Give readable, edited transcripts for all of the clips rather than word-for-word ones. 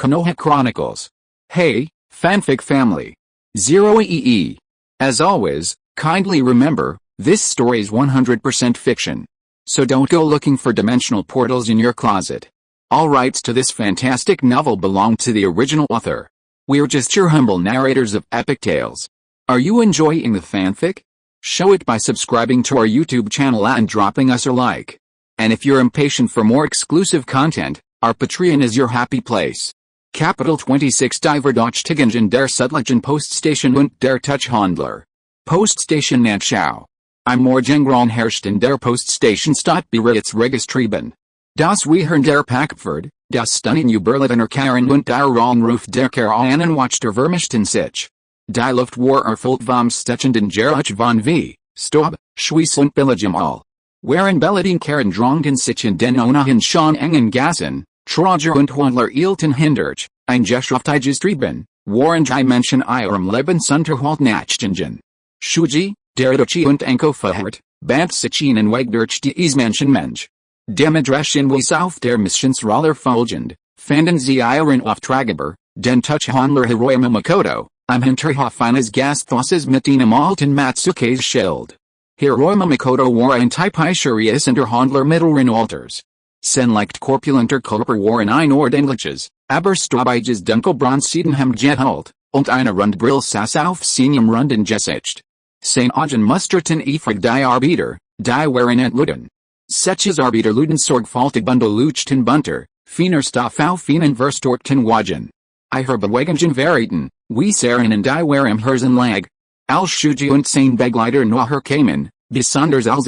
Konoha Chronicles. Hey, fanfic family. 0EE. As always, kindly remember, this story is 100% fiction. So don't go looking for dimensional portals in your closet. All rights to this fantastic novel belong to the original author. We're just your humble narrators of epic tales. Are you enjoying the fanfic? Show it by subscribing to our YouTube channel and dropping us a like. And if you're impatient for more exclusive content, our Patreon is your happy place. Kapitel 26 Diver Dodge Tigingen der Südlichen Poststation und der Tuchhandler. Poststation Nanschau. I'm Morgengron herrschten der Poststation Stadt bereits Registrieben. Das Wehern der Packford, das Stunning Uberlitener Karen und der Ruf der Karanen watch der Vermischten sich. Die Luft war erfüllt vom stechenden Geruch von V, Staub, Schweiß und Billigem all. Waren Belladine Karen drongen sich in den Onahen schon engen Gassen, Troger und Handler Eelten hindurch, ein Geschäftiges Trieben, waren die Menschen ihrem Lebensunterhalt nachgehen. Shuji, der Itachi und Enko verhört, band sich ihnen weg durch die Menschen Mensch. Demadreschen was auf der Missionsroller folgend, fanden sie ihren Auftraggeber, den Tuchhandler Hiroyama Makoto, am Hinterhof eines Gasthauses mit einem alten Matsukes Schild. Hiroyama Makoto war ein typischer Unterhandler mittleren Alters. Sein leicht korpulenter Körper war ein ordentliches, aber staubiges dunkelbronzetem Gehalt, und eine Rundbrille saß auf seinem runden Gesicht. Sein Augen musterten eifrig die Arbeiter, die waren entluden. Seches Arbeiterluden sorgfältig bundeluchten bunter, feiner Stoff auf ihnen verstorkten Wagen. Ihre Bewegungen varieten, wie Serenen die waren Herzen lag. Als Shuji und sein Begleiter nachher kamen, besonders als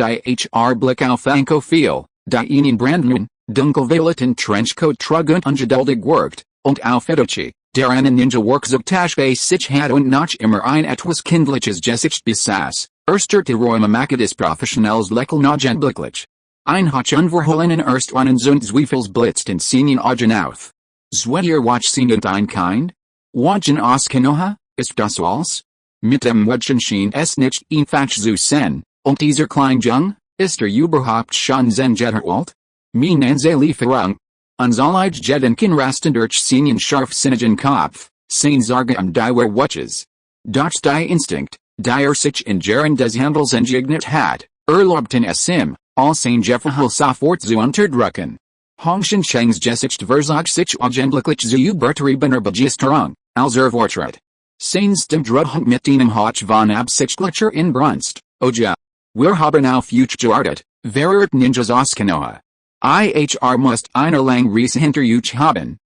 Blick auf Enko fiel, die ihnen brandneuen, dunkelvioleten Trenchcoat trug und ungeduldig worked, und auf Itachi, der einen Ninja-Workzeugtasch bei sich hat und noch immer ein etwas kindliches Gesicht besaß, ersterte Hiroyama des Professionals Leckel noch blicklich. Ein Hoch unverhohlenen Erstwannen und Zweifels blitzt in seinen Augen auf. Zweier Wachsehend ein Kind? Wagen aus Konoha, ist das alles? Mit dem Wädchen schien es nicht einfach zu sein, und dieser Kleinjung, ist überhaupt schon sein Jetterwald? Meinen Sie Lieferung? Unzahlige Gedanken rasten durch seinen scharfsinnigen Kopf, sein Sorge die Watches. Doch die Instinkt, die sich in Jaren des Handels engeignet hat, erlaubten es ihm, all sein Jeffahel sofort zu unterdrücken. Hongshan Cheng's Gesicht verzog sich augenblicklich zu übertriebener Begeisterung, als vortritt. Sein Stimmdruck mit einem Hoch von Absichtlicher Inbrunst, ja. Wir haben auf euch gewartet, verehrte Ninjas aus Konoha. Musst einer lang Reise hinter euch haben,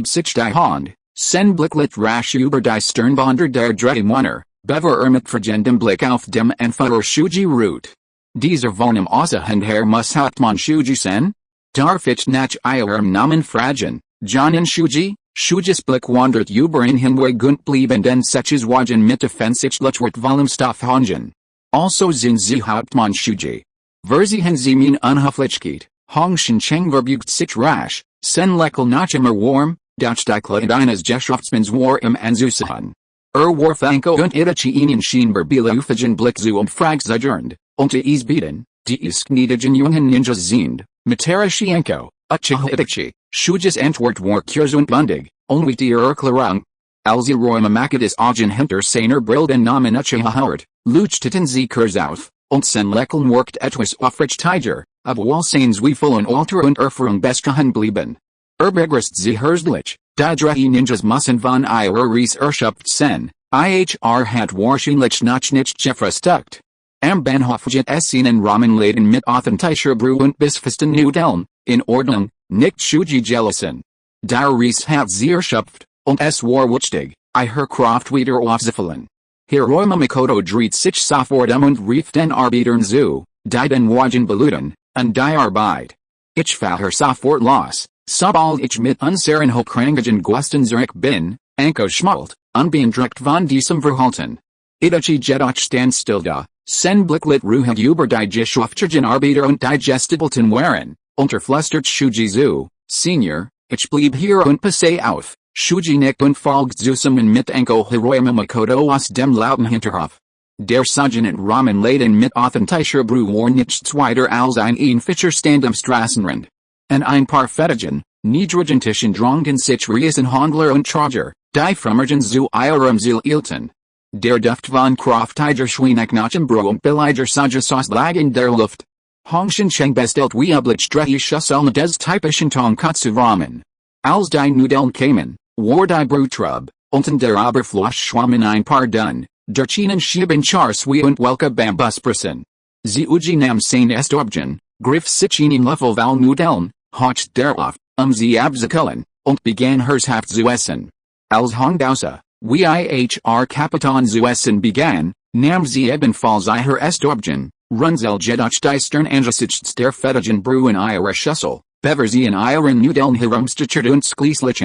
sich die Hand, sen blicklit rasch über die Sternbonder der drei Männer, bever mit fregendem Blick auf dem Entführer Shuji ruht. Dieser von im Außerhand her muss Hauptmann Shuji sen? Darf ich nach ihrem Namen fragen, John Shuji? Shujis Blick wandert über ihn hinweg und blieben den Seches Wagen mit defensichtlich vollen Stoffhangen. Also sind sie Hauptmann Shuji. Versiehen sie min Unhöflichkeit, Hongshan Cheng verbeugt sich rasch, sen Leckel noch immer warm, durch die Kleid eines Geschäftsmanns war im Anzusahen. Warf Enko und Itachi ihnen scheinbar beläufigen Blick zu fragzugernd, und es bieten, die es gnädigen jungen Ninjas sind, Mitarashi Enko, Uchiha Itachi, Shujis Antwort war kurz und bundig, only die Erklärung. Als Hiroyama des Augen hinter seiner Brilden Namen Uchiha hört, leuchteten sie kurz auf, und sein Lächeln worked etwas aufrichtiger, obwohl sein Zweifel und Alter und Erfahrung bestehen blieben. Begrüßt sie herzlich, die drei Ninjas müssen von ihrer Reise erschöpft sein, hat wahrscheinlich noch nicht gefrühstückt. Am Bahnhof geht es ihnen Ramenladen mit authentischer Brew und bissfesten Nudeln, in Ordnung, nicht Shuji Jellison. Der Reis hat sie erschöpft, und es war wichtig, ihre Kraft wieder aufzufüllen. Hiroyama Makoto dreht sich sofort und rief den Arbeitern zu, die den Wagen beluden, und die Arbeit. Ich fahre sofort los, sobald ich mit unseren hochrangigen Gästen zurück bin, Enko schmalt, unbeeindruckt von diesem Verhalten. Itachi jedoch stand still da, sen blicklit ruhig über die geschäftlichen Arbeiter und die Gestibelten waren, unterflüstert Shuji zu, Senior, ich blieb hier und passe auf. Shuji nickt und folgt zusammen mit Enko Hiroyama Makoto aus dem lauten Hinterhof. Der Sergeant Ramenladen mit authentischer Brew war nichts weiter als ein Fischer stand am Straßenrand. An ein paar Fettigen, Niedrigentischen Drongen sich Riesen Handler und Trager, die Frummergen zu ihrem Ziel hielten. Der Duft von Kraftiger Schweineknochem und billiger Sajas lag in der Luft. Hongchen Cheng bestellt wie üblich Drehschussel des typischen Tonkatsu Ramen. Als die Nudeln kamen, war die Bruttrub, unten der Oberfläche schwammen ein paar Dun, der Chinen schieben Chars wie und welke Bambuspressen. Sie Uji nam sein Estorben, griff sich in Löffel val Nudeln, hocht derauf, sie abzukullen, und begann herzhaft zu essen. Als Hongdausa, wie ihr Kapitan zu essen begann, nam sie ebenfalls ihr Estorben, Runzel jedoch die Stern angesichts der fettigen Brew in ihrer Schüssel, bever sie in ihren Nudeln herumstechert und schließlich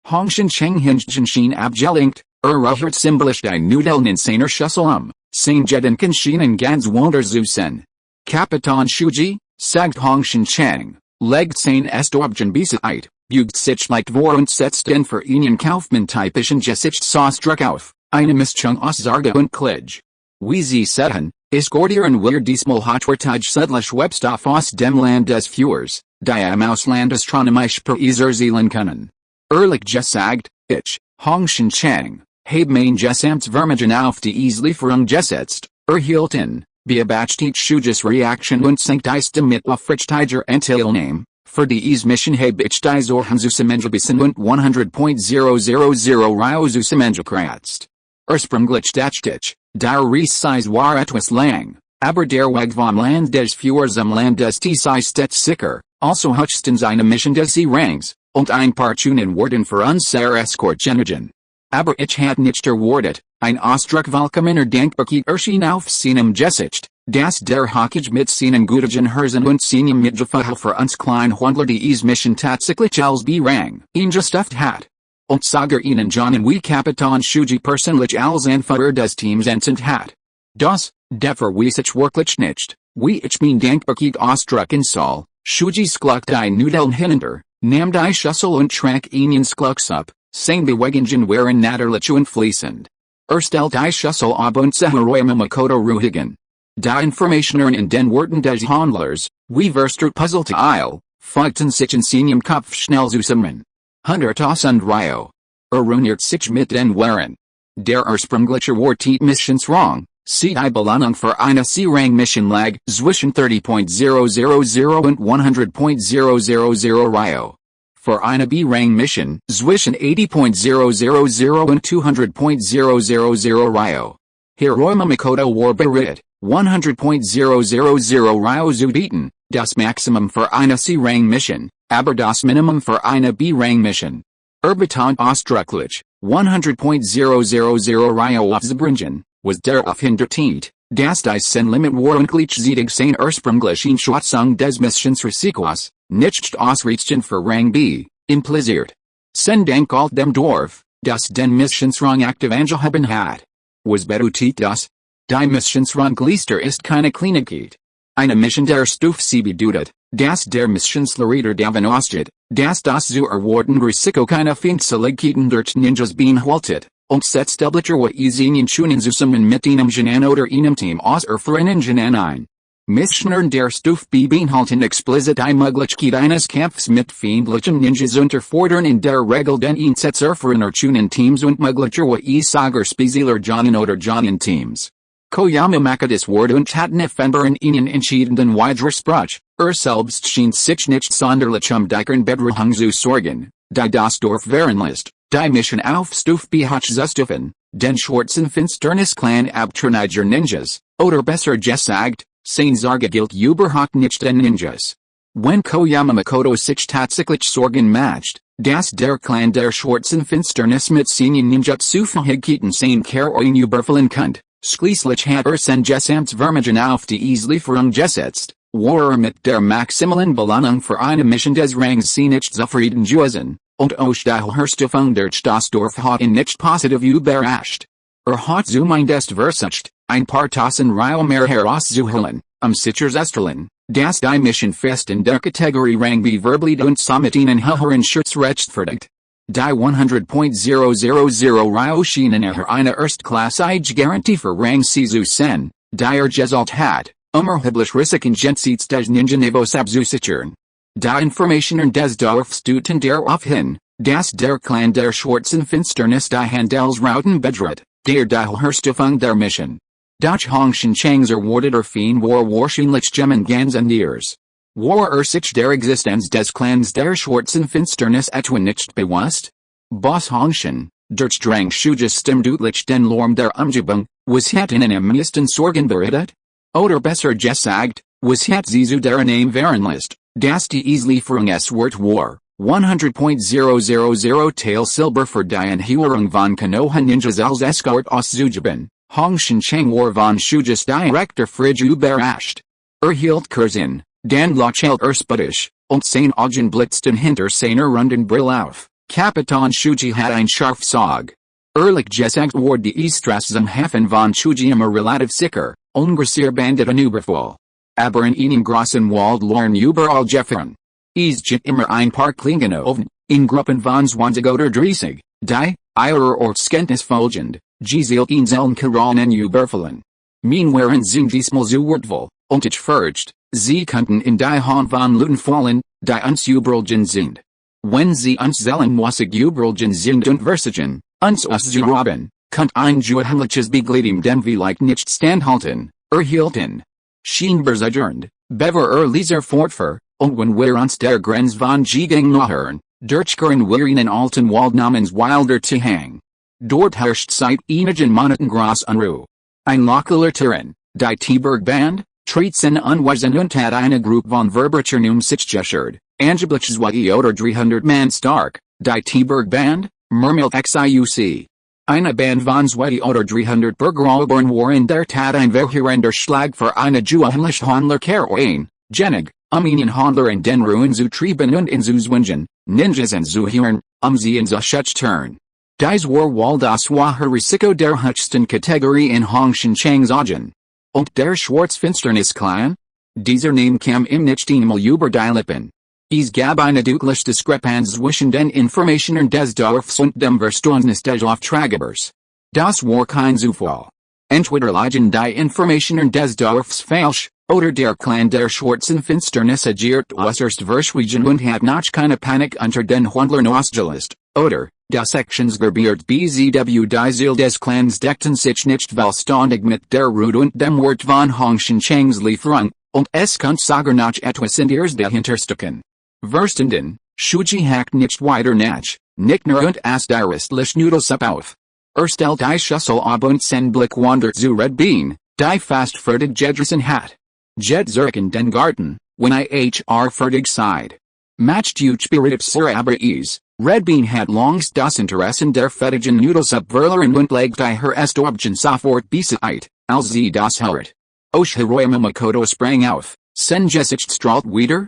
Hongchen Cheng Hingchen Schien abgelenkt, ruhert symbolisch die Nudeln in seiner Schüssel sein Jedenken Schienen ganz Wunder zu sen. Kapitan Shuji, sagt Hongchen Cheng, legt sein Estorben beiseite, bugt sich leicht vor und setzt den für einen Kaufmann typischen Gesichtssausdruck auf, eine Mischung aus Zarge und Klitsch. Wie sie sehen, ist Gordieren wir diesmal Hochwertig Sedlich Webstoff aus dem Land des Führers, die am Ausland astronomisch preisern können. Ehrlich gesagt, ich, Hongchen Cheng, habe mein Gesamtvermögen auf die Lieferung gesetzt, erhielten, beobachtet Shuji's Reaktion und Sankteiste mit aufrichtiger Anteilnahme, für die Mission habe ich die Zorgen zusammengebissen und 100.000 Ryo zusammengekratzt. Ursprünglich dachte ich, der Reise war etwas lang, aber der Weg vom Land des Führers am Land des Tisai steht sicher, also höchstens eine Mission des Rangs, und ein paar Chunin wurden für uns Escort generieren. Aber ich hatte nicht erwartet, ein Ausdruck willkommener Dankbarkeit erschien auf seinem Gesicht, dass der Hockage mit seinen gutigen Herzen und seinem Mitgefühl für uns Kleinhändler die Mission tatsächlich als B-Rang eingestuft hat. Und sage ihnen John wie Kapitan Shuji persönlich als Anführer des Teams entzündet hat. Das, dafür wie sich wirklich nicht, wie ich mein Dankbarkeit ausdrücken soll, Shuji schluckte die Nudeln hinunter, nahm die Schüssel und trank ihnen Schlucks ab, sein Bewegungen waren natürlich und fließend. Stellt die Schüssel ab und Saharoyama Makoto ruhigen. Die Informationen in den Worten des Handlers, wie verstört puzzlte folgten sich in seinem Kopf schnell zusammen. 100.000 Ryo. Runert sich mit den Waren. Der ursprüngliche Wartit Missionsrang, sie die Belohnung für eine C-Rang-Mission lag zwischen 30.000 und 100.000 Ryo. Für eine B-Rang-Mission zwischen 80.000 und 200.000 Ryo. Hiroyama Makoto war bereit, 100.000 Ryo zu bieten, das Maximum für eine C-Rang-Mission, aber das Minimum für eine B-Rang-Mission. Betont ausdrücklich, 100.000 Ryo aufzubringen, was daraufhin hinterteilt, dass die sein Limit war und gleichzeitig sein ursprünglichen Schätzung des Missionsrisikos, nicht ausreichend für Rang B, impliziert. Sein Dank alt dem Dorf, das den Missionsrang aktiv angehoben hat. Was bedeutet das? Die Missionsrang Gleister ist keine Kleinigkeit. Eine Mission der Stufe sie bedeutet, dass der Missionsleiter davon ausgeht, dass das zu erwarten Risiko keine Feindseligkeiten durch Ninjas beinhaltet, und setzt üblicherweise seinen Chunin zusammen mit einem Genan oder einem Team aus erfahrenen Genan ein. Missionern der Stufe B beinhalten explizit die Möglichkeit eines Kampfs mit feindlichen Ninjas unterfordern in der Regel den Einsatz erfahrener Chunin-Teams und möglicherweise sogar spezieller Jonin oder Jonin-Teams. Koyama machte das Wort und hat offenbar in ihnen entschiedenen Widerspruch, selbst schien sich nicht sonderlich die Bedrohung zu sorgen, die das Dorf veranlasst, die Mission auf Stufe B hochzustufen, den schwarzen Finsternis-Clan Abtrünniger Ninjas, oder besser gesagt, sein Sorge gilt überhaupt nicht den Ninjas. Wenn Koyama Makoto sich tatsächlich Sorgen macht, dass der Clan der schwarzen Finsternis mit seinen Ninjutsu-Fähigkeiten sein Charakter überfallen könnte, schließlich hat sein Gesamtvermögen auf die Lieferung gesetzt, war mit der maximalen Belohnung für eine Mission des Rangs sie nicht zufrieden gewesen, und aus der Herstufung durch das Dorf hat ihn nicht positiv überrascht. Hat zumindest versucht, ein paar Tassen Ryo mehr herauszuholen, sicherzustellen, dass die Mission fest in der Kategorie Rang B verbleibt und somit ihnen höheren Schutz rechtfertigt. Die 100.000 Ryo schienen eine erstklassige Garantie für Rang C zu sein, die gesalt hat, erheblich Risiken jenseits des Ninja-Niveaus abzusichern. Die Informationen des Dorfstuten der Aufhin, das der Clan der Schwarzen Finsternis die Handelsrouten bedroht, der die Herstellung der Mission. Doch Hongshan Changs awarded Fien war wahrscheinlich Gemmen ganz anders. War sich der Existenz des Clans der Schwarzen Finsternis etwa nicht bewusst? Boss Hongshan, durch Drang Shujas Stimmdutlich den Lorm der Umgebung, was hat ihnen am meisten Sorgen bereitet? Oder besser gesagt, was hat sie zu der Name Warenlist, das die Lieferung es Wort war, 100.000 Teil Silber für die Anhörung von Konoha Ninjas als Escort auszugeben, Hongshan Chang war von Shujas Director Frige überrascht. Hielt Kursin, dann Lochelt spöttisch, und sein Augen blitzten hinter seiner runden Brille auf. Kapitän Shuji hat ein scharfes Auge. Gesagt war die Straße zum Hafen von Shuji immer relativ sicher, ungefähr Banditen übervoll. Aber in einem großen Wald lorn überall Gefahren. Gibt immer ein paar Klingen offen, in Gruppen von 20 oder 30, die, ihrer Ortskenntnis folgend, gezielt in Zellen Karanen überfallen. Waren sind diesmal so wortvoll, und ich fürcht, sie könnten in die Hand von Leuten fallen, die uns überlegen sind. Wenn sie uns zellenmäßig überlegen sind und versichern, uns auszuroben, könnt ein jugendliches Begleit dem vielleicht nicht standhalten, hielten. Scheinbar adjourned, bever leser fortfahr, und wenn wir uns der Grenz von Jigang nachhören, durchkehren wir in alten Wald namens Wilder Tihang. Dort herrscht seit einigen Monaten groß Unruhe. Ein lokaler Tyrann, die T-Berg-Band, tritt seine Unweisen und hat eine Gruppe von Verbrechen sich geschert, angeblich 200 oder 300 Mann stark, die T-Berg-Band, murmelt XIUC. Eine Band von 200 oder 300 Bergräubern war in der Tat ein verheerender Schlag für eine jugendliche Handler Genig, ihnen Handler in den Ruinen zu treiben und in zu zwingen, Ninjas und zu hören, sie in zu schüchtern. Dies war das wahre Risiko der höchsten Kategorie in Hongshan Chang's Augen. Und der Schwarzfinsternis-Clan? Dieser Name kam im nicht einmal über die Lippen. Gab eine deutliche Diskrepanz zwischen den Informationen des Dorfs und dem Verständnis des Auftraggebers. Das war kein Zufall. Entweder liegen die Informationen des Dorfs falsch, oder der Clan der Schwarzen Finsternis agiert äußerst verschwiegen und hat noch keine Panik unter den Handlern ausgelöst, oder, das Actionsgebiet BZW die Ziel des Clans deckten sich nicht vollständig mit der Route und dem Wort von Hongshan Chang's Lieferung, und es könnte sogar noch etwas in dahinter stecken. Verstanden, Shuji hakt nicht weiter nach, nicht nur und astaristlich Nudelsuppe auf. Stellt die Schüssel ab und sein Blick wandert zu Red Bean, die fast fertig gedrissen hat. Zurück den Garten, when fertig seid. Macht Spirit aber Red Bean hat longs das Interesse in der fettigen Nudelsuppe verloren und legt ihr Estorben sofort beiseite, als sie das hört. Uchiha Makoto sprang auf, sein Gesicht strahlt wieder,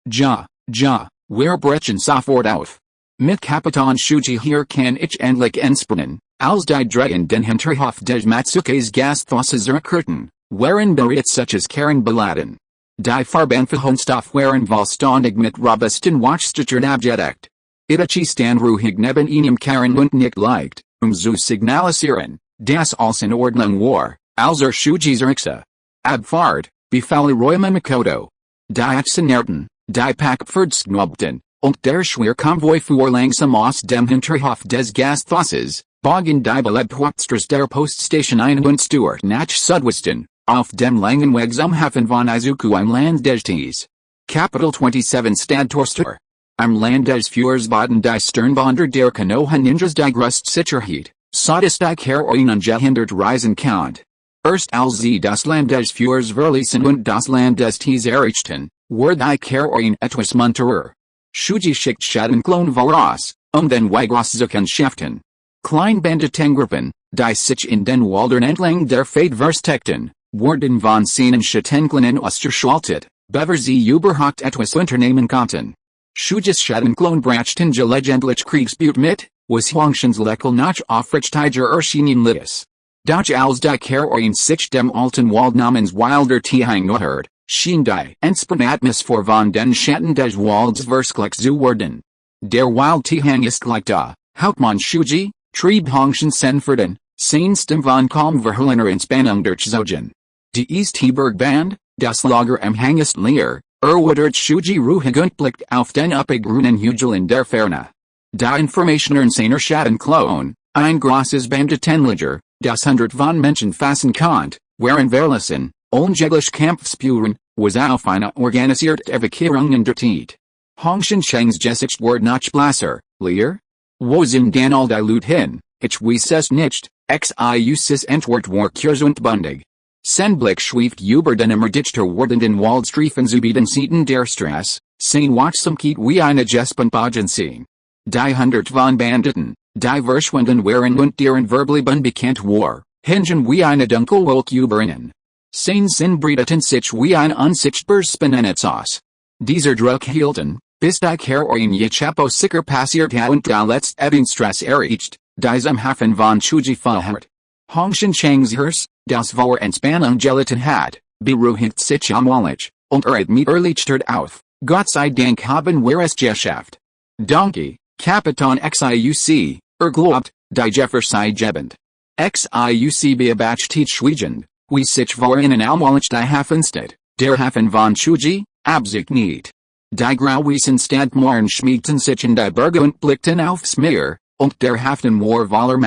wir brechen sofort auf. Mit Kapitän Shuji hier kann ich endlich entspannen, als die Drehen den Hinterhof des Matsukes Gasthauses erkurten, waren bereits solches Karen beladen. Die Farbenverhunstoff waren vollständig mit robusten Watchstüchern abgedeckt. Itachi stand ruhig neben ihm Karen und nicht leicht, zu signalisieren, dass alles in Ordnung war, als Shuji's Rixa. Abfahrt, befahl Royama Makoto. Die Aktionärten, die Packpferd knobten, und der Schwerkonvoi fuhr langsam aus dem Hinterhof des Gasthauses, bogen die Belebhauptstraße der Poststation ein und Stuart nach Südwesten, auf dem langen Weg zum Hafen von Izuku im Land des Tees. Kapitel 27 Stadttorster. Am Land des Führers baden die Sternbonder der Konoha Ninjas die größte Sicherheit, sodass die Keroin ungehindert reisen kann. Erst als sie das Land des Führers verließen und das Land des Tees erreichten, war die Keroin etwas munterer. Shuji schickt Schadenklon voraus, den Weg auszukundschaften. Kleinbanditengruppen, die sich in den Waldern entlang der Fade versteckten, wurden von seinen Schattenklinen ausgeschaltet, bevor sie überhaupt etwas unternehmen konnten. Shujis Schadenklon brachten gelegentlich Kriegsbeut mit, was Hongshan's Leckel noch aufrichtiger erschienen ließ. Doch als die Keroin sich dem alten Wald namens Wilder Tihang nachhört, schien die Entspannatmosphäre von den Schatten des Walds wirklich zu werden. Der Wild Tihang ist gleich da, Hauptmann Shuji, trieb Hongshan Senferden, sein Stem von Kalm Verhullener Entspannung durchzogen. Die East Berg Band, das Lager am Hang ist leer, Wudert Shuji Ruhigunblicht auf den Uppegrünen Hügel in der Ferne. Die Informationer seiner Schatten Klon, ein grosses Banditenlager, das 100 von Menschen fassen konnte, waren verlassen, unjeglich Kampfspuren, was auf eine organisierte Evakuierung unterteilt. Hongshan Cheng's Gesicht ward nach Blasser, Lear? Wo sind dann all die Leute hin, ich weiß es nicht, Xiusis entwort war kurz und bundig. Sein Blick schweift über den immer dichter werdenden Waldstreifen zu Seiten der Straße, sein Wachstumkeit wie eine Gespenpagen sehen. Die 100 von Banditen, die verschwunden waren und deren Verblieben bekannt war, hingen wie eine Dunkelwolke über ihnen. Sein Sinn breiteten sich wie ein unsichtbares Spinnennetz aus. Dieser Druck hielten, bis die Keroin Yichapo sicher passiert und die letzte Ebenstrasse erreicht, die zum Hafen von Shuji verhört. Hongshan Cheng's Hers, das war Entspannung gelitten hat, beruhigt sich allmählich, und hat mit erleichtert auf, Gott sei Dank haben wir es geschafft. Donkey, Kapitan Xiuc, glaubt, die Jeffer sei gebend. Xiuc beobachtet schweigend, wie sich war in allmählich die Hafenstadt, der Hafen von Shuji, absicht nicht. Die Grauwiesen Stadtmauern schmiegten sich in die Berge und blickten aufs Meer, und der Hafen war voller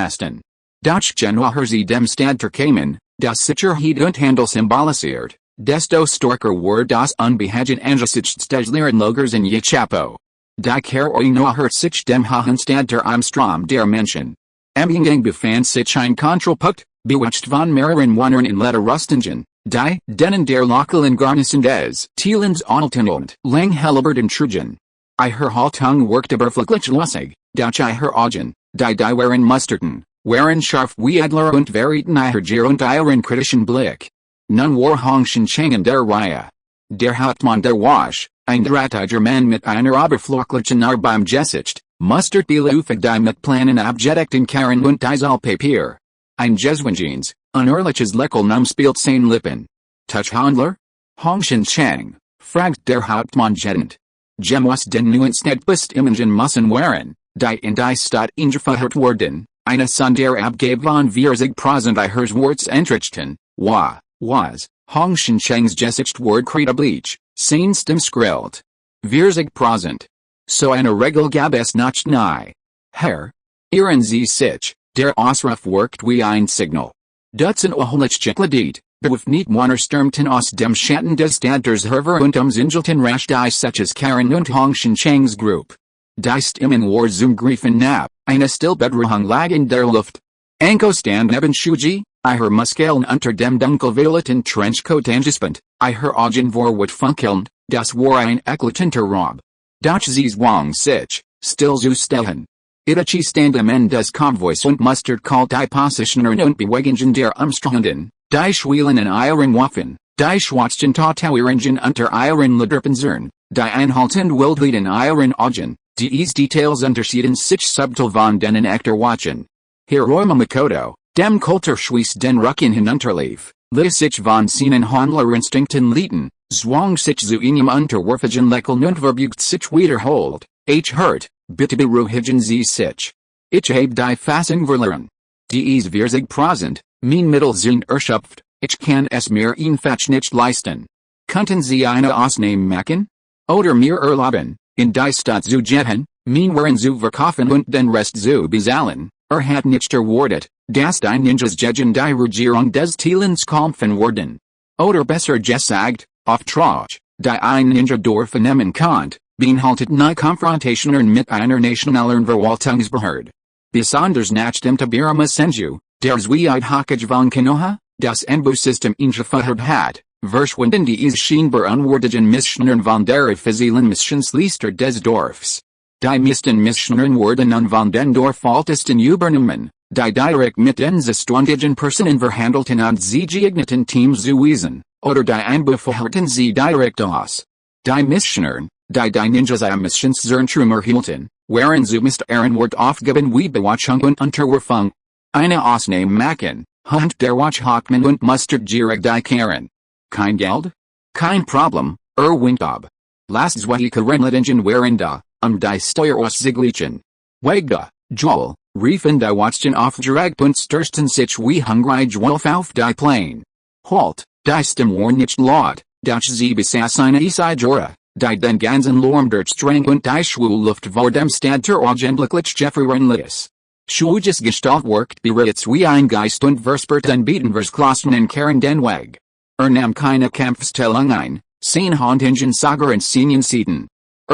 Doch je nachher sie dem Stadter kamen, das Sicherheit und Handel symbolisiert, desto stärker war das Unbehagen angesichts des leeren Lagers in Yichapo. Die Keroin nachher sich dem Hohenstadter am Strom der Menschen. Am Eingang befand sich ein Kontrollpunkt, bewitcht von mehreren Wandern in Lederrüstungen, die, denen der lokalen Garnison des Thielens Alten und Langhelberden trugen. Ihre Haltung wirkte überflüglich lustig, doch ihre Augen, die waren musterten, waren scharf wie Adler und verrieten ihre Gier und ihren kritischen Blick. Nun war Hongshan Cheng in der Reihe. Der Hauptmann der Wasch, ein drahtiger Mann mit einer oberflächlichen Art beim Gesicht, mustert beläufig die mit Planen abgedeckten Karren und Papier. Ein Jesuinjeans, unehrliches Lächeln umspielt seine Lippen. Touchhandler? Hongshan Cheng, fragt der Hauptmann jettend. Muss den neuen Stadtbestimmen müssen waren, die in die Stadt eingeführt wurden, eine Sonder Abgabe von 40% ihres Worts entrichten, was, Hongshan Cheng's Gesicht ward kreidlich, sein Stimme skrillt. 40%. So eine Regel gab es nicht nahe. Herr? Ihren Sie sich, der Ausruf wirkt wie ein Signal. Dutzend Ohlichkeit, beuf nicht Stürmten aus dem Schatten des Stadters hervor und umzingelten rasch die Sechs Karen und Hongshan Cheng's Group. Die Stimmen war zum Greifen nah, eine Stillbedrohung lag in der Luft. Anko stand neben Shuji, ihre Muskeln unter dem dunkelvioleten Trenchcoat angespannt, ihre Augen vorwärts funkelnd, das war ein eklatanter Raub. Doch sie zwang sich, still zu stehen. Itachi stand am Ende des Konvois und mustert kalt die Positionern und Bewegungen der Umstehenden, die Schwielen in ihren Waffen, die schwatzten Tataueringen unter ihren Lederpanzern, die einhaltend Wildheit in ihren Augen, dies Details unterschieden sich subtil von denen echter Watchen. Hiroima Makoto, dem Kultur schweißt den Rücken hinunterlief, ließ sich von seinen Handlerinstinkten leiten, zwang sich zu einem unterwerfigen Lächeln und verbeugte sich wiederholt, hört, bitte beruhigen Sie sich. Ich habe die Fassung verloren. Dies 40%, mein Mittel sind erschöpft, ich kann es mir einfach nicht leisten. Könnten Sie eine Ausnahme machen? Oder mir erlauben, in die Stadt zu jetten, mein Waren zu verkaufen und den Rest zu bezahlen? Hat nicht erwartet, dass die Ninjas gegen die Regierung des Thielens kämpfen würden. Oder besser gesagt, Auftrag, die ein Ninja durchnehmen konnte, beinhaltet nie Konfrontationen mit einer nationalen Verwaltungsbehörde. Besonders nach dem Tabirama Senju, der Zweit Hockage von Konoha, das Enbu-System eingeführt hat, verschwinden die scheinbar unwürdigen Missionaren von der offiziellen Missionslister des Dorfs. Die meisten Missionaren wurden nun von den Dorfältesten übernommen, die direkt mit den zuständigen Personen verhandelten und sie geeigneten Teams zuwiesen, oder die Einbefahrten sie direkt aus. Die Missionaren, die Ninjas am Missionszentrum erhielten, waren zumindest ehrenwort aufgeben wie Bewachung und Unterwerfung. Eine Ausnahme machen, Hund der Wachhackmann und mustert gierig die Karen. Kein Geld? Kein Problem, winkt ab. Lasst zwei Karenlitingen waren da, die Steuer auszugleichen. Wegda, Joel, riefen die Watschen auf Dragpunkt stürsten sich wie hungrig Wolf auf die Plane. Halt, die Stimme war nicht laut, Doch sie besassine Isai Jora, die den ganzen Lorm der Streng und die Schwul Luft vor dem Stadter augenblicklich Jefferen Lies. Schuges Gestalt workt bereits wie ein Geist und verspert den Beatenversklassen in Karen den Weg. Nahm keine Kampfstellung ein, sein Handhingen Sager und Senien Sieden.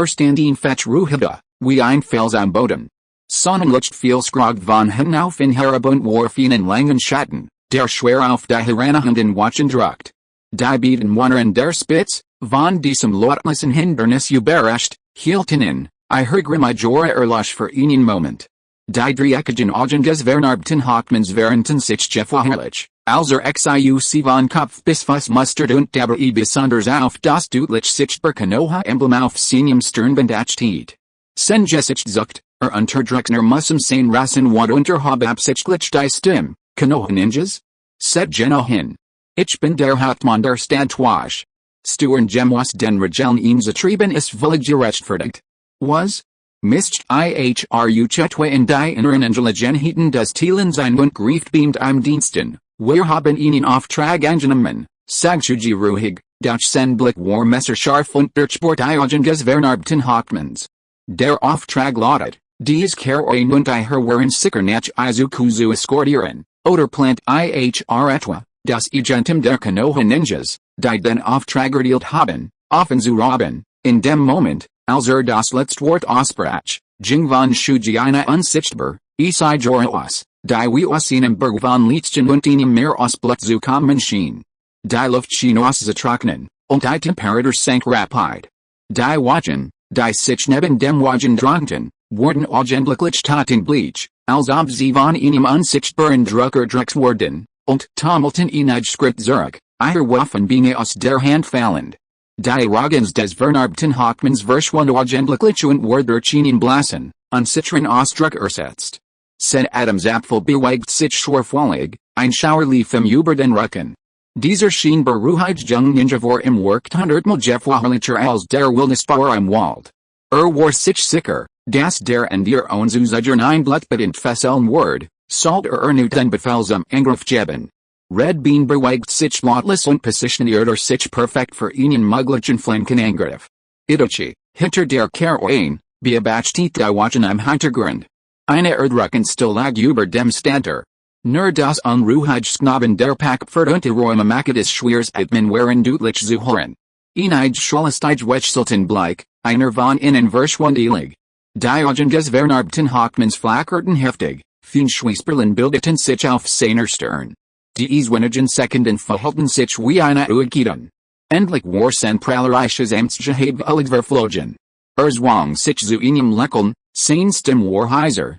Standen fetch Ruhida, wie ein Fels am Boden. Sonnenlicht viel Skrog von hinten auf in Herabund warfen in langen Schatten, der schwer auf die Heranahenden Watschen druckt. Die Beaten wandern der Spitz, von diesem Lotnissen Hindernis überrascht, hielten in, I Hergrim Jora Erlasch für einen Moment. Die Dreieckige Augenges Vernarbten Hockmans währenden sich Jeffwahrlich, also Xiuc von Kopf bis Fuß mustert und dabei besonders auf das deutlich sichtbar Konoha Emblem auf seinem Stirnband achtet. Sen Jessicht zuckt, unterdrückner Mussum sein Rassen wat unterhababsichtlich die Stimme, Konoha Ninjas? Set Geno hin. Ich bin der Hauptmann der Stadtwache. Stuern Gemwas den Regeln ihns Atrieben ist völlig gerechtfertigt. Was? Mischt ihru Chetwe in die inneren Angeligenheiten des Thielen sein und grieft beamt im Diensten, wir haben ihnen Auftrag angenommen, sagt Shuji ruhig, doch sein Blick war messerscharf und durchbohrt Iogenges Vernarbten Hockmans. Der Auftrag lautet, dies Keroin und Iher waren sicher nach Izukuzu eskortieren, oder plant Ihr etwa, das Agentum der Konoha Ninjas, die den Auftrag erteilt haben, offen zu robben, in dem Moment, als das Letztwort aussprach, ging von Shuji eine unsichtbar, Isai Jora aus, die wie aus einem Berg von Lichtchen und einem Meer aus Blut zu kommen schien. Die Luft schien aus zu trocknen, und die Temperatur sank rapid. Die Wagen, die sich neben dem Wagen drängten, wurden augenblicklich totenbleich, als ob sie von einem unsichtbaren Druck erdrückt wurden, und tummelten in ein Schritt zurück, ihre Waffen beinahe aus der Hand fallend. Die Wagens des Vernarbten Hockmans verschwand augenblicklich und wurden durch ihnen blassen, unsichtbaren Ausdruck ersetzt. Sein Adamsapfel bewegt sich schwerfällig, ein Schauer lief ihm über den Rücken. Dieser schien beruhigt jung Ninja vor im Workt hundertmal Jeffwahrlicher als der Wildnisbauer im Wald. War sich sicher, dass der in der Unzusager ein Blattbedient fesseln ward, sollt nu den Befehl zum Angriff geben. Red Bean bewegt sich lautlos und positioniert sich perfekt für einen möglichen Flankenangriff. Itachi, hinter der Keroin, beobachtet die Wachen im Hintergrund. Eine Erdrücken lag über dem Stadter. Nur das unruhige Sknaben der Packfurt und Räume macht es schwierig Atmen waren deutlich zu hören. Einige Schwellistige Wechselten Bleik, einer von innen verschwundig. Die Augenges Vernarbten Hockmans flackerten heftig, Fünschwiesperlen bildeten sich auf seiner Stirn. Die wenigen Sekunden verhielten sich wie eine Uegieden. Endlich war sein prahlerisches Amtsgehabe völlig verflogen. Zwang sich zu einem Lächeln, sein Stimme war heiser,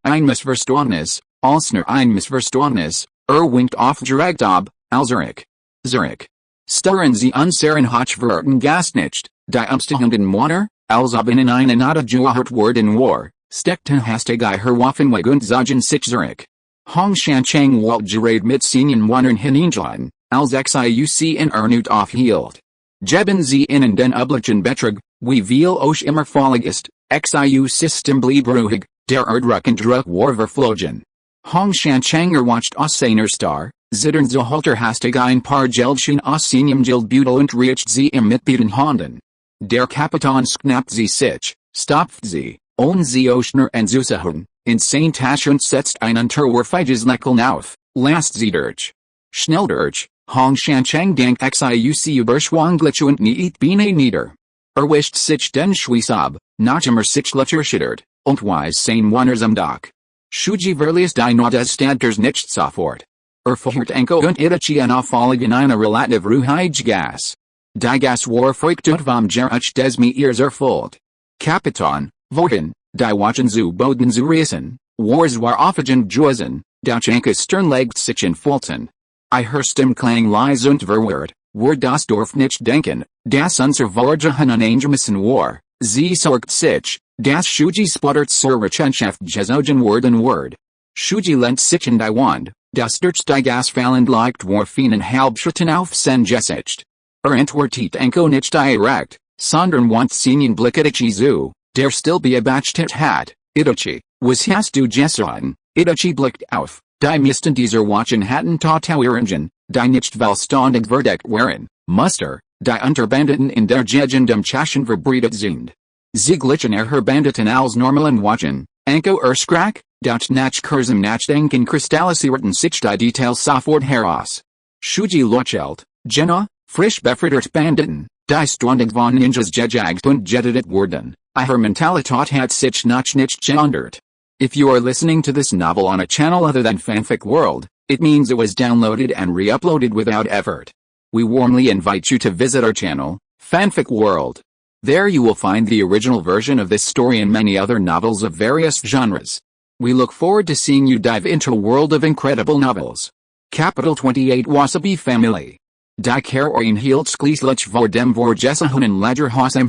ein Missverständnis, als nur ein Missverständnis, winkt auf direkt ab, als Zurich. Stören Sie unseren Hochwerten Gast nicht, die umstehenden Männer, als ob ihnen eine Nada gehört worden war, steckten hastig ihre Waffen weg und zogen sich zurück. Hong Shanchang wollte gerade mit seinen Wandern hineinschlagen, als Xiuc in Ernut aufhielt. Geben Sie ihnen den üblichen Betrag, wie viel euch immer fällig ist, Xiuc System blieb ruhig, der Erdrückendruck war verflogen. Hong Shanchanger watched aus seiner Star, zittern zu halter hastig ein paar Geldchen aus seinem Geldbeutel und riecht sie im mitbieten Handen. Der Kapitän schnappt sie sich, stopft sie, sie Oschner und Zusahen, in sein Tasche und setzt ein unterwürfiges Lächeln auf, lasst sie durch. Schnell durch, Hong Shanchang dank Xiuc überschwanglich und niet bine nieder. Wischt sich den Schweiß ab, nachdem sich letzterschüttert, und weiß sein Wanders am Dach. Shuji verliest die Not des Stadters nicht sofort. Verhört Enko und Itachi en auffallig in eine relativ ruhige Gas. Die Gas war feucht und vom Geruch des Meers erfüllt. Kapitän, wohin, die Wachen zu Boden zu reißen, war aufgehend gewesen, doch Enko's Stirn legt sich in Fulton. Ihr Stimme klang leise und verwirrt, das Dorf nicht denken, das unser Vorgehen unangemessen war, sie sorgt sich, das Shuji sputtert zur Rechenschaft gezogen word. Shuji lehnt sich in die Wand, das durch die Gas fallend leicht war feinen Halbschritten auf sein Gesicht. Entwertet Enko nicht direkt, sondern want seinen Blick Itachi zu, der still beobachtet hat. Itachi, was hast du getan? Itachi blickt auf, die meisten dieser Wachen hatten Tataueringen, die nicht vollständig verdeckt waren, Muster, die Unterbanditen in der Gegendem Chaschen verbreitet sind. Sie glichen her Banditen als normalen Wachen, Anko Skrak, Douch nach Kurzem Nachdenken kristallisieren sich die Details sofort heraus. Shuji Lochelt, Jena, frisch befriedert Banditen, die Strondig von Ninjas gejagt und getötet wurden. Ihre Mentalität hat sich noch nicht geändert. If you are listening to this novel on a channel other than Fanfic World, it means it was downloaded and re-uploaded without effort. We warmly invite you to visit our channel, Fanfic World. There you will find the original version of this story and many other novels of various genres. We look forward to seeing you dive into a world of incredible novels. Capital 28 Wasabi Family. Die Karoin hielt schließlich vor dem Vorgesehenen Lagerhausheim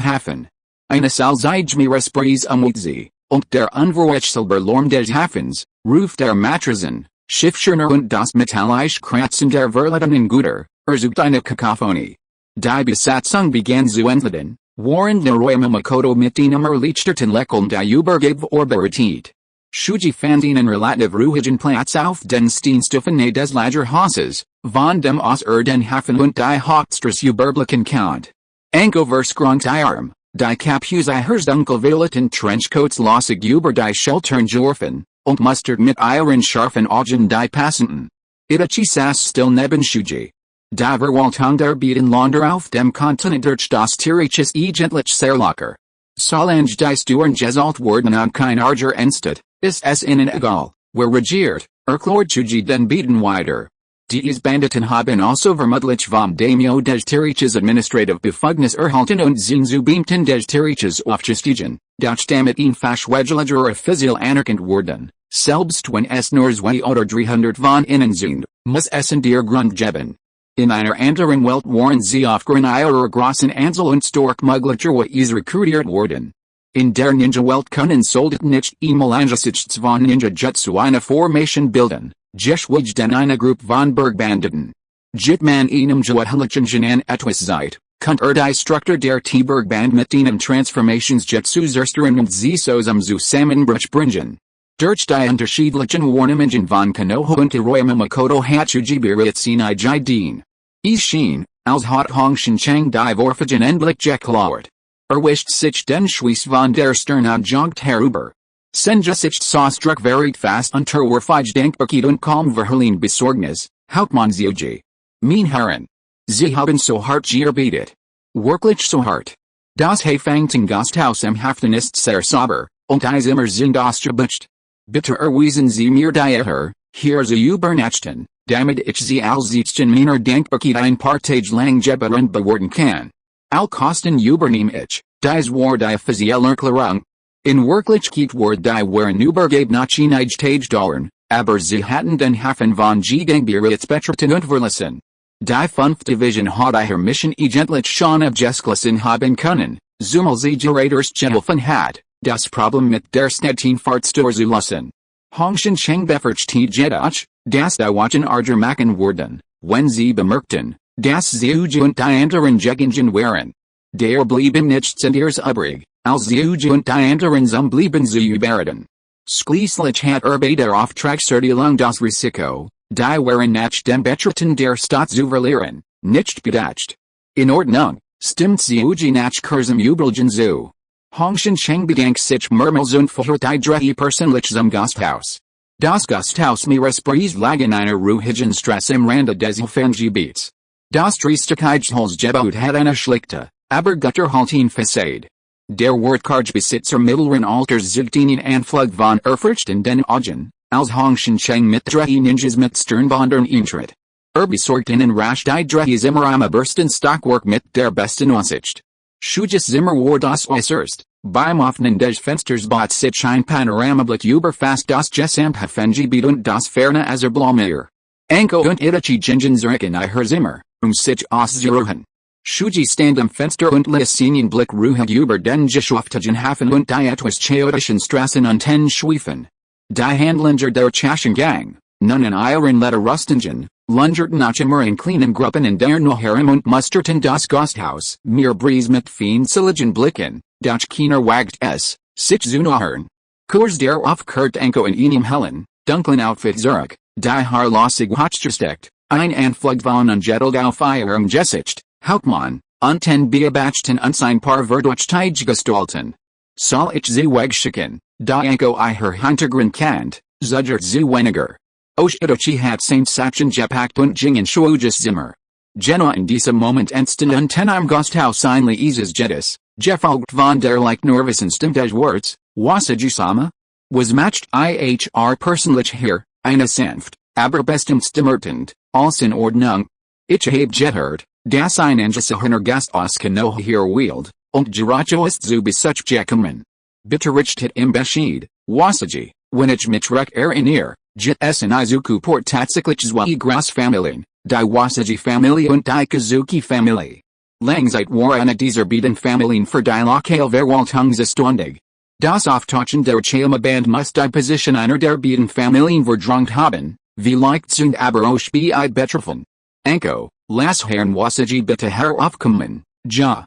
Eine Salzige Spree Umutzi, und der Unverwechselbar Lärm des Hafens, Ruf der Matrosen, Schiffschirner und das metallische Kratzen der verladenen Güter, ersucht eine Kakophonie. Die Besatzung begann zu entladen, während der Räume Makoto mit einem erleichterten Lächeln die Übergabe vorbereitet. Shuji fand einen relativ ruhigen Platz auf den Steinstufen des Lagerhauses, von dem aus den Hafen und die Hauptstrasse überblicken konnte. Anko verskrankt Arm, die Kapuze ihres dunkelvioleten Trenchcoats lossig über die Schultern geworfen, und mustert mit ihren scharfen Augen die Passenten. Itachi saß still neben Shuji. Die Verwaltung der beiden Länder auf dem Kontinent durch das Tierreiches eigentlich sehr locker. Solange die Steuern gezahlt wurden und kein Arger entsteht, ist es ihnen egal, wer regiert, erklärt Shuji den beiden weiter. Dies Banditen haben also vermutlich vom Daimyo des Tierreiches administrative Befugnis erhalten und sind zu Beamten des Tierreiches aufgestiegen, durch damit ihn Verschwägeliger offiziell anerkannt wurden. Selbst wenn es nur 200 oder 300 von ihnen sind, muss es in der Grund geben. In einer anderen Welt waren sie aufgrund ihrer großen Anzahl und stark möglicherweise rekrutiert worden. In der Ninja-Welt können Soldaten nicht einmal angesichts von Ninja-Jutsu eine Formation bilden, geschweige denn eine Gruppe von Bergbanditen. Jit man einem geüblichen an etwas Zeit, könnt die Struktur der T-Bergband mit einem Transformationsjutsu zerstörn und sie zusammenbruch bringen. Durch die unterschiedlichen Warnungen von Konoha und Räume Makoto hat Shuji bereits seine Ideen. Es schien, als hat Hongshin Chang die Vorfagen endlich geklaut. Wischt sich den Schweiß von der Stirn und jogt herüber. Senja sich struck very fast unter Warfage Dankbarkeit und kaum verherrlichen Besorgnis, Hauptmann Shuji. Mein Herren. Sie haben so hart gearbeitet. Wirklich so hart. Das Hafangting Gasthaus im Hafen ist sehr sauber, und die Zimmer sind ausgebucht. Bitte erweisen Sie mir die Ehre, hier zu übernachten, damit ich Sie als Sitzchen meiner Dankbarkeit ein paar Tage lang gebührend bewerten kann. Al Kosten übernehm ich, dies war die offizielle Erklärung. In Wirklichkeit war die waren übergeben nach einige Tage dauern, aber sie hatten den Hafen von Gegang bereits betreten und verlassen. Die 5th Division hat ihre Mission eigentlich schon abgeschlossen haben können, zumal sie Geräters geholfen hat, das Problem mit der Städtin Fahrtstör zu lassen. Hongshin Cheng befürchtet jedoch, dass die Wachen Arger machen würden, wenn sie bemerkten, dass Shuji und die anderen Gegenden waren. Der blieben nichts anderes übrig, als Shuji und die anderen blieben zu überreden. Schließlich hat bei der Auftragserteilung das Risiko, die waren nach dem Betreten der Stadt zu verlieren, nicht bedacht. In Ordnung, stimmt Shuji nach kurzem Überlegen zu. Hongshin Cheng bedankt sich mehrmals und verhört die drei persönlich zum Gasthaus. Das Gasthaus mehrere Sprees lag in einer ruhigen Straße im Rande des Hafengebiets. Das Dreistigkeitsholzgebäude hat eine schlichte, aber gutterhaltene Fassade. Der Wertkargebesitzer mittleren Alters zieht einen Anflug von Ehrfurcht in den Augen, als Hongshin Cheng mit drei Ninjas mit Stirnbandern eintritt. Besorgt ihnen rasch die drei Zimmer am besten Stockwerk mit der besten Aussicht. Shujis Zimmer war das äußerst, beim Öffnen des Fensters bot sich ein Panoramablick über fast das Gesamthafengebiet und das ferne Azerblaumeer. Anko und Itachi gingen zurück in ihr Zimmer, sich auszuruhen. Shuji stand am Fenster und ließ seinen Blick ruhig über den geschäftigen Hafen und die etwas chaotischen Straßen unten schweifen. Die Handlanger der Chaschengang, nun in ihren Lederrüstungen, lungerten nach immer in kleinen Gruppen in der Nähe und musterten das Gasthaus. Mir Breeze mit feindseligen Blicken, doch keiner wagt es, sich zu nähern. Kurz darauf kehrt Anko in einem hellen, dunklen Outfit zurück, die Haarlossig hochgesteckt, ein Anflug von Ungeteld auf ihrem Gesicht, Hauptmann, unten beobachten ein paar verdächtige Gestalten. Soll ich sie wegschicken, da Anko ihr Hintergrund kennt, zugert zu weniger. Itachi hat sein Sachen gepackt und gingen Shuji's Zimmer. Genoa in diesem Moment entstanden im Gasthaus ein leises Jettis, gefolgt von der leicht nervösen Stimme des Worts, Wasaji-sama? Was macht ihr persönlich hier, eine sanft, aber bestimmt stimmertend, als in Ordnung? Ich habe gehört, dass ein angesehener Gast aus Konoha hier weilt, und Jiracho ist zu Besuch gekommen. Bitte richtet im Bescheid, Wasaji, wenn ich mich recht erinnere, jit es in Izuku Port tatsächlich zwei Großfamilien, die Wasaji-Familie und die Kazuki-Familie. Langzeit war eine dieser beiden Familien für die lokale Verwaltung zuständig. Das Auftauchen der Chalma-Band muss die Position einer der beiden Familien verdrängt haben, vielleicht sind aber auch bei betroffen. Anko, lass Herrn Wasaji bitte heraufkommen, ja,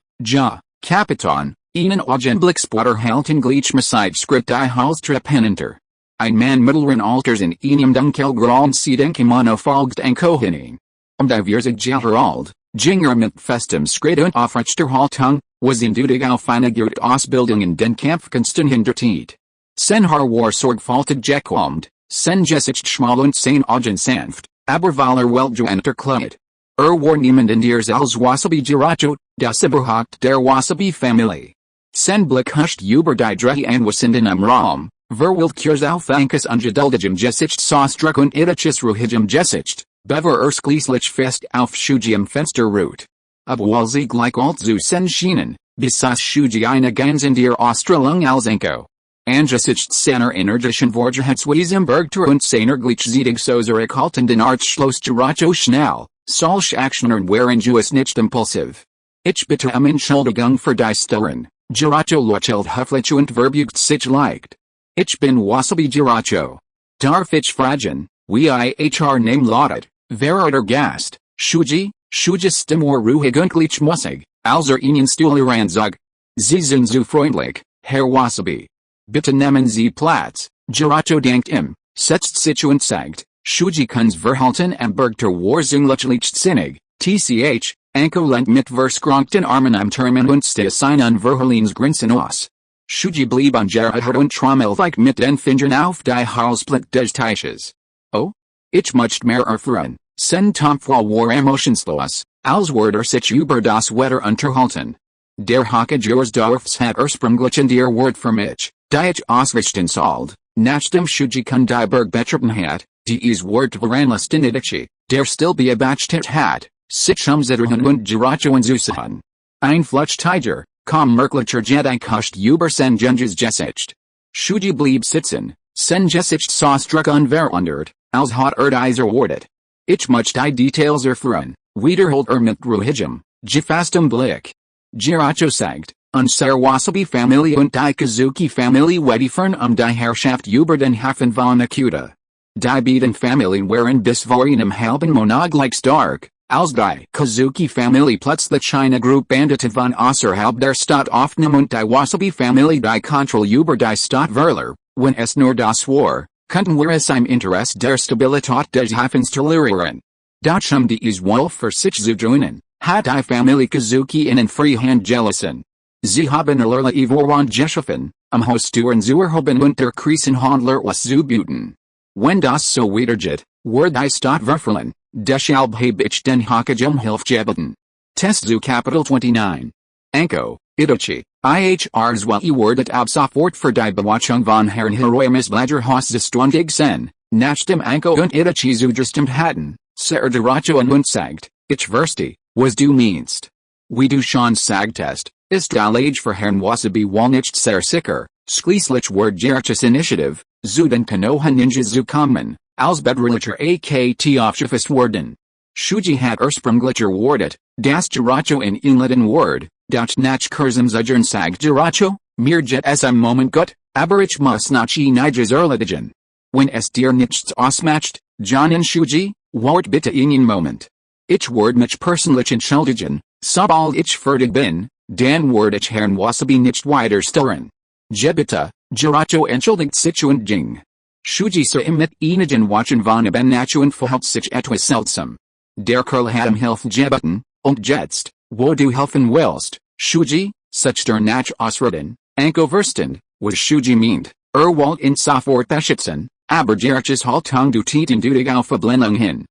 Kapitan, Ihnen Augenblickspotter halten gleichmäßig Skript die Halstrap hinunter. Ein Mann mittleren Alters in einem dunkelgrauen Kimono folgt Anko hinein. Die Vierzig alt, Jinger mit festem Schritt und aufrechter Haltung, was indeutig auf eine gute Ausbildung in den Kampfkünsten hintertiet. Sen war sorgfältig gequalmt, sen gesicht schmal und sein Augen sanft, aber weil welgewandt kleidet. War niemand in der als Wasabi Jiracho, das Überhaupt der Wasabi-Familie. Sen Blick huscht über die drei Anwesenden im Raum, Verwilkurs auf Ankas ungeduldigem Gesicht Saustruck und Itachis ruhigem Gesicht, bever schließlich fest auf Shuji im Fenster ruht. Obwohl sie gleich alt zu Sen schienen, besaß Shuji eine ganz in der Ausstrahlung als Anko. Angesichts seiner energischen Vorgeheitswesenbergtur und seiner gleichzeitig so zurückhaltenden Art schloss Jiracho schnell, solch Aktionen waren Jews nicht impulsiv. Ich bitte Entschuldigung für die Stellen, Jiracho lächelt höflich und verbeugt sich leicht. Ich bin Wasabi Jiracho. Darf ich fragen, wie ihr Name lautet, wer der Gast, Shuji's Stimme ruhig und gleichmäßig, als Ihnen Stuhl ranzog. Sie sind so freundlich, Herr Wasabi. Bitte nehmen Sie Platz, Jiracho dankt ihm, setzt sich und sagt, Shuji kun's verhalten am Bergter war zunglichsinnig, tch, Anko lent mit verskronkten Armen am Termin und stieß ein Verhalens Grinsen aus. Shuji blieb ungerhört und trommelweich mit den Fingern auf die Halsplatte des Tisches. Oh? Ich möchte mehr erfahren, sen Tomfwa war emotionslos, als wurde sich über das Wetter unterhalten. Der Hake des Dorfs hat ursprünglich in der Wort für mich, die ich ausrichten sollte, nachdem Shuji kun die Berg betreten hat, dies Wort veranlassten Itachi, der still beobachtet hat, sich Zitterhun und Jiracho und Zusahan. Ein Flutschtiger, kam merklicher Jedi kuscht über sen Junges Gesicht. Shuji blieb sitzen, sen Gesicht saustruck unverwundert, als hat dies erwartet. Ich möchte die Details erfahren, wiederholt mit ruhigem, gefastem Blick. Jiracho sagt, unsere Wasabi-Familie und die Kazuki-Familie wediefern die Herrschaft über den Hafen von Akuta. Die beiden Familien waren bis vor einem halben Monat gleich stark, als die Kazuki-Familie plötzlich eine Gruppe Banditen von außerhalb der Stadt aufnahm und die Wasabi-Familie die Kontrolle über die Stadt verlor, wenn es nur das war, konnten wir es im Interesse der Stabilität des Hafens tolerieren. Doch dies wohl für sich zu joinen, hat die Familie Kazuki in Freihand gelassen. Sie haben allerlei Vorwand geschaffen, Hosturen zu erhoben und der Krisenhandler auszubüten. Wenn das so weitergeht, wird die Stadt verfallen, deshalb habe ich den Hake Hilfe gebeten. Test zu Kapitel 29. Anko, Itachi, IHRs well wordet ab sofort für die Bewachung von Herrn Hiroyamas Blagerhaus zuständig sen, nachdem Anko und Itachi zugestimmt hatten, Jiracho und sagt, ich verstehe, was du meinst. Wie du schon sagtest, ist die Lage für Herrn Wasabi wohl nicht sehr sicher, schließlich wird Jiracho's Initiative, zu den Konoha Ninjas zu kommen, als bedrohlicher AKT aufgefasst worden. Shuji hat ursprünglich erwartet, dass Jiracho in letzten Wort, doch nach kurzem Zögern sagt Jiracho, mir geht es im Moment gut, aber ich muss nach einiges erledigen. Wenn es dir nichts ausmacht, John und Shuji, wart bitte einen Moment. Ich werde mich persönlich entschuldigen, sobald ich fertig bin, dann werde ich Herrn Wasabi nicht weiter stören. Bitte, Jiracho entschuldigt sich und ging. Shuji sah ihm mit einigen Watchen von Nacho und verhält sich etwas seltsam. Der Kerl hat ihm Hilfe gebeten, und jetzt, Wo du helfen willst, Shuji, such der nach ausreden, Anko verstand, was Shuji meant, Walt in sofort beschützen, aber derches Haltung du Tieten dutig auf Verblendung hin.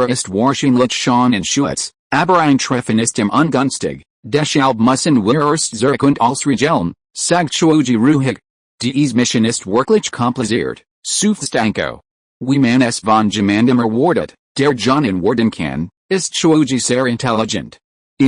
Ist wahrscheinlich schon in Schutz, aber ein Treffen ist im ungünstig, deshalb müssen wir erst zurück und als regeln, sagt Shuji ruhig. Dies Mission ist wirklich kompliziert, seufzt Anko. Wie man es von jemandem erwartet, der Jonen werden kann, ist Shuji sehr intelligent.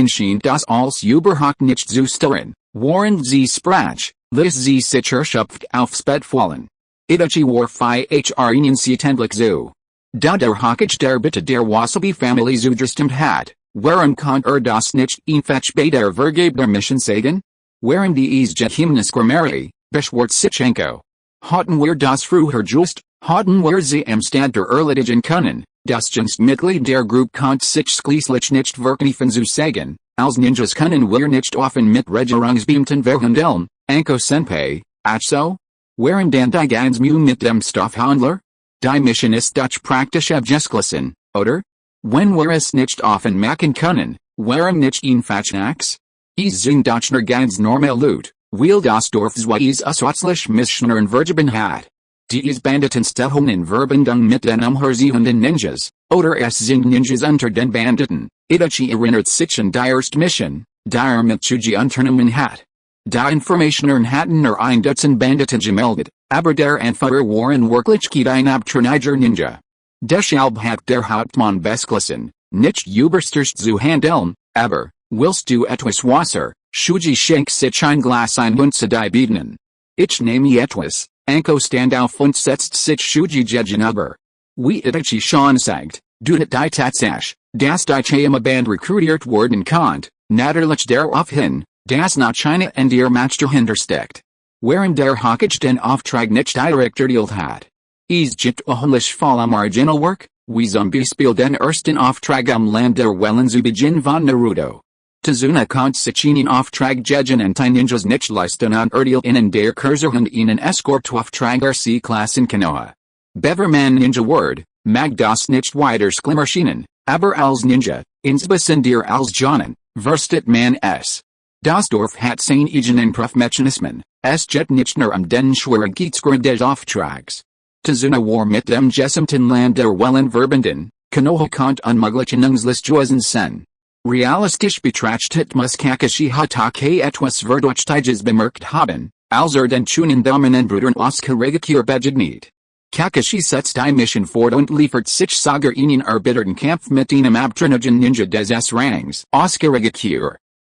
Schien das als überhaupt nicht zu stören, während sie sprach, ließ sie sich erschöpft aufs Bett fallen. Itachi war ihnen ziemlich zu. Da der Hockage der Bitte der Wasabi-Family zugestimmt hat, warum kann das nicht einfach bei der Vergabe der Mission sagen? Warum dies Geheimnis Grammari, beschwert sich Anko. Hatten wir das früher just, hatten wir sie am Stand der Erledigen können, das Mitglied der Gruppe konnte sich schließlich nicht verkneifen zu sagen, als Ninjas können wir nicht offen mit Regierungsbeamten verhandeln, Anko-senpai, ach so? Warum dann die ganz Mühe mit dem Stoffhandler? Die Mission ist doch praktisch abgeschlossen, oder? Wenn wir es nicht offen machen können, warum nicht einfach nachts? Es sind doch nur ganz normal Loot, weil das Dorf zweies auswärtslich Missionaren vergeben hat. Dies Banditen stehen in Verbindung mit den umherziehenden Ninjas, oder es sind Ninjas unter den Banditen. Itachi erinnert sich an die erste Mission, die mit Shuji unternommen hat. Die Informationern hatten nur ein Dutzend Banditen gemeldet, aber der Anführer waren wirklich kein abtrünniger Ninja. Deshalb hat der Hauptmann beschlossen, nicht überstürzt zu handeln, aber, willst du etwas Wasser, Shuji schenkt sich ein Glas ein und zu die bieten. Ich nehme etwas, Anko stand auf und setzt sich Shuji gegenüber. Wie Itachi schon sagt, du die Tatsache, dass die Chayama Band rekrutiert worden kann, natürlich darauf hin, dass nach China und ihr Master hintersteckt. Während der Hockage den Auftrag nicht direkt erteilt hat. Es gibt ohlich Fall marginal work, wie zum Beispiel den ersten Auftrag am Land der Wellen zu Beginn von Naruto. Tazuna konnte sich einen Auftrag gegen Anti-Ninjas nicht leisten und erteilt der Kurser und einen Escort-Auftrag C-Klasse in Konoha. Beverman Ninja Word, mag das nicht weiter schlimm erschienen, aber als Ninja, insbesondere als Jonin, verstet man es. Das Dorf hat seine eigenen Prüfmechanismen, es geht nicht nur den Schwierigkeitsgrad des Auftrags. Tazuna war mit dem gesamten Land der Wellen verbunden, Konoha konnte unmöglich lösen sein. Realistisch betrachtet muss Kakashi Hatake etwas Verdächtiges bemerkt haben, als den Chunin Dominant Brüdern ausgeregelt begegnet. Kakashi setzt die Mission fort und liefert sich sogar einen erbitterten Kampf mit einem abtrünnigen Ninja des S-Rangs ausgeregelt.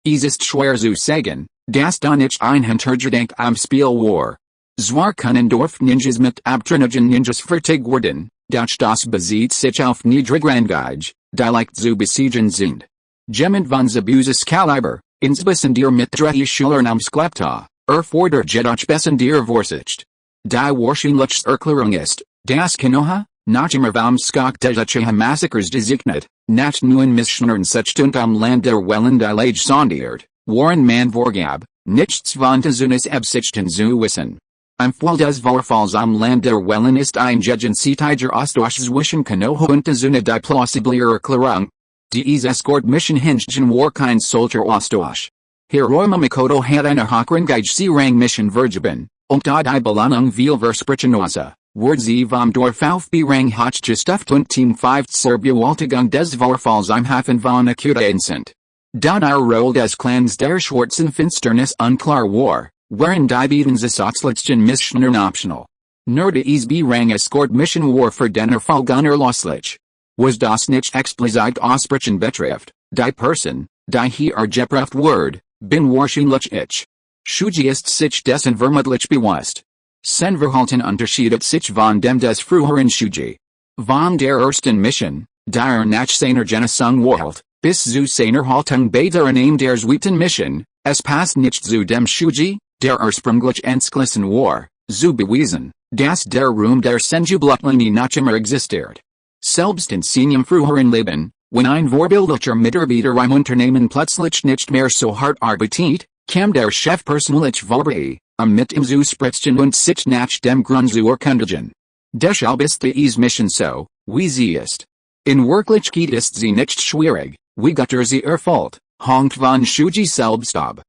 Es ist schwer zu sagen, dass da nicht ein Hintergedanke am Spiel war. Zwar können Dorf-Ninjas mit abtrünnigen Ninjas fertig werden, doch das bezieht sich auf niedrigrangige, die leicht zu besiegen sind. Jemand von Zabuza's Kaliber, insbesondere mit 3 Schülern am Sklepta, erfordert jedoch besondere Vorsicht. Die wahrscheinlichste Erklärung ist, dass Konoha, nach immer vom Skok des Uchiha Massacres designet, nach neuen Missionaren sich und am Land der Wellen die Lage sondiert, waren man vorgab, nichts von Tazunas Absichten zu wissen. Im Fall des Vorfalls am Land der Wellen ist ein gegenseitiger Austausch zwischen Konoha und Tazuna die plausiblere Erklärung. Dies Escort-Mission hingegen war kein solcher Austausch. Hiroyama Mikoto hat eine hochrangige C-Rang-Mission vergeben, und da die Belohnung viel versprechenosa, wurde sie vom Dorf auf B-Rang hochgestuft und Team 5 zur Bewältigung des Vorfalls im Hafen von Akuta entsandt. Da der Rolle des Clans der Schwarzen Finsternis unklar war, waren die beiden zusätzlichen Missionaren optional. Nur die B-Rang Escort-Mission war für den Erfolg unerlässlich. Was das nicht explizit aussprechen betrifft, die Person, die hier geprüft wird, bin wahrscheinlich ich. Shuji ist sich dessen vermutlich bewusst. Sein Verhalten unterscheidet sich von dem des früheren Shuji. Von der ersten Mission, der nach seiner Genesung walt, bis zu seiner Haltung bei der Annahme der zweiten Mission, es passt nicht zu dem Shuji, der ursprünglich entschlossen war, zu beweisen, dass der Ruhm der Senju-Blutlinie noch immer existiert. Selbst in seinem früheren Leben, wenn ein vorbildlicher Mitarbeiter im Unternehmen plötzlich nicht mehr so hart arbeitet, kam der Chef persönlich vorbei, mit ihm zu sprechen und sich nach dem Grund zu erkundigen. Deshalb ist die Mission so, wie sie ist. In Wirklichkeit ist sie nicht schwierig, wie Gutter sie erfüllt, Hongt von Shuji Selbstab.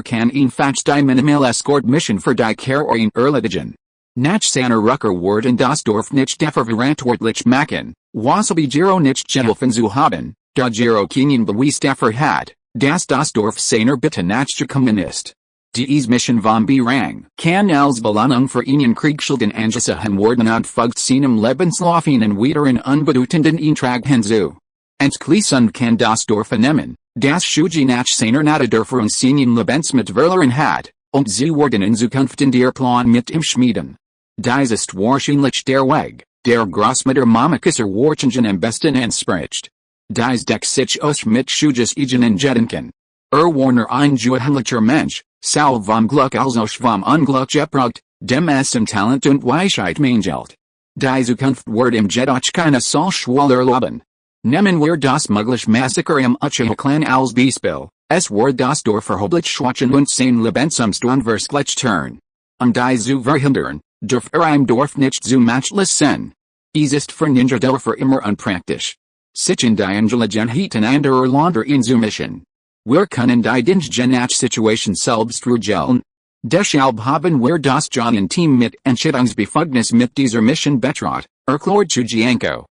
Kann ihn fach die minimal escort mission für die Keroin erledigen. Nach seiner Rucker in das Dorf nicht der verantwortlich machen, wasabi Giro nicht geholfen zu haben, da Giro keinen Beweis dafür hat, dass das Dorf seiner Bitte nachgekommen ist. Dies Mission von Berang kann als Belohnung für einen Kriegsschulden angesehen worden und folgt seinem lebenslaufenden weiteren unbedeutenden Eintrag hinzu. Entschließend kann das Dorf nehmen, das Shuji nach seiner Naturdurchführung seinen Lebensmit verloren hat, und sie werden in Zukunft in der Plan mit ihm schmieden. Dies ist wahrscheinlich der Weg, der Großmutter Mamakisser Warchingen am besten entspricht. Dies deckt sich aus mit Shujis eigenen Gedanken. Warner ein jugendlicher Mensch, Saul vom Glück also vom Unglück geprüft, dem es Talent und Weisheit mangelt. Die Zukunft wird im jedoch keine solch erlauben. Nehmen wir das mögliche Massaker im Uchiha Clan als Beispiel, es wird das Dorf verhoblich schwachen und sein Lebensumstand versklechtern. Die zu verhindern, darf im Dorf nicht zu matchless sein. Es ist für Ninja Dorfer immer unpraktisch. Sich in die Intelligenheiten anderer Länder einzumischen. Wir können die Dingen nach Situation selbst regeln. Deshalb haben wir das Team mit Entscheidungsbefugnis mit dieser Mission betraut, erklärt Chujianko.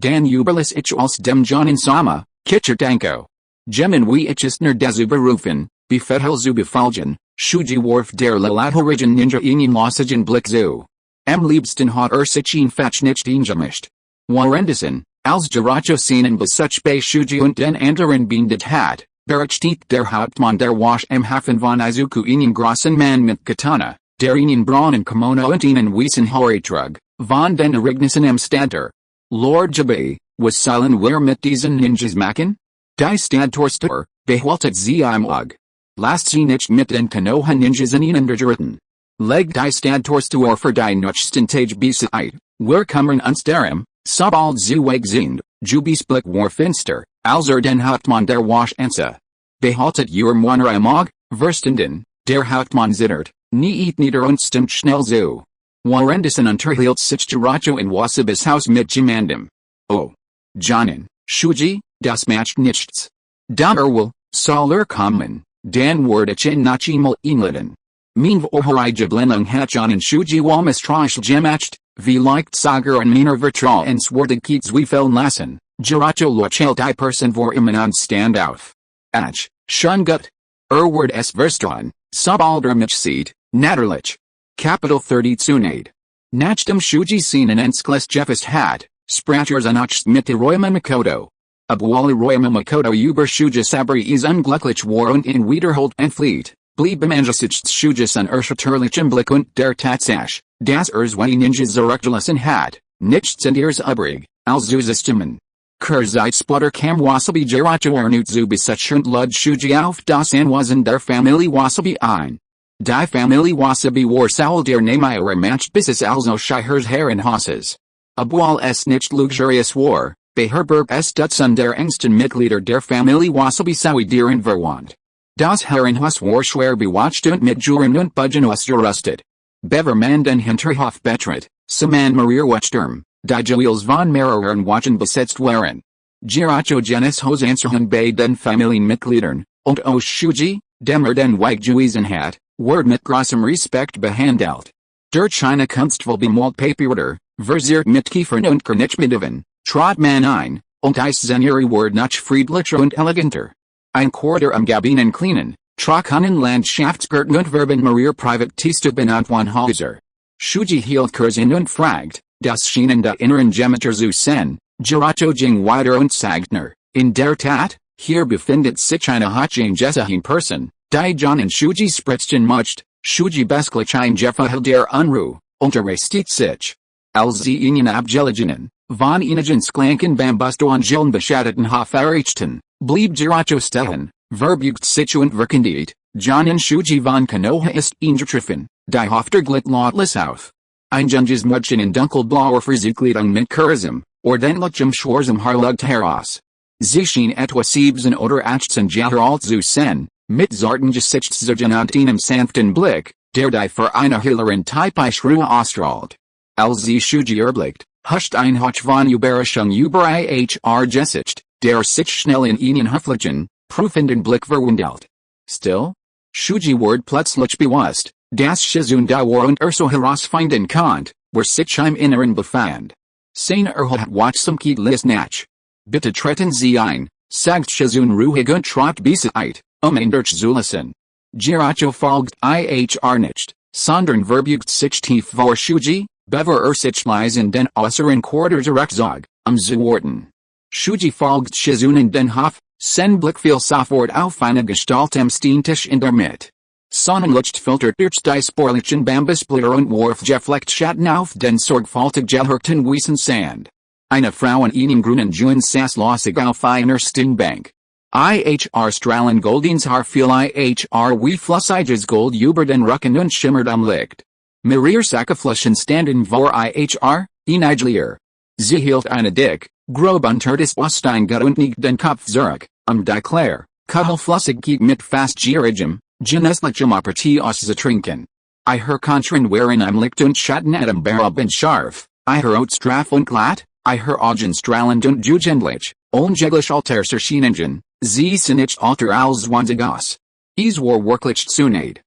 Dan Uberlis ich als dem Jonen Sama, Kichertanko. Gemen wie ich ist nur Desuberufen, Befehl zu befolgen, Shuji Warf der Lalatourigen Ninja Ihnen Lossigen Blick zu. Liebsten hat sich ihn fach nicht eingemischt. Warendison, als Jiracho seinen Besuch bei Shuji und den anderen beendet hat, berichtet der Hauptmann der Wasch im Hafen von Izuku einen großen Mann mit Katana, der ihnen braunen Kimono und ihnen weißen Haartrug, von den Erignissen im Stadter. Lord Jabe, was sollen wir mit diesen Ninjas machen? Die Stadtorstor, behaltet sie im Auge. Lasst sie nicht mit den Konoha Ninjas in ihnen geraten. Legt die Stadtorstor für die nächsten Tage beiseite, wir kümmern uns darum, sobald sie weg sind, Jubis Blick war finster, als den Hauptmann der Wasch ansah. Behaltet ihr Moiner im Auge, Verstanden, der Hauptmann zittert, nicht nieder und stimmt schnell zu. Warendison unterhielt sich Jiracho in Wasabis Haus mit jemandem. Oh. Jonen, Shuji, das macht nichts. Da will, soll kommen, dann werde ich ihn nach einmal einladen. Mein Vorherige hat Jonen Shuji misstrauisch gemacht, vielleicht sogar an meiner Vertrauenswürdigkeit zweifeln lassen. Jiracho lächelt die Person vor ihm und stand auf. Ach, schon gut. Wird es verstehen, sobald mich sieht, natürlich. Capital 30 Tsunade. Nach dem Shuji seinen Entschluss gefasst hat, sprach zunächst mit Royama Makoto. Obwohl Royama Makoto über Shuji Sabri unglücklich war und in Wiederholt entflieht, blieb im angesichts Shujis unerschütterlichem Blick und der Tatsache, dass zwei Ninjas zurückgelassen hat, nichts anderes übrig, als zu stimmen. Kurzeit kam Wasabi Jiracho zu Besuch und lud Shuji auf das Anwesen der Familie Wasabi ein. Die Familie Wasabi war Saul der Name ihrer Macht bis also Shihers Herrenhauses. Obwohl es nicht luxurious war, beherbergt es Dutzend der engsten Mitglieder der Familie Wasabi sowie deren Verwandt. Das Herrenhaus war schwer bewacht und mit Juren und Budgen ausgerüstet. Beverman den Hinterhof betritt, Saman Maria Wachturm, die Jules von mehreren Wachen besetzt waren. Jiracho Genes Hos Answerhund bei den Familienmitgliedern, und aus Shuji, dem den Weg gewiesen hat, wird mit großem Respekt behandelt. Der China Kunstvoll bemalt Papierter, versiert mit Kiefern und Kernitschmediven, trat man ein, und ist seine Wort noch friedlicher und eleganter. Ein Quarter am Gabinen cleanen, Trockenen Landschaftsgärten und Verben Maria Privatista benannt Häuser. Shuji hielt Kursin und fragt, das Schienen der inneren Gemeter zu sein, Jiracho ging weiter und sagte, in der Tat, hier befindet sich eine Hotching Person, die John und Shuji spritzen möchte, Shuji besklich ein Jefahel der Unruhe, unterrichtet sich. Als sie ihnen abgelegenen, von einigen Sklanken Bambustoangeln beschatteten Hof erreichten, blieb Jiracho stehen, verbucht sich und verkündigt, John und Shuji von Konoha ist eingetroffen, die Hofter glitt lautlos auf. Ein Junges Mädchen in dunkelblauer Verkleidung mit kurzem, ordentlichem schwarzem Haar lugt heraus. Sie schien etwas 7 oder 18 Jahre alt zu sein, mit zarten Gesichtszügen und einem sanften Blick, der die für eine Heilerin typisch Ruhe ausstrahlt. Als sie Shuji erblickt, huscht ein Hoch von Überraschung über ihr Gesicht, der sich schnell in ihnen Höflichen, Prüfenden Blick verwundelt. Still? Shuji word plötzlich bewusst, das Shizun da war und so herausfinden konnt, were sich im Inneren befand. Seine hat Watsamkeit nach. Bitte treten Sie ein, sagt Shizun ruhig und trot Beseid, in durch Zulassen. Giracho folgt ihr nicht, sondern verbugt sich tief vor Shuji, bever sich leise den äußeren Quarter direkt zog, zu warten. Shuji folgt Shizun in den Hof, sen Blick fiel sofort auf eine Gestalt am Steentisch in der Mitte. Sonnenlicht filtert durch die sporlichen Bambusblätter und warf gefleckt Schatten auf den sorgfältig gelhärten weißen Sand. Eine Frau in einem grünen Juen saß lossig auf einer Steinbank. Ihr strahlen goldens Haar fiel wie flüssiges Gold über den Rücken und schimmert am Licht. Mehrere Sackeflaschen standen vor ihr, einiglich. Sie hielt eine dick, grob untertes Osteingut und neigte den Kopf zurück, die Claire, Kugelflüssigkeit mit fast gierigem, genestlichem Appetit auszutrinken. Ihr Kontren waren im Licht und Schatten am Barab und scharf, ihr Outstraf und glatt, ihr Augen strahlend und jugendlich, unjeglich Alterserschienen, sie sind nicht alter als 20 aus. Es war wirklich Zunade.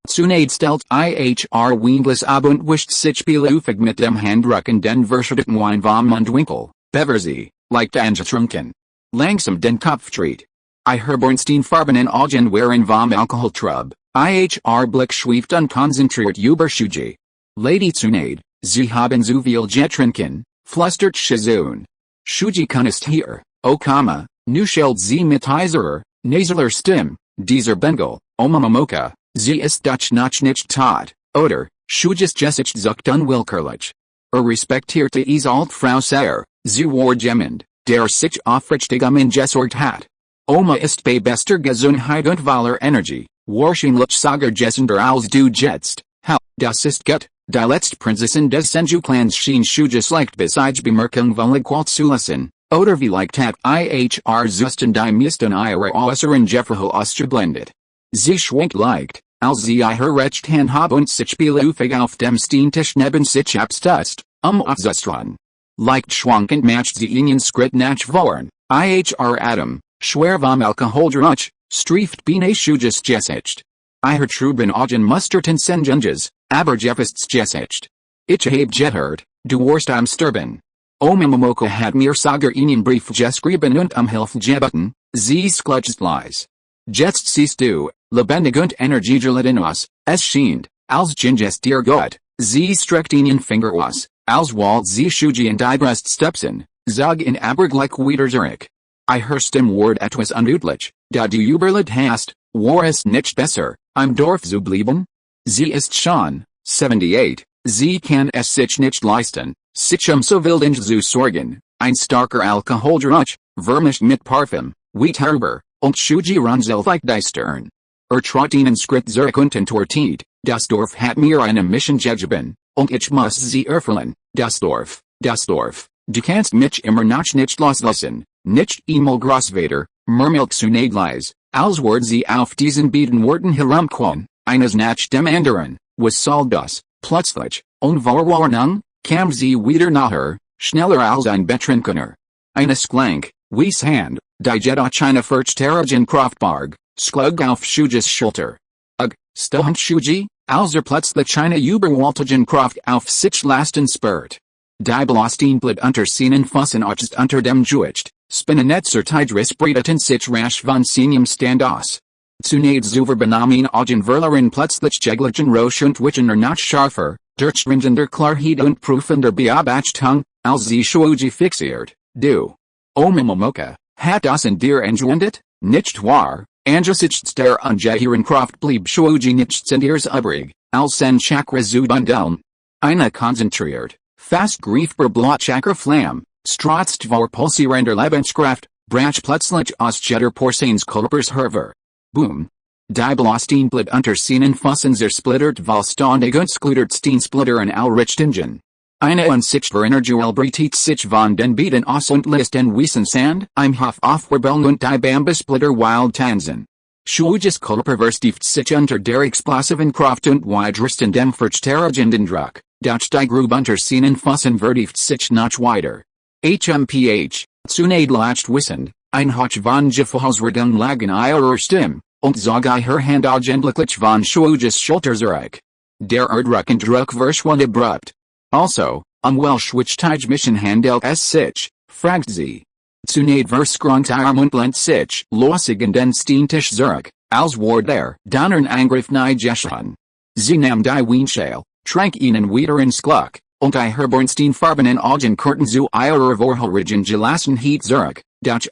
Zunade stellt ihr Weinglas ab und wischt sich beleufig mit dem Handrücken den verschütteten Wein vom Mundwinkel, bever sie, leicht angetrunken. Langsam den Kopf dreht. Ihr Bernsteinfarbenen Augen waren vom Alkoholtrub, ihr Blick schweift unkonzentriert über Shuji. Lady Zunade, sie haben zu viel getrinken, flüstert Shizun. Shuji kannst hier, nu schellt sie mit heiserer, nasaler Stimme, dieser Bengal, Momoka, sie ist doch noch nicht tot, oder, Shujis Gesicht zuckt unwillkürlich. Respektierte is Altfrau sehr, sie war jemand, der sich aufrichtig gesorgt hat. Oma ist bei bester Gesundheit und voller Energie, wahrscheinlich sogar gesünder als du jetzt, das ist gut, die letzte Prinzessin des Senju-Clans schien Shujis leicht besides Bemerkung wollig zulassen, oder vielleicht hat ihr Zustand die meisten ihrer äußeren Jeffrehel ausgeblendet. Sie schwenkt leicht, als sie ihr recht Hand hab und sich beleufig auf dem Steentisch neben sich abstützt, aufzustehen. Leicht schwankend macht sie ihnen Schritt nach vorn, ihr Atem, schwer vom Alkoholdruck, strieft bene Shujis Gesicht. Ihr Truben Augen musterten Senjunges, aber Jeffists Gesicht. Ich hab gehört, du warst am Sterben. Momoka hat mir sogar einen Brief geschrieben und Hilfe gebeten, sie skludged leise. Jetzt siehst du, lebendig und energiegeladen aus, es scheint, als ginges dir gut, sie streckt ihnen Finger aus, als wollt sie Shuji in die Brust stupsen, zog in abergleich wieder zurück. Ihr Stimme ward etwas undeutlich, da du überlebt hast, war es nicht besser, im Dorf zu bleiben? Sie ist schon 78, sie kann es sich nicht leisten, sich so wild zu sorgen, ein starker Alkoholdruck, vermischt mit Parfüm, wheat herber, und Shuji runzelfig die Stirn. Trot ihnen Schritt zurück und entortet, das Dorf hat mir eine Mission gegeben, und ich muss sie erfüllen, das Dorf, du kannst mich immer noch nicht loslassen, nicht einmal Großvater, murmelt Zunade leise, als ward sie auf diesen beiden Worten herumkommen, eines nach dem anderen, was soll das, plötzlich, Unverwarnung, kam sie wieder nahe, schneller als ein Betrinkener. Eine Sklank, wies Hand, die jedoch eine Verstärkung Kraftbarg, schlug auf Shujis Schulter. Stand Shuji, als plötzlich eine überwältigen Kraft auf sich lasten spürt. Die Blasteinblit unter seinen Füßen arzt unter dem Gewicht, Spinnennetzer Tigris breiteten sich rasch von seinem Stand aus. Zunade Zuverbenamin Augen verloren plötzlich jeglichen Rosch und Wischen noch scharfer, durchringender Klarheit und prüfender Beobachtung, als sie Shuji fixiert, du. Momoka, hat das in dir entwendet, nicht wahr? Angesichts der ungeheuren Kraft blieb Shuji nichts in ihrs übrig, als sein Chakra zu bundeln. Eine konzentriert, fast greifbar Blutchakra Flamme, strotzt vor pulsierender Lebenskraft, brach plötzlich aus jeder Portions Körpers hervor. Boom. Die Blasteinblit unter seinen Füßen zersplittert vollständig und skludert Steinsplitter in Allrichtungen. Eine unsichtbare Energie breitet sich von den Beeten aus und lässt den weißen Sand im Hof aufwirbeln und die Bambusblätter wild tanzen. Shujis Körper verstieft sich unter der explosiven Kraft und widristen dem verstärkenden Druck, doch die Grube unter seinen Füßen vertieft sich noch weiter. HMPH, Zunade lacht wissend, Ein Hoch von Gefallsredung lagen ihrer Stimme, und zog her Hand augenblicklich von Schuges Schulterzurich. Der Erdruck und Druck verschwand abrupt. Also, Welsh which Tige Mission Handel es sich, fragt sie. Zunade Verskrongt Ihrmund lent sich, Lossigen den Steentisch Zurich, als war der Donnern Angriff nie geschehen. Sie nahm die Wienschale, trank ihnen wieder ins Gluck, und I Herbornstein Farben Augen Kurten zu ihrer Vorherigen gelassen Heat Zurich, Dutch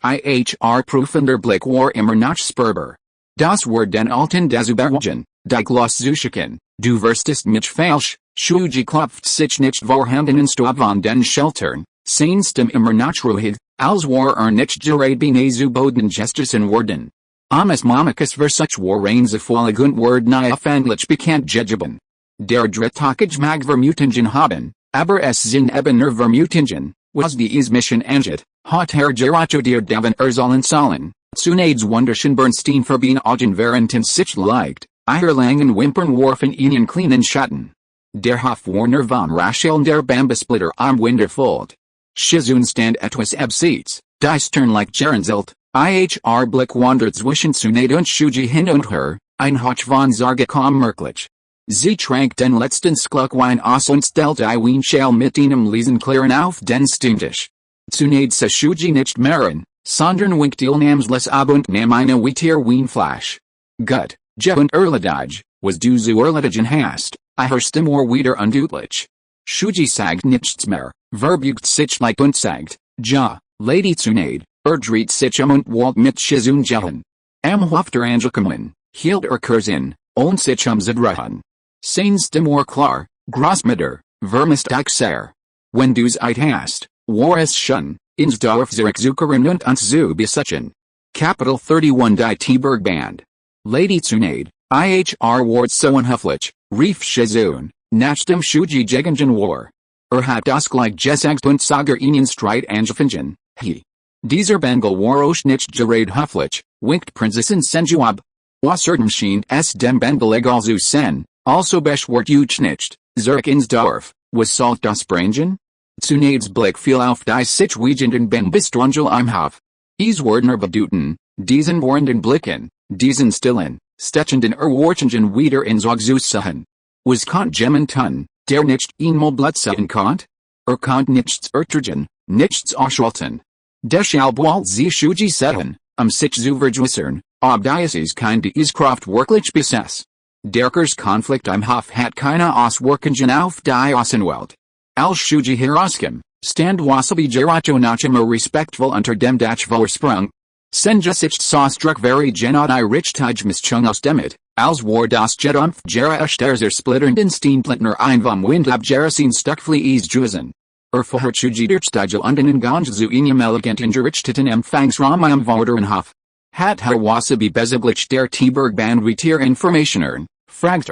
Prüfender Blick war immer noch Sperber. Das war den Alten des Überwagen, die Gloss zu schicken, du wirstest mich falsch, Shuji klopft sich nicht vorhanden in von den Sheltern, seinstem immer noch ruhig, als war nicht gerade bine zu Boden gestussen worden. Amas Mamacus Versuch war ein Zerfolgund Word nie öffentlich bekannt gegeben. Der Drittakage mag Vermutungen haben, aber es sind eben nur Vermutungen, was die Mission angeht, hat Herr Geracho dir Devon sollen, zunächst wunderschen Bernstein verbien Augen während sich leicht, ihre langen Wimpern warfen ihnen kleinen Schatten. Der Hof Warner von Rachel der Bambusplitter am Winterfold. Shizun stand etwas abseits, die Stern like Gerenzilt, Blick wandert zwischen Tsunade und Shuji hin und her, ein Hoch von Zarga kaum merklich. Sie trank den letzten Schluck Wein aus und stellte Wienschale mit einem leisen Klirren auf den Steentisch. Tsunade sa Shuji nicht meren, sondern winkte namslos ab und nahm eine weiter Wienflasch. Gut, je und erledigt, was du zu erledigen hast, Stimme war wieder undeutlich. Shuji sagt nichts mehr, verbucht sich leicht und sagt, ja, Lady Tsunade, dreht sich und wollt mit Shizun gehen. Am Hof der Angekommen, hielt Kursin, und sich zedrehen. Seine Stimme war klar, Grossmutter, vermisst dich sehr. Wenn du's it hast, war es schon, ins Dorf zurückzukehren und uns zu besuchen. Kapitel 31 Die Teeberg Band. Lady Tsunade, war so unhöflich, rief Shizun, nach dem Shuji gegen war. Hat das gleich gesagt und Sager ihnen Streit angefangen, he. Dieser Bengal war auch nicht gerade höflich, winkt Prinzessin Senju ab. Außerdem schien es dem Bengal egal zu sein, also beschwert euch nicht, zurück ins Dorf, was sollt das bringen? Tsunades Blick fiel auf die sich wiegenden Bambistrangel im Hof. Es werden Bedeuten, diesen warnenden Blicken, diesen stillen, stechenden Erwartungen wieder ins Auge zu sehen. Was konnte jemand tun, der nicht einmal Blut sehen konnte? Konnte nichts ertragen, nichts ausschalten. Deshalb wollte sie Shuji sagen, sich zu vergewissern, ob dieses kind is Kraft wirklich besaß. Der Konflikt im Hof hat keine Auswirkungen auf die Außenwelt. Als Shuji herauskom, stand Wasabi Geracho nach immer respektvoll unter dem Dach Vorsprung. Senja sich struck very genot I rich Tige Mischung aus damit, als war das Jedumpf Gera Sterzer splitternden Steenplintner ein vom Wind ab Gerasin Stuckflies Jusen. Vorher Shuji der Stige unten in Ganj zu einem eleganten gerichteten Empfangsraum im Vorderenhof. Hat Herr Wasabi bezüglich der Teeberg Band Retier Informationern, fragt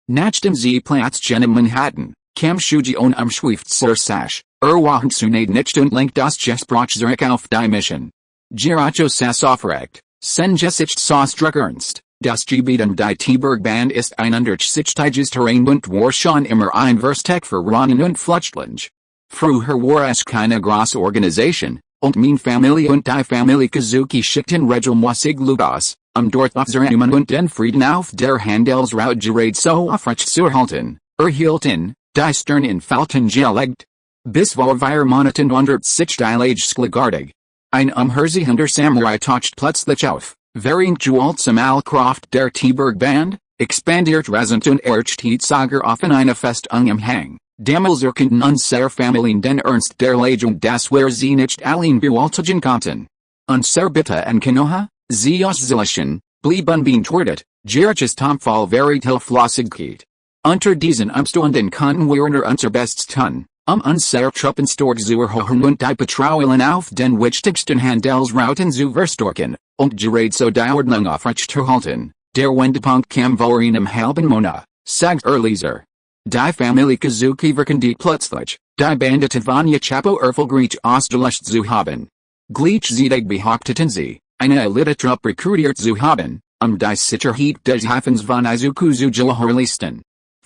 Nach dem Platz in Manhattan, kam Shuji on Schweifzer Sash, waren Tsunade nicht und lenkt das Gespräch zurück auf die Mission. Geracho saß aufrecht, Senja sich struck ernst, das Gebiet die Teeberg Band ist ein undurchsichtiges Terrain und war schon immer ein Versteck für Ronnen und Flüchtlinge. Früher war es keine große Organisation, und meine Familie und die Familie Kazuki schickten regelmäßig Lugas, dort aufzunehmen und den Frieden auf der Handelsroute gerade so aufrecht zu erhalten, hielten, die Stern in Falten gelegt. Bis vor wir Monaten wandert sich die Lage schlagartig. Ein umherziehender Samurai taucht plötzlich auf, während zum Allkraft der Teeberg Band, expandiert rasant und ercht Sager auf in eine Festung im Hang. Damals erkannten unsere Familien den Ernst der Lage und das wir sie nicht allein bewältigen konnten. Unsere Bitte an Konoha, sie auszulöschen, blieb unbeantwortet, Geracho's Tomfall very hilflosigkeit. Unter diesen Umständen konnten wir nur unser Bestes tun, unsere Truppen stark zu erholen und die Patrouillen auf den wichtigsten Handelsrouten zu verstärken, und gerade so die Ordnung aufrecht zu halten. Der Wendepunkt kam vor einem halben Monat, sagt Leser. Die Familie Kazuki verkündigt plötzlich, die Banditen von Chapo erfolgreich ausgelöscht zu haben. Gleichzeitig behaupteten sie, eine Elite-Truppe rekrutiert zu haben, die Sicherheit des Hafens von Izuku zu gewährleisten.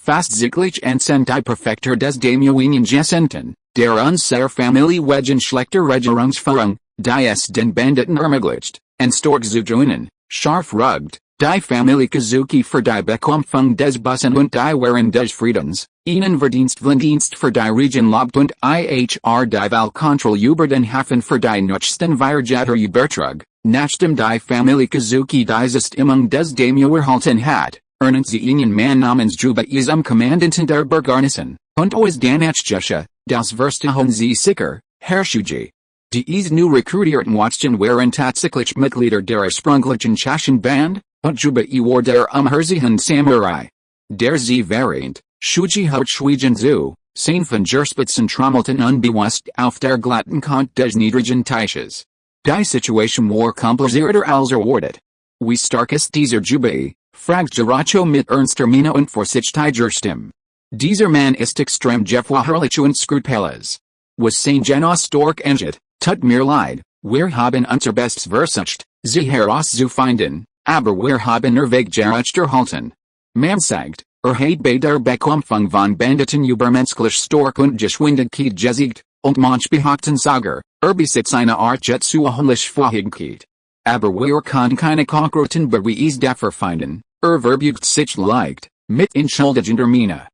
Fast zugleich entsandt die Präfektur des Daimyo Gesandten, der unsere Familie wegen schlechter Regierungsführung, Die den Banditen ermöglicht, and Stork zu joinen, scharf rugged, die Familie Kazuki für die Bekämpfung des Bussen und die Wahren des Friedens, ihnen Verdienst für die Region lobt und IHR die Wahlkontrolle über den Hafen für die Nutzten Vierjetter Übertrug, nachdem die Familie Kazuki die Stimmung des Daimyo erhalten hat, ernannt sie einen Mann namens Juba zum Kommandanten der Bergarnissen, und ois Danachjusha, das Verstehen sie sicher, Herr Shuji. Dies nu rekrutierten Watschen waren tatsächlich Mitglieder der Sprunglichen Band, und Juba war der Herzigen Samurai. Der sie variant, Shuji hat Schwiegen zu, sein von Gerspitzen trommelten unbewusst auf der glatten Kant des niedrigen Teiches. Die Situation war komplizierter als erwartet. Wie stark ist dieser Juba? Fragt Jiracho mit ernster Miene und vorsichtiger Stimme. Dieser Mann ist extrem gefährlich und skrupellos. Was sein Genos stark enget, tut mir leid, wir haben unser Bestes versucht, sie herauszufinden, aber wir haben Weg halten. Man sagt, hat bei der Bekämpfung von Banditen übermenschlich stark und Geschwindigkeit gesiegt, und manch behaupten sogar, besitzt eine Art zu Fähigkeit. Aber wir können keine konkreten Beweise dafür finden, verbeugt sich leicht, mit entschuldigender Miene.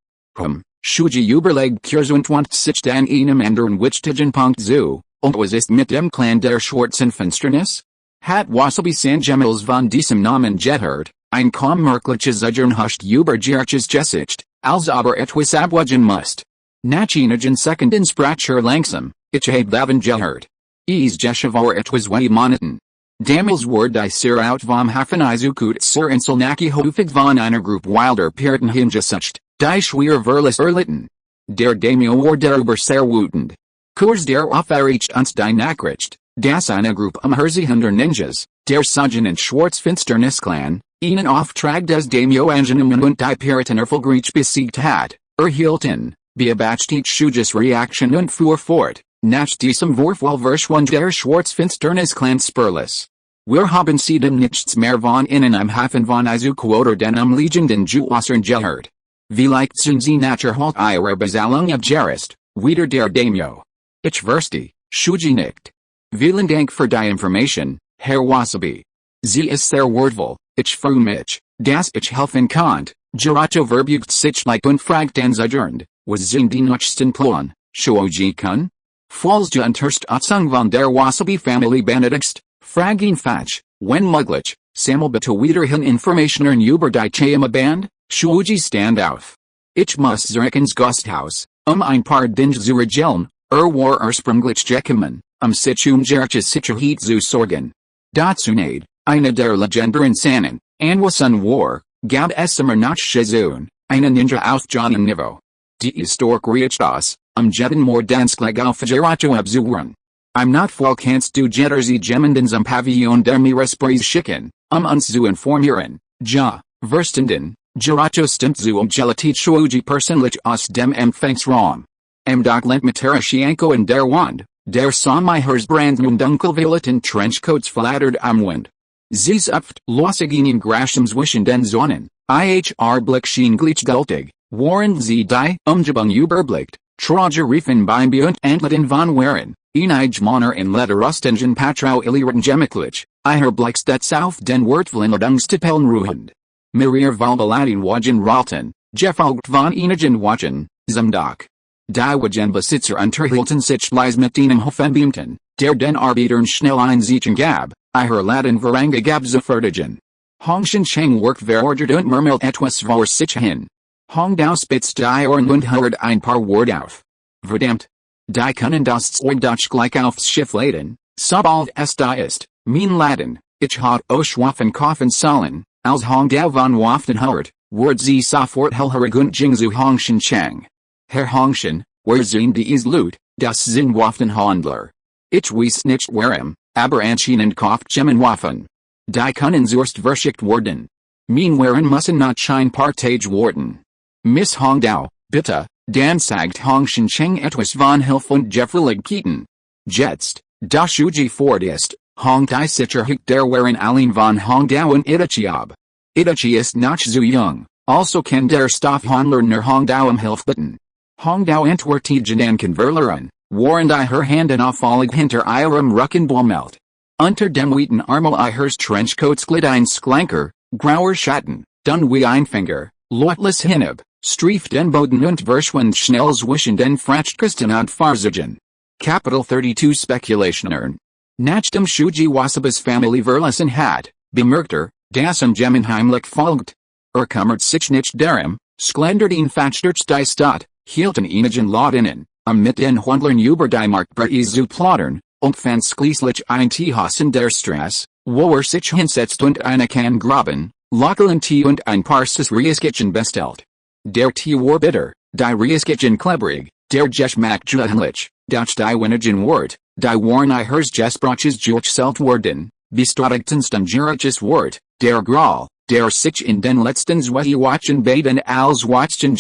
Shuji überlegt kurz und wandt sich dann einem anderen wichtigen Punkt zu, und was ist mit dem Clan der schwarzen Finsternis? Hat Wasabi Sanjemils von diesem Namen gehört, ein kommerkliches Ujernhuscht über Jirches Gesicht, als aber etwas abwagen musst. Nach einigen Sekunden sprach langsam, ich hab davon gehört. Geschavar etwas wie moneten. Damals war die Sir out vom Hafen Izukut Sir Inselnaki hofig von einer Gruppe wilder Piraten hingesucht, die schwer verlas erlitten. Der Daimyo war darüber sehr wütend. Kurz darauf erreicht uns die Nachricht, dass eine Gruppe Herziger Ninjas, der sogenannten Schwarzfinsternis-Clan, ihnen Auftrag des Daimyo angenommen und die Piraten erfolgreich besiegt hat, erhielten, beobachtet Shuji's Reaktion und fuhr fort, nach diesem Vorfall verschwand der Schwarzfinsternis-Clan spurlos. Wir haben seitdem nichts mehr von ihnen am Hafen von Izuku oder den umliegenden Gewässern gehört. Vielleicht sind sie nachher ihrer Bezahlung abgerist, wieder der Daimyo. Ich verstehe, Shuji nickt. Vielen Dank für die Information, Herr Wasabi. Sie ist sehr wertvoll, ich freue mich, dass ich helfen kann. Jiracho verbeugt sich leicht und fragt dann zögernd, was sind die neuesten Pläne, Shoji-kun? Falls du Unterstützung von der Wasabi-Familie benötigst, frag ihn fach, wenn möglich, sammel bitte weiterhin Informationen über die Chayama-Band, Shuji stand auf. Ich muss zurück ins Gasthaus, ein paar Dinge zu regeln, war ursprünglich gekommen, sich Jirches Sicherheit zu sorgen. Dazu naht, eine der legendären Sanen, Anwasun war, gab es immer nach Shizun, eine Ninja auf Johnnym Niveau. Die Historik reicht aus, jeden Mordansklag auf Jiracho abzuhren. Not voll kannst du Jettersie Gemenden zum Pavillon der Meeresbreeze schicken, uns zu informieren, verstanden, Jiracho stimmt zu Gelatit Shuji persönlich aus dem Empfangsraum. Document mit Terashianko in der Wand, der Samihers brandneuen dunkelvioleten Trenchcoats flattert am Wind. Sie zupft losgingen Grasham zwischen den Sonnen, Blick schien gleichgültig, waren sie die Umgebung überblickt, Trager riefen beim Bund Antleten von Waren, Monner in Letterustengen Patrau illiriten Gemiklich, Blick stets auf den Wertvollen ruhend. Mirir Valbaladin wagen Ralten, Gefolgt von einigen Wagen, Zumdach. Die Wagenbesitzer unterhielten sich leise mit ihnen Hofenbeamten, der den Arbeitern schnell einsiegen gab, Laden Veranga gab sofort Hongshan Cheng worked verordert und murmelt etwas vor sich hin. Hongdao spitzt die Ohren und hört ein paar Wort auf. Verdammt! Die können das Zeug Dutch gleich aufs Schiff laden, sobald es da ist, mein Laden, ich hat Oschwaffen kaufen sollen, als Hongdao von Waften hört, wird sie sofort hellhörig und ging zu Hongshan Cheng. Herr Hongshan, wer sind dies Loot, das sind Waffenhandler. Ich weiß nicht warum, aber anscheinend kauft Gemmen Waffen. Die können zuerst verschickt worden. Mein Waren müssen not schein partage worden. Miss Hongdao, bitte, dann sagt Hongshan Cheng etwas von Hilfe und Gefälligkeiten. Jetzt, da Shuji fort ist, Hongdai Sicherheit der Waren allein von Hongdao und Itachi ab. Itachi ist noch zu jung, also kann der Stoffhandler nur Hongdao Hilfe bitten. Hongdao entwertigen an Converlerin, Warned I her hand and auffollig hinter ihrem Ruckenbommelt. Unter dem Wheaten Armel I hers Trenchcoats glid ein Sklanker, grauer Schatten, dun wie ein Finger, Leutlis hinab, streeft den Boden und verschwand schnell zwischen den Frachtkristen und Farsigen. Capital 32 Spekulationern. Nach dem Shuji Wasabas Family verlassen hat, bemerkter, das Gemenheimlich folgt. Kümmert sich nicht darum, schlendert Fachtert die Stadt, hielten Enigen Lautinnen, mit den Hundlern über die Marktpreise zu plaudern, und fand schließlich ein Teehaus in der Straße, wo sich hinsetzt und eine Kann graben, lokalen Tee und ein paar Reisgitchen bestellt. Der Tee war bitter, die Reisgitchen klebrig, der Geschmack judenlich, durch die wenigen Wort, die waren ihres Gespraches durchzählt worden, bestätigtens dem Juriches Wort, der Graal, der sich in den letzten 2 Wochen baden als Watchen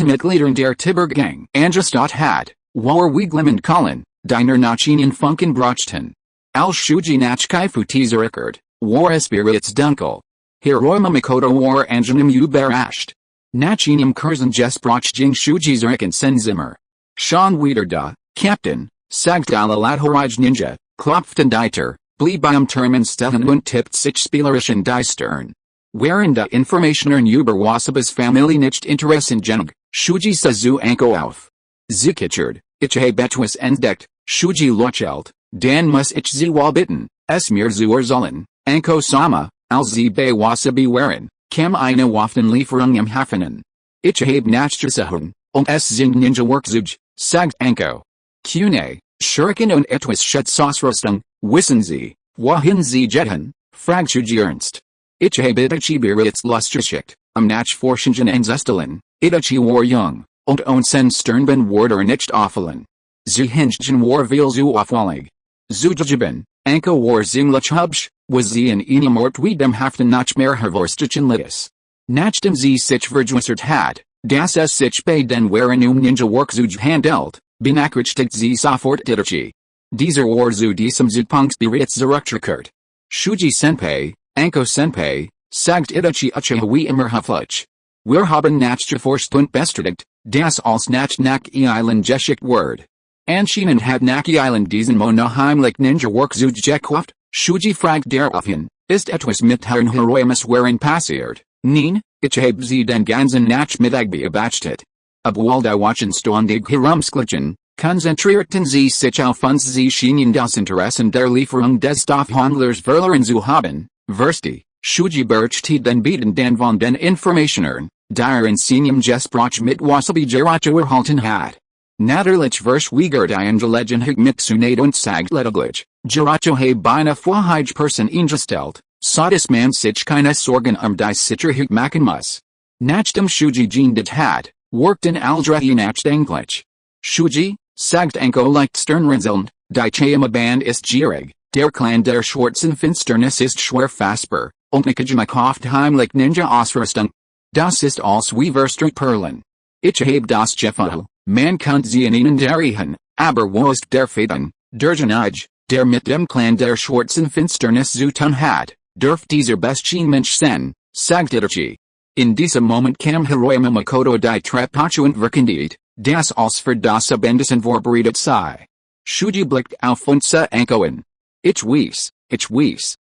Mitgliedern der Tibergang angestat hat, wo wie glimmend Colin, deiner Nachinen Funken brachten. Als Shuji nach Kaifuti zurückert, war es bereits dunkel. Hiroima Makoto war angenehm überrascht. Nachinem Kursen Gesprachjing Shuji zurücken Zimmer. Schon wieder da, Captain, sagt alle Ladhoraj Ninja, klopften Dieter, blieb beim Terminstetten und tippt sich spielerisch in die Stirn. Während die Informationen über Wasabas Familie nicht interessant genug, Shuji sah zu Anko auf. Zukichert, ich habe etwas entdeckt, Shuji lächelt, dann muss ich Sie bitten, es mir zu erzählen, Anko-sama, als Sie bei Wasabi waren, kam eine Waffenlieferung im Hafen. Ich habe nachgesehen, und es sind Ninja-Werkzeuge, sagt Anko. Kune, Shuriken und etwas Schutzrüstung, wissen Sie, wohin Sie jetten, fragt Shuji ernst. Ich habe Itachi bereits losgeschickt, Nachforschungen anzustellen, Itachi war jung, und sen Sternben wurde nicht auffallen. Sie hingten war viel zu auffallig. Zugegeben, Anko war ziemlich hübsch, was sie in einem Ort wie dem Hafen nach mehr hervorstechen ließ. Nachdem sie sich vergewissert hat, dass es sich bei den Waren Ninja-Werkzeuge handelt, benachrichtigt sie sofort Itachi. Dieser war zu diesem Zeitpunkt bereits zurückgekehrt. Shuji-senpai, Anko-senpai, sagt Itachi Uchiha wie immer höflich. Wir haben nachgeforscht und bestätigt, dass als nach Island geschickt wird. Anscheinend hat nach Island diesen Monoheimlich Ninja-Werkzeuge gekauft, Shuji fragt daraufhin, ist etwas mit Herrn Hiroimas Waren passiert? Nein, ich habe sie den ganzen Nachmittag beobachtet. Obwohl die Wachen ständig herumschlichen, konzentrierten sie sich auf uns, sie schienen das Interessen der Lieferung des Stoffhandlers verloren zu haben. Versti, Shuji berichtet den Bieten von den Informationern, die in seinem Gespräch mit Wasabi Jiracho erhalten hat. Natürlich verschwiegert Gelegenheit mit Tsunade und sagt lediglich, Jiracho habe eine Vorheit Person eingestellt, so dass man sich keine Sorgen die Sicherheit machen muss. Nachdem Shuji geendet hat, workten alle nachdenklich. Shuji, sagt Anko leicht sternrunzelnd, die Chayama-Band ist gierig, der Clan der Schwarzen Finsternis ist schwer fassbar, und Nikajima kauft heimlich Ninja-Ausrüstung. Das ist als wie verstreut Perlen. Ich habe das gefunden, man könnte sie in ihnen darreichen, aber wo ist der Faden, der Genage, der mit dem Clan der Schwarzen Finsternis zu tun hat, dürft dieser bestien Mensch sein, sagt Itachi. In diesem Moment kam Hiroima Makoto die Treppe und verkündigt, dass als für das Abendessen vorbereitet sei. Shuji blickt auf und sah Anko an. Ich weiß,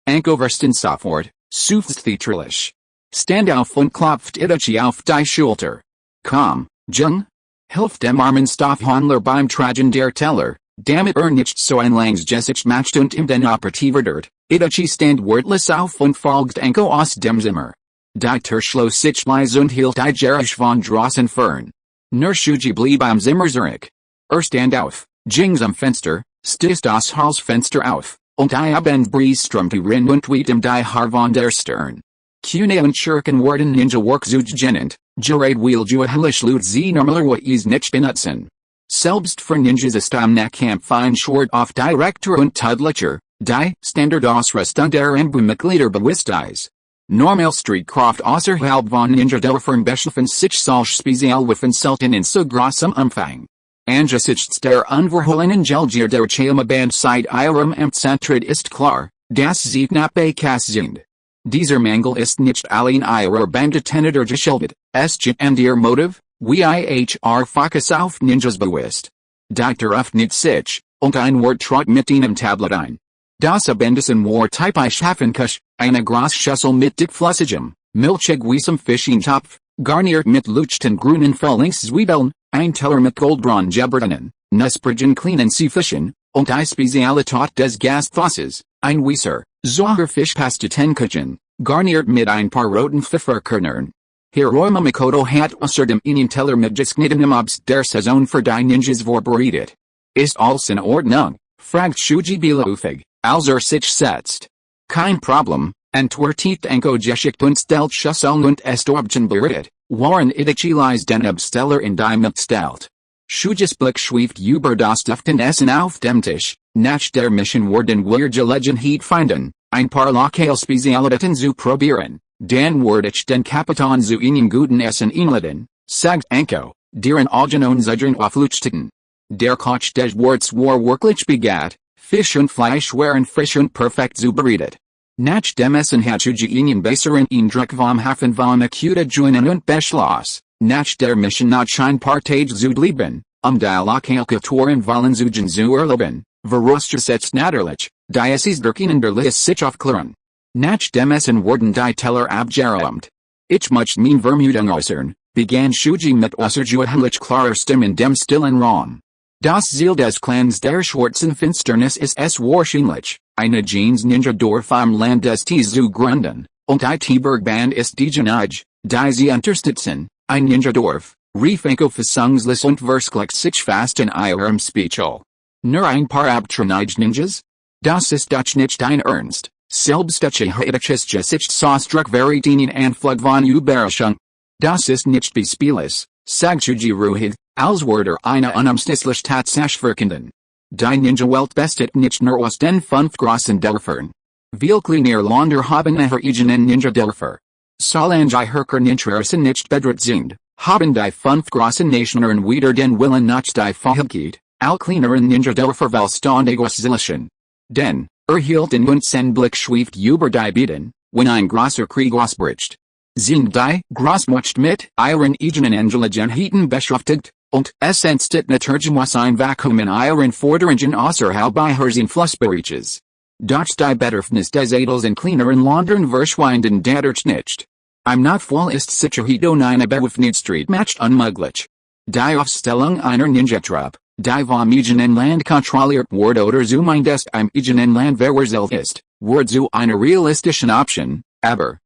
Anko verstand sofort, zuversichtlich. Stand auf und klopft Itachi auf die Schulter. Komm, Jung? Hilft dem armen Stoffhandler beim Tragen der Teller, damit nicht so ein langes Gesicht macht und den Operativ dort. Itachi stand wortlos auf und folgt Anko aus dem Zimmer. Die Tür schloss sich leise und hielt die Gerisch von draußen fern. Nur Shuji blieb am Zimmer zurück. Stand auf, ging zum Fenster, stieß das Halsfenster auf, und die Abendbrise strömte rein und weht die Haar von der Stirn. Kune und Shuriken worden Ninja-Werkzeuge genannt, gerade weil juhelisch Lut sie normalerweise nicht benutzen. Selbst für Ninjas ist nach Kampf ein Schwert auf Direktor und Tödlicher, die Standardausrüstung der Mitglieder bewusst ist. Normal Streetcraft außerhalb von Ninja-Dörfern beschaffen sich solch Spezialwaffen selten in so großem Umfang. Angesichts der unverhohlenen Gelgier der Chayama-Band seit ihrem Amtsantritt ist klar, dass sie knapp bekannt sind. Dieser Mangel ist nicht allein ihrer Banditeneder geschuldet, es gibt an ihr Motiv, wie ihr Fokus auf Ninjas bewusst. Die Teröffnet sich, und ein Wort trot mit einem Tablet ein. Das Abendessen war typisch Schaffenkusch, eine Großschüssel mit dickflüssigem, milchig weißem Fischentopf, garniert mit luchten grünen Frühlingszwiebeln, ein Teller mit goldbraun Gebratenen, knusprigen kleinen Seefischen, und die Spezialität des Gasthauses, ein Weißer, saurer Fischpaste Tenküchen, garniert mit ein paar roten Pfefferkörnern. Hier Räume Makoto hat außerdem einen Teller mit geschnittenem Obst der Saison für die Ninjas vorbereitet. Ist alles in Ordnung? Fragt Shuji belaufig, als sich setzt. Kein Problem, antwortet Enko geschickt und stellt Schüsseln und Estorben bereit, waren Itachi lies den Absteller in die Mitte stellt. Shujis Blick schweift über das Duftenessen auf dem Tisch, nach der Mission worden wir Gelegenheit finden, ein paar lokale Spezialitäten zu probieren, dann werde ich den Kapitän zu einem guten Essen einladen, sagt Enko, deren Augen und Zedern aufleuchteten. Der Koch des Worts war wirklich begabt, Fisch und Fleisch waren frisch und perfekt zubereitet. Nach dem Essen hat Shuji einen besseren Eindruck vom Hafen vom Akuta joinen und beschloss, nach der Mission noch ein paar Tage zu bleiben, die Lokalkulturen wollen zu erleben, vorausgesetzt natürlich, die es ist durch ihnen der sich aufklären. Nach dem Essen wurden die Teller abgeräumt. Ich möchte mein Vermutung äußern, begann Shuji mit außergewöhnlich klarer Stimme in dem stillen Raum. Das Ziel des Clans der schwarzen Finsternis ist es wahrscheinlich, eine Jeans Ninja Dorf am Land des Tees zu gründen, und die T-Bergband ist die Genage, die sie unterstützen, ein Ninja Dorf, rief Enko fassungslos und versklickte sich fast in ihrem Speechel. Nur ein paar Abtrünnige Ninjas? Das ist doch nicht dein Ernst, selbst Uchiha Itachi's Gesicht sausdruck verriet einen Anflug von Überraschung. Das ist nicht bespielers, sagt Shuji ruhig, als würde eine unumstößliche Tatsache verkünden. Die Ninja-Welt bestet nicht nur aus den 5 großen Dörfern. Viel kleiner Länder haben ihre eigenen Ninja-Dörfer. Solange ihre Interessen nicht bedroht sind, haben die 5 großen Nationen wieder den Willen nach die Fähigkeit, all kleineren Ninja-Dörfer vollständig auszulöschen. Denn, erhielten und sein Blick schweift über die Bieten, wenn ein großer Krieg ausbricht. Sind die Großmacht mit ihren eigenen Angelegenheiten beschäftigt, und es entsteht natürlich ein Vakuum in ihren Forderungen außerhalb ihres Einflussbereiches. Doch die Bedürfnis des Adels in kleineren Ländern verschwinden dadurch nicht. Im Notfall ist Sicherheit und eine Bewaffnungsstreitmacht unmöglich. Die Aufstellung einer Ninja-Truppe, die vom eigenen Land kontrolliert wird oder zumindest im eigenen Land verwurzelt ist, wird zu einer realistischen Option, aber,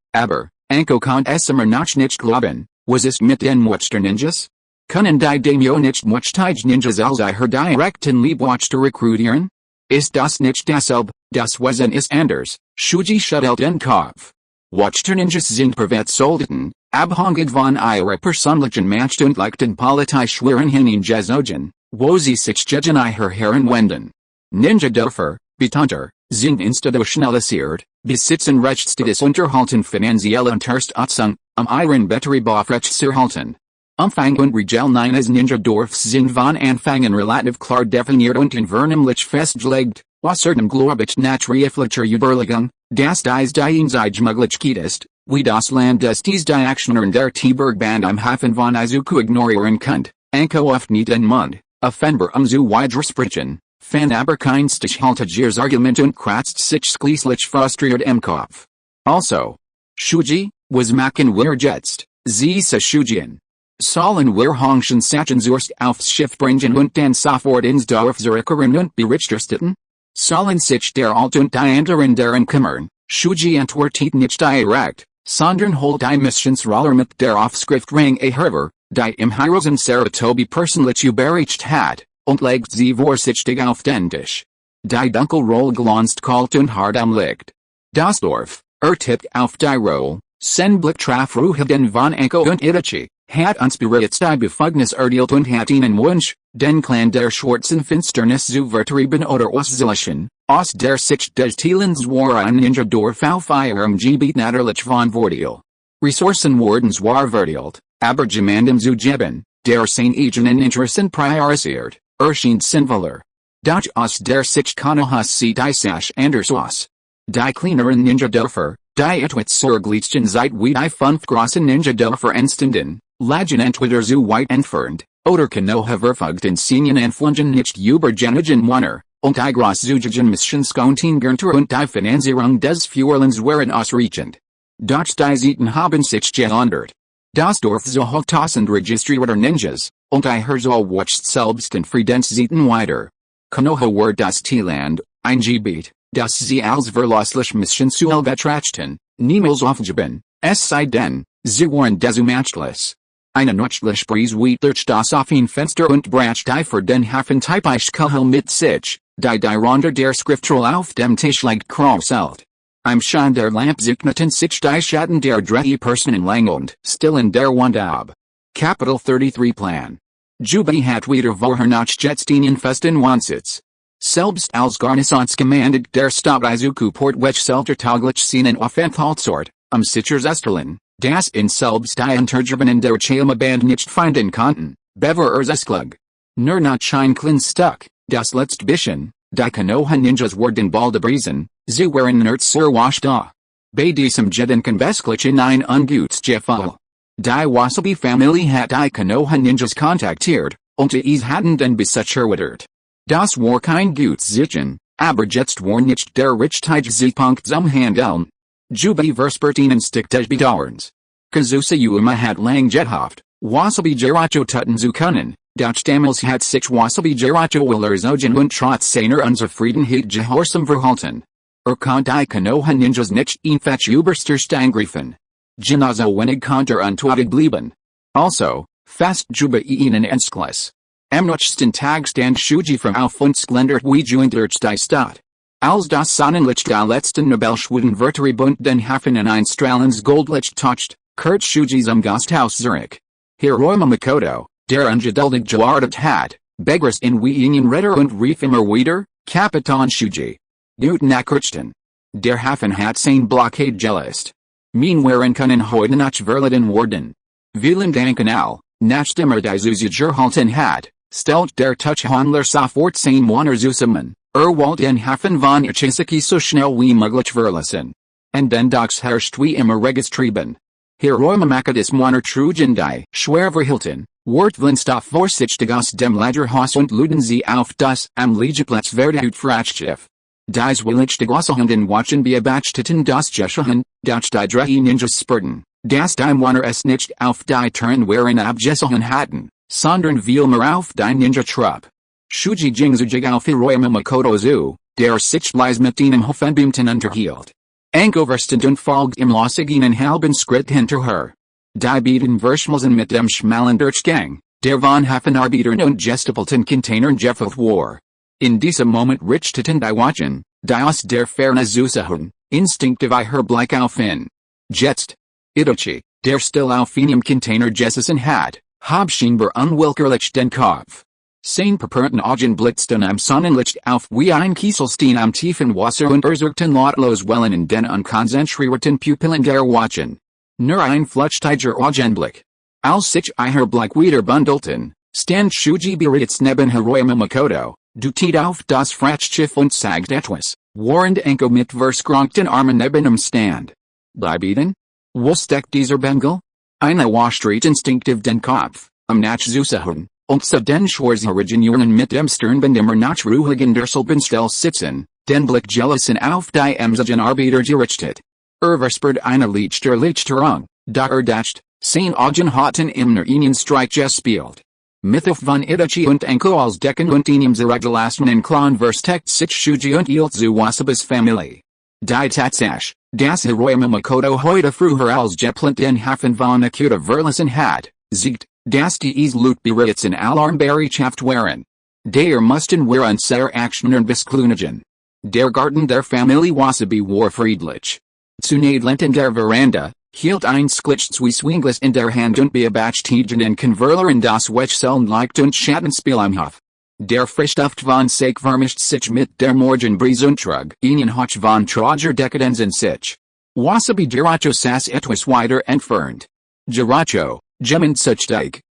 Enko kann es immer noch nicht glauben, was ist mit den Monster-Ninjas? Können die Daimyo nicht muchtige Ninjas als ihre direkten Leibwächter rekrutieren? Ist das nicht dasselbe, das Wesen ist anders, Shuji schüttelt den Kopf. Wächter-Ninjas sind Privatsoldaten, abhängig von ihrer persönlichen Macht und leichten politischweren Hingezogen, wo sie sich gegen ihre Herren wenden. Ninja-Dörfer, betonter, sind institutionalisiert, besitzen Rechtsstatus unterhalten finanzielle Unterstützung, ihren Betrieb aufrechtzuerhalten. Umfang und Regeln eines Ninja-Dorfs sind von Anfang an relativ klar definiert und invernamlich festgelegt, außerdem glaube ich naturlicher Überlegung, dass dies die einzige Möglichkeit ist, wie das Land des Tees die Aktionären der T-Bergband im Hafen von Izuku ignorieren könnt. Enko öffnet den Mund, offenbar zu widersprechen, fan aber kein stichhaltiges Argument und kratzt sich schließlich frustriert im Kopf. Also, Shuji, was machen wir jetzt? Sie sa Shujin. Sollen wir Hongschen Sachensurst aufs Schiff bringen und dann sofort ins Dorf zurückkehren und berichterstatten? Sollen sich der Alt und die anderen daran kümmern? Shuji antwortet nicht direkt, sondern holt die Missionsroller mit der Aufschrift Rang a Herver, die im Hirosen Saratobi persönlich überreicht hat, und legt sie vorsichtig auf den Tisch. Die Dunkelroll glänzt kalt und hart am Licht. Das Dorf, tippt auf die Roll, sein Blick traf Ruhigen von Enko und Itachi, hat uns bereits die Befugnis erteilt und hat ihnen Wunsch, den Clan der schwarzen Finsternis zu vertreiben oder auszulöschen, aus der Sicht des Thielens war ein Ninja-Dorf auf ihrem Gebiet natürlich von Vorteil. Ressourcen wurden zwar verteilt, aber gemeinsam zu geben, der seine eigenen Interessen priorisiert, erscheint sinnvoller. Doch aus der Sicht Konohas sieht die Sache anders aus. Die kleineren Ninja-Dörfer, die etwas zurückliegen seit wie die 5 großen Ninja-Dörfer entstanden, lagen entweder zu weit entfernt, Oder Konoha verfolgten Senien und Flungen nicht über Genigen Wanner, und die Großzügigen Missionskontien Gernter und die Finanzierung des Fuhrlands waren ausreichend. Doch die Zeiten haben sich geändert. Das Dorf so hochtausend registrierter Ninjas, und die Herzog watcht selbst in Friedenszeiten weiter. Konoha war das T-Land, ein Gebiet, das sie als verlässlich Missionssuel betrachten, niemals aufgeben, es sei denn, sie waren desumachtlos. Eine nützliche Prise durch das offene Fenster und bracht die für den Hafen typisch Kuhel mit sich, die Ronder der Schriftroll auf dem Tisch liegt krauselt. Im Schein der Lamp zeichneten sich die Schatten der drei Personen lang und still in der Wand ab. Capital 33 Plan. Jubi hat wieder vorher nach Jetstenen festen Wansitz. Selbst als Garnisons gemeindet der Stadt Izuku Port welch selter taglich Szenen Offenthaltsort, Sichers Esterlin, das in selbst die Untergebenen der Band nicht finden konnten, bever Erzesklug. Nur nach ein kleines Stück, das letzte bisschen, die Konoha Ninjas wurden bald abrisen, sie waren nicht zur Wasch da. Bei diesem Gedanken besklich in ein ungutes Gefühl. Die Wasabi-Familie hat die Konoha Ninjas kontaktiert, und es hatten den besuchert. Das war kein gutes Zeichen, aber jetzt war nicht der richtige Zeitpunkt zum Handeln. Jubi verspertinen stickte bedauerns. Kazusa Yuma hat lang gehofft, Wasabi Jiracho tutten zu können, doch damals hat sich Wasabi Jiracho Willerzogen und trotz seiner Unzufriedenheit gehorsam verhalten. Konnte die Konoha Ninjas nicht einfach überstürzt angreifen. Genauso wenig konnte untätig bleiben. Also, fast Juba ihnen entschloss. Am nächsten Tag stand Shuji vom Auf und splendert wie durch die Stadt. Als das Sonnenlicht der letzten Nobelschwudenverteribund den Hafen in ein strahlendes Goldlicht toucht, kehrt Shuji zum Gasthaus zurück. Hiroyama Makoto, der ungeduldig gewartet hat, begrüßt ihn wie einen Retter und rief immer wieder, Kapitän Shuji. Guten Nachrichten. Der Hafen hat sein Blockade gelöst. Mein waren können heute nach verladen worden. Vielen Danken all, nachdem die Zusiger halten hat, stellt der Tuchhandler sofort sein Wanner zusammen, wollt den Hafen von Ichisaki so schnell wie möglich verlassen. Und den Docks herrscht wie immer registrieben. Hiroyama Makadis Wanner trugen die Schwerverhalten, Wortwindstoff vorsichtig dem Lagerhaus und luden sie auf das am Liegeplatz Verdehut Frachtschiff. Dies willigste Glosselhunden watchen beobachteten das Geschehen, doch die drei Ninjas spürten, dass die Wanner es nicht auf die Turn waren abgesehen hatten, sondern vielmehr auf die Ninja-Trupp. Shuji ging auf Hiroyama Makoto zu, der sich leise mit ihnen Hoffenbeamten unterhielt. Angoverstand und folgt im losigenen halben Schritt hinter her. Die beiden Verschmelzen mit dem schmalen Durchgang, der von Hafenarbeitern und gestapelten Containern gefüllt war. In diesem Moment richteten die Wachen, die aus der Ferne zusahen, instinktiv ihr Blick auf ihn. Jetzt. Itachi, der still auf einem Container gesessen hat, hob scheinbar unwillkürlich den Kopf. Sein purpurten Augen blitzten am Sonnenlicht auf wie ein Kieselstein am tiefen Wasser und suchten lautlos Wellen in den unkonzentrierten Pupillen der Wachen. Nur ein flüchtiger Augenblick. Als sich ihr Blick wieder bundelten, stand Shuji bereits neben Hiroyama Makoto, dutit auf das Frachtschiff und sagt etwas, warnend Enko mit verskronkten Armen neben dem Stand. Beiden? Wo steckt dieser Bengel? Eine wasstritt instinktiv den Kopf, nach zusahen, und so den Schwarzhaarigen mit dem Sternband immer nach ruhigen Derselbenstell sitzen, den Blick gelassen auf die emsigen Arbeiter gerichtet. Verspürt eine Lichterung, da dacht, sein Augen hatten immer einen Streich gespielt. Mythof von Itachi und Enko als Decken und einem zurückgelassenen Clan versteckt sich Shuji und zu Wasabis Familie. Die Tatsache, dass Hiroyama Makoto heute früher als Geplant den Hafen von Akuta verlassen hat, zeigt, dass die Loot bereits in Alarmbereitschaft waren. Der mussten wir unsere Aktionen beschleunigen. Der Garten der Familie Wasabi war friedlich. Zunächst in der Veranda, hielt ein Swingless in der Hand und beobachteten den Converler in das Wechseln Licht und Schattenspiel am Hof. Der Frischduft von sich vermischt sich mit der Morgenbrise und trug einen Hauch von trager Dekadenz in sich. Wasabi Jiracho saß etwas weiter entfernt. Jiracho, jemand sich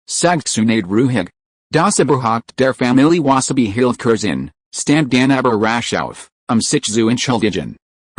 sagt zunächst ruhig. Das Überhaupt der Familie Wasabi hielt kurz in, stand dann aber rasch auf, sich zu entschuldigen.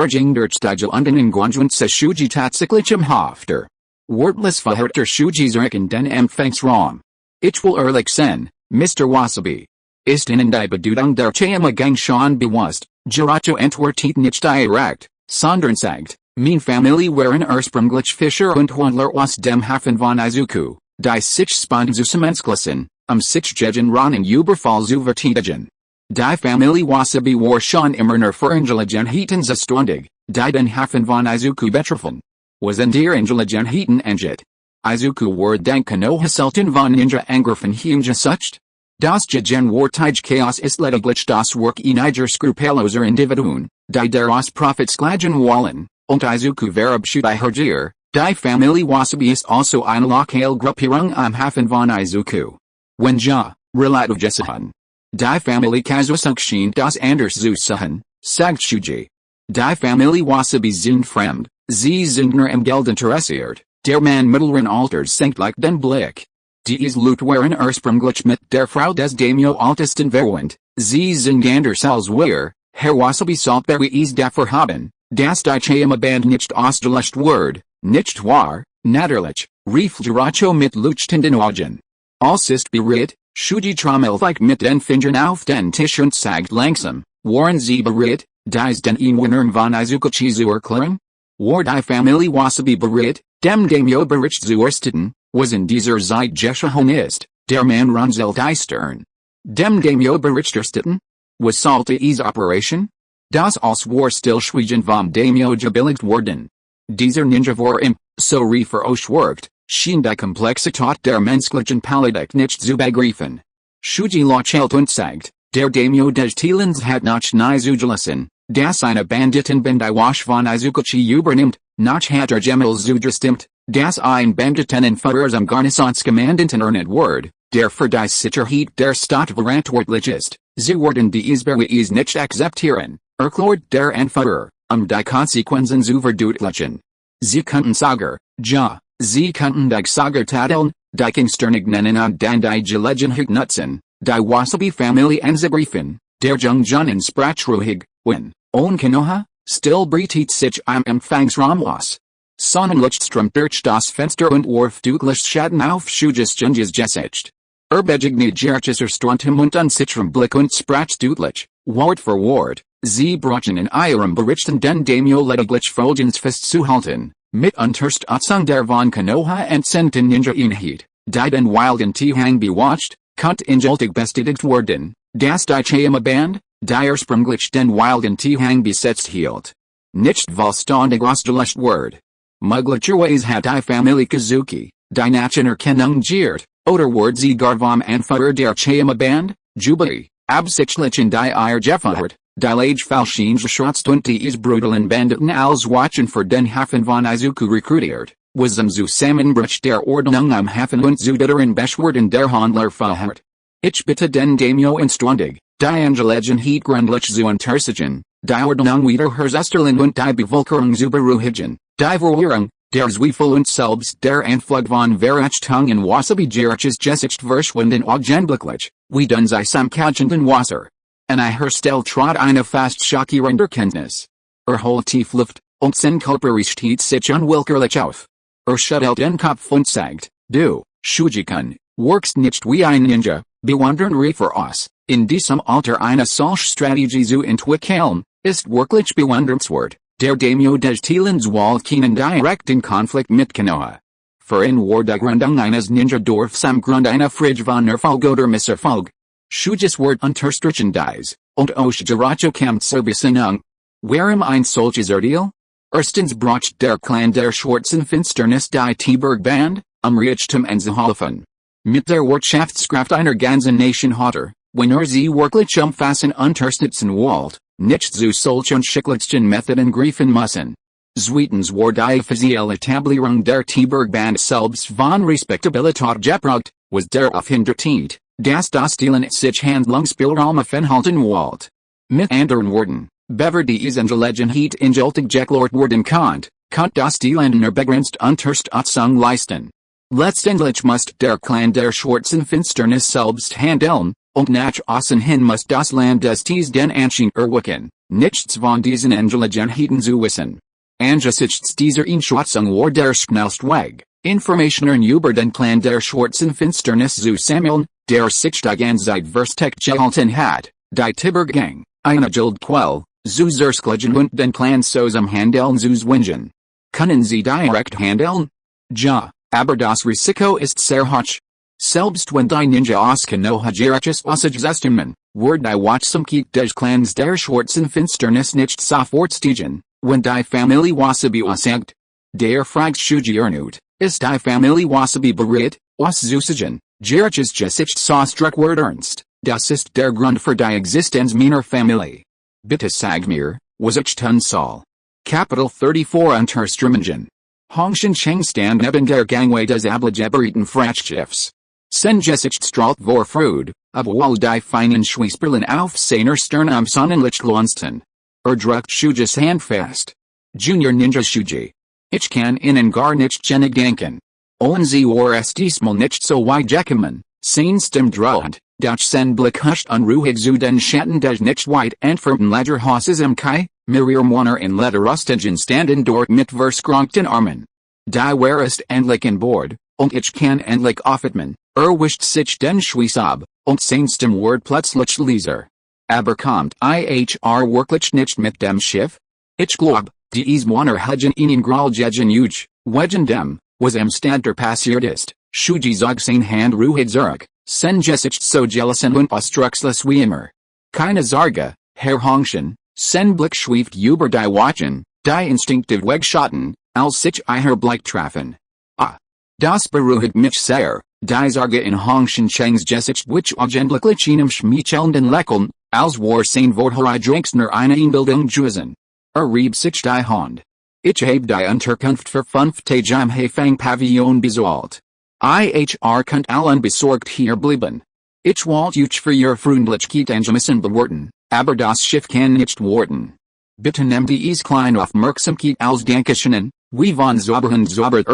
Ging durch die gelundenen Guanjunt sa Shuji tatsächlich im Hafter. Wortlos verhörter Shuji zurück in den Empfangsraum. Ich will ehrlich sein, Mr. Wasabi. Ist Ihnen die Bedeutung der Chayama-Gang schon bewusst, Geracho entwertet nicht direkt, sondern sagt, meine Familie waren ursprünglich Fischer und Händler aus dem Hafen von Izuku, die sich sponsorensklassen, sich gegen Ronin Überfall zu verteidigen. Die Familie Wasabi war schon immer nur für Intelligenheiten zuständig, die den Hafen von Izuku betroffen. Was in der Intelligenheiten enget. Izuku war den Konoha Sultan von Ninja angriffen gesucht? Das gegen Wartige Chaos ist lediglich das Werk einiger skrupelloser Individuen, die daraus Profits schlagen wollen, und Izuku verabschiedet hergier. Die Familie Wasabi ist also eine lokale Gruppierung am Hafen von Izuku. Wenn ja, relativ gesehen. Die Familie Kazusuke scheint das anders zu sehen, sagt Shuji. Die Familie Wasabi sind fremd, sie sind nur im Geld interessiert, der Mann mittleren Alters senkt like den Blick. Dies Loot waren ursprünglich mit der Frau des Daimyo Altesten verwandt, sie sind anders als wir, Herr Wasabi sollte es dafür haben, dass die Chayama-Band nicht ausgelöscht wird, nicht wahr, natürlich, rief Geracho mit leuchtenden Augen. Als ist bereit, Shuji trommelt mit den Fingern auf den Tisch und sagt langsam, waren Sie bereit, dies den Einwohnern von Izuku zu erklären? War die Familie Wasabi bereit, dem Daimyo Bericht zu erstatten, was in dieser Zeit geschehen ist, der Mann runzelt die Stirn. Dem Daimyo Bericht erstatten? Was sollte es Operation? Das als war stillschweigend vom Daimyo gebilligt worden. Dieser Ninja war so verursacht, schien die Komplexität der menschlichen Politik nicht zu begreifen. Shuji lächelt und sagt, der Daimyo des Thailands hat noch nie zugelassen, dass eine Banditenbande Wasch von Izuku übernimmt, noch hat Gemel zugestimmt, dass ein Banditenenführer am Garnisonskommandanten ernannt wird, der für die Sicherheit der Stadt verantwortlich ist. Sie werden dies es nicht akzeptieren, erklärt der Anführer, die Konsequenzen zu verdeutlichen. Sie könnten sagen, ja, sie könnten die Sager tadeln, die Kingsternig nennen und dann die Gelegenheit nutzen, die Wasabi-Familie anzugreifen, der Jungjunen sprachruhig, wenn, on Konoha, still breitet sich am Empfangsraum aus. Sonnenlicht strömt durch das Fenster und warf deutlich Schatten auf Shujis Junges Gesicht. Begegnet Geraches Erstauntem und unsicherem Blick und sprach deutlich, Wort für Wort, sie brachen in ihrem Berichten den Daimyo lediglich folgendes festzuhalten, mit Unterstützung der von Konoha entsendeten Ninja-Einheit, die den wilden Tihang bewatcht, konnte endgültig bestätigt werden, dass die Chayama-Band, die ursprünglich den wilden Tihang besetzt hielt, nicht vollständig ausgelöscht wird. Möglicherweise hat die Familie Kazuki, die Nachener Kennung giert, oder wird sie gar vom Anführer der Chayama-Band, Jubilee, absichtlich in die Eier geführt, die Lage falschen geschützt und die brutalen Banditen als Watchen für den Hafen von Izuku rekrutiert, was im Zusammenbruch der Ordnung am Hafen und zu deren Beschwerden der Handler verhört. Ich bitte den Daimyo inständig, die Angelegenheit gründlich zu untersuchen, die Ordnung wiederherzustellen und die Bevölkerung zu beruhigen, die Verwirrung, der Zweifel und selbst der Anflug von Verachtung in Wasabi Geraches Gesicht verschwinden augenblicklich, wie den sie samkagenden Wasser. Eine Herstell trat eine fast schockierende Kenntnis. Holt tief Luft, und sein Körper richtet sich unwillkürlich auf. Schüttelt den Kopf und sagt, du, Shuji-kun, workst nicht wie ein Ninja, bewundern für us, in diesem Alter eine solche Strategie zu entwickeln, ist wirklich bewundernswert. Der Daimyo des Thailands wollte keinen direkten Konflikt mit Konoha. Für ihn war die Gründung eines Ninja-Dorfs am Grund einer Frage von Erfolg oder Misserfolg. Shujis Wort unterstrichen dies, und Geracho kam zur Besinnung. Warum ein solches Urteil? Erstens braucht der Clan der Schwarzen Finsternis die T-Berg-Band, Reichtum anzuhelfen. Mit der Wirtschaftskraft einer ganzen Nation hat wenn sie wirklich umfassend unterstützen wollt, nicht zu solchen schicklichen Methoden greifen müssen. Zweitens war die offizielle Etablierung der T-Berg-Band selbst von Respektabilität geprägt, was darauf hindert, dass das Stilen sich Handlungsspielraum aufenthalten wollt. Mit anderen Worten, bever dies Angelegenheit endgültig geklärt werden konnte das Stilen nur begrenzt Unterstützung leisten. Letztendlich muss der Clan der Schwarzen Finsternis selbst handeln, und nach außen hin muss das Land des Ts den Anschein erwecken, nichts von diesen Angelegenheiten zu wissen. Angesichts dieser Einschätzung war der schnellste Weg, Informationen über den Plan der schwarzen Finsternis zu sammeln, der sich die ganze Zeit gehalten hat, die Tibergang, eine Quell, zu zerschlagen und den Plan zum Handeln zu zwingen. Können Sie direkt handeln? Ja, aber das Risiko ist sehr hoch. Selbst wenn die Ninja aus Konoha ausgezeichtemen, wird die Wachsamkeit des Clans der schwarzen Finsternis nicht sofort steigen, wenn die Familie Wasabi aussagt. Der fragt Shuji Ernut, ist die Familie Wasabi bereit, auszusagen, Jirich's Gesicht so struck wird ernst, das ist der Grund für die Existenz meiner Familie. Bitte sag mir, was ich tun soll. Kapitel 34 Unterströmungen. Hongshan Cheng stand neben der Gangway des Ablegeberiten Frachtschiffs. Sen Gesicht strahlt vor Freude, obwohl die feinen Schweißperlen auf seiner Stirn am Sonnenlicht glänzten. Drückt Shuji's Hand fest. Junior Ninja Shuji. Ich kann Ihnen gar nicht denken. Ollen Sie ist diesmal nicht so weit gekommen, sein Stimme droht, doch sein Blick huscht unruhig zu den Schatten des nicht weit entfernten Lederhauses im Kai, mehrere Männer in Lederrüstungen standen dort mit verschränkten Armen. Die Wehr ist endlich an Bord, und ich kann endlich aufatmen, wischt sich den Schweiß ab, und sein Stimme wird plötzlich leiser. Aber kommt wirklich nicht mit dem Schiff? Ich glaub, die Männer haben Ihnen gerade gegen wegen dem, was am Stander passiert ist. Shuji zog sein Hand ruhig zurück, sein Gesicht so gelassen und ausdruckslos wie immer. Keine Sorge, Herr Hongshan, sein Blick schweift über die Wachen, die instinktiv wegschotten, als sich ihr Blick trafen. Ah, das beruhigt mich sehr, die Sorge in Hongshan Chengs Gesicht which eigentlich einem schmeichelnden Lächeln, als war sein Worthoheit nur eine Einbildung gewesen. Rieb sich die Hand. Ich habe die Unterkunft für 5 Tage im Hefang Pavillon besorgt. Könnt allen besorgt hier bleiben. Ich wollte euch für Ihre Freundlichkeit angemessen bewerten, aber das Schiff kann nicht warten. Bitte nehmt dies klein Aufmerksamkeit als Dankeschön, wie von sauber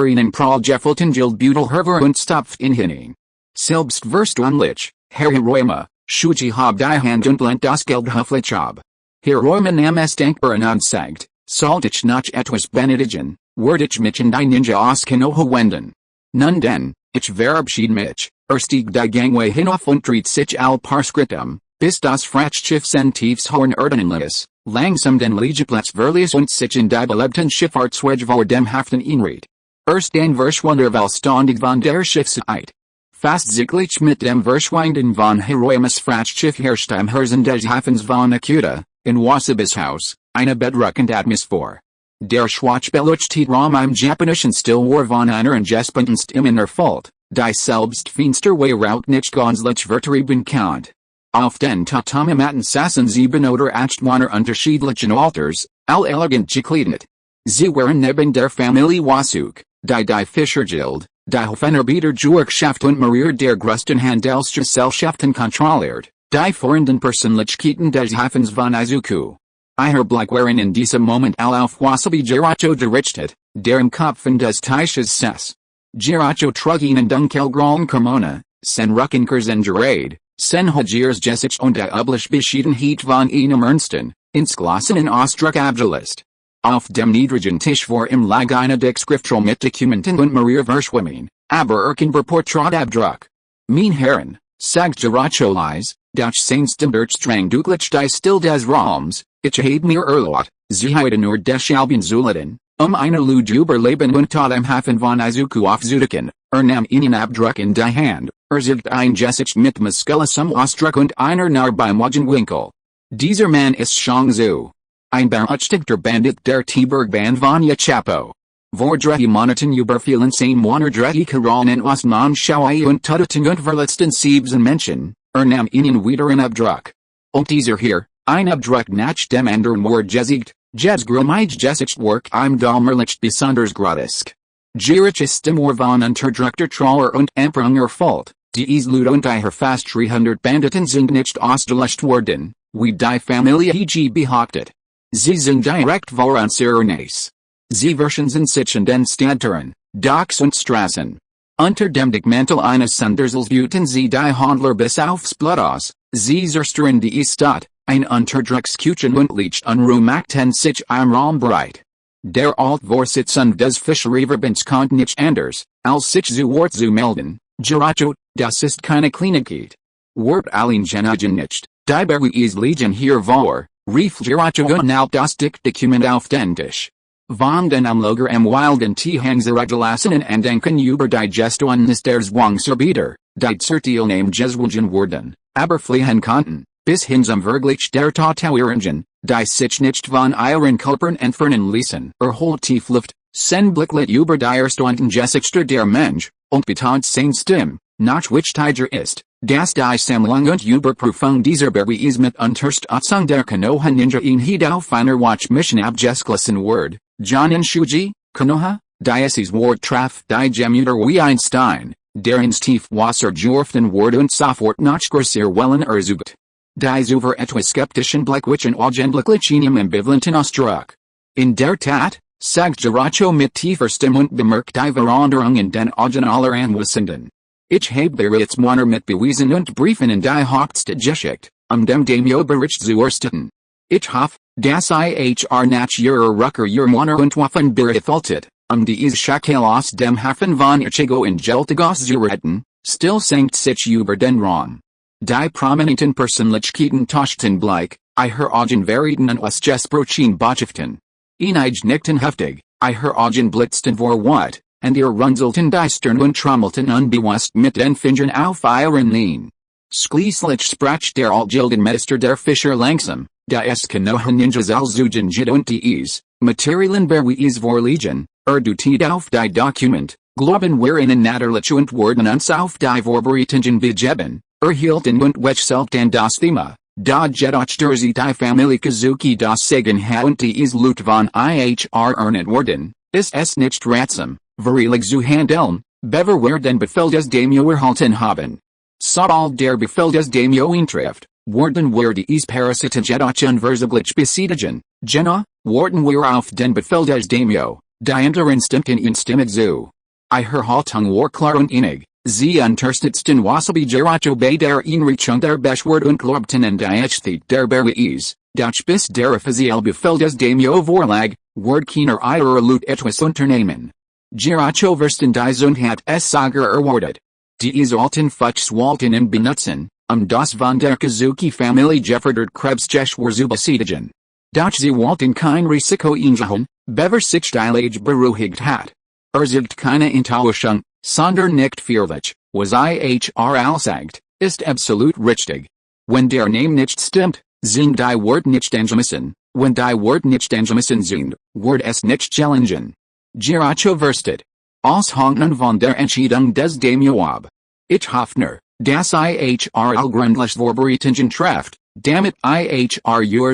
Ihnen Projeffelten Gildbütel hervor und stopft in hinein. Selbstverständlich, Herr Hiroyama, Shuji hab die Hand und lent das Geld höflich ab. Hiroyama nahm es dankbar und sagt, sollt ich noch etwas benedigen, werd ich mich in die Ninja aus Konoha wenden. Nun denn, ich verabschied mich, stieg die Gangway hinauf und tritt sich al paar Schrittum, bis das Frachtschiff sein Tiefshorn ließ, langsam den Liegeplatz verließ und sich in die belebten Schifffahrtswege vor dem Hafen einriet. Dann verschwand vollständig von der Schiffszeit. Fast zugleich mit dem Verschwinden von Hiroyamas Frachtschiff herrschte im Herzen des Hafens von Akuta, in Wasabis Haus, eine bedrückende Atmosphäre. Der Schwarzbeleuchtete Raum im japanischen Stil war von einer gespannten Stimme erfüllt, die selbst Fensterwehraut nicht gänzlich vertrieben konnte. Auf den Tatami-Matten saßen 7 oder 8 Männer unterschiedlichen Alters, all elegant gekleidet. Sie waren neben der Familie Wasuk, die Fischergilde, die Hofenarbeiter Gewerkschaft und Marier der größten Handelsgesellschaften kontrolliert, die führenden Persönlichkeiten des Hafens von Izuku. Ihr Blick waren in diesem Moment all auf Wasabi Jiracho gerichtet, der im Kopf des Tisches saß. Jiracho trug ihnen dunkelgrauen Kimono, sen Rückenkers en Gerade, sen Hajirs Gesicht und die übliche Bescheidenheit von einem ernsten, insgelassenen Ausdruck abgelist. Auf dem niedrigen Tisch vor ihm lag eine Deckschriftroll mit Dokumenten und Marier Verschwimmen, aber kein Porträtabdruck. Mein Herren, sagt Jiracho leise, durch sein Stimme streng deutlich die Still des Raums, ich habe mir erlaubt, Sie heute nur des Albien zuleten, eine Lud überleben und tot im Hafen von Izuku aufzudecken, nahm einen Abdruck in die Hand, zigt ein Gesicht mit muskulösem Ausdruck und einer Narbe beim Winkel. Dieser Mann ist Shangzu. Ein berüchtigter Bandit der Tibergband von Yachapo. Vordrehi Moneten überfielen sein Monerdrehi Karanen aus Manschauai und töteten und verletzten 7 Menschen, nahm ihnen wieder einen Abdruck. Und dieser hier, ein Abdruck nach dem anderen Wort gesiegt, grumige Gesicht work im Dalmerlicht besonders grotesk. Jirich's Stimme von unterdrückter Troller und Empörung erfüllt, dies Lud und ihr fast 300 Banditen sind nicht ausgelöscht worden, wie die Familie Hiji behauptet. Sie sind direkt vor uns Serenes. Sie verschanzen sich in den Stadttüren, Docks und Straßen. Unter dem Deckmantel eines Sondersels wüten sie die Handler bis aufs Blut aus, sie zerstören die Stadt, ein Unterdruckskuchen und Licht Unruhe machten sich im Raum breit. Der Altvorsitzende des Fischereiverbands konnte nicht anders, Als sich zu Wort zu melden, Geracho, das ist keine Kleinigkeit. Wort allein Genagen nicht, die Beruis liegen hier vor, rief Geracho und nahm das Dokument auf den Tisch. Von den Umlager am Wilden Thangsaragelassen and denken über die Gestion der Zwangsarbeiter, die Zertielnahme Jeswilgen wurden, aber fliehen konnten, bis hin zum Vergleich der Tataueringen, die sich nicht von ihren Kulpern entfernen ließen. Holt tief Luft, sen Blicklet über die Erstanden Gesichter der Mensch, und betont sein Stimme, nach which Tiger ist, das die Sammlung und Überprüfung dieser Beweis mit Unterstützung der Konoha Ninja in auf einer Watch-Mission abgeschlossen wird. John and Shuji, Konoha, Diocese Ward traf die Gemuter wie Einstein, deren tief Wasser Jorften Ward und sofort nach grosser Wellen erzugt. Die Zuver etwas skeptischen Blickwischen augenblicklich im ambivalenten Ausdruck. In der Tat, sagt Geracho mit tiefer Stimme und bemerkt die Veränderung in den Augen aller Anwesenden. Ich habe bereits Moner mit Beweisen und Briefen in die Hauptstadt geschickt, dem Daimyo Bericht zu erstatten. Ich hoffe, dass ihr nach ihrer Rückkehr Moner und Waffen behaltet, dies Schakel aus dem Hafen von Ichigo in Geltigos zu retten, still senkt sich über den Raum. Die prominenten Persönlichkeiten tauschten Blick, ihre Augen verrieten und was gesprochen Botschaften. Einige nickten heftig, ihre Augen blitzten vor Wut, und ihr runzelten die Stirn und trommelten unbewusst mit den Fingern auf ihren Knien. Schließlich sprach der Altgildenmeister der Fischer langsam, das Konoha Ninjas Zugen und dies, Materialien Beweis vorliegen, dutit auf die Dokument, glauben wir ihnen natürlich und werden uns auf die Vorbereitungen begeben, hielten und wechselten das Thema, da jedoch durch die Familie Kazuki das Sagen und dies Lut von ernannt worden, ist es nicht ratsam, verilig zu handeln, bever wir den Befehl des Daimyo erhalten haben. Sobald der Befehl des Daimyo eintrifft, werden wir dies Parasite jedoch unversaglich besiedigen, werden wir auf den Befehl des Daimyo, die Instinkten instimmt zu. Ihre Haltung war klar und einig, sie unterstützten Wasabi Geracho bei der Einrichtung der Beschwerde und glaubten an die Echtheit der Beweis, doch bis der offizielle Befehl des Daimyo vorlag, wird keiner ihrer Lut etwas unternehmen. Geracho verstand dies und hat es sogar erwartet. Die alten Fuchswalten und benutzen, das von der Kazuki-Familie gefordert Krebsgeschwür zu besiedigen. Doch sie wollten kein Risiko eingehen, bever sich die Lage beruhigt hat. Sagt keine Enttäuschung, sondern nicht feierlich, was sagt, ist absolut richtig. Wenn der Name nicht stimmt, sind die Wort nicht angemessen, wenn die Wort nicht angemessen sind, wird es nicht challengen. Geracho verstet. Aus Hongnan von der Entscheidung des Daimyo ab. Ich hoffe, dass gründlich Vorbereitungen trefft, damit ihr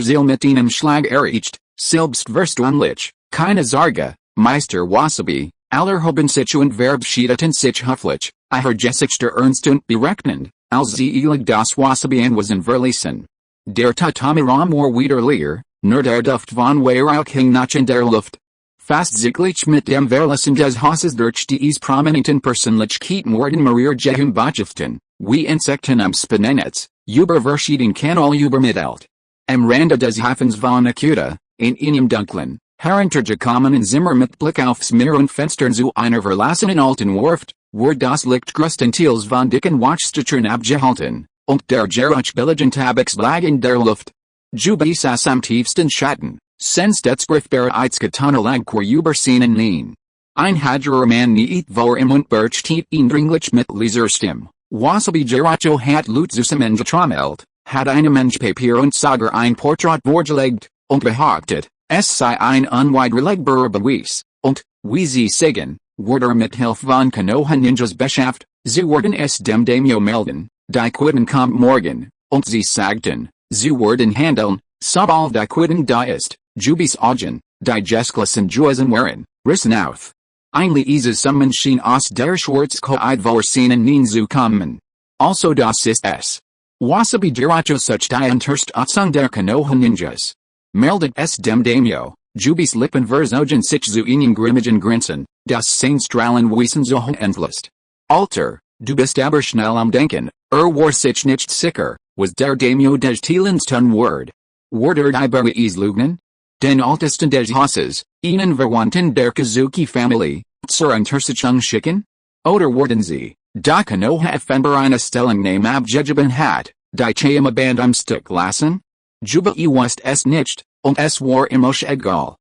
Ziel mit einem Schlag erreicht, selbstverständlich, keine Sorge, Meister Wasabi, aller haben sich und verabschiedeten sich höflich, ihre Gesichter ernst und berechnend, als sie ihlig das Wasabi anwesen verließen. Der Tatami Raum war wieder leer, nur der Duft von Weihrauch hing noch in der Luft. Fast zugleich mit dem Verlassen des Hauses durch die prominenten Persönlichkeiten wurden Maria Gehum Botschaften, wie Insekten am Spinnennetz, über verschieden Kanal übermittelt. Am Rande des Hafens von Akuta, in einem dunklen, heruntergekommenen Zimmer mit Blick aufs Meer und Fenstern zu einer verlassenen alten Werft, wird das Licht größtenteils von dicken Watchstüchern abgehalten, und der Geruch billigen Tabaks lag in der Luft. Jubi saß am tiefsten Schatten, senst bereits getan lag über seinen Knien. Ein hagerer Mann nicht vor ihm und berchtiet eindringlich mit leiser Stimme. Wasabi Geracho hat Lut zusammengetrommelt, hat eine Mensch Papier und sogar ein Porträt vorgelegt, und behauptet, es sei ein unwiderlegbarer Beweis, und, wie sie sagen, wurde mit Hilfe von Konoha Ninjas beschafft, sie werden es dem Daimyo melden, die Quittung kommt morgen, und sie sagten, sie werden handeln, sobald die Quittung da ist, Jubis Augen, die geschlossen Joisen waren, rissen auf. Ein leises Summen schien aus der Schwarzkeit vor seinen Knien zu kommen. Also das ist es. Wasabi Geracho such die Unterstützung der Konoha Ninjas. Meldet es dem Daimyo, Jubis Lippen verzogen sich zu einem grimmigen Grinsen, das sein Strahlen wiesen so entflusst. Alter, du bist aber schnell am Denken, war sich nicht sicher, was der Daimyo des Tielenstun Word. Die Beweis lügnen? Den Altesten des Hauses, ihnen verwandten der Kazuki-Familie, zur Unterstützung schicken? Oder worden sie, da Konoha Effenber eine Stellung name abgejaben hat, die Chayama Band Stück lassen? Juba was es nicht, und es war immer egal.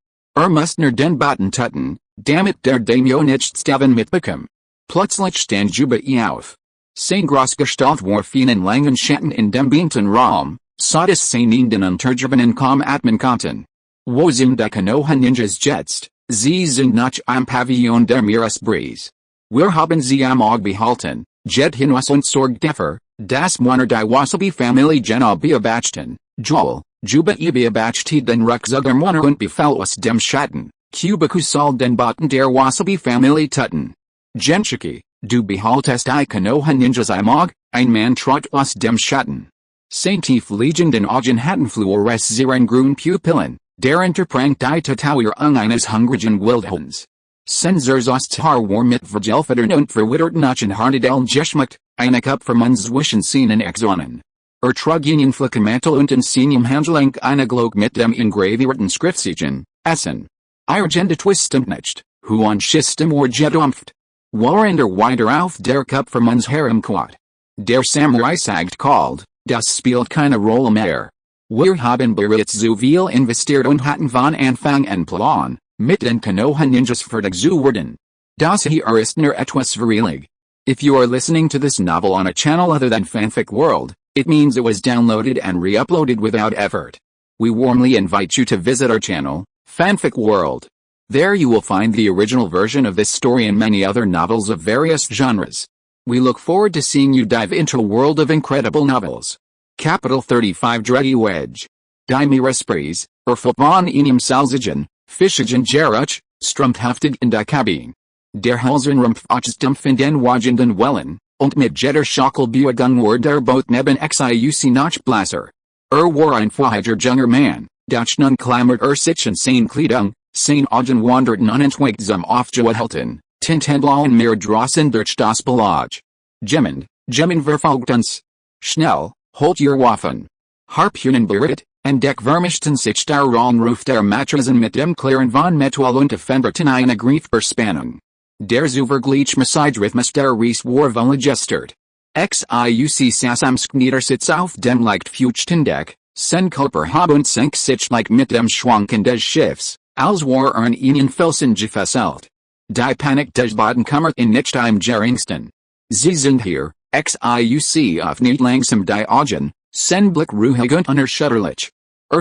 Musst den Baten tutten, damit der Daimyo nicht sterben mitbekommen. Plötzlich stand Juba auf. Sein Großgestalt war vielen langen Schatten in dem beamten Raum, so dass sie den untergebenen kaum atmen konnten. Wo sind die Konoha Ninjas jetzt? Sie sind noch am Pavillon der Meeresbreeze. Wir haben sie am Auge behalten, jet hinaus und sorgt dafür, dass Moner die Wasabi-Familie genau beobachten. Joel, Juba beobachtet den Rucksack der Moner und befell aus dem Schatten, Kubicus soll den Baten der Wasabi-Familie tutten. Genshiki, du behaltest die Konoha Ninjas am Auge, ein Mann trat aus dem Schatten. Sein tief liegenden Augen hatten fluoreszierende grüne Pupillen, der Interprang die Tatauer eines hungrigen Wildhunds. Sensors aus Tar war mit Vergelfedern und verwitterten Achen Harnedel geschmückt, eine Cup vom uns zwischen Szenen Exonen. Trug ihnen Flickenmantel und in seinem Handgelenk eine Glock mit dem engravierten Schriftzeichen, Essen. Ihr Agenda twistet nicht, huan schistem or gedumpft. Warender weiter auf der Cup vom uns Harem Quad. Der Samurai sagt kalt, das spielt keine Rolle mehr. Wir haben bereits so viel investiert und hatten von Anfang an Plan, mit den Konoha Ninjas fertig zu werden. Das hier ist nur etwas verwirrlich. If you are listening to this novel on a channel other than Fanfic World, it means it was downloaded and re-uploaded without effort. We warmly invite you to visit our channel, Fanfic World. There you will find the original version of this story and many other novels of various genres. We look forward to seeing you dive into a world of incredible novels. Capital 35 Dreddy Wedge. Die Meeresbreeze, von einem Salzigen, Fischigen Geruch, Strumpfhaftig in die Kabine. Der Halsenrumpf Stumpf in den wagenden Wellen, und mit Jetter Schockelbewegung war der Boot neben Xiuc Nachblasser. War ein vorheiger junger Mann, doch nun klammert sich in seine Kleidung, seine Augen wanderten unentwegt aufgehalten, Tintenblauen mehr draußen durch das Belag. Gemmen verfolgt uns. Schnell, holt ihr Waffen. Harpunen bereit, entdeck vermischten sich der Rauenruf der Matrosen mit dem Klirren von Metall und Effenberten eine Griefverspannung. Der Zuvergleichungsrhythmus der Reis war wohlgestört. Xiuc Sasamsk niedersitz auf dem leicht feuchten Deck, sen Körper hab und senk sich like mit dem Schwanken des Schiffs, als war ihnen Felsen gefesselt. Die Panik des Boden kümmert in nicht im geringsten. Sie sind hier, Xiuc öffnet langsam die Augen, sen Blick ruhig und unerschütterlich.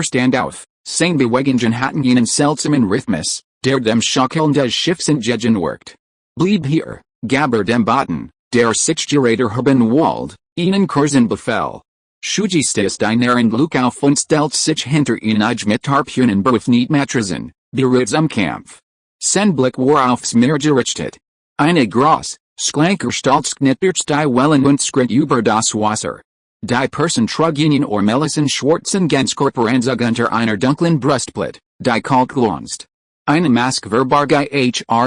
Stand auf, sein Bewegungen hatten einen seltsamen Rhythmus, der dem Schaukeln des Schiffs entgegenwirkt. Bleib hier, Gabber dem Boden, der sich Gerater haben wollt, ihnen Kursen befehl. Shuji stößt einen Luke auf und stellt sich hinter ihn mit Harpunen bewaffnet Matrosen, bereit zum Kampf. Sein Blick war aufs Meer gerichtet. Eine groß, schlanker Stolzknit durch die Wellen und schritt über das Wasser. Die Person trug einen ormelissen schwarzen Ganzkörperanzug unter einer dunklen Brustplate, die kalt glänzt. Eine Maske verbarg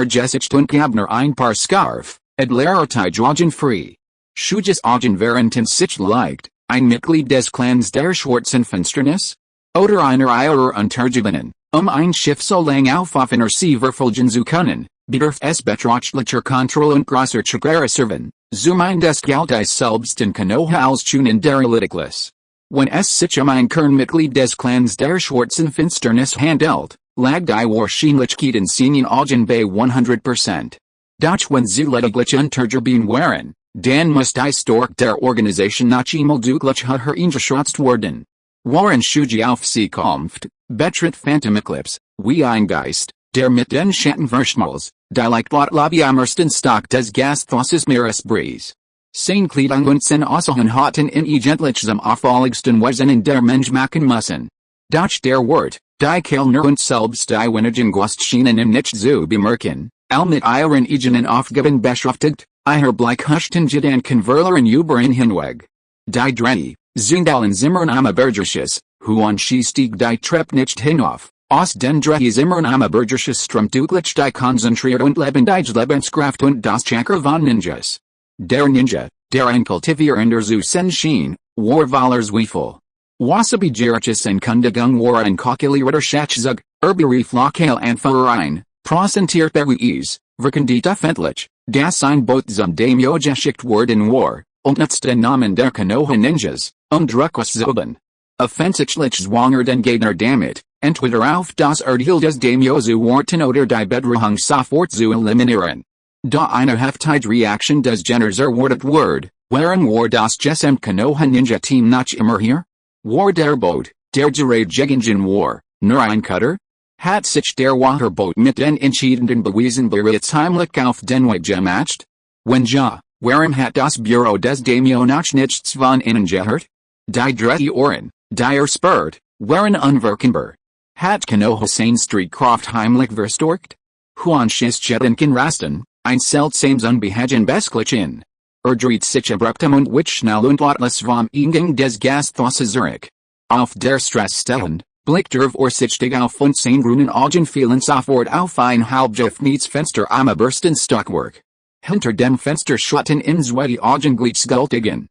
Gesicht und Gabner ein paar Scarf, adlerartige Augen frei. Shuji's Augen waren sich leicht, ein Mitglied des Clans der schwarzen Finsternis? Oder einer ihrer Untergebenen, ein Schiff so lang auf offener See verfolgen zu können, bedarf es betrachtlicher Kontrolle und grosser Reserven, mein des Geldes selbst in Konoha als chunin dereliktlos. Wenn es sich ein Kernmitglied des Clans der schwarzen Finsternis handelt, lag die Wahrscheinlichkeit in seinen Augen bei 100%. Doch wenn sie lediglich untergeben waren, dann muss die Stork der Organisation noch einmal deutlich hereingeschätzt werden. Waren Shuji auf sie kommt, betritt Phantom Eclipse, wie ein Geist, der mit den Schatten verschmolz, die leicht Lobby am ersten Stock des Gasthauses Meeresbreeze. Sein Kleidung und sein Aussehen hatten in eigentlich zum auffälligsten Wesen in der Mensch machen müssen. Doch der Wort, die Kellner und selbst die wenigen Gast schienen ihm nicht zu bemerken, mit ihren eigenen Aufgaben beschäftigt, ihr Blick huschten Gedankenverloren über ihn hinweg. Die drei, sind allen Zimmern am Burgersches, huan sie stieg die Treppe nicht hinauf, aus den drei Zimmern am Burgersches strömt deutlich die konzentriert und lebendige Lebenskraft und das Chakra von Ninjas. Der Ninja, der Enkeltivier in der Zusen schien, war Wallerswiefel. Wasabi Geruchs en Kundigung war ein kalkulierter Schachzug, Berief lokal Anführerein, Prosentiert Beruis, Verkandita Fentlich, das ein Boot zum Daimyo geschickt worden war, und jetzt den Namen der Konoha Ninjas, Druckus Zoben. Offensichtlich zwanger den Gegner damit, entweder auf das Erdhiel des Daimyo zu warten oder die Bedrohung sofort zu eliminieren. Da eine Heftige Reaktion des Gegners erwartet wird, waren war das Gesamt Konoha Ninja Team noch immer hier? War der Boot, der Gerade gegen war, nur ein Cutter? Hat sich der Waterboot mit den entscheidenden Beweisen bereits heimlich auf den Weg gemacht? Wenn ja, warum hat das Büro des Daimyo noch nichts von ihnen gehört? Die drei Ohren, die spurt, waren unverkennbar. Hat Konoha seine Streetkraft heimlich verstärkt? Schiss Gedanken rasten, ein seltsames Unbehagen in. Dreht sich abruptum und wich schnell und lautlos vom Eingang des Gasthauses zurück. Auf der Straße stehend, blickt vorsichtig auf und seine grünen Augen fielen sofort auf ein halbgeöffnetes Fenster am obersten Stockwerk. Hinter dem Fenster schauten ins die Augenglidsgültigen.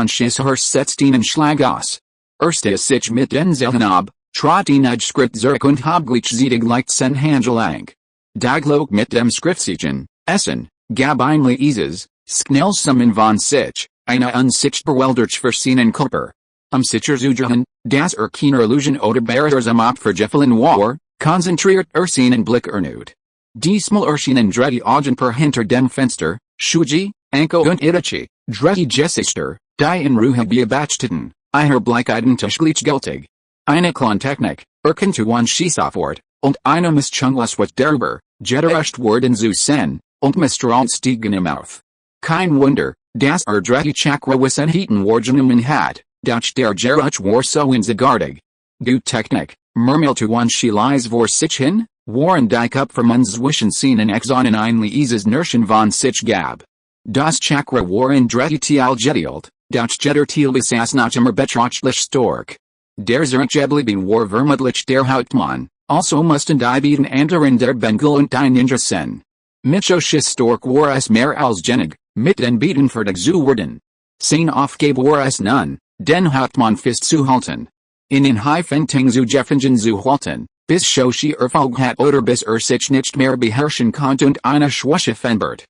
Schiss setzt einen Schlag aus. Sich mit den Zellen ab, trat ein Schritt zurück und habgleichzeitig leicht sein Handgelenk. Dialog mit dem Schriftzeichen, Essen, gab ein leises, schnell Summen von sich, eine unsichtbar durch Versehenen Körper. Sicher zujagen, das keine Illusion oder Barriers am Opfergefallen war, konzentriert seinen Blick erneut. Diesmal erschienen drei Augen hinter dem Fenster, Shuji, und Itachi, drei Gesichter, die in Ruhe beobachteten, ihr Blick identisch gleichgültig. Eine Klontechnik, erkannte sofort, und eine Mischunglas wird darüber, getauscht worden zu sein, und Misstrauen stiegen im auf. Kein Wunder, dass drei Chakra-Wissen heaten worden hat, durch der Geruch war so einzigartig. Gut Technik, murmelte leise vor sich hin, waren die Kupfermann zwischen seinen Exonen ein leises Nirschen von sich gab. Das Chakra war in drei Teil geteilt, durch jeder Teil besaß noch immer betrachtlich stark. Der Zurückgeblieben war vermutlich der Hauptmann, also mussten die beiden anderen der Bengal und die Ninja sein. Michosches stark war es mehr als genig, mit den beiden fertig zu werden. Sein Aufgabe war es nun, den Hauptmann festzuhalten. In den Haifenting zu Jeffingen zu halten, bis Shoshi Erfolg hat oder bis sich nicht mehr beherrschen konnte und eine Schwäche fänbert.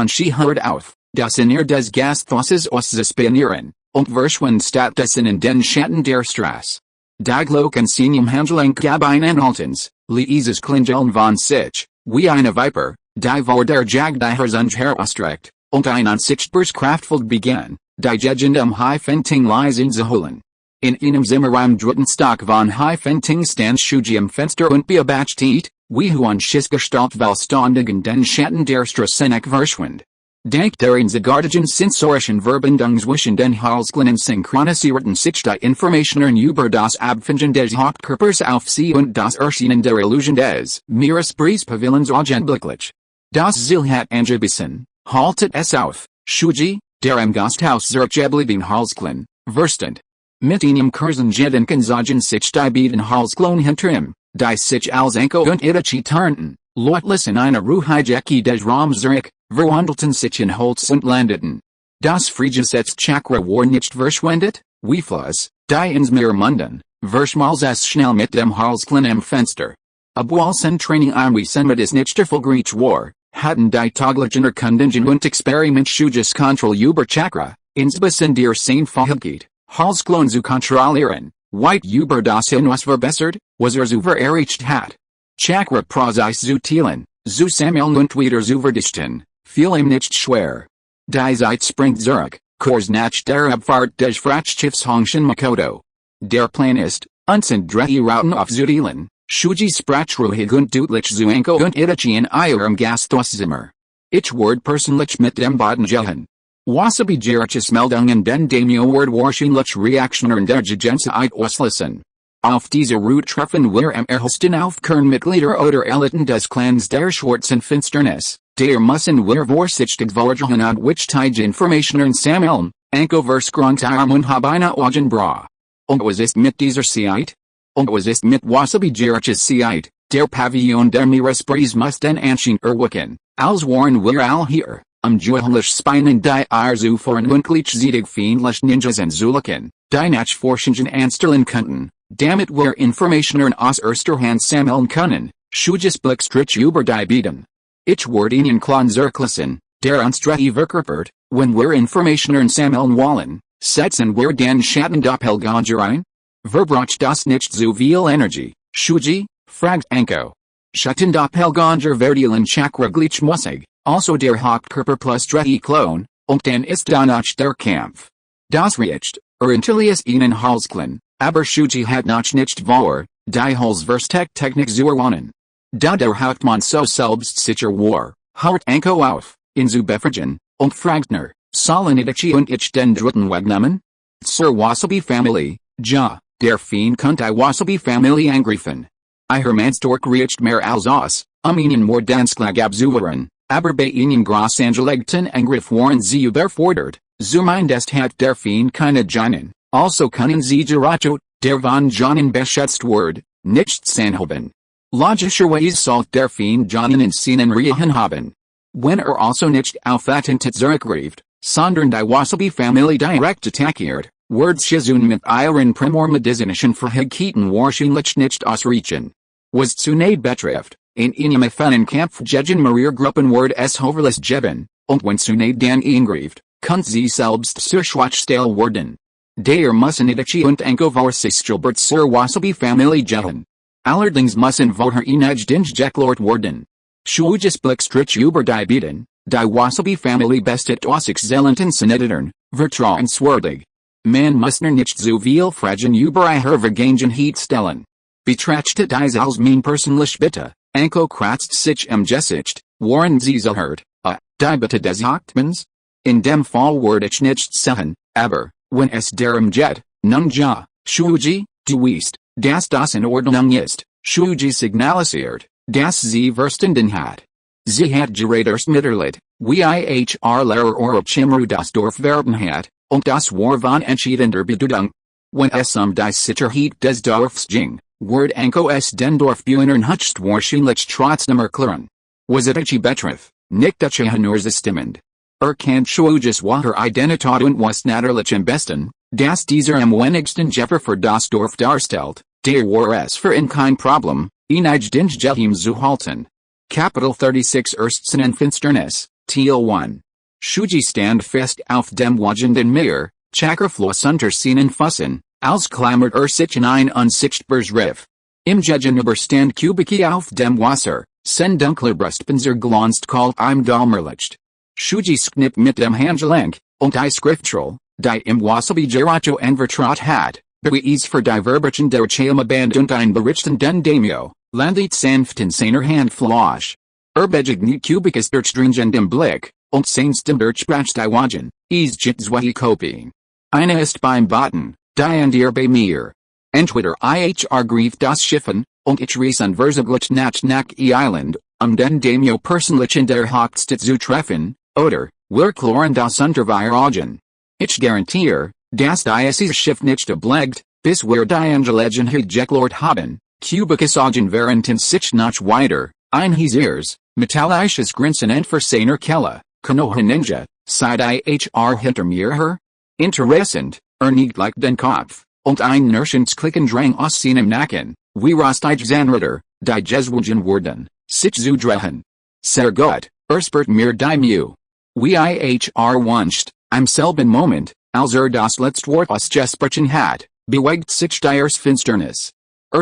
Shi hört auf, das Innere des Gasthauses auszuspionieren, und verschwand stattdessen in den Schatten der Straße. Dialog in seinem Handgelenk gab ein Anhaltens, leises Klingeln von sich, wie eine Viper, die vor der Jagdihers herausstreckt, und ein unsichtbares Kraftfeld begann, die Gegend am Haifenting leise zu holen. In einem Zimmer am dritten Stock von Haifenting stand Shuji am Fenster und beobachtet, wie Schiss Gestalt ständig in den Schatten der Straße verschwand. Dank der einzigartigen sensorischen Verbindung zwischen den Halsglinnen synchronisierten sich die Informationen über das Abfinden des Hauptkörpers auf sie und das Erscheinen der Illusion des Meeresbreeze-Pavillons augenblicklich. Das Ziel hat angebissen, haltet es auf, Shuji, der im Gasthaus zurückgeblieben Halsglin, verstand. Mit einem kurzen Gedanken sahen sich die beiden Halsglin hinter ihm, die sich als und Itachi tarnten, lautlos in einer Ruhigkeit des Raums zurück, verwandelten sich in Holz und landeten. Das Friedenschakra war nicht verschwendet, wie Fluss, die ins Meer munden, verschmals es schnell mit dem Halsglin am Fenster. Obwohl sein Training anwesend mit es nicht erfolgreich war, hatten die taglichen Erkundungen und Experiment Shujis Kontrolle über Chakra, insbesondere sein Fähigkeit, Halsglin zu kontrollieren, weit über das hinaus verbessert, was zu vererreicht hat. Chakra Prozess zu teilen, zu sammeln und wieder zu verdichten, fiel ihm nicht schwer. Die Zeit springt zurück, kurz nach der Abfahrt des Frachtschiffs Hongshin Makoto. Der Plan ist, uns in drei Routen aufzuteilen, Shuji sprach ruhig und deutlich zu und Itachi in ihrem Gasthauszimmer. Ich werde persönlich mit dem beiden gehen. Wasabi Jerich's Meldungen den Daimyo ward wahrscheinlich Reaktionen der Gegenseite auslösen. Auf diese Route treffen wir am ersten auf Kernmitglieder oder Eliten des Clans der Schwarzen Finsternis, der müssen wir vorsichtig vorgehen und wichtige Informationen sammeln, verskrankt und haben Augen bra. Und was ist mit dieser Zeit? Und was ist mit Wasabi Jerich's Zeit, der Pavillon der Meeresbreeze muss den Anschein erwecken, als waren wir all hier, juhlich Spinen die zu fahren und gleichzeitig fiendlich Ninjas und Zuliken, die Nachforschungen anstellen könnten, damit wir Informationen aus erster Hand sammeln können, Schuges Blickstrich über die Beiden. Ich word Ihnen klar zurücklassen, der Unstretti Verkörpert, wenn wir Informationen sammeln wollen, setzen wir den Schattendoppelganger ein? Verbraucht das nicht zu viel Energie, Shuji? Fragt Anko. Schattendoppelganger verdienen Chakra gleichmäßig, also der Hauptkörper plus Stretti-Klon, und dann ist danach der Kampf. Das reicht, Intillius Ihnen Halsklen, aber Shuji hat noch nicht vor, die Halsverstechnik zu erlernen. Da der Hauptmann so selbst sicher war, hört Anko auf, in zu befragen, und fragt sollen Itachi und ich den dritten Weg nehmen? Zur Wasabi-Family, ja, der Fiend kunt die Wasabi-Family angreifen. Hermanstork riecht mehr als aus, Ihnen more dansklag abzuwehren, aber bei Ihnen grossangelegten Angriff waren Sie überfordert, zumindest hat der Fiend keine Jonen, also können Sie Geracho, der von Jonen beschätzt wird, nichts anhaben. Logischerweise sollte der Fiend Jonen in seinen Reihen haben. Wenn also nicht auf Attentat zurückgreift, sondern die Wasabi-Family direkt attackiert, wird Shizun mit ihren Primormedizinischen Verhegketen wahrscheinlich nicht ausreichen. Was zunächst betrifft, in einem offenen Kampf gegen Gruppen wird es hoverless geben, und wenn zunächst dann eingreift, könnt Sie selbst zur Schwachstelle werden. Der müssen Itachi und Anko vor sich Stilbert zur Wasabi-Family gehen. Allerdings müssen vorher einige geklärt werden. Schuges Blickstrich über die Beiden, die Wasabi-Family besteht aus exzellenten Senatoren, vertrauenswürdig. Man muss nicht so viel Fragen über ihre Vergangenheit stellen. Betrachtet dies als mein persönlich Bitte, Anko kratzt sich im Gesicht, waren Sie so hört, die Bitte des Hauptmanns? In dem Fall würde ich nichts sagen, aber, wenn es darum geht, nun ja, Shuji, du weißt, dass das in Ordnung ist, Shuji signalisiert, dass sie verstanden hat. Sie hat gerade erst miterlebt, wie Lehrer Orob Chimru das Dorf werden hat, und das war von entscheidender Bedeutung. Wenn es die Sicherheit des Dorfs ging, wird Anko es den Dorfbewohnern höchst wahrscheinlich trotzdem erklären. Was Itachi betrifft, nicht Uchiha nur zustimmend. Kennt Shuji's Water Identität und was natürlich am besten, dass dieser am wenigsten Gefahr für das Dorf darstellt, der war es für ihn kein Problem, einige den Geheim zu halten. Kapitel 36 Ersten in Finsternis, Teil 1. Shuji stand fest auf dem wogenden Meer, Chakrafloss unter seinen Füßen, als klammert sich in ein unsichtbares Riff. Im Gegenüberstand Kubiki auf dem Wasser, sein dunkler Brustpanzer glänzt kalt im Dämmerlicht. Shuji sknippt mit dem Handgelenk, und die Schriftroll, die im Wasabi Geracho anvertraut hat, beweist für die Verbrechen der Band und ein berichten den Daimyo, landet sanft in seiner Handfläche. Begegnet Kubicus durchdringendem Blick, und seinstem durchsprach die Wagen, jit zwei Kopien. Eine ist beim Boten, die andere bei mir. Entweder grief das Schiffen, und ich reise unverzüglich nach Island, den Daimyo persönlich in der Hauptstadt zu treffen, oder, wir klären das unter wir Augen. Ich garantiere, dass dieses Schiff nicht ablegt, bis wir die Angelegenheit geklärt haben, Kubicus Augen während sich noch weiter, einheisers, metallisches Grinsen und für seiner Kelle, Konoha Ninja, seit hinter mir her? Interessant, nicht like den Kopf, und ein Nerschensklicken drang aus seinem Nacken, wie rostige Zahnräder, die Jeswugen wurden, sich zu drehen. Sehr gut, spürt mir die Mühe. Wie wünscht, am selben Moment, als das letzte Wort ausgesprochen hat, bewegt sich dies Finsternis.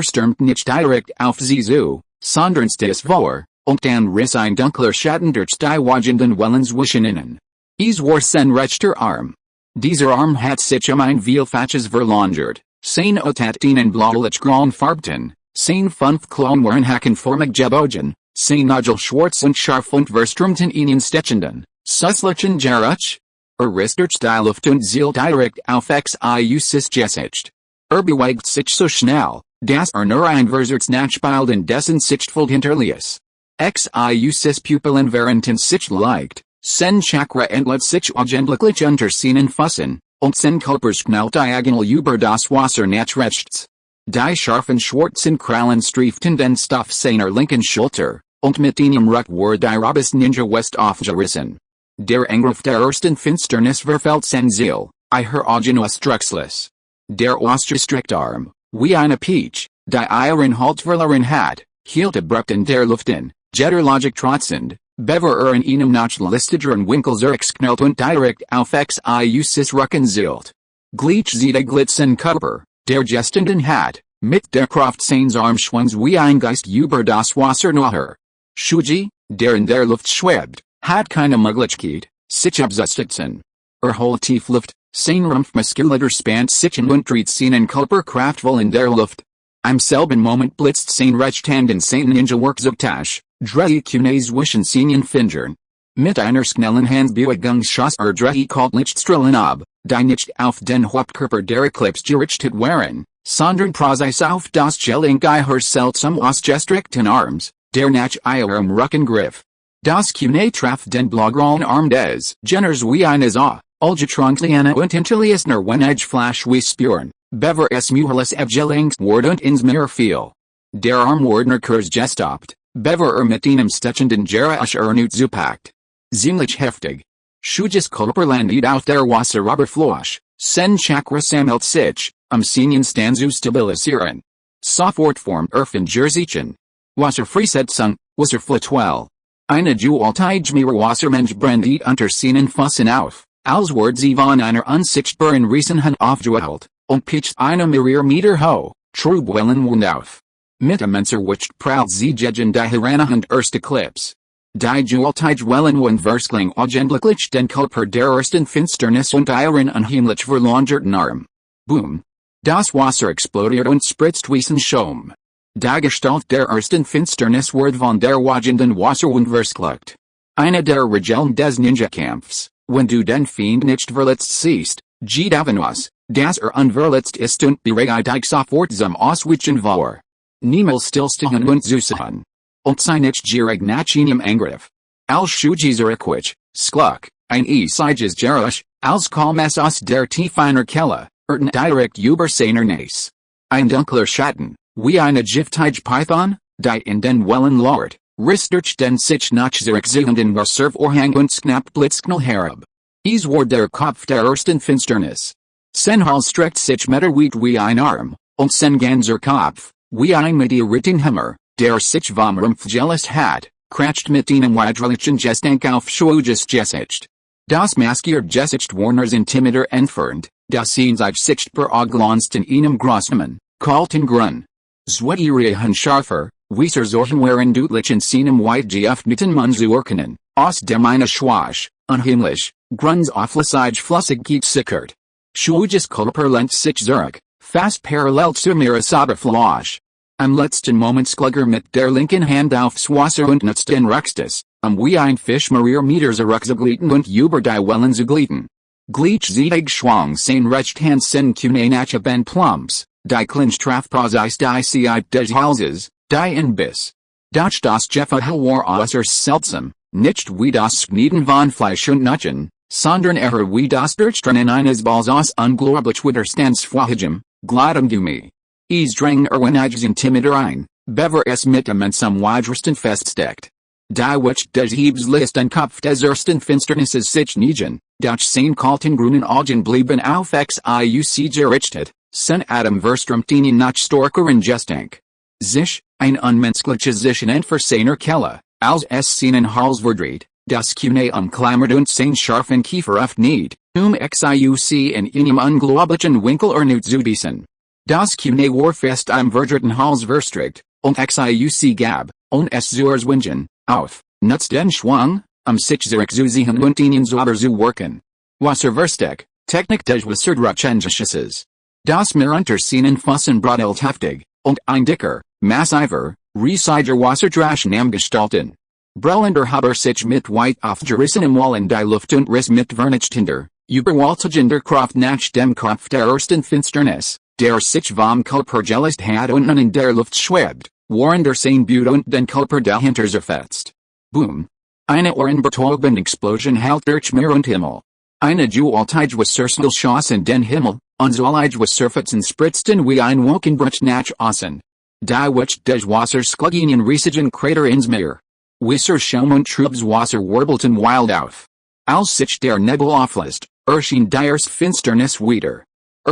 Stürmt nicht direkt auf sie zu, sondern stes vor, und dann riss ein dunkler Schatten durch die wogenden Wellen zwischen ihnen. Es war sein rechter Arm. Dieser Arm hat sich ein vielfaches verlangert, sein Otat ihnen blaulich grauen Farbten, sein 5 Klauen waren hackenformig gebogen, sein Nagel schwarz und scharf und verstromten ihnen stechenden, suslichen Geruch? Ist durch die Luft und zielt direkt auf Xiusis gesicht. Bewegt sich so schnell, dass nur ein Versatz nachspielt in dessen Sichtfeld hinterließ. Xiusis Pupillen während sich leicht, sen Chakra entlet sich augenblicklich unter seinen Füßen, und sen Körpers knallt diagonal über das Wasser nach rechts. Die scharfen schwarzen Krallen streiften den Stoff seiner linken Schulter, und mit einem Ruck war die Robust Ninja West aufgerissen. Der Angriff der ersten Finsternis verfällt sein Ziel, ihr Augen ausdruckslos. Der ausgestreckte Arm, wie eine Peach, die ihren Halt verloren hat, Hielt abrupt der Luften, Jetter Logic Trotzend, Bever in einem nach Listidron Winkel Zurich und direkt auf Xiusis Rucken zielt. Gleich Zeta Glitzen Kupper, der Gestenden hat, mit der Kraft seines Armschwungs wie ein Geist über das Wasser nachher. Shuji, der in der Luft schwebt, hat keine Möglichkeit, sich abzusetzen. Holt tief Luft, sein Rumpfmuskulatur spannt sich und dreht seinen Körper kraftvoll in der Luft. Im selben Moment blitzt sein Rechtshand in sein Ninja-Werkzeugtasche, drei Kunes wischen seinen Fingern. Mit einer schnellen Handbewegung schoss drei Kaltlichtstrahlen ab, die nicht auf den Hauptkörper der Eclipse gerichtet waren, sondern präzise auf das Gelenk seltsam ausgestreckten Arms, der nach ihrem Rückengriff. Das Kune traf den blaugrauen Arm des Jenners wie eine Saw, Ulgetronkliana und Intelliesner wenn Flash wie spüren, bever es muhles Gelenks ward und ins Meer fiel. Der Arm ward Kurs gestoppt, bever mit einem stechenden Gerasch Nut zupackt. Ziemlich heftig. Shuji's Körper landet auf der Wasseroberfläche, sen Chakra sammelt sich, seinen Stand zu stabilisieren. Sofort formt von Jersechen. Wasserfreisetzung, Wasserflutwell. Eine Dualtige mehr Wassermensch brennt unter seinen Füßen auf, als ward sie von einer unsichtbaren Riesenhand aufgewühlt, und pitcht eine Meter hoch, Trubwellen und auf. Mit immenser Wucht prallt sie gegen die Heranahand erste Eclipse. Die Dualtige Wellen und Verskling augenblicklich den Körper der ersten Finsternis und ihren unheimlich verlängerten Arm. Boom. Das Wasser explodiert und spritzt Wiesen Schaum. Die Gestalt der ersten Finsternis wird von der wogenden Wasserwand verskluckt. Eine der Regeln des Ninja-Kampfs, wenn du den Fiend nicht verletzt siehst, geht aus, dass unverletzt ist und bereit dich sofort zum Ausweichen vor. Niemals stillstehen und zusahen. Und sei nicht gierig nach einem Angriff. Als Shuji Zurichwich, Skluck, ein Esiges Gerisch, als Kalmes aus der Tiefeiner Kelle, direkt über seiner Nase. Ein dunkler Schatten, wie eine giftige Python, die in den Wellen lauert, ristet den sich nach zurückziehenden Wasservorhang und knappt blitzknall herab. Es ward der Kopf der ersten Finsternis. Sein Hals streckt sich meterweit wie ein Arm, und sein ganzer Kopf, wie ein Meteoritenhammer, der sich vom Rumpf gelöst hat, kratscht mit einem weidlichen Gestank auf Shuji's Gesicht. Das maskiert Gesicht Warners Intimidator entfernt, das ihn sich sichtbar auglänzt in einem grausamen, kalten Grun. Zweiterigen Scharfer, weißer Zorten waren deutlich in seinem weit geöffneten Mund zu erkennen, aus dem eine Schwasch, unheimlich, grunzauflasig Flüssigkeit sickert. Shuji's Körper lehnt sich zurück, fast parallel zu Miras Oberfläche. Am letzten Moment schlug mit der linken Hand aufs Wasser und nutzt den Rechtes, wie ein Fisch Meter zurückzuglitten und über die Wellen zu gleiten. Gleichzeitig schwang sein Rechtshand sen Kune nach ben Plumps, die Clinch traf präzise die Seite des Halses, die in Biss. Doch das Gefehl war äußerst seltsam, nicht wie das Schneiden von Fleisch und Nutchen, sondern wie das Durchtrennen eines Balls aus unglaublich Widerstandsfähigem, glattem Gummi. Es drang Iges Intimidator ein, bever es mit immensem Widerstand feststeckt. Die Wucht des Hebs lässt den Kopf des ersten Finsternisses sich niegen, doch sein kalten grünen Augen blieben auf Xiuc gerichtet, sen Adam verströmt ihnen nach stärkeren Gestank. Sich, ein unmenschliches Zichen für seiner Kelle, als es seinen Hals verdreht, das Kune umklammert und sein scharfen Kiefer öffnet, Xiuc in einem unglaublichen Winkel Nut zu beißen. Das Kune war fest am verdrehten Hals verstrickt, und Xiuc gab, und es zu zwingen, auf, nutzt den Schwung, sich zurückzuziehen und ihnen sauber zu worken. Wasserversteck, Technik des Wasserdruckenglisses. Das Meer unter seinen Füßen brodelt heftig, und ein dicker, massiver, riesiger Wasserdrache nahm Gestalten. Brellender Haber sich mit weit aufgerissenen Wallen die Luft und riss mit vernichtender, überwältigender Kraft nach dem Kopf der ersten Finsternis, der sich vom Körper gelöst hat und nun in der Luft schwebt, während sein Blut und den Körper dahinter zerfetzt. Boom. Eine ohrenbetäubende Explosion hält durch Meer und Himmel. Eine Dualtige Wasserstrahl schoss in den Himmel, unzählige Wasserpfützen spritzten wie ein Wolkenbruch nach außen. Die Wucht des Wassers schlug einen riesigen Krater ins Meer. Wasserschaum und trübes Wasser wirbelten wild auf. Als sich der Nebel auflöst, erschien die erste Finsternis wieder.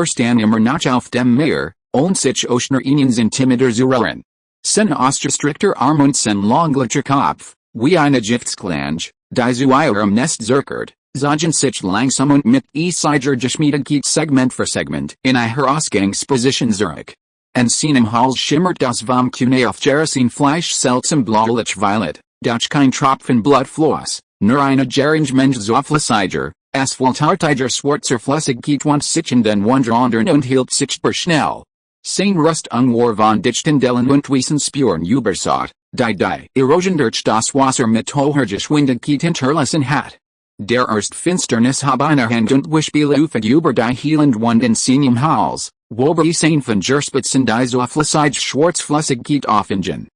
Stand immer noch auf dem Meer, und sich Oceaner ihnen Intimidator zu rühren. Sen Osterstrichter Armundsen Longliche Kopf, wie eine Giftsklange, die zu ihrem Nest zerkert, sagen sich langsam und mit Esiger geschmiedet Segment für Segment in ihrer Ausgangsposition zurück. En seinem Hals schimmert das vom Kune auf Jerasin Fleisch seltsam blaulich violet, doch kein Tropfen Blut floss, nur eine Geringement Zoflesiger, Asphaltartiger Schwarzer Flüssigkeit und sich in den Wandern und hielt sich schnell. Sein Rüstung von dichten Dellen und Wiesen Spuren übersät, die Erosion durch das Wasser mit hoher Geschwindigkeit hinterlassen hat. Der Finsternis habe eine Hand und Wischspiele über die Heilend Wand in seinem Hals, wobei sein Fingerspitzen die so flüssig Schwarzflüssigkeit aufhingen.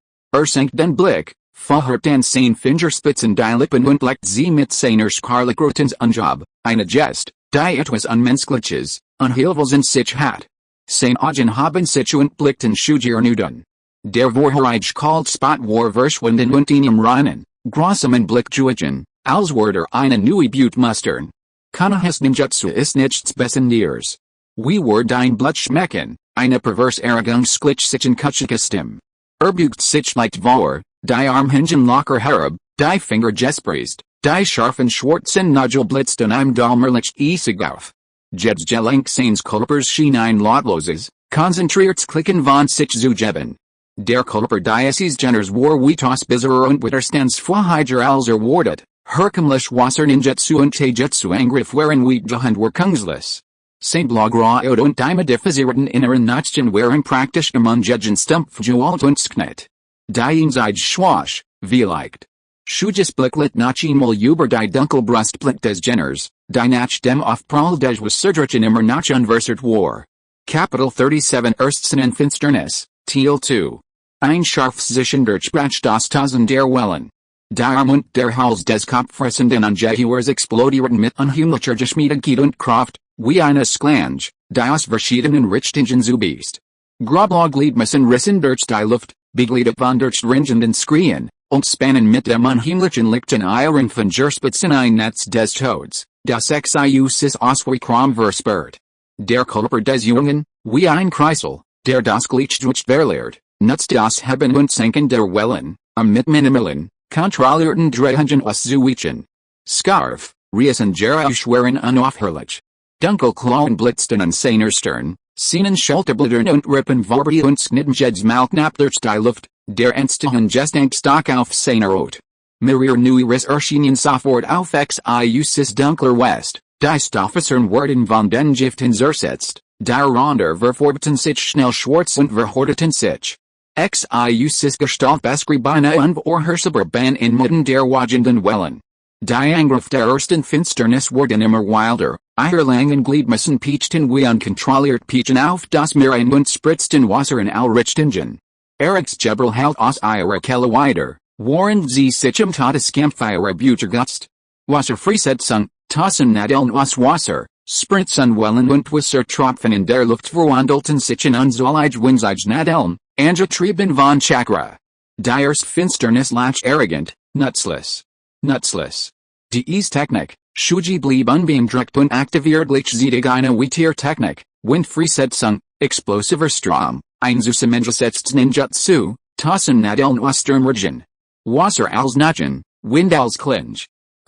Senkt den Blick, verhört an sein Fingerspitzen die Lippen und leckt sie mit seiner Skarlakrotens Anjab, eine Gest, die etwas Unmenschliches, Unheilvolles in sich hat. Sein Augen haben sich und blickten Shuji ernuden. Der Vorherige kalt Spot war verschwunden und ihm reinen, grausamen Blick juigen, als würde eine neue Butte mustern. Konoha's Ninjutsu ist nichts Besonderes. Wie wird ein Blut schmecken, eine perverse Erregung schlich sich in Kutschikastim. Bugt sich leicht vor, die Armhingen locker herab, die Finger gespreist, die scharfen schwarzen Nagel blitzten im Dalmerlich Isig auf. Jeds Gelenk seines Körpers schien ein lautloses, konzentriertes Klicken von sich zu geben. Der Körper dieses Geners war wie das Bizarre und Widerstandsfähiger als wartet, herkömmlich Wasser Ninjutsu und Taijutsu Angriff waren wie Jahand war kungslos. Sein Blagraut und die modifizierten inneren Nachchen waren praktisch Immunjegen Stumpf Jualt und Sknet. Die Inside Schwash, vielleicht. Shuji's Blicklet nach einmal über die Dunkelbrustblick des Geners, die nach dem Aufprall des Wasserdrachen immer nach unversert war. Kapitel 37 Erstsen Finsternis, Teil 2. Ein Scharfsichen durchbrach das Tausend der Wellen. Der Arm und der Hals des Kopfressenden Ungeheuers explodierten mit unheimlicher Geschmiedigkeit und Kraft, wie eine Sklange, die aus verschiedenen Richtungen zubiest. Groblag-Gliedmassen rissen durch die Luft, begleitet von durch ringenden Schrien, und spannen mit dem unheimlichen Lichten ihren Fingerspitzen ein Netz des Todes, das SYNOPSIS ausweichrom verspürt. Der Körper des Jungen, wie ein Kreisel, der das Gleichgewicht verliert, nutzt das Heben und Senken der Wellen, mit minimalen, kontrollierten Drehungen auszuweichen. Scarf, Riesen Geraschweren unaufhörlich. Dunkelklauen blitzten an seiner Stirn, seinen Schulterblättern und Rippen Varbri und Snittenjeds Malknapp durch die Luft, der Enstehen Gestank stock auf seiner Haut. Mirir Nuiris erschienen sofort auf SYNOPSIS dunkler West, die Stoffessern wurden von den Giften zersetzt, darunter verforbten sich schnell schwarz und verhorteten sich. SYNOPSIS Gestalt beschriebene unvorhersehbar Bahn inmitten der wagenden Wellen. Die Angriff der ersten Finsternis wurden immer wilder, ihre langen Gliedmassen pietschten wie unkontrolliert Pietschen auf das Meer ein und spritzten Wasser in all Richtungen. Eric's Gebrel halt aus ihrer Kelle weiter, waren sie sich Todeskampf ihrer Buttergust. Wasser freisetzung, tassen Nadeln aus Wasser, spritzen Wellen und Wassertropfen in der Luft verwandelten sich in unzollige winzige Nadeln, angetrieben von Chakra. Die erste Finsternis lach arrogant, nutzlos. Die Technik, Shuji blieb unbeeindruckt und aktiviert gleichzeitig eine weitere Technik, Windfreisetzung, explosiver Strom, einzusammengesetzten Ninjutsu, tassen Nadeln aus dem Regen. Wasser als Nachen, Wind als Klinge.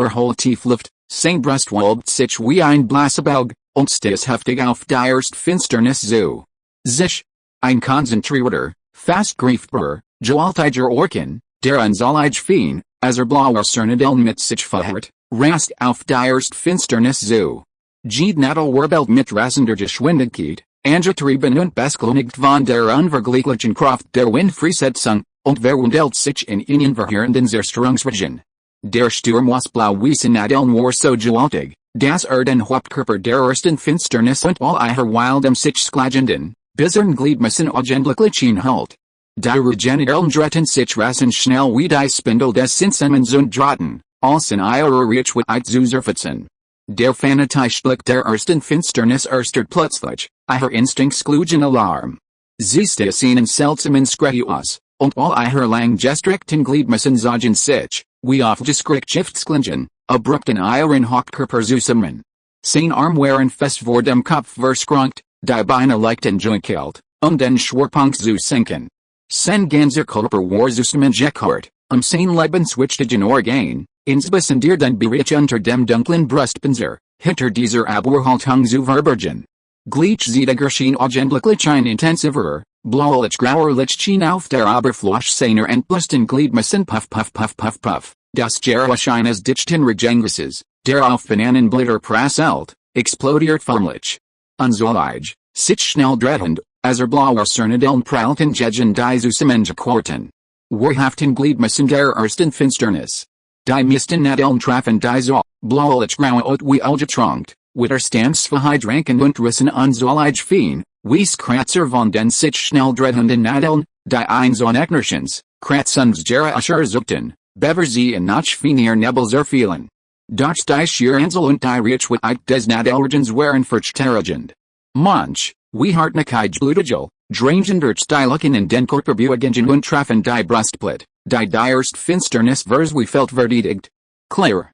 Holt tief Luft, sein Brust wölbt sich wie ein Blasebelg, und stößt heftig auf die erste Finsternis zu. Sich. Ein konzentrierter, fast greifbarer, gewaltiger Orkan, der unzollige Fien, blauer Cernadeln mit sich verhält, rast auf die erste Finsternis zu. Jede Nadel wirbelt mit rasender Geschwindigkeit, angetrieben und beschleunigt von der unvergleichlichen Kraft der Windfreisetzung, und verwandelt sich in einen verheerenden Zerstörungsregen. Der Sturm aus blau-weißen Nadeln war so gewaltig, dass den Hauptkörper der ersten Finsternis und all ihrer wildem sich sklagenden, bizarren Gliedmassen augenblicklich inhalt. Die Regenerieren drehten sich rasend schnell wie die Spindel des Sinsamens und drohten, als in ihrer Reichweite zu zerfetzen. Der fanatische Blick der ersten Finsternis erstert plötzlich, ihr Instinkt schlugen Alarm. Sie stieß ihnen seltsamen Skreck aus, und all ihre lang gestreckten Gliedmassen sagen sich, wie aufgeschreckt Schiffsklingen, abrupt in ihren Hauptkörper zusammen. Sein Arm waren fest vor dem Kopf verskrankt, die Beine leicht enjoykelt, den Schwerpunkt zu senken. Sen ganzer Kulper war Zusammen Gekart, sein Leben switchtigen Organ, insbes und dir den Berich unter dem dunklen Brustpanzer, hinter dieser Abwehrhaltung zu verbergen. Gleich zeta Gershien augenblicklich ein intensiverer, blaulich grauer Lichtchen auf der Oberfläche seiner entblößten Gliedmassen puff puff puff puff puff, das Gerasch eines dichten Regenguses, der auf Bananenblätter prasselt, explodiert förmlich. Unsollig, sich schnell drehend, blauer Cernadellen prallten gegen die Zusammengekorten. Wahrhaften Gliedmassen der ersten Finsternis. Die meisten Nadeln trafen die so, blaulich graue und wie Algetrankt. Widerstandsfähigkeit und Rissen unsollig Fien, wies Kratzer von den sich schnell drehenden Nadeln, die Einzoneknerchens, Kratzens Gerauscher suchten, bever sie in noch Fienier Nebels erfielen. Doch die Schieransel und die Reichweite des Nadelregens waren verstärkend. Manch, wie hartnäckig blutigel, drangen durch die Lücken in den Körperbeugungen und trafen die Brustplatte, die erst Finsternis vers wie felt verdedigt. Klar.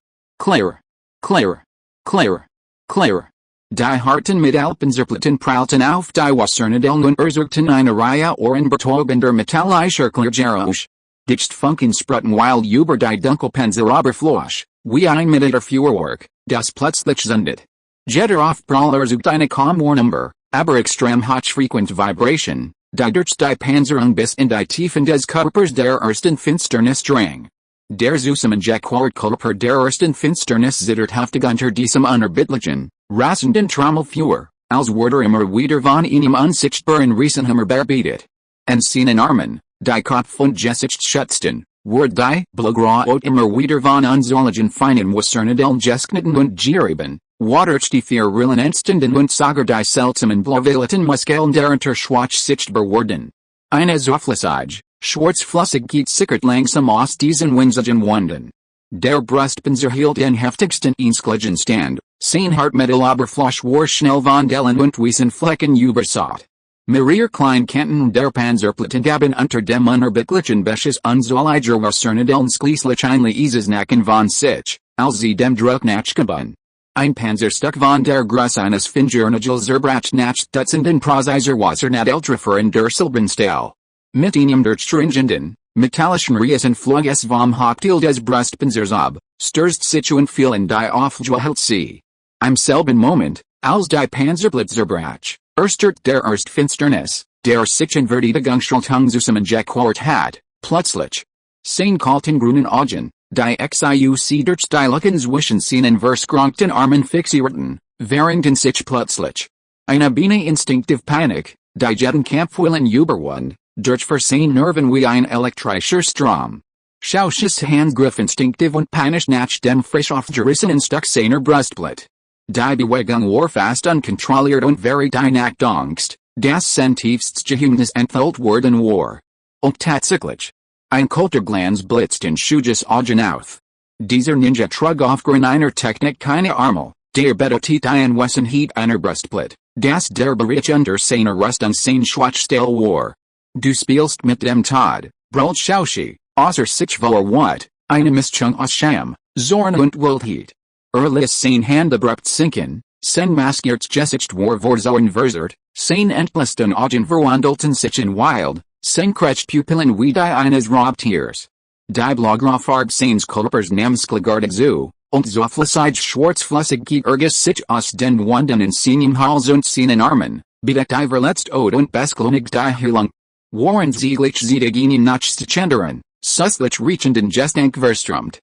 Die harten Mittelpanzerplatten prallten auf die Wassernadellen und erzeugten eine Reihe ohrenbetäubender metallischer Klärgeräusche. Dicht Funken sprotten wild über die Dunkelpanzeroberfläche, wie ein Feuerwerk, das plötzlich zündet. Jeder Aufprall erzeugt eine kaum wahrnehmbar, aber extrem hochfrequent Vibration, die durch die Panzerung bis in die Tiefen des Körpers der ersten Finsternis drang. Der Zusammengekehrt Körper der ersten Finsternis zittert heftig unter diesem unerbittlichen, rasenden Trommelfeuer, als wurde immer wieder von einem unsichtbaren Riesenhammer bearbeitet. En seinen Armen, die Kopf und Gesicht schützten, wurde die Blugraut immer wieder von unsolligen feinen Wassernadellen gesknitten und gerieben, wodurch die vier Rillen entstanden und sogar die seltsamen blauvioleten Muskeln der Unterschwach sichtbar wurden. Eine Zoflissage, schwarzflossig geht sickert langsam aus diesen winzigen Wunden. Der Brustpanzer hielt den heftigsten Einschlägen stand, sein Hartmetaloberfläche war schnell von Dellen und Wiesenflecken übersät. Mehrere Kleinkanten der Panzerplatten gaben unter dem unerbittlichen Beschuss unsolliger Wassernadellen schließlich ein leises Nacken von sich, als sie dem Druck nachgaben. Ein Panzerstück von der Größe eines Fingernagels zerbrach nach Dutzenden Prozesser Wassernadel der Silbenstahl. Mit einem durchstringenden, metallischen Riesenflug es vom Hochteil des Brustpanzers ab, stürzt sich und fiel in die Aufgeheult See. Im selben Moment, als die Panzerplatte zerbrach, erstört der Finsternis, der sich in Verteidigungshaltung zusammengekehrt hat, plötzlich. Sein kalten grünen Augen, die Xiuc durch die Lücken zwischen seinen verskronkten Armen fixierten, verringten sich plötzlich. Eine beinahe instinktive Panik, die jeden Kampfwillen überwand, durch Versehen Nerven wie ein elektrischer Strom. Schausches Handgriff instinktiv und panisch nach dem frisch aufgerissenen Stück seiner Brustplatte. Die Bewegung war fast unkontrolliert und very die Angst, das sein tiefstes Geheimnis enthüllt worden war. Und tatsächlich. Ein kalter Glanz blitzt in Shuji's Augen auf. Dieser Ninja trug aufgrund einer Technik keine Armel, der bedeutet ein Wessenheit einer Brustplatte, das der Berich unter seiner Rüstung sein Schwachstelle war. Du spielst mit dem Tod, brüllt Shuji, außer sich vor Wut, eine Mischung aus Scham, Zorn und Wildheit. Ließ sein Hand abrupt sinken, sein maskiertes Gesicht war vorsorgen verzerrt, sein entblößten Augen verwandelten sich in wild, senkrecht Pupillen wie die eines Raubtiers. Die Blaugraufarbe seines Körpers namensklagartig zu, und so flüssig schwarzflossig geht sich aus den Wunden in seinem Hals und seinen Armen, bedeckt die verletzt und beschleunigt die Heilung. Waren sie gleich ihnen noch zu ändern, süßlich riechenden Gestank verströmt.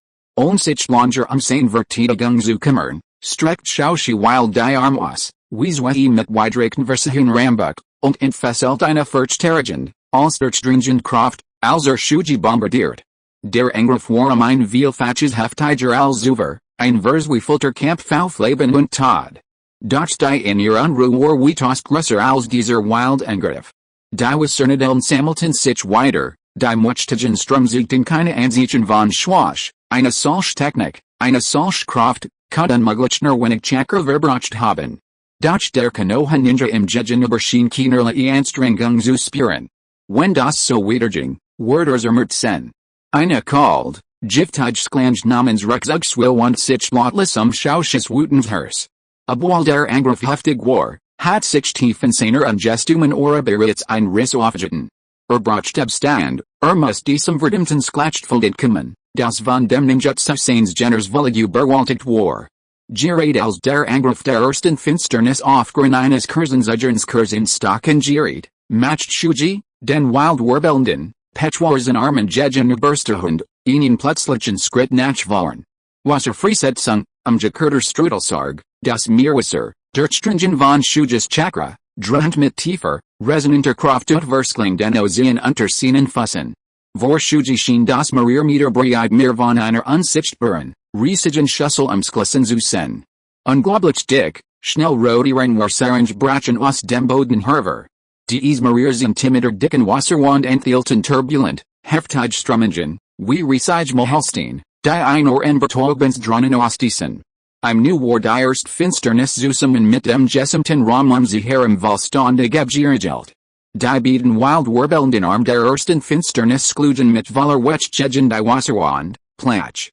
Sich langer sein Verteidigung zu kümmern, streckt Shuji wild die Arme aus, wie zwei mit widreichen Versuchen Rambuck, und entfesselt eine verstärkend, als durchdringend Kraft, als Shuji bombardiert. Der Angriff war ein vielfaches heftiger als zuvor, ein verzweifelter Kampf auf Leben und Tod. Doch die in ihr Unruhe war weitaus größer als dieser wild Angriff. Die Wassernadellen sammelten sich weiter, die Mächtigen strömsiegten keine Ansichten von Schwach, eine solche Technik, eine solche Kraft, kann unmöglich nur wenig Chakra verbracht haben. Doch der Konoha Ninja im Gegenüber schien keinerlei Anstrengung zu spüren. Wenn das so weiterging, wurde sen. Eine kalt, giftig Sklange namens Rückzugswill und sich lautlos Shuji's wütend Herz. Obwohl der Angriff heftig war, hat sich tief in seiner Ungestumen Aura bereits ein Riss aufgetan. Braucht Stand, muss diesem verdammten Sklatchtfoldet kommen, das von dem Ninjutsu seines Geners Village überwaltigt war. Gerät als der Angriff der ersten Finsternis aufgrund eines Kursensicherns Stocken geriet, macht Shuji, den Wild Warbelnden, Petschwarzen Armen Jejen Bersterhund, ihnen plötzlichen Schritt nachwollen. Wasserfreisetzung, Jakarta Strudelsarg, das Meerwasser, Durchstringen von Shuji's Chakra, Dröhnt mit tiefer, resonanter Kraft und Verskling den Ozean unter seinen Füßen. Vor Shuji schien das Meter breit mehr von einer unsichtbaren, riesigen Schüssel umschlossen zu sein. Unglaublich dick, schnell rotieren Wasserrange Brachen aus dem Boden hervor. Dies sind timider dicken Wasserwand enthielten turbulent, heftig Strömungen, wie Riesige Mahalstein, die ein Betäubens drohnen ausstießen. Im Nu war die erst Finsternis zusammen mit dem gesamten Raum sie herem Vollständig abgeriegelt. Die beiden Wild Warbelnden Arm der ersten Finsternis sklugen mit voller Wetschgegen die Wasserwand, Platsch,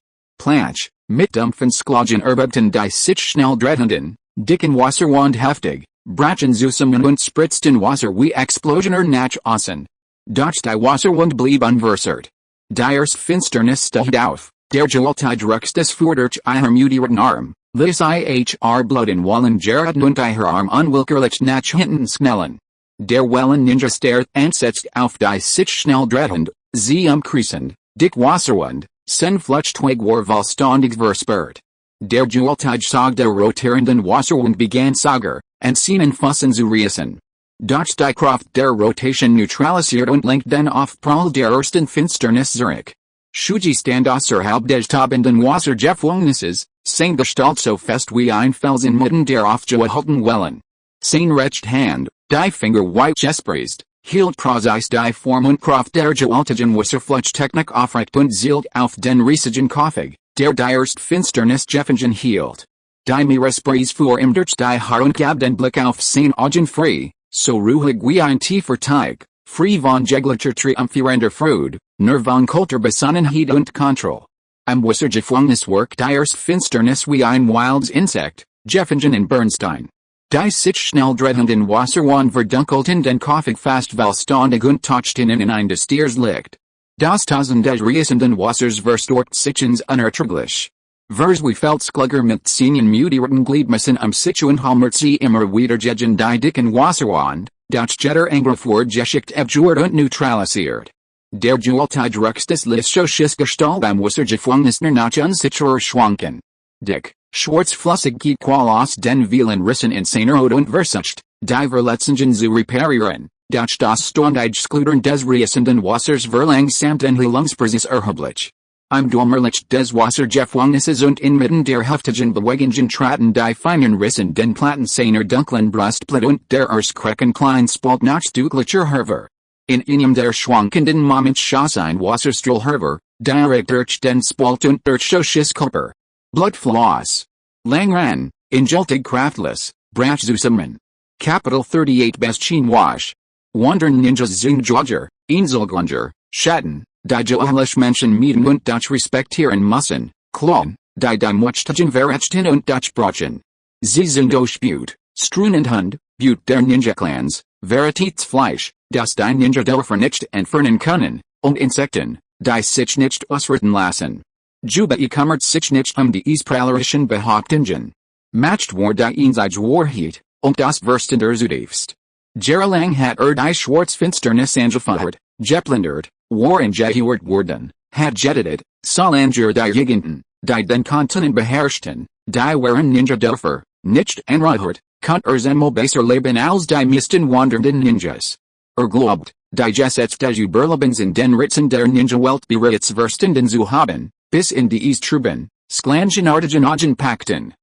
mit dumpfen Sklagen erbebten die sich schnell drehenden, dicken Wasserwand heftig, brachen zusammen und spritzten Wasser wie Explosioner nach außen. Doch die Wasserwand blieb unversehrt. Die erste Finsternis stieg auf, der Gewaltige Rucks des durch ihren mutierten Arm, ließ ihr Bluten Wallen geraten und ihr Arm unwillkürlich nach hinten schnellen. Der Wellen Ninja starrt entsetzt auf die sich schnell drehend, sie umkreisend, dick Wasserwand, sein Flutschteig war vollständig versperrt. Der Gewaltige Sog der rotierenden Wasserwand begann Sager, und seinen Füßen zu reißen. Doch die Kraft der Rotation neutralisiert und lenkt den Aufprall der ersten Finsternis zurück. Shuji stand außerhalb des tobenden Wassergefängnisses, sein Gestalt so fest wie ein Felsen mitten der aufgehalten Wellen. Sein rechte Hand, die Finger weit gespreist, hielt präzise die Form und Kraft der gewaltigen Wasserflutchtechnik aufrecht und zielt auf den riesigen Kopf, der die erste Finsternis Gefangenen hielt. Die Meeresbrise fuhr ihm durch die Haare und gab den Blick auf sein Augen frei, so ruhig wie ein tiefer Teig, frei von jeglicher triumphierender Freude, nur von kalter Besonnenheit und Kontrolle. Im Wassergefängnis work die erste Finsternis wie ein wildes Insekt, Gefangenen in Bernstein. Die sich schnell drehenden Wasserwand verdunkelten den Kopf fast vollständig und tauchten in ein düsteres Licht. Das Tausend des reißenden Wassers verstärkt sich unerträglich. Vers wie Feldskluger mit seinen mutierten Gliedmassen sich und halmert sie immer wieder gegen die dicken Wasserwand, das der Angriff wurde geschickt abgewehrt und neutralisiert. Der Gewaltige Rucks des Lichtschusses Gestalt im Wassergefängnis nach unsicherer schwanken. Dick, schwarzflüssig geht qual aus den vielen Rissen in seiner Haut und versucht, die Verletzungen zu reparieren, doch das ständig Skludern des reißenden Wassers verlangsamt den Heilungsprozess erheblich. Im Durchlicht des Wassergefängnisses und inmitten der heftigen Bewegungen traten die feinen Rissen den Platten seiner dunklen Brustplatte und der Earthquaken klein Spalt nach deutlicher hervor. In einem der schwankenden Moment schoss ein Wasserstrahl hervor, direkt durch den Spalt und durch Shuji's Körper. Blutfloss. Langran, ingeltig kraftlos, brach zusammen. Kapitel 38 Bestchen Wash. Wandern Ninjas sind Jogger, Inselgrunger, Schatten, die Joalisch Menschen mieten und das respektieren müssen, Klon, die Möchten verrechten und das brauchen. Sie sind ausgebuht, strunend Hund, But der Ninja-Clans, Veritätsfleisch, das die Ninja-Dörfer nicht entfernen können, und Insekten, die sich nicht ausrotten lassen. Juba kümmert sich nicht dies prahlerischen Behauptungen. Matcht war die einsige Wahrheit, und das Verstender zutiefst. Jahrelang hat die Schwarzfinsternis angefeuert, geplündert, war gehört worden, hat getötet, Salanger die Jugenden, die den Kontinent beherrschten, die waren Ninja-Dörfer, nicht enreichert, einmal besser leben als die meisten wandernden Ninjas. Glaubt, die Gesetz des Überlebens in den Ritzen der Ninja-Welt bereits verstanden zu haben, bis in die Truben, Sklangenartigen Augen packten.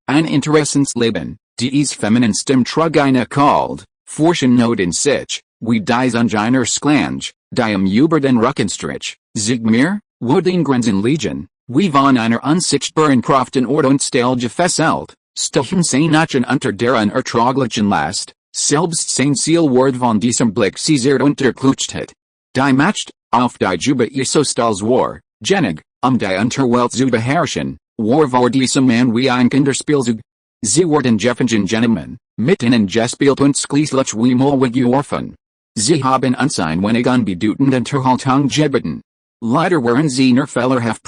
Ein Interessensleben, dies Feminenstem trug eine kalt, forschen Not in sich, wie dies Unginer Sklange, die über den Rückenstrich, Sigmir, wo den Grenzen liegen, wie von einer unsichtbaren Kraft in Ort und Stelle gefesselt, stochen sein Achen unter der unerträglichen Last, selbst sein Ziel wurde von diesem Blick sehr unterklutscht hat. Die Macht, auf die Juba Isostals war, genig, die Unterwelt zu beherrschen, war vor diesem Mann wie ein Kinderspielzeug. Sie wurden Gefangenen Gentlemen, mit ihnen gespielt und schließlich wie mal geworfen. Sie haben unsein wenigen bedeutend Unterhaltung geboten. Leider waren sie nur Fehlerhaft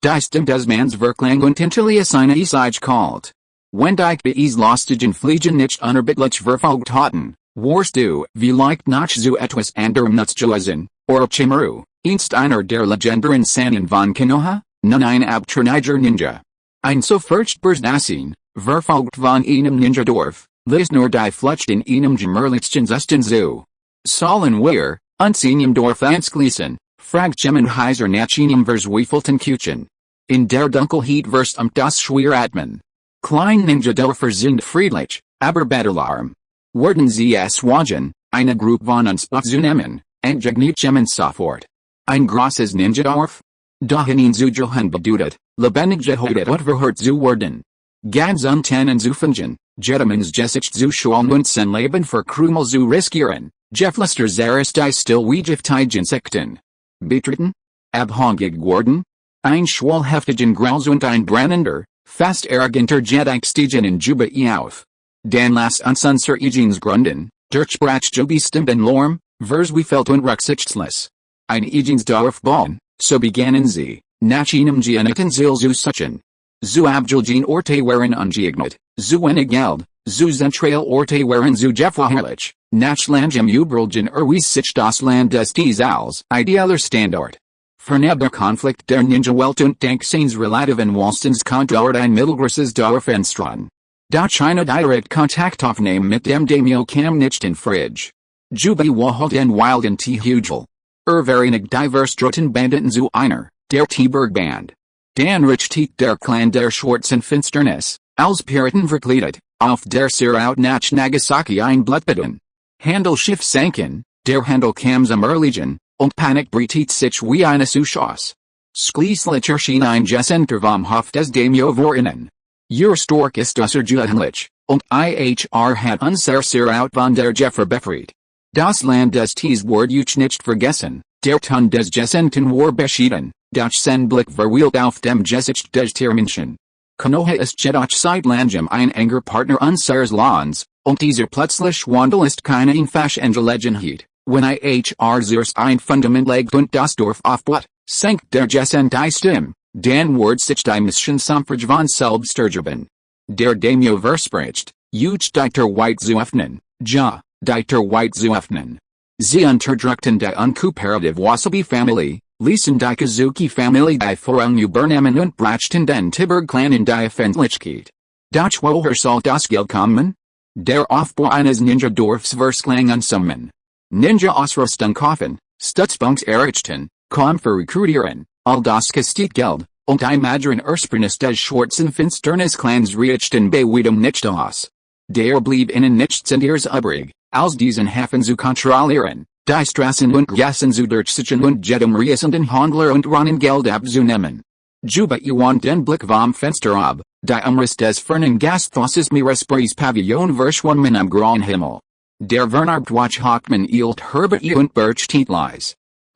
die Stimme des Manns wirklich und intelligenz eine Eisige kalt. Wenn die Bees lustigen Fliegen nicht unerbittlich verfolgt hatten, warst du vielleicht noch zu etwas anderem nutzlosen, oder Chimaru, einst einer der legendären Sanin von Konoha, nun ein abtrünniger Ninja. Ein so furchtbares Dasein, verfolgt von einem Ninja-Dorf, das nur die Flucht in einem gemütlichen Zustand zu. Sollen wir, uns einem Dorf anschließen, fragt Heiser nach einem verzweifelten Kuchen. In der Dunkelheit wirst das schwer atmen. Klein Ninja-Dörfer sind friedlich, aber bettelarm. Werden sie es wagen, eine Gruppe von uns aufzunehmen, entgegnet sofort. Ein großes Ninja-Dorf? Dahin zu gehen bedeutet, lebendig getötet und verhört zu werden. Ganz unten zu finden, Jedemans Gesicht zu schauen und sein Leben für Krümel zu riskieren, Geflüster Zaris die Stillwegiftige Insekten. Betreten? Abhängig geworden? Ein schwallheftigen Graus und ein brennender, fast arroganter Jedi stiegen in Juba auf. Dan las uns unser Egens Grunden, Durchsprach bestimmt Lorm, verzweifelt und rücksichtslos. Ein Egens Dorf bauen, so begannen sie, nach einem Geaniten Zil zu suchen. Zu abgelgen Orte waren ungeeignet, zu wenig Geld, zu zentral Orte waren zu gefährlich, nach langem Übrelgen sich das Land des als idealer Standard. Vernebder Konflikt der Ninja-Welt und Denkseins relativen Wohlstandskonto dauert ein mittelgroßes Dorf entstanden. Da China direkt Kontakt aufnehmen mit dem Daimyo kam nicht in Fridge. Juba war den wilden T-Hugel. Verenig divers Drotten Banditen zu einer, der T-Bergband. Dan Richtiet der Clan der Schwarzen Finsternis, als Piraten verkleidet, auf der Siraut nach Nagasaki ein Blutbeten. Handelschiff sanken, der Handel kam zum Erliegen, und Panik britet sich wie eine Suchos. Schließlich erschien ein Gesenter vom Hof des Daimyo Vorinnen. Ihr Stork ist außergewöhnlich, und IHR hat unser Siraut von der Gefahr befreit. Das Land des Ts wurde nicht vergessen, der Ton des Gesenten war beschieden, durch sein Blick verweilt auf dem Gesicht des Tiermenschen. Konoha ist jedoch seit langem ein enger Partner unseres Lands, und dieser plötzlich Wandel ist keine einfache Angelegenheit. Wenn IHR zuerst ein Fundament legt und das Dorf aufbaut, senkt der Gesent die Stimme, dann wird sich die Mission Samfrage von selbst ergeben. Der Daimyo verspricht, Dieter White zu öffnen, Dieter White zu öffnen. Sie unterdrückten die unkooperative Wasabi-Familie, ließen die Kazuki-Familie die Vorrang übernehmen und brachten den Tiberg-Clan in die Öffentlichkeit. Doch woher soll das Geld kommen? Der Aufbau eines Ninja-Dorfs versklang unsummen. Ninja-Ausrüstung kaufen, Stützpunkt errichten, Kämpfer rekrutieren, all das kostet Geld, und die Madren Ursprungs des Schwarzen Finsternis-Clans reichten bei weitem nicht aus. Der blieb ihnen nichts anderes übrig, als diesen Hafen zu kontrollieren, die Straßen und Gassen zu durchsichern und jedem reisenden Handler und Ronnen Geld abzunehmen. Juba iwan den Blick vom Fenster ab, die Umriss des fernen Gasthauses Mirespreis Pavillon verschwommen am grauen Himmel. Der Vernarbtwatch Hockman eilt Herbert und Birch Tietleis.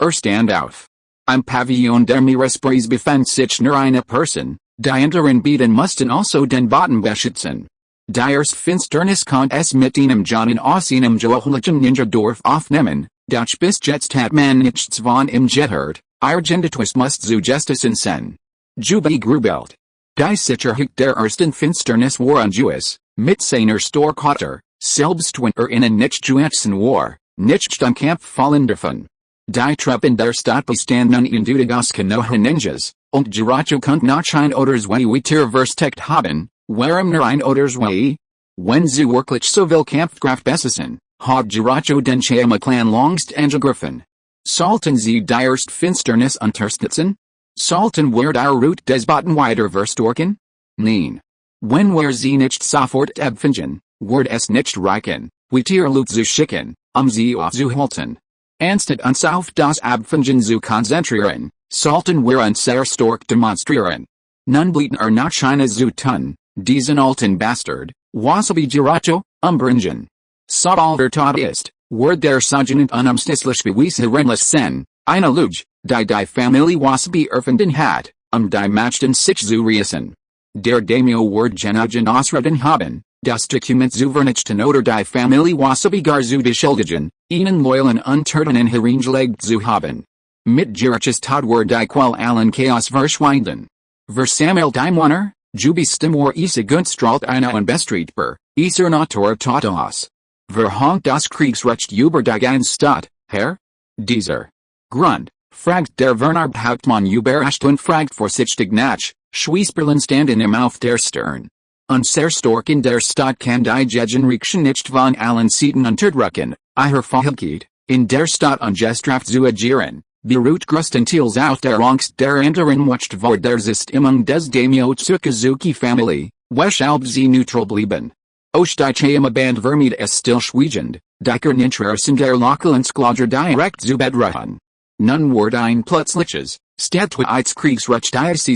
Stand auf. Im Pavillon der Mirespreis befand sich nur eine Person, die anderen beiden mussten also den Boden beschützen. Die erste Finsternis konnte es mit einem Johnen aus einem geochlichen Ninja-Dorf aufnehmen, doch bis jetzt hat man nichts von ihm gehört, Argenditus muss zu Justice sen. Juba grubelt. Die Sicherheit der ersten Finsternis war ungewiss, mit seiner Storkater, selbst wenn innen nicht juetsen war, nicht am Kampf fallen davon. Die Truppen der Stadt bestanden eindeutig aus Konoha Ninjas, und Jiracho konnte noch ein Oders wie Tier versteckt haben, warum nur ein Oders Wenn sie wirklich so viel Kampfkraft besaßen, hat Jiracho den Chama-Clan langst angegriffen. Sollten sie die erste Finsternis unterstützen? Sollten wir die Route des Boten weiter verstärken? Nein. Wenn wir sie nicht sofort abfinden, wird es nicht reichen, wie Tierloot zu schicken, sie aufzuhalten. Anstatt uns auf das Abfinden zu konzentrieren, sollten wir uns sehr stark demonstrieren. Nun blieben noch China zu tun, diesen alten Bastard, Wasabi Jiracho, umbringen. Sobald tot ist, wird der Sergeant unumstößlich bewiesen sen, eine Lüge, die Familie Wasabi erfunden hat, die Machten sich zu reißen. Der Daimyo wird Genogen ausreden haben, Das Dokument zu Vernichten die Familie Wasabi gar zu beschuldigen, ihnen loyal und unturten hereingelegt zu haben. Mit Gerichtes Todwar die Quell allen Chaos verschwinden. Versammelt die Männer, Jubistimor isa Gunstralt eine unbestreitbar, isa Natur Tatas. Verhongt das Kriegsrecht über die Stadt, Herr? Dieser Grund, fragt der Hauptmann überrascht und fragt vor sich Dignach, Schwiesperlen standen im auf der Stern. Unserstork in der Stadt kann die Gegenrichten nicht von allen Seiten unterdrücken, ihr Verhalten, in der Stadt ungestraft zu agieren, beruht größtenteils auf der Angst der anderen Macht vor der Systemung des Daimyo Tsukazuki Family, weshalb sie neutral blieben. Aus die Chayama Band vermied es stillschweigend, die Interessen der lokalen Skladra direkt zu bedrohen. Nun ward ein plötzliches, Statueitskriegsrecht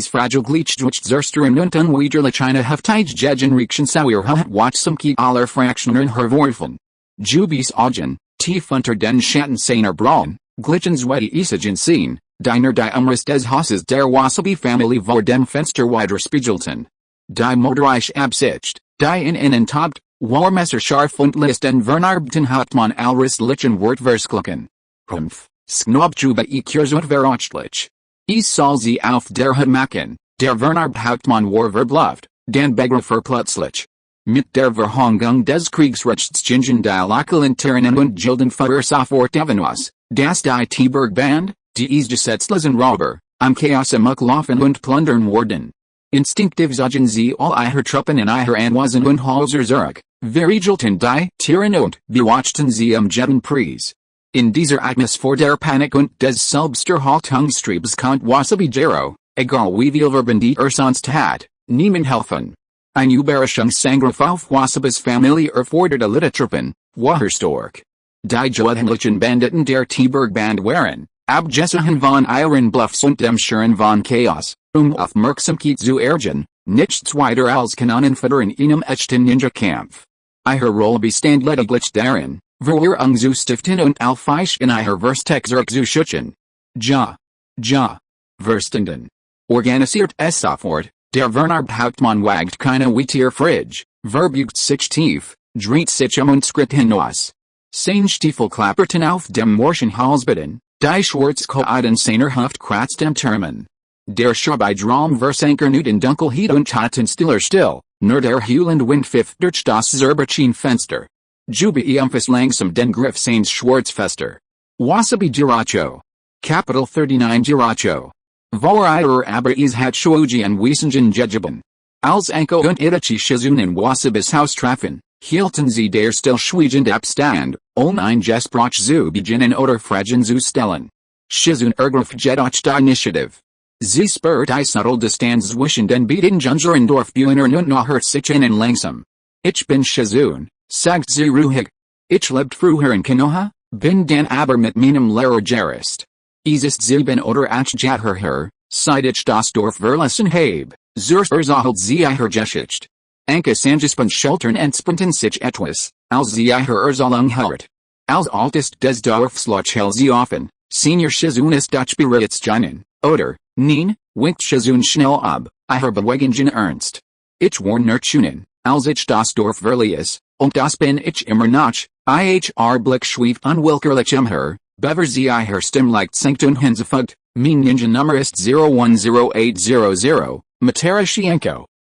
fragil gleich durch Zerstörung und unwiderliche Heftige Gegenrichten sauer Watsamki aller Fraktionen hervorfen. Jubis Augen, tief unter den Schatten seiner Brauen, glitschen zweite Isagen sehen, die Umriss des Hauses der Wasabi Familie vor dem Fenster widerspiegelten. Die Motorreich absicht, die in innen tobt, war messerscharf und list den Vernarbten Hauptmann Alrisslichen Wortversklicken. Humph, Snobjuba Kurs und Verachtlich. Soll sie auf der Hut machen, der Hauptmann war verbluft, den Begriff plötzlich. Mit der Verhängung des Kriegsrechts gingen die lokalen Tyrannen und Gilden sofort Evanuas, das die T-Berg-Band, die gesetzlosen Räuber, am Chaos laufen und plundern worden. Instinktiv zogen sie all ihre Truppen in ihre Anwasen und Halser zurück, verriegelten die Tyrannen und bewatchten sie jeden Preis. In dieser Atmosphäre der Panik und des Selbsterhaltungstriebs kommt Wasabi Jero, egal wie viel Verbandit sonst hat, niemand helfen. Ein Überraschungsangriff auf Wasabis Familie erforderte Literaturpen, Waherstork. Die Johanlichen Banditen der T-Berg-Band waren, abgesehen von ihren Bluffs und dem Schüren von Chaos, Aufmerksamkeit zu ergen, nichts weiter als Kanonen in einem echten Ninja-Kampf. Ihre Rolle bestand lediglich darin, Verwirrung zu stiften und Alfisch in ihr Verstexerk zu schützen. Verstanden. Organisiert es sofort, der Hauptmann wagt keine Weitier Fridge, verbugt sich tief, dreht sich und skript hinaus. Sein Stiefel klapperten auf dem morschen Halsbitten, die Schwarzkoaden seiner Hüft kratzt am Termen. Der Schabeidram versanker in Dunkelheit und hatten stiller still, nur der Hewlende Wind pfiff durch das Zerberchin-Fenster. Jubi langsam den Griff seines Schwarzfester. Wasabi Giracho. Capital 39 Giracho. Vor aber hat Shuji and Wiesengen Jejiban. Als Anko und Itachi Shizun in Wasabis Haus trafen, hielten sie der stillschweigend Abstand, ein Gesprach zu beginnen oder Fragen zu stellen. Shizun ergriff jedoch die Initiative. Sie spürt die subtle Distanz zwischen den beiden Jungerendorf-Bühner und nachher sich innen langsam. Ich bin Shizun, sagt sie ruhig. Ich lebt früher in Konoha, bin dann aber mit meinem Lehrer gerist. Ist sieben oder acht Jahre her, seit ich das Dorf verlassen habe, zur Ursache sie ihr Geschichte. Anke Sangespan Schultern entsprinten sich etwas, als sie ihr Erzählung hört. Als Altest des Dorfs lächelt sie offen, Senior Shizun ist das bereits Junin, oder, nein, winkt Shizun schnell ab, ihr Bewegungen ernst. Ich war nur chunin, als ich das Dorf verließ, und das bin ich immer noch, Blick schweeft unwillkürlich bever sie ihr Stimme leicht sinkt und hinzufügt, mein Ninja Nummer ist 010800, Matera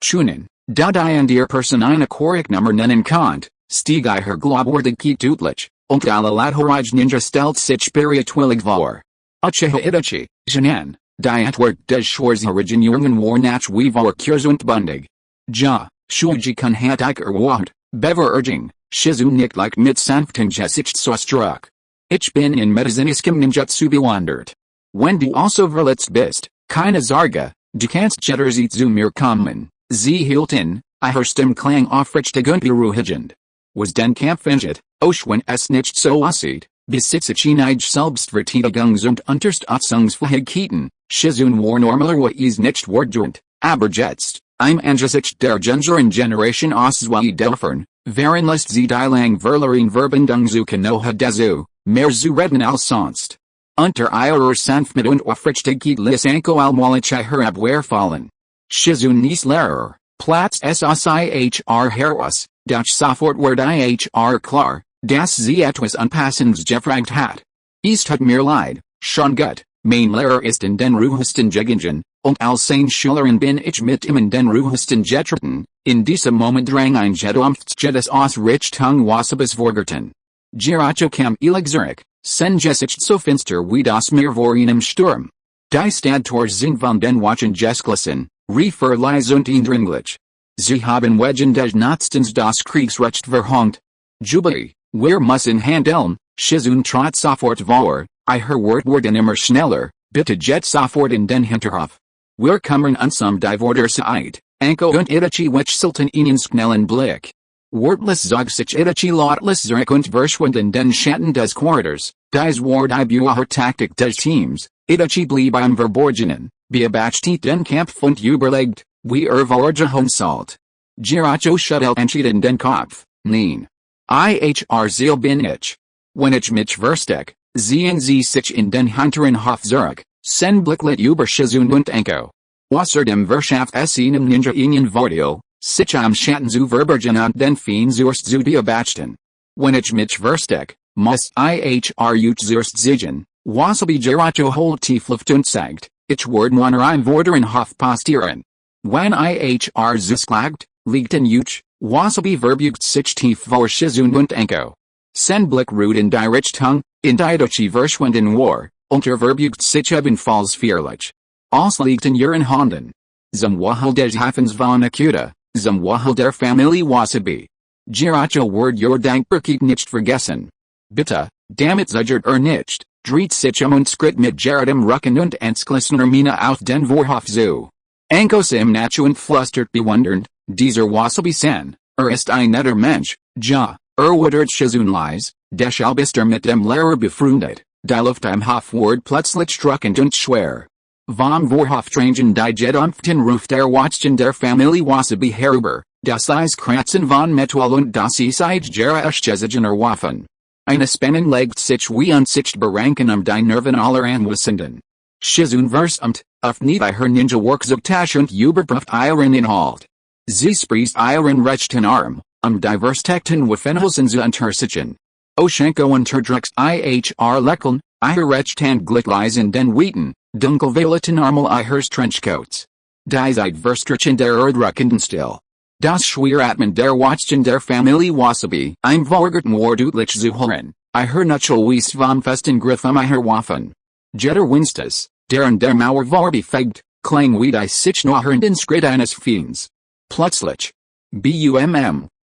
chunin, da die an der Person eine Nummer nennen konnt, stieg ihr Glaubwürdigkeit deutlich, und alle Ladhoraj Ninja stellt sich spirituelig vor. Uchiha Itachi, Jinan, die Antwort des Schwarzhaarigen war nach wie vor kurz und bundig. Shuji hat ich erwartet, bever urging, Shizun nicht like mit sanften Gesicht Struck. Ich bin in Metasiniskem Ninjutsu bewandert. Wenn du also verletzt bist, keine Sorge, du kannst jederzeit zu mir kommen. Sie hielten, ihr Stimme klang aufrichtig und beruhigend. Was den Kampf endet, auch wenn es nicht so aussieht, besitze ich einige Selbstverteidigungs- und Unterstützungsfähigkeiten, Shizun war normalerweise nicht wortdurend, aber jetzt, im Angesicht der jüngeren Generation aus zwei Dörfern, waren lässt sie die langwierigeren Verbindungen zu Konoha desu, mehr zu reden als sonst. Unter ihrer Sanftmut und Aufrichtigkeit ließ Anko allmählich ihr Abwehr fallen. Shizun Lehrer, Platz SICHR heraus, Dutch sofort word IHR klar, das sie etwas unpassends gefragt hat. Ist hat mir leid, schon gut, mein Lehrer ist in den ruhigsten Gegenden, und als ein Schülerin bin ich mit ihm in den ruhigsten getreten, in diesem Moment drang ein Jedompftsjedes aus Richtung Wasabes vorgerten. Giracho kam elig zurück, sen gesicht so finster wie das Meer vor einem Sturm. Die Stadtors sind von den Wachen geschlossen, refer leise und eindringlich. Sie haben wegen des Nutzens das Kriegsrecht verhängt. Jubilee, wir müssen handeln, Shizun trot sofort vor, ihr werden immer schneller, bitte jet sofort in den Hinterhof. Wir kommen zum Diverserzeit, Anko und Itachi wechselten einen schnellen Blick. Wortlos zog sich Itachi lautlos zurück und verschwand in den Schatten des Quarters, dies war die Taktik des Teams, Itachi blieb am Verborgenen, beobachtet den Kampf und überlegt, wie vorgehandelt sollt. Giracho schüttelt entschieden den Kopf, nein. Ich bin ich. Wenn ich mich versteck, sehen sie sich in den hinteren Hof zurück, sen Blicklet über Shizun und Anko. Außerdem verschafft es ihnen Ninja ihnen Vorteil, sich am Schatten zu verbergen und den Feind zuerst zu beobachten. Wenn ich mich versteck, muss ich zuerst sehen, Wasabi Giracho holt tief Luft und sagt, ich werde meiner im vorderen Hof postieren. Wenn ich zusklagt, liegt in Wasabi verbucht sich tief vor Shizun und Anko. Sen Blick ruht in die Richtung, in die Itachi verschwunden war, und verbucht sich ebenfalls feierlich. Als liegt in ihren Händen. Zum Wahel des Hafens von Akuta, zum Wahel der Familie Wasabi. Giracho wird Dankbarkeit nicht vergessen. Bitte, damit sichert nicht, dreht sich und skrit mit Geradem Rucken und Entsklissener Mina auf den Vorhof zu. Anko sim nachu und flustert bewundernd, dieser Wasabi-san, ist ein netter Mensch, ja, wittert Shizun leise, deshalb ist mit dem Lehrer befreundet, die Luft im Hof wird plötzlich drückend und schwer. Vom Vorhof drangen die Jedumpften Ruf der Watchen der Familie Wasabi herüber, das Kratzen von Metall und das Gera Eschgezigener Waffen. Eine Spannung legt sich wie unsichtbar Ranken die Nerven aller Anwissenden. Shizun versucht, auf nie her Ninja Workzugtasch und überprüft ihren Inhalt. Sie sprießt ihren rechten Arm, die Verstekten Waffenhülsen zu untersichen. Oshenko unterdrückt Lächeln, ihr Rechtshand glitt in den Wheaten, dunkelvioleten Armel ihres Trenchcoats. Die Zeit verstrichen der Erdrückenden still. Das Schwieratmen der Watchen der Familie Wasabi, im Vorgarten war deutlich zu hören, ihr Nutschel wies vom festen Griff ihr Waffen. Jeder Winstas, deren der Mauer war befegt, klang wie die sich nachhörenden Schritt eines Fiends. Plötzlich.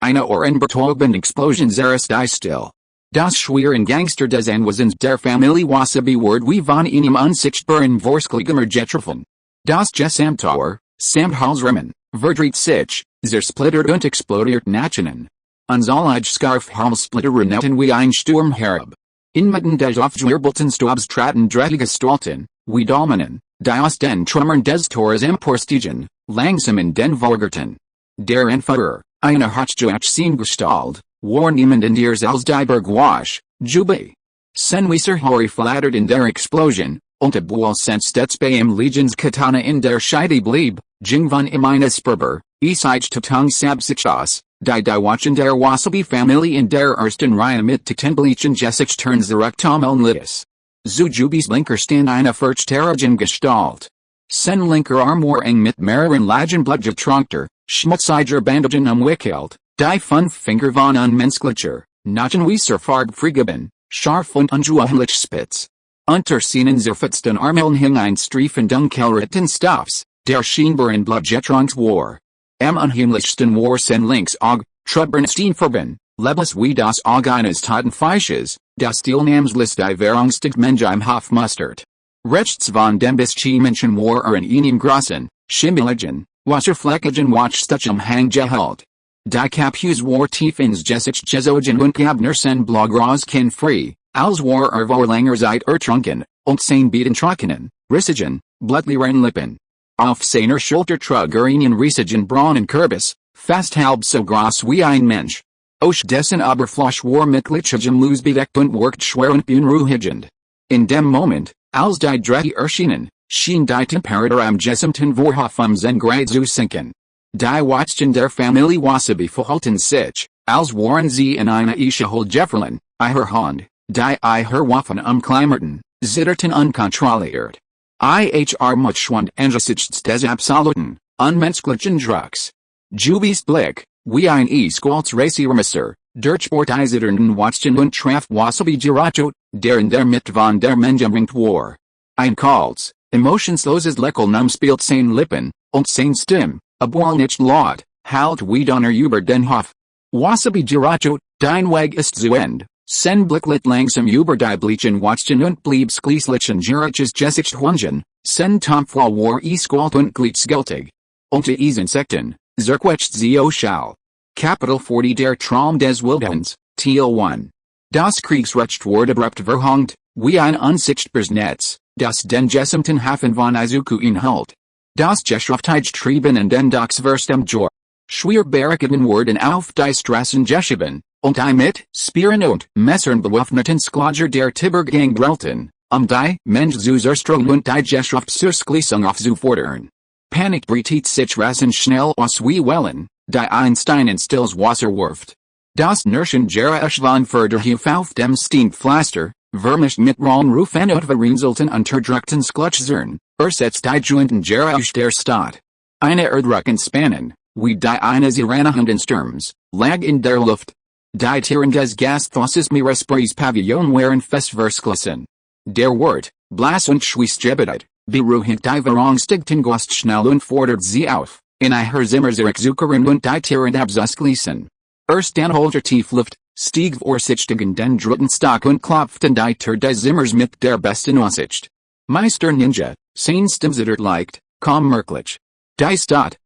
Eine ohrenbetäubende Explosion zerriss die still. Das schweren Gangster des Anwesens der Familie Wasabi ward wie von einem unsichtbaren Vorskligemer getroffen. Das Gesamttower, samt Halsrahmen, verdreht sich, zersplittert und explodiert nachenan. Unser Scarf Halssplitteren wie ein Sturm herab. Inmitten des aufgewirbelten Stabs traten dreckige Gestalten, wie Dolmenen, die aus den Trümmern des Tores emporstiegen, langsam in den Vorgarten. Der Entführer, eine Hochgestalt, war niemand in der als die Bergwasch, Jubilee. Senwieser Hori flattert in der Explosion, und obwohl stets beim Legionskatana in der Scheide blieb, ging von ihm eine Sperber, Tatung Sabsichas, die Watchen der Wasabi-Familie in der ersten Reihe mit Titenblichen Jessich turns zurück und Lidis. Zu Jubis linker stand eine Furchterrigen Gestalt. Sen linker Arm war eng mit mehreren Lagenblut getrankter, schmutziger Bandagen umwickelt, die fünf Finger von unmenschlicher, Nachenwieser Farbfriegeben, scharf und unzuheimlich spitz. Unter seinen zerfetzten Armeln hing ein Streifen dunkelroten Stoffs, der scheinbar in Blut getrunken war. Am unheimlichsten war sen links Aug, Trudbernstein verben, leblas wie das Aug eines Totenfeisches, das die Namenslis die Währungstigmensch im Hof mustert. Rechts von dem Menschen war in einem großen, schimmeligen, wasserfleckigen Watchstuchum hang gehalt. Die Kapus war tief ins Gesicht gezogen und Gabner sen Blogras kin frei, als war vor langer Zeit ertrunken, und sein Bieten trockenen, rissigen, blutleeren Lippen. Auf seiner Schulter trug einen riesigen braunen Kürbis, fast halb so groß wie ein Mensch. Aus dessen Oberfläche war mit glitschigem Luz bedeckt und wirkt schwer und beunruhigend. In dem Moment, als die Drecke erschienen, schien die Temperatur am gesamten Vorhof Zen Grad zu sinken. Die Watschen der Familie Wasabi verhalten sich, als waren sie in einer Ehe Jefferlin, ihrer Hand, die ihre Waffen umklammerten, zitterten unkontrolliert. Ihr Mutschwand angesichts des absoluten, unmenschlichen Drucks. Jubi's Blick, wie ein Eisqualz Racermesser, durchbortiziternden Watschen und Traf Wasabi Giracho, der in der Mitte von der Menschenringt war. Ein Kalts, emotionsloses Lächeln umspielt sein Lippen, und sein Stimme, obwohl nicht laut, halt wie Donner über den Hof. Wasabi Giracho, dein Weg ist zu Ende. Sen Blicklit langsam über die Blechen Watschen und blieb schließlichen Giraches Gesicht hungen, sen Tomfwa war Eisqualt und gleichgültig. Unter Insekten, zerquetscht sie Schall. Kapitel 40 der Traum des Wildhunds, Teil 1. Das Kriegsrecht wurde abrupt verhängt, wie ein unsichtbares Netz, das den gesamten Hafen von Izuku inhalt. Das Geschäftige trieben in den Docks verstem Jor. Schwer Barrikaden wurden auf die Straßen geschoben, und die mit Speeren und Messern bewaffneten Squadron der Tibergang brellten, die Mensch zu zerstreuen und die Geschäft zur Schließung aufzufordern. Panik breitet sich rasend schnell aus wie Wellen, die Einstein in stilles Wasser wirft. Das Nirschen Gerasch von Förderhuf auf dem Steinpflaster, vermischt mit rauen Rufen und vereinzelten unterdrückten Skluchzern, ersetzt die Juenten Gerasch der Stadt. Eine Erdrückenspannen, wie die eines Iranahenden Sturms, lag in der Luft. Die Tieren des Gasthauses Meerespreis Pavillon waren fest verschlossen. Der Wort, blass und schweißgebetet, beruhigt die Verungstigten Ghost schnell und fordert sie auf, in ihr Zimmer zurückzukehren und die Tieren abzuschließen. Erst dann holte tief Luft, stieg vorsichtig in den dritten Stock und klopften die Tür des Zimmers mit der besten Aussicht. Meister Ninja, sein Stimmzittert leicht, kaum merklich. Die Stadt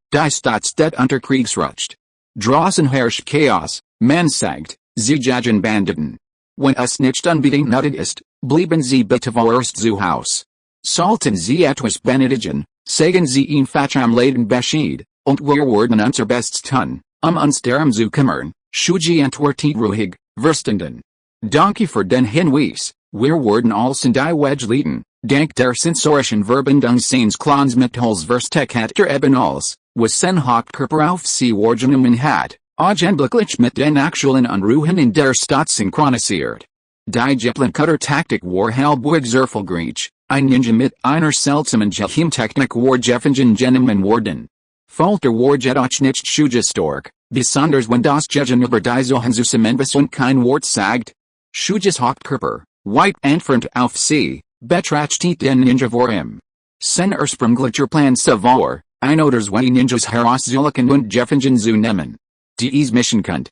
steht unter Kriegsrecht. Draußen herrscht Chaos, man sagt, sie jagen Banditen. Wenn es nicht unbedingt nötig ist, blieben sie bitte vorerst zu Haus. Sollten sie etwas benötigen, sagen sie ihn Fatscham Laden Bescheid, und wir werden unser Bestes tun, uns darum zu kümmern. Shuji antwortet ruhig, verstanden. Danke für den Hinweis, wir werden alles in die Wedge leiten, dank der sensorischen Verbindung seines Klons mit Holzverstätigkeiter eben alles, was sen Hauptkörper auf sie wahrgenommen hat, augenblicklich mit den aktuellen Unruhen in der Stadt synchronisiert. Die Jepplen-Cutter-Taktik war halbwegs erfolgreich, ein Ninja mit einer seltsamen Geheimtechnik war gefangen genommen worden. Folter war jedoch nicht Shuji stark, besonders wenn das Gegen über die Sachen zusammenwächst und kein Wort sagt. Shujis Hauptkörper, white entfernt auf sie, betrachtet den Ninja vor ihm. Sen ursprünglicher Plan war, ein oder zwei Ninjas herauszulocken und gefangen zu nehmen. Dies Mission könnt,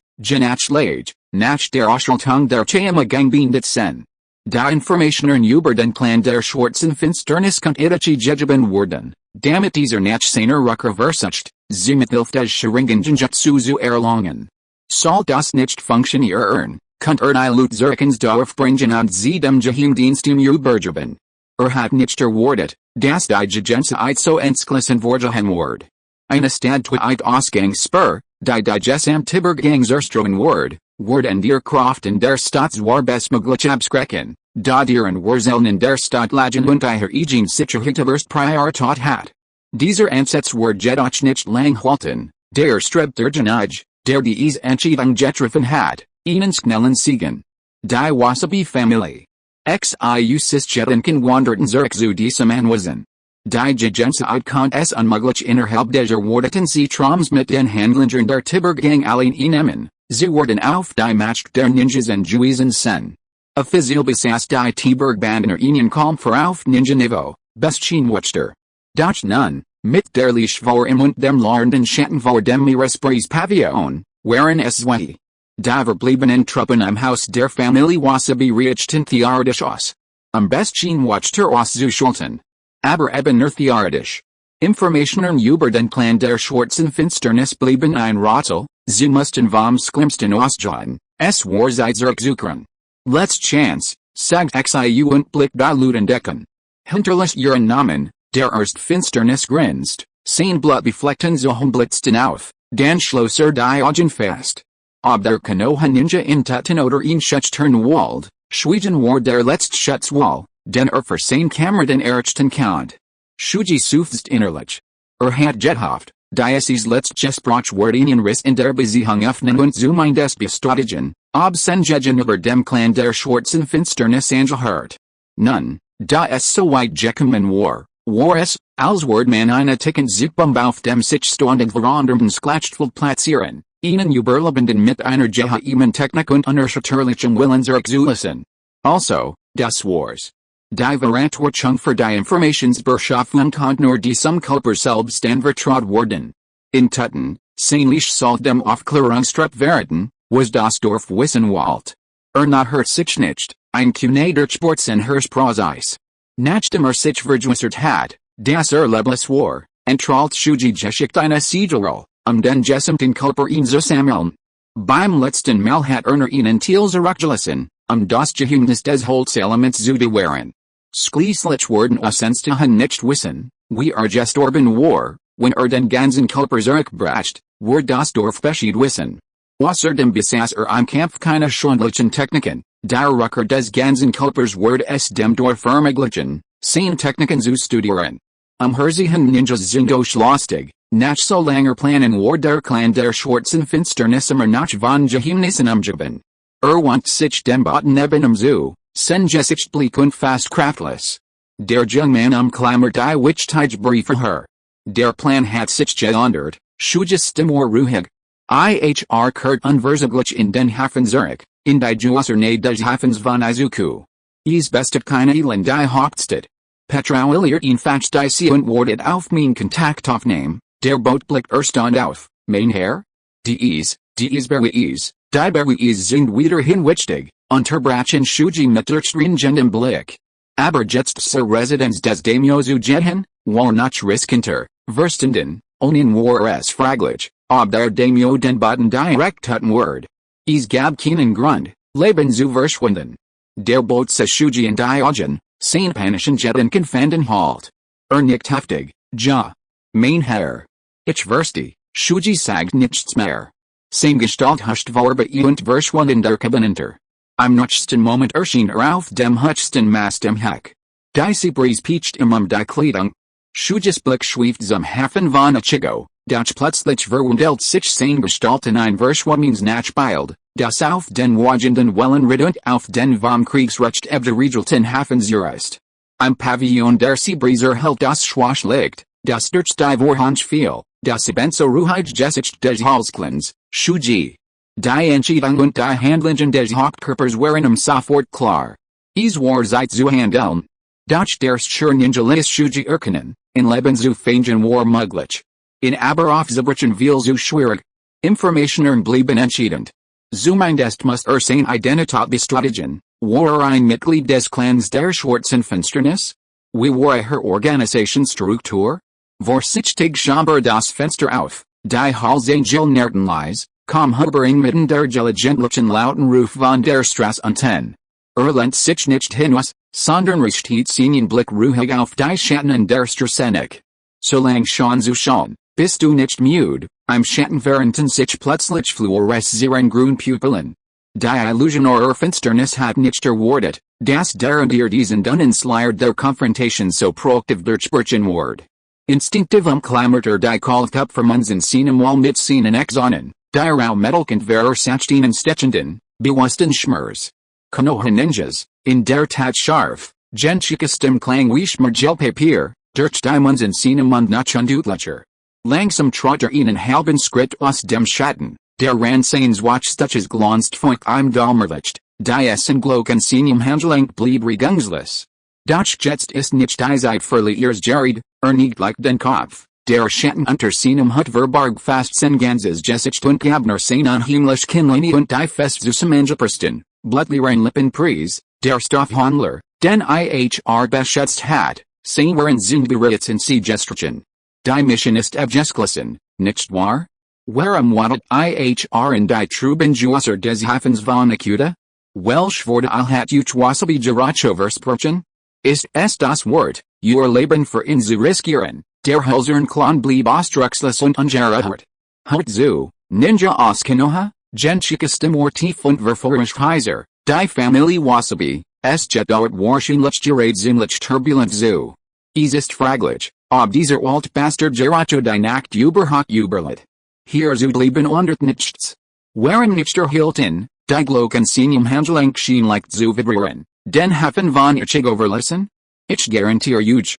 nach der Ausschaltung der Chayama Gang beendet sen. Die Informationen über den Plan der schwarzen Finsternis könnt Itachi gegeben werden, damit dieser nach seiner Rückkehr versucht, sie mit Hilfe des Sharingan Genjutsu zu erlangen. Soll das nicht funktionieren, könnt die Loot Zirkens darauf bringen und sie dem Geheimdienst übergeben. Hat nicht erwartet, dass die Gegenseite so entschlossen worden ward. Eine Stadtweit Ausgangsspur, die Gesamt Tibergang zerstreuen ward in der Kraft in der Stadt war bestmöglich abschrecken, da deren Wurzeln in der Stadt lagen und ihre Egen Sicherheit erst Priorität hat. Dieser Ansatz war jedoch nicht lang halten, der Streb der Genage, der dies Entscheidung getroffen hat, ihnen schnellen Siegen. Die Wasabi Familie. Xiu Sisgedanken wanderten zurück zu diesem Anwesen. Die Gegenseite konnte es unmöglich innerhalb der erwarteten Zeitraums mit den Handlern der Tibergang allein nehmen, sie wurden auf die Macht der Ninjas und Juisen sen. Offiziell besaß die Tiberg-Bandiner ihnen kaum auf Ninja-Niveau, Bestchenwuchter. Doch nun, mit der Leiche vor ihm und dem lärmenden Schatten vor dem Meerespreis Pavillon, waren es zwei. Die verbliebenen Truppen im Haus der Familie Wasabi reachten theoretisch aus. Bestchenwuchter auszuschalten. Aber eben nur theoretisch. Informationen über den Plan der schwarzen Finsternis blieben ein Rätsel, sie mussten vom Schlimmsten ausgehen, es war Zeit zurückzukehren. Let's Chance, sagt Xiu und blickt die Loot entdecken. Hinterlasst ihren Namen, der erst Finsternis grinst, sein Blutbefleckten Zochen blitzten auf, dann schloss die Augen fest. Ob der Konoha Ninja in Taten oder ihn Schutzturn Wald, Schweden war der letzte Schutzwall, den für sein Kameraden errichten kann. Shuji seufzt innerlich. Hat gehofft, Diocese let's just broch worden ris in der Beziehung öffnen und zu mein des Bestrategen, ob Senjegen über dem Clan der Schwarzen Finsternis angehört. Nun, da es so weit gekommen war es, als Word man eine Ticken Zugbomb auf dem sich stehenden Veranderten Sklatchtveld platzieren, ihnen überlebenden mit einer geheimen Technik und unerschütterlichem Willen zurückzulassen. Also, das war's. Die Verantwortung für die Informationsbeschaffung konnte nur die zum Kulper selbst anvertraut worden. In Tutten, sehnlich sollt dem Aufklärungstrupp werden, was das Dorf wissen wollt. Not hört sich nicht, ein Kunader Sports en Hirschprozis. Nachdem sich vergewissert hat, das Leblis war, entralt Shuji geschickt eine Siegel, den gesamten Kulper zu sammeln. Beim letzten Mal hat ihnen Thiel zurückgelassen, das Geheimnis des Holzelements zu bewahren. Schließlich wurden Aussenstehen nicht wissen, wie just Orban war, wenn den ganzen Kulper zurückbracht, war das Dorf Bescheid wissen. Außerdem besaß im Kampf keine schwindlichen Techniken, der Rücker des ganzen Kulpers wurde es dem Dorf ermöglichen, seine Techniken zu studieren. Herzigen Ninjas sind lustig, nach so langer Planen war der Clan der Schwarzen Finsternis immer noch von Geheimnissen umgeben. Want sich dem Boten neben zu, senjesicht bleak und fast kraftlos. Der Jungmann klammert die Wichtigkeit für her. Der Plan hat sich geändert, Shuji's Stimor ruhig. Kurt unverzüglich in den Hafen Zurich, in die Gewässernähe des Hafens von Izuku. Bestet keine Elend die Hauptstadt. Petrauiliert ihn fast die See und wartet auf mein Kontaktaufnahme, der Boot blickt erstaunt auf, mein Herr? Die Berwies sind weiterhin wichtig, unterbrachen Shuji mit durchstringendem Blick. Aber jetzt zur Residenz des Daimyo zu gehen, war noch riskanter, verstanden, ohne war es fraglich, ob der Daimyo den Boten direkt hatten wird. Gab keinen Grund, Leben zu verschwinden. Der Boot sa Shuji und Diogen, sein panischen Jetten fanden halt. Nicht heftig, ja. Mein Herr. Ich verstehe, Shuji sagt nichts mehr. Sein Gestalt huscht vor bei und verschwunden der Kabinenter. Im nächsten Moment erschien auf dem höchsten Mast im Heck. Die Seebreeze peacht die Kleidung. Shuji's Blick schweift zum Hafen von Ichigo, das plötzlich verwandelt sich sein Gestalt in ein verschwommenes Nachbild, das auf den wogenden Wellen ritt und auf den vom Kriegsrecht abgeregelten Hafen ist. Im Pavillon der Seebreezer hält das Schwasch liegt, das durch die Vorhand fiel, das ebenso ruhig Gesicht des Halsklins, Shuji. Die Entscheidung und die Handlungen des Hauptkörpers waren sofort klar. War Zeit zu handeln. Doch der Ninja ließ Shuji erkennen, in Leben zu fangen war möglich. In aber aufzubrechen viel zu schwierig. Informationen blieben entscheidend. Zumindest muss sein Identität bestrategieren, war ein Mitglied des Clans der Schwarzen Finsternis? Wie war Organisationsstruktur? Vor sich Schauber das Fenster auf, die Halsangel nerten leis, kam Huber inmitten der gelegentlichen lauten Ruf von der Straße unten. Lehnt sich nicht hinaus, sondern richtet seinen Blick ruhig auf die Schatten der Straßeneck. Solange schon zu schauen, bist du nicht müde, im Schatten währenden sich plötzlich fluoreszieren grün Pupillen. Die Illusion Finsternis hat nicht erwartet, dass der diesen Dunnenslier der Konfrontation so proaktiv durchbrechen wird. Instinktiv klammert die Kalt up vom seinem Wall mit seinen Exonen, die Raumittelkend verursachten stechenden, bewussten Schmerz. Konoha Ninjas, in der Tat scharf, genschikestem Klang wie Schmergelpapier, durch die seinem Mund nach undutlicher. Langsam trot ihnen halben Schritt aus dem Schatten, der Ransains Watchstuches glänzt von im Dämmerlicht, die Essen Glocken seinem Handgelenk blieb regungslos. Doch jetzt ist nicht die Zeit für Leers Jared, nicht gleich den Kopf, der Schatten unter seinem Hut verbarg fast sein ganzes Gesicht und gab nur sein unheimlich Kinnlein und die fest zusammengepressten, blutleeren Lippen preis, der Stoffhandler, den beschätzt hat, sein waren sind bereits in sie gestrichen. Die Mission ist abgeschlossen, nicht wahr? Warum waddelt in die Trubengewässer des Hafens von Akuta? Welch wurde hat Wasabi Geracho versprochen? Ist es das Wort, ihr Leben für ihn zu riskieren, der Hölzern Klon blieb ausdruckslos und ungerührt. Hört zu, Ninja aus Konoha, genschikestem tief und verfurisch heiser, die Familie Wasabi, es geht dort wahrscheinlich gerade ziemlich turbulent zu. Ist fraglich, ob dieser Walt Bastard Geracho die Nacht überhaupt überlet. Hier Zudleben und nichts. Waren nicht der Hilton, die Glocken seinem Handgelenk schien leicht zu vibrieren, den Hafen von ich overlassen? Ich garantiere euch,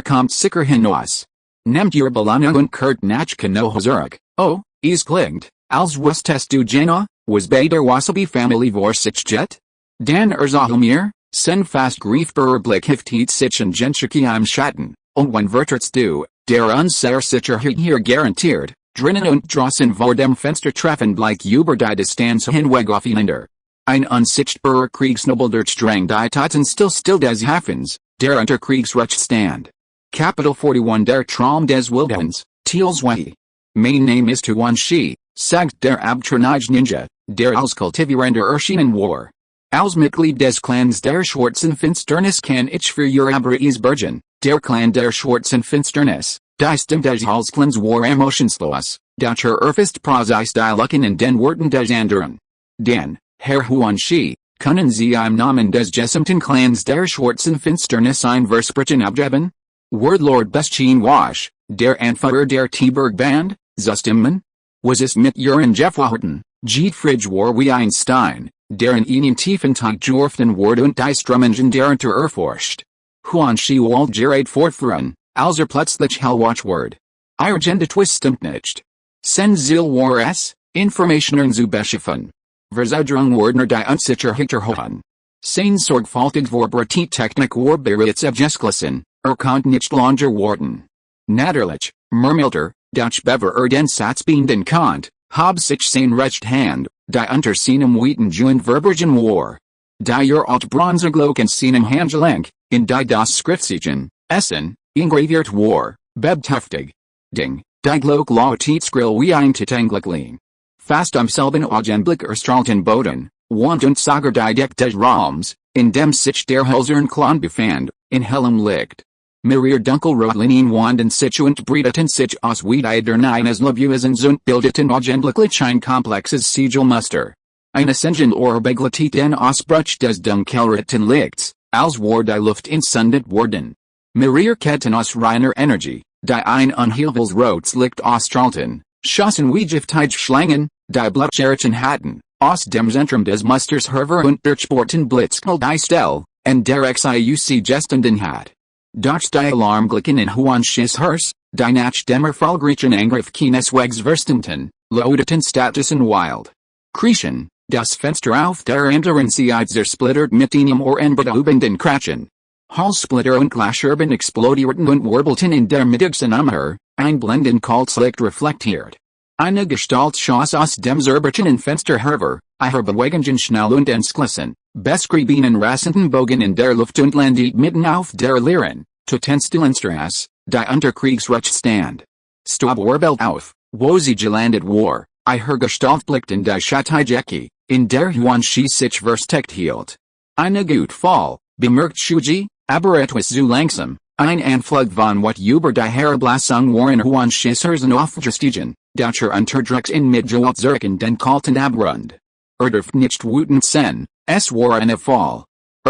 kommt sicher hinaus. Nehmt ihr Bologna und kehrt nach Konoha zurück. Oh, es klingt, als wusstest du genau, was bei der Wasabi Family vor sich jet? Dan mir, sen fast griefbarer Blick hiftet sich und Genschiki am Schatten, und wann vertrittst du, der Unsicherheit hier garantiert, drinnen und draußen vor dem Fenster treffen bleibt über die Distanz hinweg aufeinander. Ein unsichtbarer Kriegsnobel der streng die Taten still des Hafens, der unter Kriegsruhestand. Kapitel 41 der Traum des Wilgens, Tealsway. Mein Name ist Huan Shi, sagt der Abtrünnige Ninja, der als Kultivierender erschienen war. Als Mitglied des Clans der Schwarzen Finsternis kann ich für ihr Abreis bergen, der Clan der Schwarzen Finsternis, die Stimme des Halsklans war emotionslos, dacher erfast Prozis die Lucken in den Worten des anderen. Dan, Herr Huan Shi, können Sie im Namen des gesamten Clans der Schwarzen Finsternis ein Versprechen abgeben? Wordlord Bestien Wash, der Anführer der T-Berg Band, zustimmen? Was ist mit Ihren Jeffwahrten, Friedrich war wie ein Stein, der in Ihnen tiefen Teig jorften wurde und die Strömungen der erforscht. Huan Shi wollte gerät fortführen, als plötzlich hellwach ward. Ihr Agenda stimmt nicht. Sen Zil war es, Informationen zu beschaffen. Verzögerung wurden die Unsicherheit erhoben. Sein sorgfältig Vorbereitet Technik war bereits abgeschlossen, konnte nicht länger warten. Natürlich, murmelte, Dutch Bever den Satz beenden konnte, hab sich sein Recht Hand, die unter seinem Wheaten Juen Verbergen war. Die alt Bronzer Glocken seinem Handgelenk, in die das Schriftzeichen, Essen, engraviert war, bebtuftig. Ding, die Glock lautet Skrill wie ein Titanglikling. Fast am selben Augenblick erstrahlten Boden, Wand und Sager die Deck des Raums, in dem sich der Hölzern Clan befand, in hellem Licht. Mirir dunkelrotlinien Wanden sich und breiteten sich aus wie die Derneines Labuisen und bildeten augenblicklich ein komplexes Sigelmuster. Eine Ascension Orbeglatit den Ausbruch des dunkelroten Lichts, als war die Luft entzündet worden. Mirir Ketten aus reiner Energie, die ein unheilvolles rotes Licht ausstrahlten, schossen wie giftige Schlangen, die Blutcherchen hatten, aus dem Zentrum des Musters Herver und durchbohrten Blitzknall die Stelle, und der Xiuc gestanden hat. Doch die Alarmglocken in Huan Shis Herz, die nach dem erfolgreichen Angriff keineswegs verstanden, lauteten Statusen wild. Kriechen, das Fenster auf der anderen Seite zersplittert mit einem ohrenbetäubenden Kratchen. Halssplitter und Glasscherben explodierten und wirbelten in der Mittagsanumher, ein blendend Kaltlicht reflektiert. Eine Gestalt schoss aus dem zerbrechenden Fenster hervor, ihre Bewegungen schnell und entschlossen, beschriebenen rasenden Bogen in der Luft und landet mitten auf der leeren, Totenstellenstrasse, die unter Kriegsruhestand. Staub orbelt auf, wo sie gelandet war, ihre Gestalt blickt in die Schattijacke, in der Huan Shi sich versteckt hielt. Eine gut Fall, bemerkt Shuji, aber etwas zu langsam, ein Anflug von what über die Herablassung waren Huan Shis Herzen aufgestiegen, dacher unterdrückt in Mittelalt Zurich den kalten Abrund. Durft nicht wütend sein, es war eine Fall.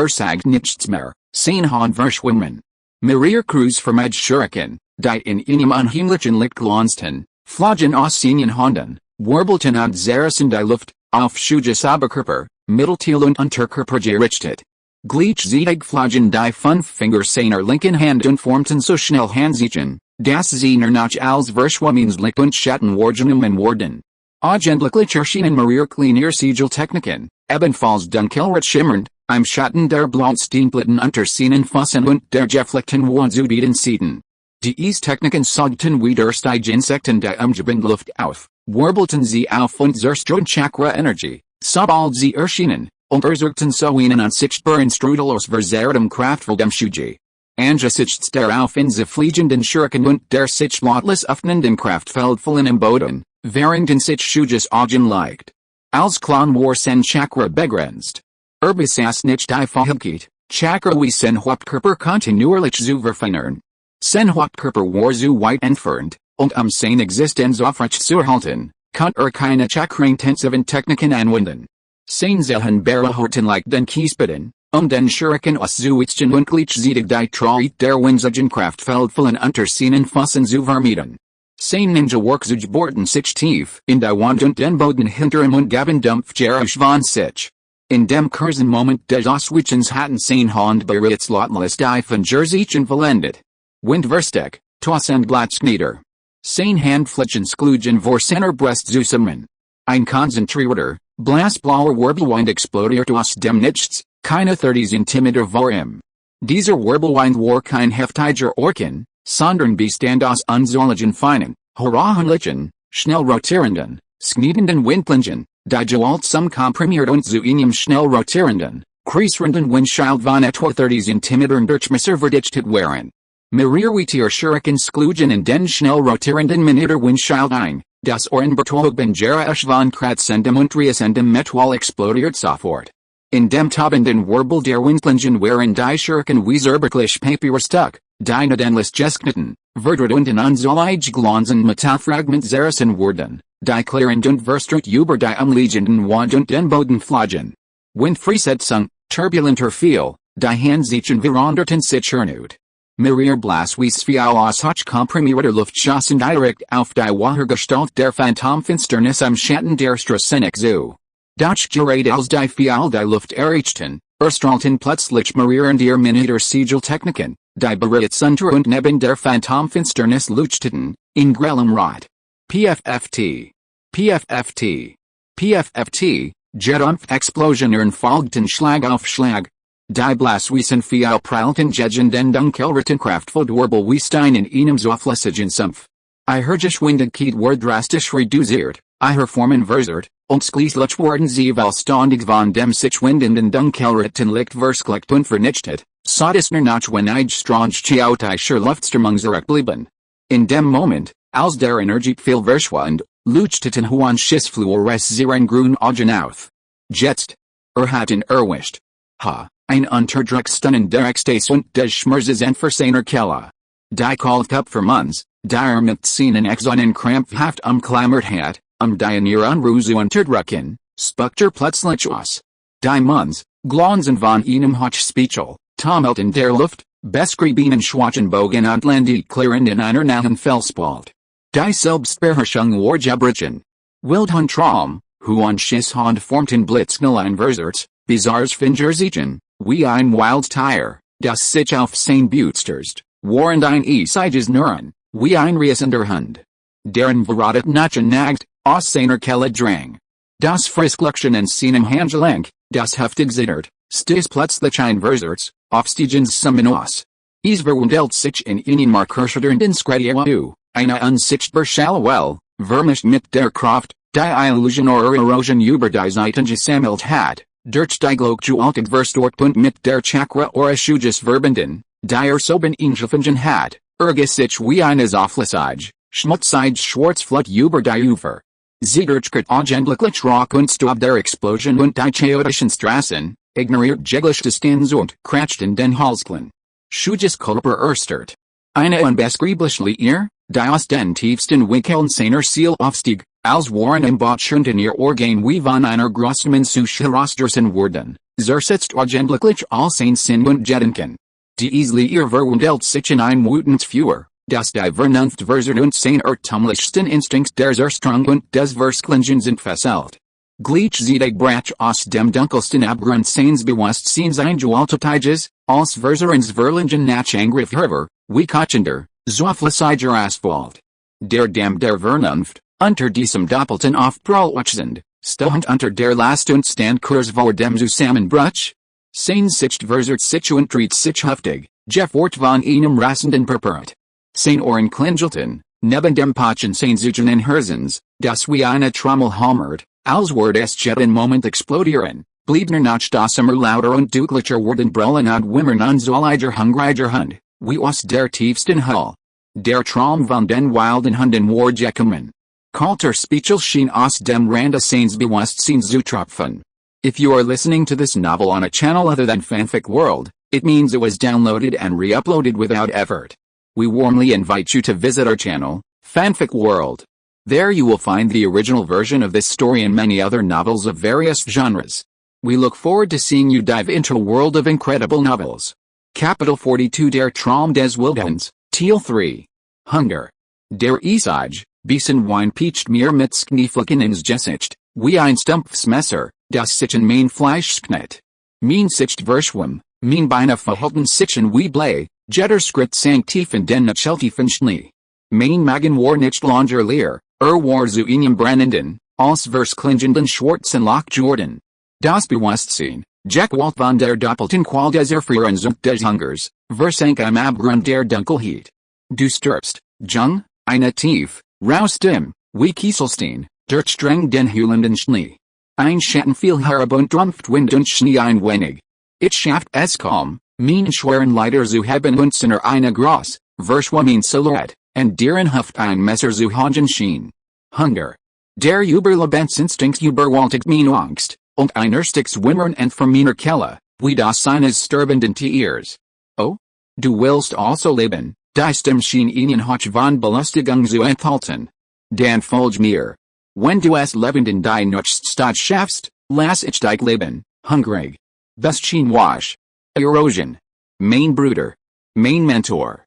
Sagt nichts mehr, sein Hahn verschwimmen. Mirir Cruz vermed Shuriken, die in einem unheimlichen Licht glänzten, flogen aus seinen Händen, wirbelten und zerrissen die Luft, auf Shujis Oberkörper, Mittelteil und Unterkörper gerichtet. Gleichzeitig flogen die fünf Finger seiner linken Hand und formten so schnell Handzeichen, dass sie nur noch als verschwommens Licht und Schatten wahrgenommen wurden. Augenblicklich erschienen Mirir Kleiner Sigeltechniken, ebenfalls dunkelrot schimmernd, im Schatten der Blutsteinblitten unter seinen Füßen und der gefleckten Wandzubieten Seiten. Diese Techniken saugten wie Insekten die umgebende Luft auf, wirbelten sie auf und zerstörten Chakra-Energie, sobald sie erschienen, und erzeugten so einen unsichtbaren Strudel aus verzerrtem kraftvollem Shuji. Angesichts der auf in sie fliegenden Schurken und der sich lautlos öffnenden Kraftfeldvollen im Boden, während sich Shujis Augen leicht. Als Clan war sen Chakra begrenzt. Besaß nicht die Fähigkeit, Chakra wie sen Hauptkörper kontinuierlich zu verfeinern. Sen Hauptkörper war zu weit entfernt, und sein Existenz aufrecht zu erhalten, konnte keine chakra-intensiven Techniken anwenden. Sein Zehen bereuten leicht den Kiesbitten, Den Shuriken aus Zuitzchen und Gleichzeitig die Traut der Winsagenkraft Feldfallen unter Seinen Fussen zu vermieden. Sein Ninja Work zuj Borten sich tief in die Wand und den Boden hinter ihm und gaben Dumpf Jerisch von sich. In dem kurzen Moment des Auswichens hatten sein Hand bereits Lottless die von Jerseychen verlendet. Windverstek, Tossend Blattschneider. Sein Handflächen sklugen vor seiner Brust zusammen. Ein konzentrierter, Blasblauer Wirbelwind explodiert aus dem Nichts, keine 30 Intimider vor ihm. Dieser Wirbelwind war kein heftiger Orkan, sondern bestand aus unzolligen feinen, horahenlichen, schnell rotierenden, schneidenden Windlinien, die Gewalt zum komprimiert und zu einem schnell rotierenden, kreisrenden Windschild von etwa 30 Intimidern Durchmesser verdichtet waren. Mehrwertiger Shuriken sklugen in den schnell rotierenden Miniter Windschild ein, das Ohrenbertolben Jerisch von Kratzendem und Riesendem Metall explodiert sofort. In dem tobenden Wirbel der Windlinien waren die Shuriken wie zerbrechlich Papier stuck, die nadenless gesknitten, verdreht und in unzollige Glanzen Metallfragment zerrissen wurden, die klirrend und verstrut über die umliegenden Wand und den Boden flogen. Windfriesetzung, turbulenter Feel, die Handsichen veranderten sich erneut. Mehrere Blaswiesfial aus hoch komprimierter Luft schossen direkt auf die Watergestalt der Phantomfinsternis am Schatten der Straßenecke zu. Doch gerade als die Fial die Luft erreichten, erstrahlten plötzlich mehrere der Miniter Siegel-Techniken, die bereits unter und neben der Phantomfinsternis leuchteten, in grellem Rot. PFFT. PFFT. PFFT, Jetdampf-Explosionen folgten Schlag auf Schlag. Die Blaswiesenfial prallten gegen den dunkelroten kraftvoll Wirbel wie Stein in einem zerflüssigen Sumpf. Ihre Geschwindigkeit war drastisch reduziert, ihre Formen verzerrt, und schließlich wurden sie vollständig von dem sich windenden dunkelroten Licht versklickt und vernichtet, sodass nur noch wenige strange chaotische Luftströmungen zurückblieben. In dem Moment, als der Energiequell verschwand, leuchteten hohen Schissfluores ihren grünen Augen auf. Jetzt. Hatten erwischt. Ha. Ein Unterdruckstunnen der Ekstase und des Schmerzes für seiner Kelle. Die kalt Cup für Munds, der mit seinen Exonen krampfhaft umklammert hat, die in ihrer Unruhe zu unterdrücken, spuckte plötzlich aus. Die Munds, Glanzen von einem Hochspiegel, tummelten der Luft, beschriebenen Schwachenbogen und landet klirrend in einer nahen Felsspalt. Die Selbstbeherrschung war gebrochen. Wildhund Traum, hohen Schisshand formten blitzschnell Versers, bizarres Fingersichen, wie ein Wildtier, das sich auf sein Butsterst, warend ein Esiges Neuron, wie ein riesender Hund. Deren verratet Nachen nagt, aus seiner Kelle drang. Das Friskluckchen in seinem Handgelenk, das heftig zittert, stieß plötzlich ein Versers, aufstiegens Summen aus. Es verwandelt sich in einen markerschütternden Skrediewu, eine unsichtbar Schallwell, vermischt mit der Kraft, die Illusion oder Erosion über die Seiten gesammelt hat. Durch die Glockwaltig verstort mit der Chakra oder Shujas verbinden, die soben Engelfingen hat, sich wie eine Zoflissage, schmutzige Schwarzflut über die Ufer. Sie durchkriegt augenblicklich Rock und Staub der Explosion und die chaotischen Straßen, ignoriert jegliche Distanz und kratscht in den Halsklen. Shujas Körper erstört. Eine unbeschreibliche Leer, die aus den tiefsten Winkeln seiner Seele aufstieg, als waren im Botschirn in ihr Organ wie von einer Großmann zu herausgerissen wurden, zersetzt augenblicklich all sein Sinn und Gedanken. Die Leer verwandelt sich in ein wütendes Feuer, das die Vernunft versert und sein irrtümlichsten Instinkt der Zerstrung und des Versklingens entfesselt. Gleichzeitig brach aus dem dunkelsten Abgrund seines Bewusstseins ein gewaltiges, als Verserens Verlingen nach Angriff hervor, wie kochender, zerflüssiger Asphalt. Der Damm der Vernunft, unter diesem doppelten Aufprallwachsend, stand unter der Last und stand kurz vor dem Zusammenbruch. Sein Sicht versert sich und dreht sich heftig, fort von einem rasenden Purpurt. Sein Ohren klingelten, neben dem Pochen sein Zugenen Herzens, das wie eine Trommel hammert, als ward es jeden Moment explodieren, blieb nur noch das immer lauter und deutlicher worden brüllen und wimmern unzolliger hungriger Hund, wie aus der tiefsten Hull. Der Traum von den wilden Hunden war gekommen. Kalter Speechel schien aus dem Rande seines Bewusstseins zu tropfen. If you are listening to this novel on a channel other than Fanfic World, it means it was downloaded and re-uploaded without effort. We warmly invite you to visit our channel, Fanfic World. There you will find the original version of this story and many other novels of various genres. We look forward to seeing you dive into a world of incredible novels. Capital 42 Der Traum des Wildhunds, Teal 3. Hunger. Der Eisage, Biesen Wein Peached mir mit Knieflicken ins Gesicht, wie ein Stumpfsmesser, das sich in mein Fleisch knet. Mein Sicht Verschwim, mein Beine verhalten sich in wie Blei, Jetter Skrit sank tief in den Nachteltiefen Schnee. Mein Magen war nicht langer leer, war zu einem brennenden, als versklingelnden schwarzen Loch Jordan. Das Bewusstsein, Jackwalt von der doppelten Qual des Erfrierens und des Hungers, versank am Abgrund der Dunkelheit. Du stirbst, Jung, eine tief, raustim, wie Kieselstein, durch streng den Hüllenden Schnee. Ein Schatten fiel herab und trumpft Wind und Schnee ein wenig. Ich schafft es kaum, mein schweren Leiter zu haben und seiner eine groß, verschwommen Silhouette, und deren Haft ein Messer zu hagen schien. Hunger. Der Überlebensinstinkt überwältigt mein Angst, und ein erstes Wimmern und für meiner Kelle, wie das seines sterbenden Tiers. Oh? Du willst also leben, die Stimme schien ihnen hoch von Belustigung zu enthalten. Dan folg mir. Wenn du es lebend in die Nutzstadt schaffst, lass ich dich leben, hungrig. Best schien wasch. Erosion. Mein Bruder. Mein Mentor.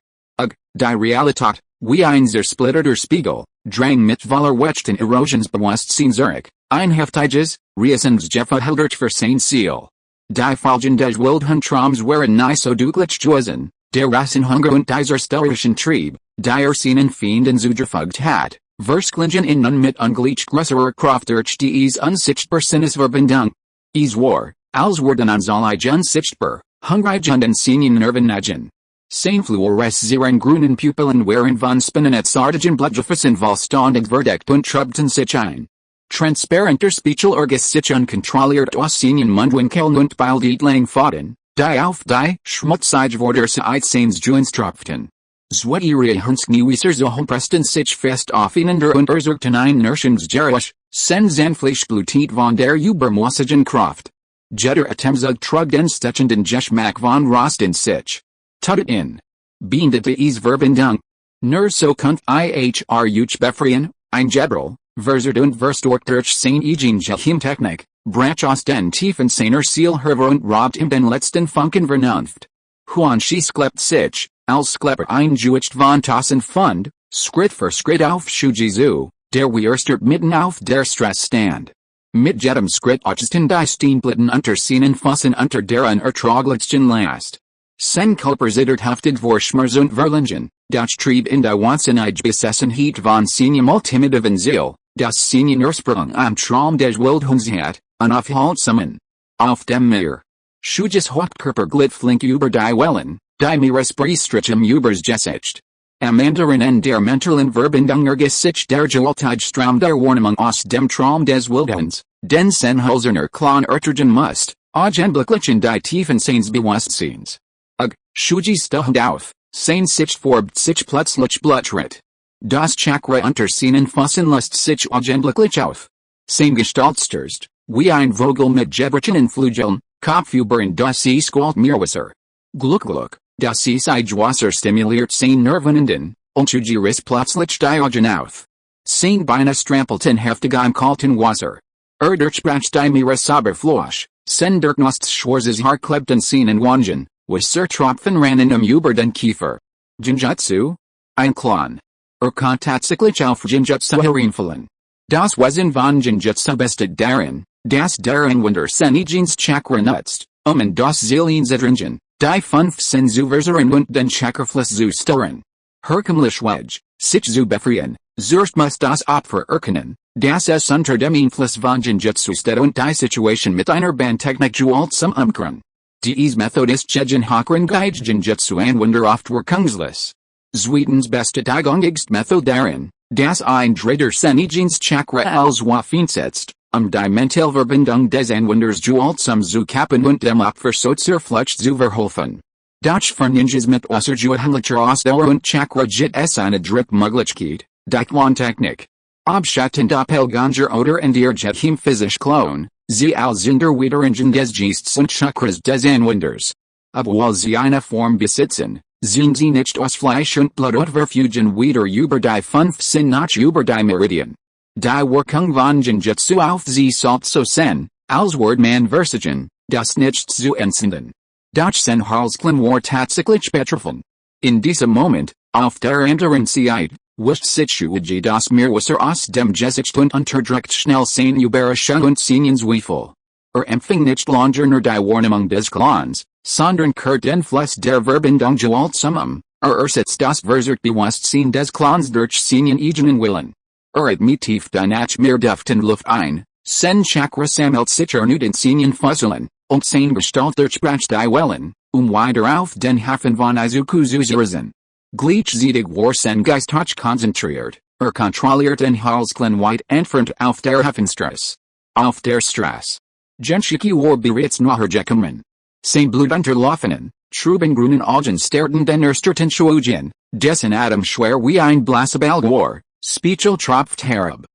Die Realität, wie ein zersplitterter Spiegel, drang mit voller Wechten Erosionsbewusstsein zurück, ein heftiges, Riesensgefahildert für sein Ziel. Die Folgen des Wildhund-Traums waren nicht so deutlich gewesen, der Rassenhunger und die zerstörerischen Trieb, die seinen Fienden zugefügt hat, versklingen in nun mit ungleich größerer Kraft durch dies unsichtbar Sinnesverbindung. Es war, als wurden uns alle unsichtbar, hungrig und in seinen Nerven nagen. Sein Fluores ihren grünen Pupillen waren von Spinnennetzartigen Blutgefäßen vollständig verdeckt und trübten sich ein. Transparenter Speichelorgus sich unkontrolliert aus seinen Mundwinkeln und bald lang Faden, die auf die schmutzige Worte seines Juins tropften. Zwei ihre Hundsgewässer so pressten sich fest aufeinander und erzeugten ein Nerschensgeräusch, sen sanftlich blutet von der übermäßigen Kraft. Jeder Atemzug trug den stechenden Geschmack von Rost in sich. Tut in. Beende dies Verbindung. Nur so kunt ich befreien, ein Gebral, verzert und verstorkt durch sein Technik, branch aus den Tiefen seiner Seele hervor und raubt ihm den letzten Funken Vernunft. Huan sie sklept sich, als sklepper ein Juicht von Tassen Fund, Schritt für Schritt auf Shuji zu, der wie erstert mitten auf der Stress stand. Mit jedem Schritt auchten die Steinblitten unter seinen Füßen unter der unertraglichsten Last. Sen Kulper zittert haftig vor Schmerz und Verlingen, das Trieb in die wahnsinnige Besessenheit von seinem ultimativen Ziel, das seinen Ursprung am Traum des Wildhunds hat, unaufhaltsamen. Auf dem Meer. Shuji's Hauptkörper glitt flink über die Wellen, die Meeresbriestrichum übers Gesicht. Am anderen Ende der mentalen Verbindung ergiss sich der gewaltige Strom der Wahrnehmung aus dem Traum des Wildhunds, den sen Hölzerner Klon ertragen musst, augenblicklich in die Tiefen seines Bewusstseins. Shuji stund auf, sein sich forbt sich plötzlich Blutschritt. Das Chakra unter seinen Füßen löst sich augenblicklich auf. Sein Gestalt stürzt, wie ein Vogel mit Gebrchen Flugeln, Kopfüber in das Squalt Meerwasser. Gluck, das Wasser stimuliert sein Nervenenden, und Shuji riss plötzlich die Augen auf. Sein Beine strampelten heftig im kalten Wasser. Durchbrach die Meeresoberfläche, sen durch Nosts Schwarzes Haar klebten seinen Wangen. Was Tropfen rannen über den Kiefer. Jinjutsu? Ein Klon. Konnte tatsächlich auf Jinjutsu hereinfallen. Das Wesen von Jinjutsu besteht darin, dass der Anwender Senijins Chakra nutzt, in das Seelensedringen, die 15 zu verzerren und den Chakrafluss zu stören. Herkömmlich Wedge, sich zu befreien, zuerst muss das Opfer erkennen, dass es unter dem Einfluss von Jinjutsu steht und die Situation mit einer Bandtechnik gewaltsam umkehren. Dies Method ist gegen Hockern Guide Jinjutsu Anwender oft wirkungslos. Zweitens beste die gängigste Method darin, dass ein Dritter Senijins Chakra als Waffen setzt, die Mentalverbindung des Anwenders gewaltsam zu kappen und dem Opfer so zerflecht zu verhelfen. Das Ninjas mit außergewöhnlicher Ausdauer und Chakra jit es eine Dripmöglichkeit, die Klontechnik. Abschatten Doppelganger oder in der Jethim physisch Klon. Sie als in der Wiederungen des Geistes und Chakras des Anwenders. Obwohl sie eine Form besitzen, sind sie nicht aus Fleisch und Blut und verfügen wieder über die 15 nach über die Meridian. Die Wirkung von Jinjutsu auf sie sollt so sein, als Wort man Versigen, das nicht zu entzünden. Doch sen Halsklen war tatsächlich betroffen. In diesem Moment, auf der anderen Seite, wischt sich Shuji das Meerwasser aus dem Gesicht und unterdrückt schnell seine Überraschung und seinen Zweifel. Empfing nicht longer nur die Warnung des Clans, sondern kehrt den Fluss der Verbindung gewaltsam. Ersetzt das Versuchbewusstsein des Clans durch seinen eigenen Willen. Atmet tief die nach mehr duften Luft ein, sen Chakra sammelt sich erneut in seinen Fusseln, und sein Gestalt durchbricht die Wellen, wieder auf den Hafen von Izuku zu reisen. Gleichzeitig war sein Geist hoch konzentriert, kontrolliert den Halsklen weit entfernt auf der Hafenstraße. Auf der Straße. Genshiki war bereits nachhergekommen. Sein blutunterlaufenen, trubengrünen Augen starrten den erstörten Shuji, dessen Atem schwer wie ein Blaseball war, Spiegel tropft herab.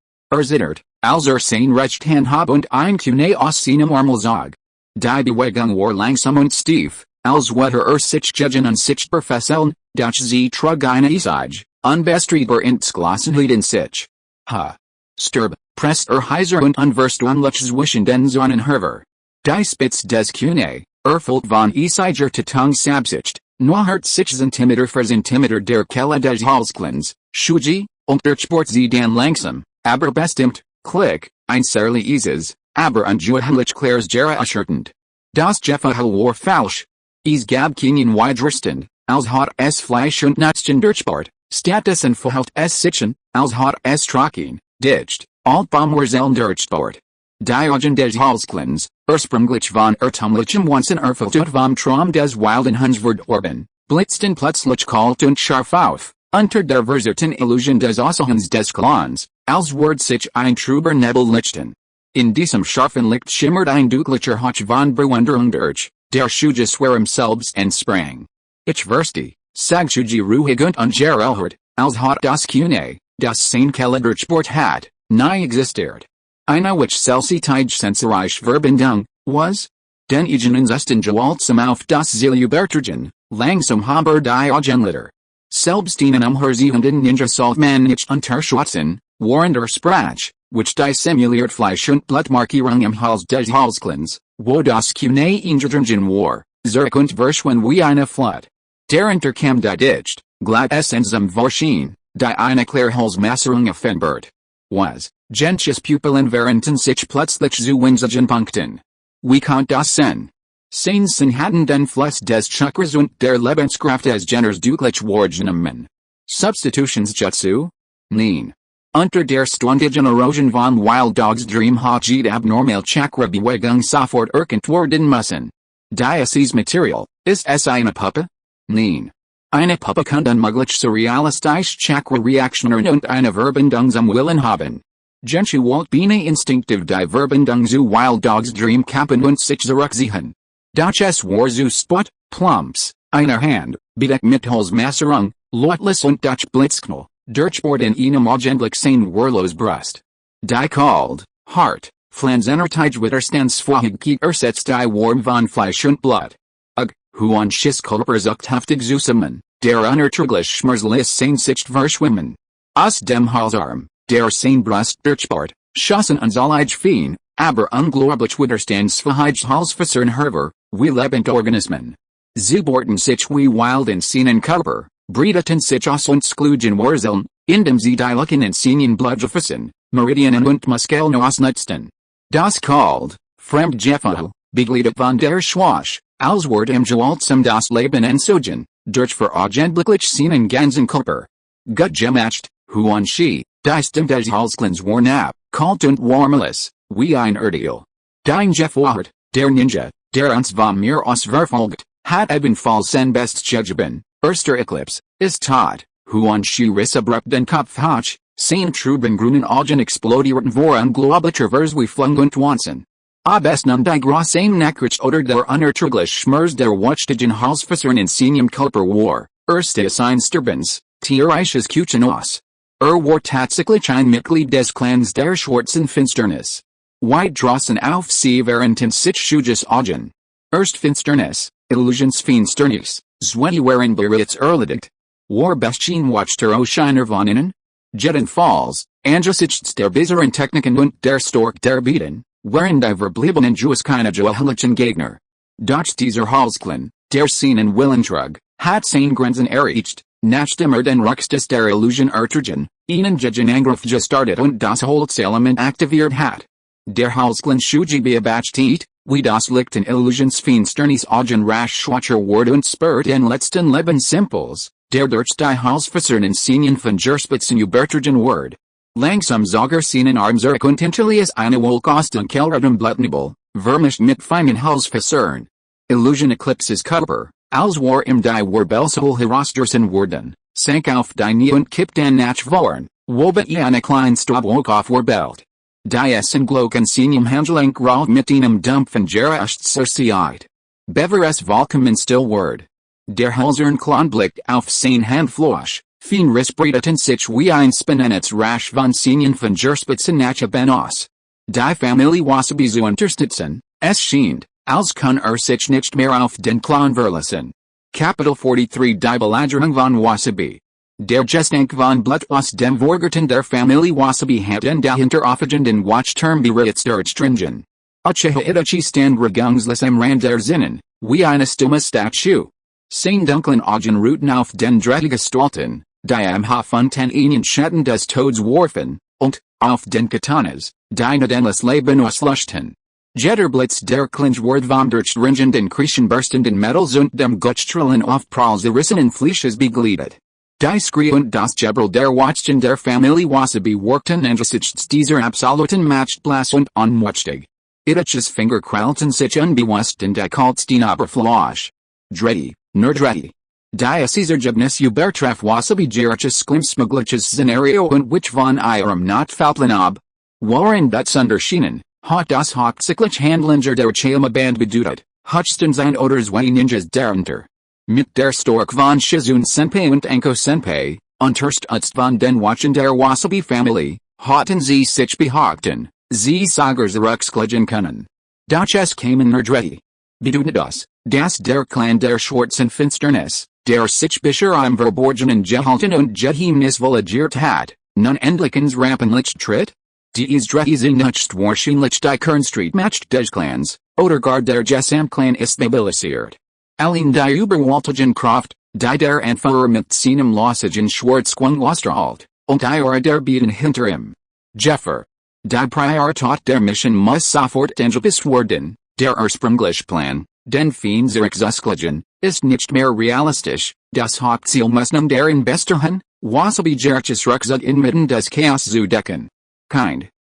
Zittert, als sein recht Hand hob und ein Kune aus seinem Arm zog. Die Bewegung war langsam und stief, als würde sich gegen und sich befesseln, doch sie trug eine Eisage, unbestreitbar ins Glassenheit in sich. Sturb, presst heiser und unverst unlich zwischen den Sonnenherver. Die Spitz des Kune, füllt von Eisager to Tongue sabsicht, hört sich Zentimeter für Zentimeter der Kelle des Halsklens, Shuji, und durchbohrt sie dann langsam, aber bestimmt, klick, ein sehr leises, aber unjuhlich klares Jera erschütternd. Das Gefühl war falsch. Es gab keinen Widerstand, als hat es Fleisch und Nutzen durchbohrt, stattdessen verhält es sich, als hat es Trocken, dicht, Altbaumwurzeln durchbohrt. Die Augen des Halsklens, ursprünglich von irrtümlichem Wahnsinn erfüllt vom Traum des wilden Hundswort blitzten plötzlich kalt und scharf auf, unter der versuchten Illusion des Aushans des Clans, als würde sich ein trüber Nebel lichten. In diesem scharfen Licht schimmert ein dunklicher Hauch von Bewunderung durch, der Shuji schwerem selbst entsprang. Ich verstehe, sagt Shuji ruhig und ungerechert, als hat das Kune, das sein Kelle durchbohrt hat, nie existiert. Eine which Celsitige sensorische Verbindung, was? Den eigenen Zustand gewaltsam auf das Ziel übertragen, langsam aber die Augenlider. Selbst ihnen umherziehenden Ninja sollte man nicht unterschätzen, waren der Sprach, which die simuliert Fleisch und Blutmarkierung im Hals des Halsklens, wo das Kune eingedrang war, zurück und verschwand wie eine Flut. Darunter kam die Dicht, glatt Essenzum Vorschien, die eine Klärhalsmasserung offenbart. Was? Gentius Pupillen währenden sich plötzlich zu winzigen Punkten. Wie kommt das sen? Sein hatten den Fluss des Chakras und der Lebenskraft des Geners deutlich wahrgenommen. Substitutionsjutsu? Nein. Unter der ständigen Erosion von Wild Dogs Dream hat jede abnormal Chakra-Bewegung sofort erkannt werden müssen. Dieses Material, ist es eine Puppe? Nein. Eine Puppe kann unmöglich surrealistisch Chakra-Reaktionen und eine Verbindung zum Willen haben. Genshu wollt Biene instinktiv die Verbindung zu Wild Dogs Dream kappen und sich zurückziehen. Doch es war zu spät, plumps, eine Hand, bedeckt mit Halsmasserung, lautlos und durch Blitzknall, durchbohrt in einem Augenblick sein Warlos Brust. Die kalt, hart, flansenertige Widerstandsfähigkeit ersetzt die Warm von Fleisch und Blut. Huan Schiskörper sucht heftig zusammen, der unerträglich Schmerz lässt sein sich verschwimmen. Aus dem Halsarm, der sein Brust durchbohrt, schossen unzählige Feen, aber unglaublich widerstandsfähig Halsfasern wie lebende Organismen. Sie bohrten sich wie wild in seinen Körper, breiteten sich aus und sklugen Wurzeln, indem sie die Lücken in seinen Blutgefäßen, Meridien und Muskeln ausnutzten. Das kalt, Fremdgefühl, begleitet von der Schwach, als würde im gewaltsam das Leben entzogen, durch veraugenblicklich seinen ganzen Körper. Gut gemacht, Huan Shi, die Stimme des Halsklens war ab, kalt und warmlos, wie ein Erdeel. Dein Gefühl, der Ninja, der uns von mir aus verfolgt, hat ebenfalls sein Bestes gegeben, erster Eclipse, ist tot, Huan Shi riss abrupt den Kopf hoch, sein trubengrünen Augen explodierten vor unglaublicher Vers wie Flung und Wahnsinn. Abest nun die große Nachricht oder der unerträgliche Schmerz der watchtigen Halsfasern in seinem Körper war, erstes ein Disturbance, tierisches Kuchen aus. War tatsächlich ein Mitglied des Clans der schwarzen Finsternis. Weit draußen auf sie während sich Shujis Augen. Erst Finsternis, Illusionsfinsternis, Zweite waren bereits erledigt. War Bestien watchter Oshiner von innen? Jedenfalls, angesichts der besseren Techniken und der Stork der Bieten, Wherein die verblieben in Jewish keine Joachlichen Gegner. Doch dieser Halsklan, der Seinen Willentrug, hat sein Grenzen erreicht, nachdem den Ruxtus der Illusion ertragen, ihnen gegen Angriff gestartet und das Holzelement aktiviert hat. Der Halsklan Shuji beobachtet, wie das Licht in Illusionsfinsternis augen rasch schwacher Wort und spürt in letzten Lebensimpuls, der durch die Halsfasern Sinien von Gerspitzen übertragen Wort. Langsam Sauger Seinen Armzurk und Intilias eine Wolk aus den Kellerem Blutnebel, vermischt mit feinen Halsfasern. Illusion Eclipses Körper, als war im die Warbelsel herausgerissen worden, sank auf die Knie und kippte nach vorn, wobei eine kleine Stabwolk auf Warbelt. Die Essenglocken Senium Handgelenk raut mit einem dumpfen Geraschtszersieit. Beveres Volkomen still Word. Der Halsern Klon blickt auf sein Handflosch, fien Risbriten sich wie ein Spinenetz rasch von Senien von Gerspitzen nach Benos. Die Familie Wasabi zu unterstützen, es scheint, als kann sich nicht mehr auf den Klon verlassen. Kapitel 43 Die Belagerung von Wasabi. Der Gestank von Blut aus dem Vorgarten der Familie Wasabi hat den dahinter aufgehenden Watchturm bereits durchstringen. Uchiha Itachi stand regungslos am Rand der Zinnen, wie eine stumme Statue. Sein dunklen Augen ruhten auf den Dreigestalten, die am Hafonten ihnen Schatten des Todes warfen, und, auf den Katanas, die nadenles Leben auslöschten. Jetterblitz der Klingwort vom durchstringenden Kriechen burstenden Metals und dem Gutstrillen auf Prallzerrissenen Fleisches begliedert. Die Skrie und das Gebral der Watchen der Familie Wasabi workten angesichts dieser absoluten Machtblas und Unmuchtig. Itachi's Finger krallten sich unbewusst in die kaltsten Oberfläche. Dreddy, nur Dreddy. Die Caesargebnis Übertreff Wasabi Jerich's Glimpsmögliches Szenario und which von ihrem not falplen ab. Waren das Unterschienen, hat das hauptsächlich Handlinger der Chalma-Band bedeutet, Hutchton sein oder zwei Ninjas darunter. Mit der Stork von Shizun Senpai und Anko Senpai, unterstützt von den Watchen der Wasabi Family, hatten sie sich behaupten, sie Sagers Ruxklagen können. Doch es kamen nur Dreddy. Bedeutet das der Clan der Schwarzen Finsternis, der sich bisher am verborgenen Gehalten und Geheimnis vollagiert hat, nun endlichens Rampenlicht tritt? Dies Dreddy sind nicht wahrscheinlich die Kernstreet matcht des Clans, oder gar der Gesamtclan ist stabilisiert. Allein die Überwaltigen Kraft, die der Anführer mit seinem Lossigen Schwarzquang austrahlt, und die der Bieten hinter ihm. Jeffer. Die Priorität der Mission muss sofort angepasst werden, der ursprüngliche Plan, den Feinzerixusklagen, ist nicht mehr realistisch, das Hauptziel muss nun darin bestehen, Wasabi Jerich's Rucksack inmitten des Chaos zu decken.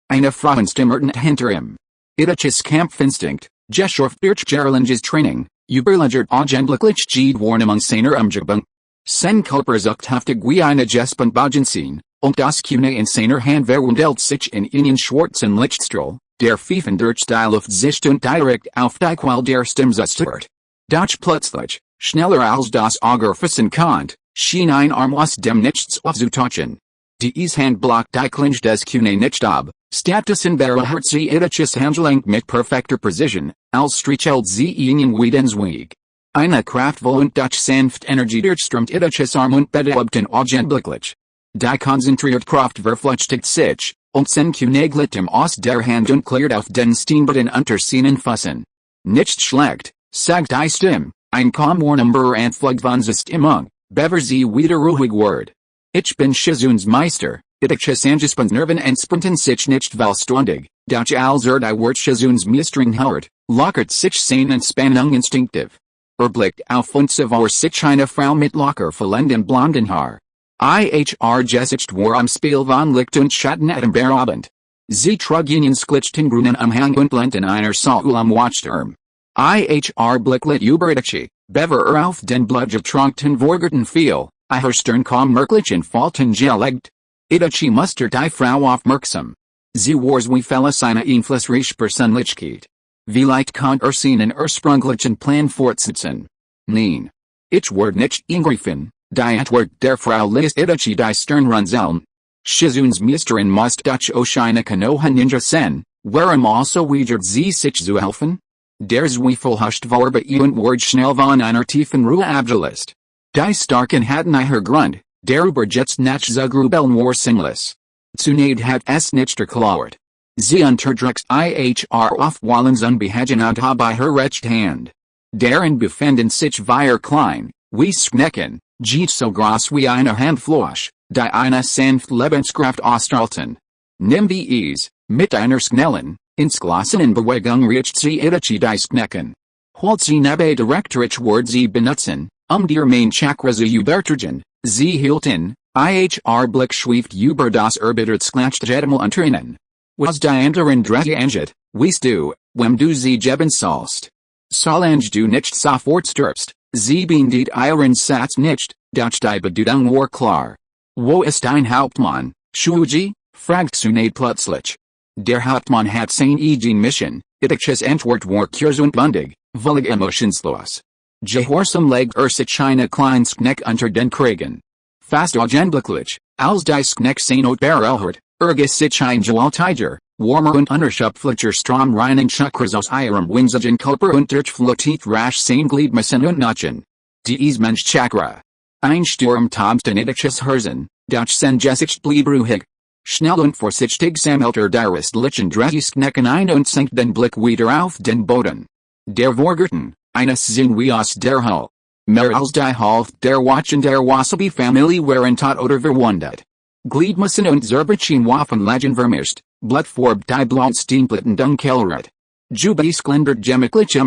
Eine Frauenstimmerten hinter ihm. Itachi's Kampfinstinkt, Geschorf durch Gerlinges Training, überlagert augenblicklich Jedwarn among seiner Umgebung. Sen Kulper sucht haftig wie eine Gespundbagensin, und das Kune in seiner Hand verwandelt sich in einen schwarzen Lichtstrahl, der pfeifen durch die Luft sich und direkt auf die Qual der Stimme stört. Doch plötzlich, schneller als das Auge fassen kann, schien ein Arm aus dem Nichts aufzutauchen. Dies Hand blockt die Klinge des Kune nicht ab, stattdessen berührt sie Itachi's Handgelenk mit perfekter Precision, als strichelt sie ihnen wie den Zweig. Eine kraftvoll und durch sanft Energie durchströmt Itachi's Arm und betäubt ihn augenblicklich. Die konzentriert Kraft verflüchtigt sich, und sein Kune glitt ihm aus der Hand und klärt auf den Steenboden unter seinen Füßen. Nicht schlecht, sagt die Stimme, ein kaum Warnumber Anflug von Stimmung, bever sie wieder ruhig Word. Ich bin Shizuns Meister, Itachi's Angespannt Nerven entsprinten sich nicht vollständig, doch als die Wort Shizuns Meistering hört, lockert sich seine Spannung instinktiv. Blickt auf und vor sich eine Frau mit locker verlendem blonden Haar. Gesicht war am Spiel von Licht und Schatten atemberaubend. Sie trug ihnen sklitchten grünen Umhang und blenden einer Saul am Watchturm. Blicklit über Itachi, bever auf den blutgetrankten Vorgarten fiel, ihr Stern kam merklich in Falten gelegt. Itachi mustert die Frau aufmerksam. Sie wars wie Fellas eine Einflussreich Persönlichkeit. Vielleicht kann seinen ursprünglichen Plan fortsetzen. Nein. Ich werde nicht eingreifen, die Antwort der Frau lässt Itachi die Stirn runzeln. Shizuns Meisterin muss durch Oshina Konoha Ninja Sen, warum also weigert sie sich zu helfen? Der Zweifel huscht vor bei und ward schnell von einer tiefen Ruhe abgelöst. Die starken hatten ihr Grund, der Überjetzt nach Zugrubeln war singless. Zunächst hat es nicht geklauert. Sie unterdrückt IHR auf Wallens unbehagen ha by her wretched hand. Deren befenden sich wir klein, wie Schnecken, geht so groß wie eine Handfläche, die eine sanft Lebenskraft ausstrahlen. Nimm die Ease, mit einer schnellen, insgelassenen Bewegung riecht sie Itachi die Schnecken. Holt sie nebe direktrich Wort sie benutzen, dir main Chakra zu übertragen, sie hielten, IHR Blick schweift über das Erbitert Sklatschjedemel unter ihnen. Was die anderen Dresse angeht, weißt du, wem du sie geben sollst. Solange du nicht sofort stirbst, sie bindet ihren Satz nicht, durch die Bedeutung war klar. Wo ist dein Hauptmann, Shuji? Fragt Tsunade plötzlich. Der Hauptmann hat seine Mission, Itachi's Antwort war kurz und bundig, völlig emotionslos. Gehorsam legt sich eine kleine Schneck unter den Kragen. Fast augenblicklich, als die Schneck seine Barrelhört, sich ein Tiger, warmer und unerschöpflicher Strom reinen Chakras aus ihrem winzigen Körper und durchflutet rasch sein Gliedmaßen und Nachen. Dies Mensch Chakra. Ein Sturm tobt in Itachi's Herzen, durch sein Gesicht blieb ruhig. Schnell und vorsichtig sammelt der restlichen Drehschnecken ein und senkt den Blick wieder auf den Boden. Der Vorgarten, eines Sinn wie aus der Hall. Mehr als die Hälfte der Watchen der Wasabi-Familie waren tot oder verwundet. Gliedmaßen und Zerbrchen Waffen lagen vermischt, Blattfarb die Blutsteinplatten dunkelrot. Jubi sklendert gemütlich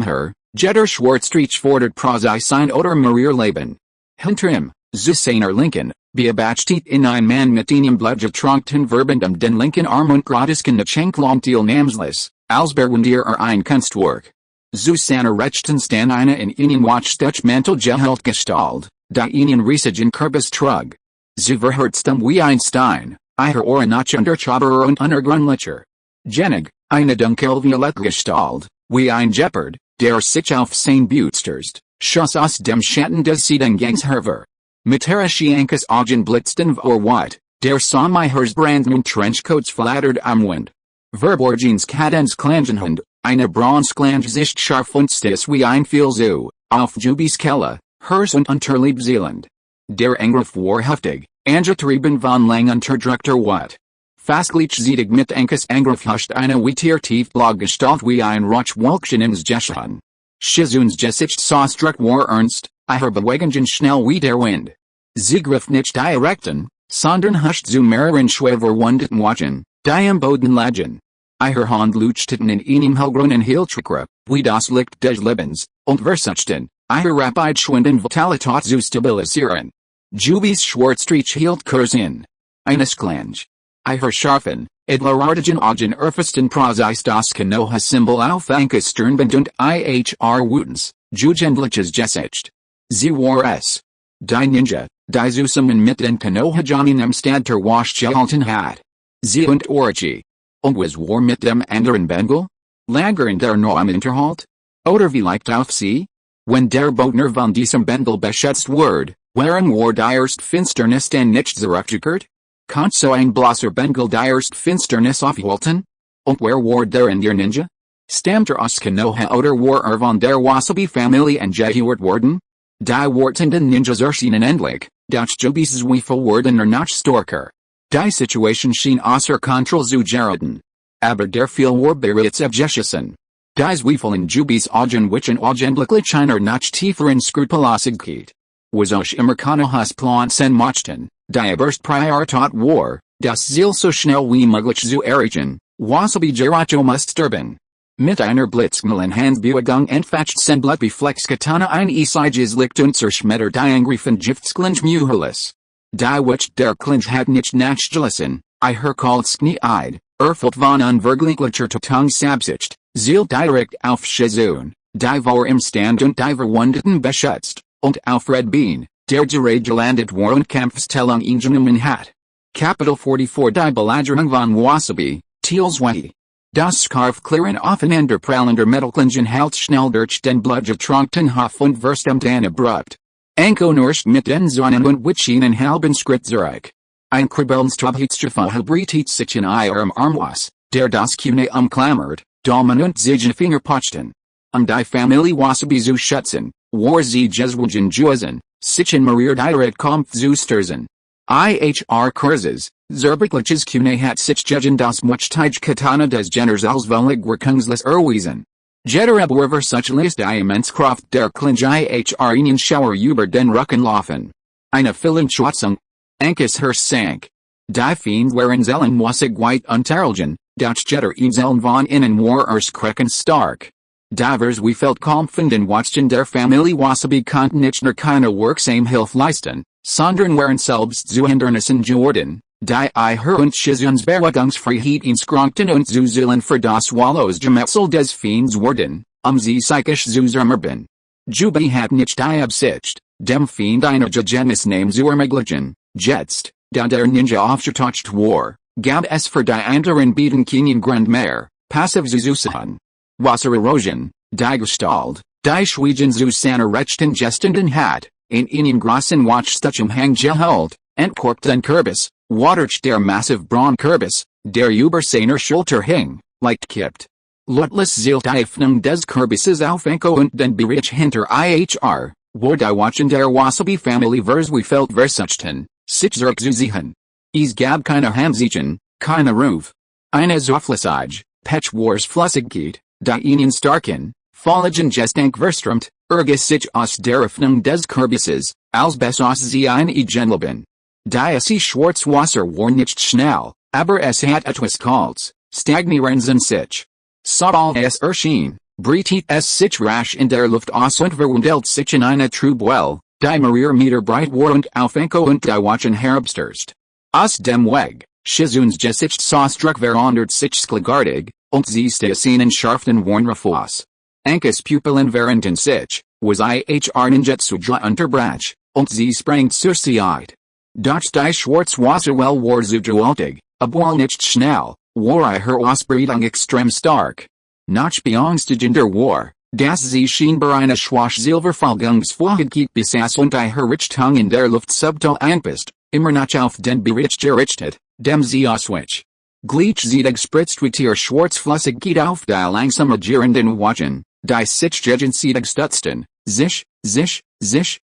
Jetter Schwarzstreich fordert Prozei sein oder Leben. Hinter ihm, zu seiner Linken, beobachtet in ein Mann mit einem blutgetrankten Verband den linken Arm und grotesken Chenklamtil namenslos, als Berwundier ein Kunstwerk. Zu seiner Rechten stand eine in ihnen Watchstechmantel gehelt Gestalt, die ihnen riesigen Kürbis trug. Sie verhörtstem wie ein Stein, ihre Ohren nach Unterchaber und Untergrundlicher. Jenig, eine dunkelviolett Gestalt, wie ein Jeopard, der sich auf sein Blut stürzt, schoss aus dem Schatten des Seitengangsherver. Mit Hirashiankas Augen blitzten vor White, der Samihers brandneuen Trenchcoats flattert am Wind. Verborgens Kadens Klangenhund, eine Bronzeklange sich scharf und stiss wie ein Filzu, auf Jubis Kelle, Hers und Unterliebseeland. Der Angriff war heftig, angetrieben von lang unterdrückter Wut. Fastgleichzeitig mit Ankas Angriff huscht eine Wittier tiefblau Gestalt wie ein Rauchwolkchen ins Geschehen. Shizuns Gesicht saustruck war ernst, ihre Bewegungen schnell wie der Wind. Sie griff nicht direkten, sondern huscht zu mehreren schwerverwundeten Watchen, die am Boden lagen. Ihre Hand leuchteten in einem hellgrünen Heelchakra, wie das Licht des Lebens, und versuchten, ihre rapid schwinden Vitalität zu stabilisieren. Jubis Schwarzstreich hielt Kurs in. Eines Klange. Ihre scharfen, edlerartigen Augen erfassten Prozis das Konoha-Symbol auf Ankas Stirnband und IHR Wutens, Jugendliches Gesicht. Sie war es. Die Ninja, die zusammen mit den Konoha-Jonin am Stadter Wasch gehalten hat. Sie und Orochi. Und was war mit dem anderen Bengal? Lagern der noch am Unterhalt? Oder vielleicht auf sie? Wenn der Bodner von diesem Bengal beschätzt wurde, waren war die erst Finsternis denn nicht zurückgekehrt? Konnt so ein blasser Bengal die erst Finsternis aufhalten? Und wer war der in der Ninja? Stammte aus Konoha oder war von der Wasabi-Familie angehört worden? Die wartenden Ninjas erschienen endlich, durch Jubis Zweifel wurden nach Storker. Die Situation schien außer Kontrolle zu geraten. Aber der viel war bereits abgeschlossen. Die Zweifel in Jubis Augen wichen augenblicklich einer nach tieferen Skrupellosigkeit. Was euch immer Konohas Plan sen mochten, die erst Priorität war, das Ziel so schnell wie möglich zu erreichen, Wasabi Geracho must sterben. Mit einer blitzknallen Handbewegung entfacht sein Blutbeflecktes Katana ein eisiges Licht und zerschmettert die angriffen Giftsklinge Muhalis. Die Witch der Klinge hat nicht nachgelassen, ihr Kaltsknie eid, erfüllt von unvergleichlicher Totung Sabsicht, zielt direkt auf Shizun, die war im Stand und die Verwundeten beschützt, und auf Red Bean, der gerade gelandet war und Kampfstellung eingenommen hat. Kapitel 44 Die Belagerung von Wasabi, Tealsway. Das Scarf klirren aufeinander prallender Metallklingen halt schnell durch den blutgetrankten Hof und verstemmt dann abrupt. Anko nurscht mit den Sonnen und Wichinen halben Schritt zurück. Ein Kribbelnstrabheitsgefühl breitet sich in ihrem Armwas, der das Kune umklammert, Daumen und Zeigefinger pochten. Die Familie Wasabi zu schützen, war sie Jeswilgen Juazen, sich in Maria direkt Kampf zu stürzen. IHR Kurses, Zerbergliches Kune hat sich gegen das Muchtige Katana des Generals Verkungsles erwiesen. Jeder Eberwer such List Diamantskraft der Klinge hr Ihnen Schauer über den Rücken laufen. Eine Filmschwatzung. Ankes Hirsch sank. Die Fiend waren Zellen wassig white unterlgen, Dutch Jetter Zellen von innen war Skrecken stark. Divers we felt confident watchten der Familie Wasabi konnten nicht nur keine wirksame Hilfe leisten, sondern waren selbst zu hindernissen Jordan, die ihr und Schizunsbergungsfreiheit inskranken und zu zullen für das Wallos Gemetzel des Fiends wurden, sie psychisch zu zermürben. Jubi hat nicht die Absicht, dem Fiend einer Gegenes Name zu ermöglichen, jetzt, da der Ninja aufgetaucht war, gab es für die anderen beiden Kinien Grandmere, passiv zu sein. Wassererosion, die Gestalt, die Schweigen zu seiner Rechten gestanden hat, in ihnen grossen Watchstückem hang gehult, entkorkt den Kürbis, waterch der massive Bronnkürbis, der über seiner Schulter hing, leicht kippt. Lutless zielt die Öffnung des Kürbises auf Enko und den Bereich hinter IHR, wo die Watchen der Wasabi-Familie vers wie felt versuchten, sich zu sehen. Es gab keine Handzeichen, keine Ruf. Eine Zuflüssigkeit, Pech wars Flüssigkeit, die ihnen starken, Fallegen Gestank verströmt, sich aus der Öffnung des Kürbises, als bessos sie ein Genleben. Die Schwarzwasser war nicht schnell, aber es hat etwas Kalts, stagnieren sich. Sobald es erschien, breitet es sich rasch in der Luft aus und verwandelt sich in eine Trubwelle, die Meter breit war und auf Enko und die Watchen herabstürzt. Aus dem Weg, Shizuns Gesicht Saustruck verandert sich schlagartig, und sie stehen scharfen Warnrefos. Ankes Pupillen verenden sich, was ihr Ninjutsu unterbrach, und sie sprang zur Seite. Doch die Schwarzwasserwelle war zu gewaltig, obwohl nicht schnell, war ihre Ausbreitung extrem stark. Nach beangstigender war, dass sie scheinbar eine Schwach-Silberfalgungsvorhagkeit besaß und ihre Richtung in der Luft subtil anpasst, immer noch auf den Bereich gerichtet, dem sie auswich. Gleichzeitig spritzt mit ihr Schwarzflüssigkeit auf die langsam agierenden Watchen, die sich gegenseitig stützten,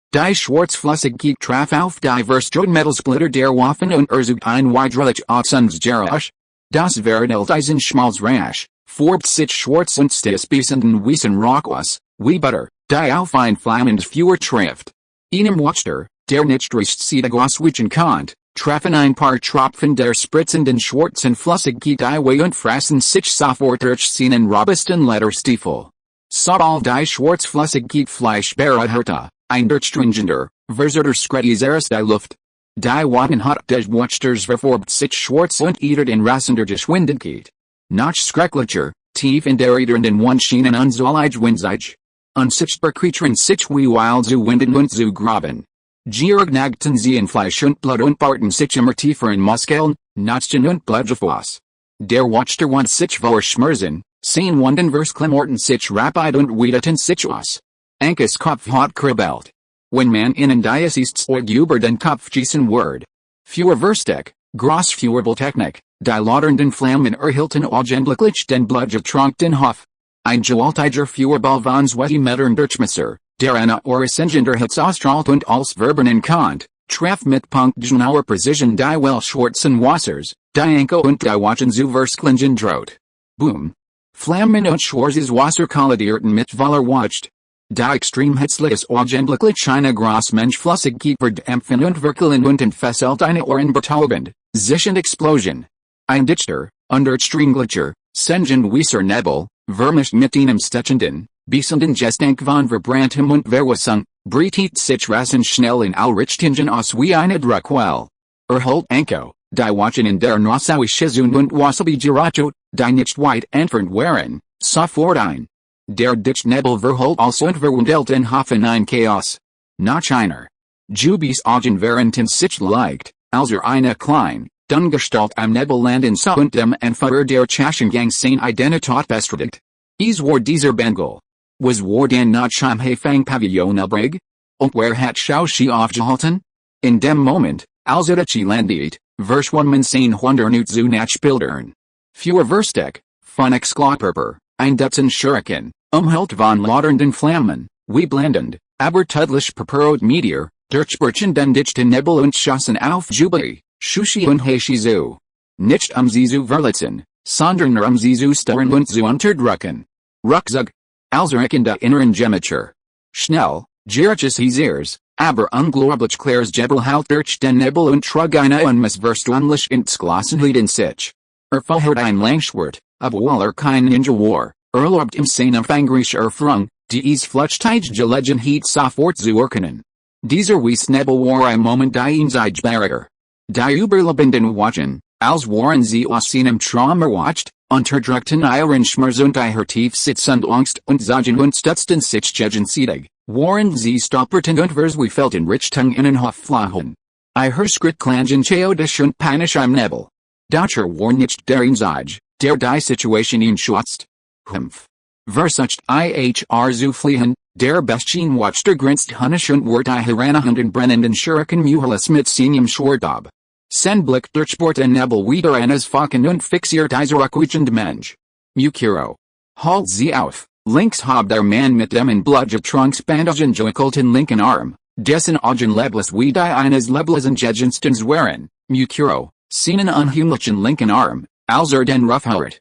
die Schwarzflüssigkeit traf auf die Verströdmettelsplitter der Waffen und erzeugt ein weidrlich Oxensgeräusch. Das Verdelteisen schmals rasch, forbt sich schwarz und stillspießenden Wiesen Rockwas, wie Butter, die auf ein flammend Feuer trifft. Einem Watcher, der nicht rechtzeitig ausweichen konnt, treffen ein paar Tropfen der spritzenden schwarzen Flüssigkeit ein und fressen sich sofort durch seinen robusten Lederstiefel. Sobald die Schwarzflüssigkeit Fleisch berührte, ein durchdringender, versuchter Skrettis die Luft. Die Wattenhaut des Watchters verforbt sich schwarz und edert in rasender Geschwindigkeit. Nach schrecklicher, tief in der edernden Wandschienen unsollig winzig. Unsichtbar Creaturen sich wie wild zu winden und zu graben. Gierig nagten sie in Fleisch und Blut und barten sich immer tiefer in Muskeln, Knochen und Blutgefäß. Der Watchter want sich vor Schmerzen, sehen wunden versklemorten sich rapid und wiedeten sich aus. Ankes Kopf hat kribbelt. Wenn man in Diocese über den Kopf schießen wird. Feuerversteck, Grossfeuerballtechnik, die lauternden Flammen erhielten augenblicklich den blutgetrankten Hof. Ein gewaltiger Feuerball von 20 Metern Durchmesser, der eine Orisengender Hitze ausstrahlt und als verbernen konnte, traf mit punktgenauer Precision die schwarzen Wassers, die Anko und die Watchen zu versklingen droht. Boom. Flammen und schwarzes Wasser kollidierten mit voller Wucht. Die Extremhitzle ist augenblicklich eine Grossmenschflüssigkeit verdämpfen und verkühlen und entfesselt eine ohrenbetäubend, zischende Explosion. Ein Dichter, under Extremgletscher, Sengen Wieser Nebel, vermischt mit einem stechenden, beißenden Gestank von Verbranntem und Verwissung, breitet sich rasend schnell in Allrichtungen aus wie eine Druckwelle. Erholt Anko, die Watchen in der Nassau Shizun und Wasabi Giracho, die nicht weit entfernt waren, sofort ein. Der Ditchnebel verholt als und verwandelt in Hoffen ein Chaos. Nach einer. Jubis Augen während sich leicht, als eine klein, Dungestalt am Nebel landen sah und dem Anführer der Chashengang sein Identität bestätigt. Es war dieser Bengal. Was war denn nach im Hefang Pavillon Elbrig? Und wer hat Xiaoxi aufgehalten? In dem Moment, als Itachi landet, verschwand sein Wundernut zu Nachbildern. Feuerversteck, von Exklopperper, ein Dutzend Shuriken, umhüllt von lauternden Flammen, wie blendend, aber tödlich purpurrot Meteor, durchbrechen den dichten Nebel und schossen auf Jubilee. Shushi und Heishizu. Nicht Zizu Verletzen, sondern Zizu Stören und zu unterdrücken. Ruckzug. Alzeriken der inneren Gematur. Schnell, Geriches Hiesiers, aber unglaublich klares Gebelhalt durch den Nebel und trug eine unmissverständlich ins Glossenlied in sich. Verhört ein Langschwert, obwohl kein Ninja war, erlaubt im Seinem Erfrung, dies Flutschteige gelegen heat sofort zu erkennen. Dieser Wiesnebel war ein Moment die Barrier. Die Überlebenden watchen, als waren sie aus seinem Trauma watcht, unterdrückten ihren Schmerz und ihr tief sitzend Angst und Sagen und stutzten sich gegenseitig, waren sie stolperten und verzweifelten Richtung Innenhof-Flachen. Ihr Schritt klangen chaotisch und panisch im Nebel. Dacher war nicht der Einzige, der die Situation einschätzt. Versucht ihr zu fliehen, der Bestien watchter grinst hunisch und wird heranahenden brennenden Schurken Muhalis mit seinem Schwertab. Sen Blick durchbohrt en Nebel wieder eines Faken und fixiert zurückweichende Mensch. Mukuro. Halt sie auf, links hab der Mann mit dem in Blutgetrunksbandagen gekulten linken Arm, dessen Augen leblos wie die eines leblosen Gegenstands waren, Mukuro, seinen unheimlichen linken Arm, als den Ruffhauert.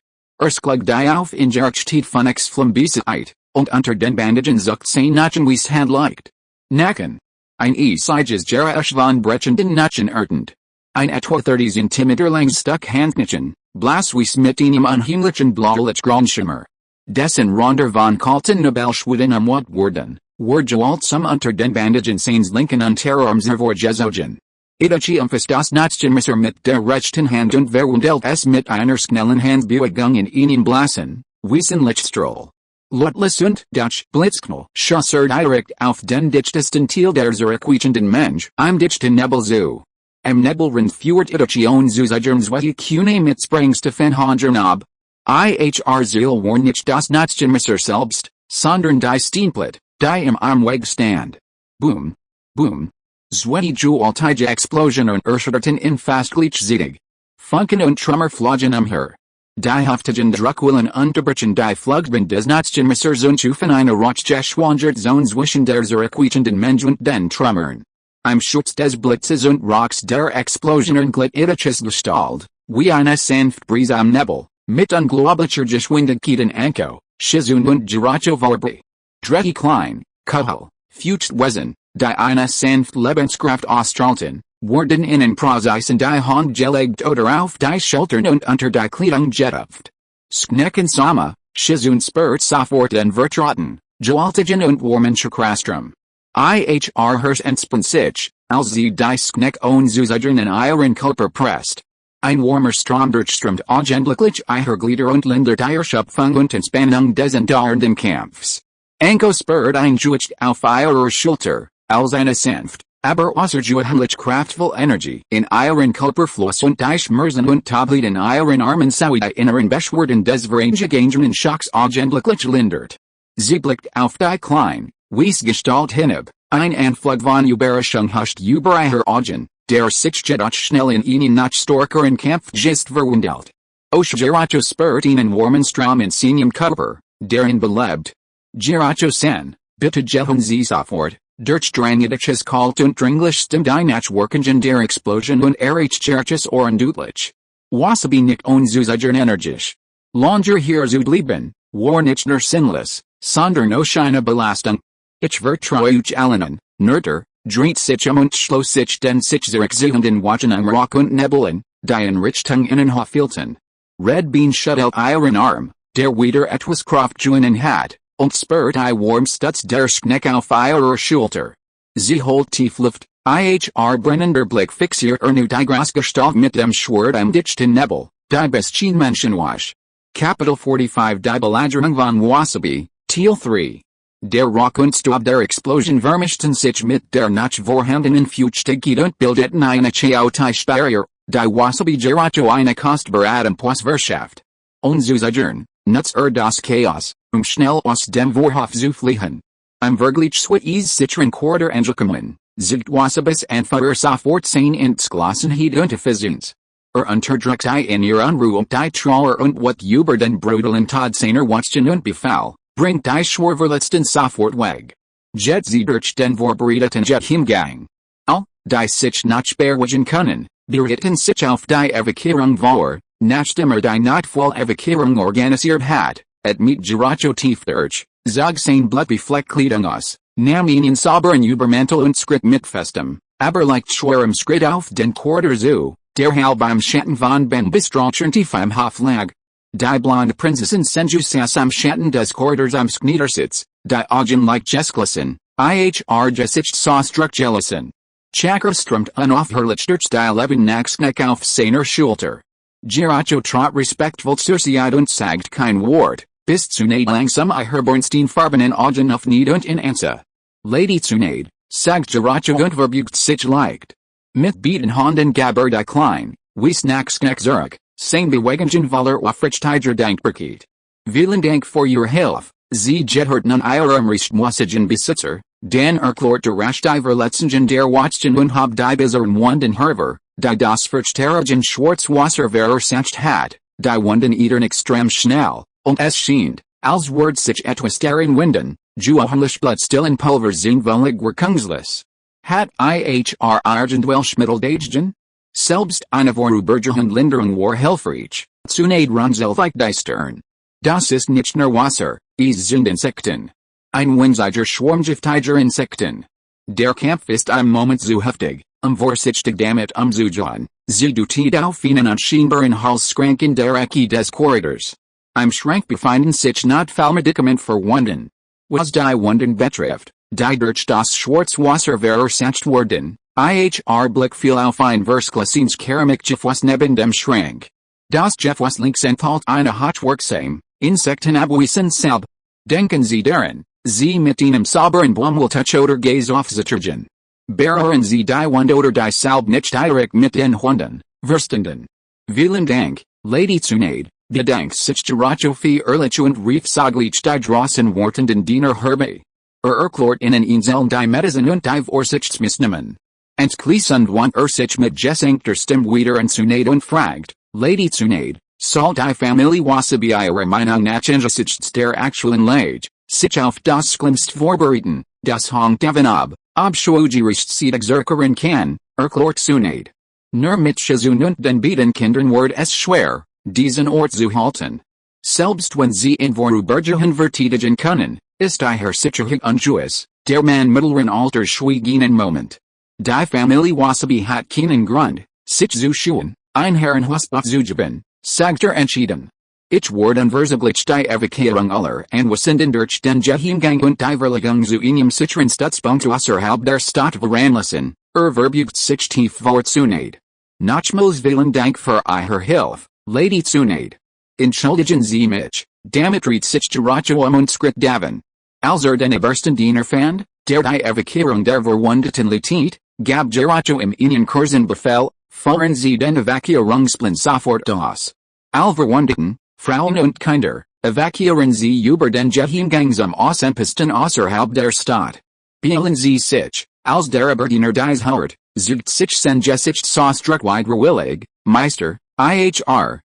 Sklag die auf in Gerchtheit von Exflambiesheit, und unter den Bandagen zuckt sein Nachen wie's Hand liegt. Nacken. Ein Esiges Gerisch von brechenden Nachen ertend. Ein etwa 30 Intimiderlang stuck Handknitchen, blass wie's mit einem unheimlichen blaulich Grünschimmer. Dessen Ronder von Kalten Nobelschwuden Wat worden, gewalt zum unter den Bandagen seines linken Unterarms hervorgezogen. Itachi das Nachtschenmesser mit der rechten Hand und verwundelt es mit einer schnellen Handbewegung in ihnen blassen, wiesen Lichtstrahl. Lutlis und Dutch Blitzknall schussert direkt auf den dichtesten Teil der zurückweichenden Mensch, im dichten Nebel zu. Im Nebelrand führt Itachi on zu seinem Cunning mit Sprengstoffen Handjob. Ziel war nicht das Nachtschenmesser selbst, sondern die Steenplate, die im Armweg stand. Boom. Boom. Gewaltige Explosion und erschütterten in fast gleichzeitig. Funken und Trümmer flogen umher. Die heftigen Druckwellen unterbrechen die Flugbahn des Nachtschenmessers und schufen eine Rauchgeschwangert Zone zwischen der zurückweichenden Mensch und den Trümmern. Im Schutz des Blitzes und Rocks der Explosionen glitt Itachi's Gestalt, wie eine sanft Brise am Nebel, mit unglaublicher Geschwindigkeit in Anko, Shizun und Jiracho vorbei. Drecky klein, Kuhel, Fuchswesen, die eine sanft Lebenskraft ausstrahlten, wurden innen Prozisen die Hand gelegt oder auf die Schultern und unter die Kleidung getupft. Sknecken sama, Shizun spurt sofort den Vertrauten, gewaltigen und warmen Krastrum. Hirsch entspannt sich, als sie die Skneck on Zuzidern in ihren Körper presst. Ein warmer Strom durchströmt augenblicklich ihre Glieder und lindert ihre Schöpfung und Entspannung des andauernden Kampfs. Anko spurt ein Jucht auf ihrer Schulter, als eine sanft, aber außergewöhnlich kraftvoll Energie in ihren Körper floss und die Schmerzen und Tablet in ihren Armen sowie die inneren Beschwerden des vorangegangenen Schocks augenblicklich lindert. Sie blickt auf die klein, weiss Gestalt hinab, ein Anflug von Überraschung huscht über ihre Augen, der sich jedoch schnell in ihnen nach stärkeren Kampfgeist verwandelt. Jiracho spürt einen warmen Strom in seinem Körper, der ihn belebt. Jiracho-san, bitte gehen Sie sofort, durch Itachi's kalt und dringlichstem die Nachwirkungen der Explosion und Gerechtes ordentlich. Wasabi nicht unzusichern energisch. Langer hier zu bleiben, war nicht nur sinnlos, sondern auch eine Belastung. Ich vertraue allen, Nurter, dreht sich und schloss sich den sich zurückziehenden Wachen am Rock und Nebeln, die in Richtung Innenhof fielten. Red Bean schüttelt ihren Arm, der wieder etwas Kraft gewonnen hat, und spürt warm Stutz der Schneck auf ihrer Schulter. Sie holt tief Luft, brennender Blick fixiert die Grasgestalt mit dem Schwert am dichten Nebel, die Bestien Menschenwasch. Kapitel 45 Die Belagerung von Wasabi, Teil 3. Der Rock und Staub der Explosion vermischten sich mit der noch vorhandenen Feuchtigkeit und bildeten eine chaotische Barriere, die Wasabi Jiracho eine kostbare Adempos verschafft. Unzusichern, nutzt das Chaos, schnell aus dem Vorhof zu fliehen. Im Vergleich zu sicheren Quarter angekommen, sind Wasabis Anführer sofort sein ins Glossenheit und Effizienz. Unterdrückt in ihr Unruhe die Trauer und wat über den brutalen Tod seiner Watchen und Befall, bringt die Schwerverletzten sofort weg. Jet sie durch den vorbereiteten Jet Himgang. All, die sich nach beherrschen können, Beritten sich auf die Erweckung vor, nachdem die Notfall Erweckung organisiert hat, et mit Jiracho tief durch, zog sein Blutbefleckkleidung aus, nam ihn sauberen Übermantel und Schritt mit festem, aber leicht schwerem Schritt auf den Quarter zu, der halbem Schatten von Ben Bistralchen tief im Hof lag. Die blonde Prinzessin senju saß am Schatten des Quarters am Schneidersitz, die Augen leicht Jesklassen, ihr Gesicht so struck Jellison. Chakra strömt unaufhörlich durch die Leben Nackskneck auf seiner Schulter. Jiracho trat respektvoll zur Seite und sagt kein Wort, bis zunächst langsam Herbornsteinfarbenen Augen auf Nied und in Ansa. Lady zunächst, sagt Jiracho und verbucht sich leicht. Mit beiden Händen gab die Klein, wies Nackskneck zurück, sein Bewegungen Waller aufrecht Tiger Dankbarkeit. Vielen Dank für Ihre Hilfe, Sie gehört nun Ihrem rechtmäßigen Besitzer, den Erklort der Rastdiverletzungen der Watschen und hab die Beseren Wunden Herver, die das Verstärken Schwarzwasser verursacht hat, die Wunden Edern extrem schnell, und es scheint, als wird sich etwas darin winden, juahlich Blutstillen Pulver sind völlig wirkungslos. Hat ihr Irgendwelche Selbst eine vorübergehende Linderung war hilfreich, zunächst runzelweich die Stern. Das ist nicht nur Wasser, es sind Insekten. Ein winziger Schwarmgiftiger Insekten. Der Kampf ist im Moment zu heftig, vorsichtig damit umzugehen, sie dutet auf einen anscheinbaren Halsschrank der Ecke des Korridors. Im Schrank befinden sich Notfallmedikament für Wunden. Was die Wunden betrifft, die durch das Schwarzwasser verursacht wurden, Blick fiel auf ein Versklasins Keramikgefäß neben dem Schrank. Das Gefäß links enthält eine hochwirksame, insektenabweisende Salbe. Denken Sie daran, Sie mit einem sauberen Baumwolltuch oder Gaze aufzutragen. Berühren Sie die Wunde oder die Salbe nicht direkt mit den Hunden, Verstanden. Vielen Dank, Lady zunächst, bedankt sich Jiracho für ehrlich und reifsaglich die draußen wartenden Diener herbei. Erklort ihnen Ihnen die Medizin und die Vorsichtsmaßnahmen. Entschließend want sich mit gesenkter Stimme wieder und zunächst und fragt, Lady zunächst, soll die Familie Wasabi ihre Meinung nach angesichts der aktuellen Lage, sich auf das Schlimmste vorbereiten, das hängt davon ab, ob Shuji sich exercieren kann, erklärt zunächst. Nur mit Shizun und den beiden Kindern wird es schwer, diesen Ort zu halten. Selbst wenn sie in vorübergehend verteidigen können, ist ihr Sicherheit ungewiss, der Mann mittleren Alters schwieg einen Moment. Die Familie Wasabi hat keinen Grund, sich zu schuhen, ein Herrenhaus aufzugeben, sagt entschieden. Ich ward unversaglich die Erweckung aller Anwesenden durch den Geheimgang und die Verlegung zu einem sicheren Stützpunkt außerhalb der Stadt veranlassen, verbucht sich tief vor zunächst. Nochmals vielen Dank für Ihre Hilfe, Lady zunächst. Entschuldigen Sie mich, damit riet sich Jiracho und Schritt davon. Als den ersten Diener fand, der die Erweckung der Verwundeten leitet, gab Jiracho ihnen kurzen Befehl, fahren Sie den Evakuierungsplan sofort aus. Alle Verwundeten, Frauen und Kinder, evakuieren Sie über den Geheimgang zum Außenposten außerhalb der Stadt. Beeilen Sie sich, als der Überdiener dies hört, sucht sich sein Gesicht so struckweit willig, Meister,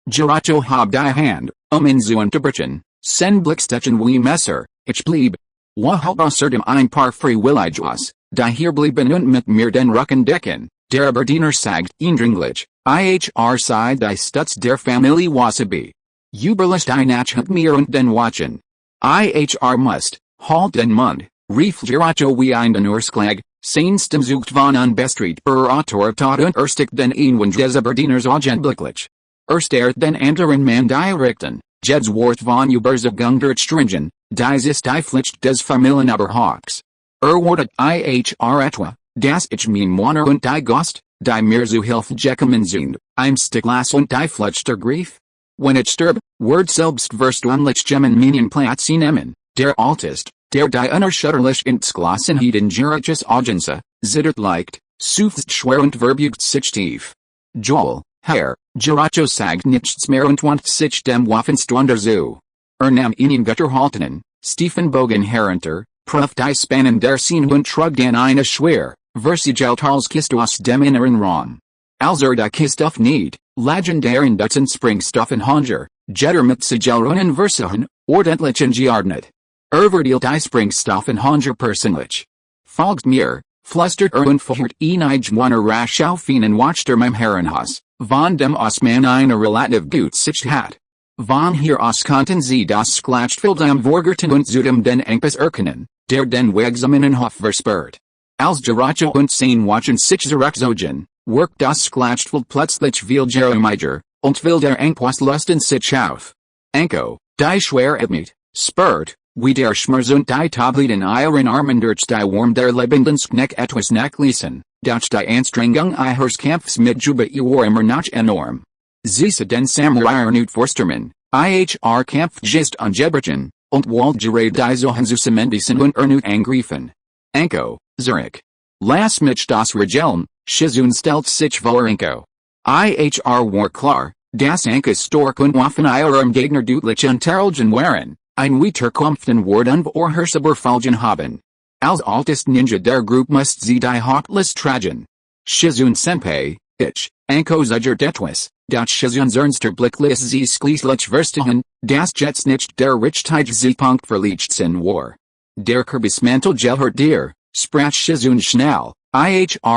Jiracho hab die Hand, ihn zu unterbrechen, sein Blickstechen wie Messer, ich blieb. Wahalt außerdem ein paar Freiwilliges, die hier blieben und mit mir den Rücken decken, der Überdiener sagt eindringlich, sei die Stutz der Familie Wasabi. Überlasst einach mir und den Watchen. Must, halt den Mund, rief Jiracho wie ein Ursklag, sein Stem sucht von unbestreitbar Autorität und erstickt den Einwand des Überdieners augenblicklich. Den anderen Mann directen, Jeds Worth von Überzeugung durchstringen, dies ist die Pflicht des Familienoberhaups. Wartet etwa, dass ich mein Warner und die Gast, die mir zu Hilfe gekommen sind, im Stickglas und die Pflicht der Grief? Wenn ich sterbe, wird selbstverständlich Gemmen meinen Platz nehmen, der Altist, der die unerschütterlich ins Glas in den Jiraches Augensa, zittert leicht, seufzt schwer und verbucht sich tief. Joel, Herr, Jiracho sagt nichts mehr und wandt sich dem Waffenstunder zu. Nahm ihnen Gutterhaltenen, Stephen Bogen herunter, prüft die Spannen der Scene und trug an eine schwer, versiegelt als Kiste aus dem inneren Raum. Als die Kiste aufnied, legendären Dutzend Springstoffen Hanger, Jetter mit Sigelrunen Versuchen, ordentlich geordnet. Verdeelt die Springstoffen Hanger persönlich. Folgt mir, Flustert und verhört einige Wanner rasch auf ihn watcht mem Herrenhaus, von dem Osman eine relativ gut Sicht hat. Von hier aus konnten sie das Schlachtfeld am Vorgarten und Südem den Engpass erkennen, der den Weg zum Innenhof versperrt. Als Geracho und sein Watchen sich zurückzogen, worked das Schlachtfeld plötzlich viel Jeremiger, und will der Engpass lusten sich auf. Enko, die Schwerheit, spurt, wie der Schmerz und die Tableten ihren Armen durch die Warm der Lebendenskneck etwas nachließen, durch die Anstrengung ihres Kampfs mit Juba war immer noch enorm. Sie den Samurai und Forstermann, Kampf just angebrochen, und wollte gerade die Zohen zusammenbeißen und angreifen. Enko, Zurich. Lass mich das regeln, Shizun stellt sich vor Enko. War klar, das Enkos stark und waffen ihrem Gegner deutlich unterlegen waren, ein Weiterkampften worden vorherrschaberfallen haben. Als altes Ninja der Gruppe must sie die Hauptlist tragen. Shizun Senpai, Enko zugert etwas, das Shizuns ernster Blick ließ sie schließlich verstehen, das jetzt nicht der richtige Zeitpunkt verliehen war. Der Kürbismantel gehört dir, sprach Shizun schnell,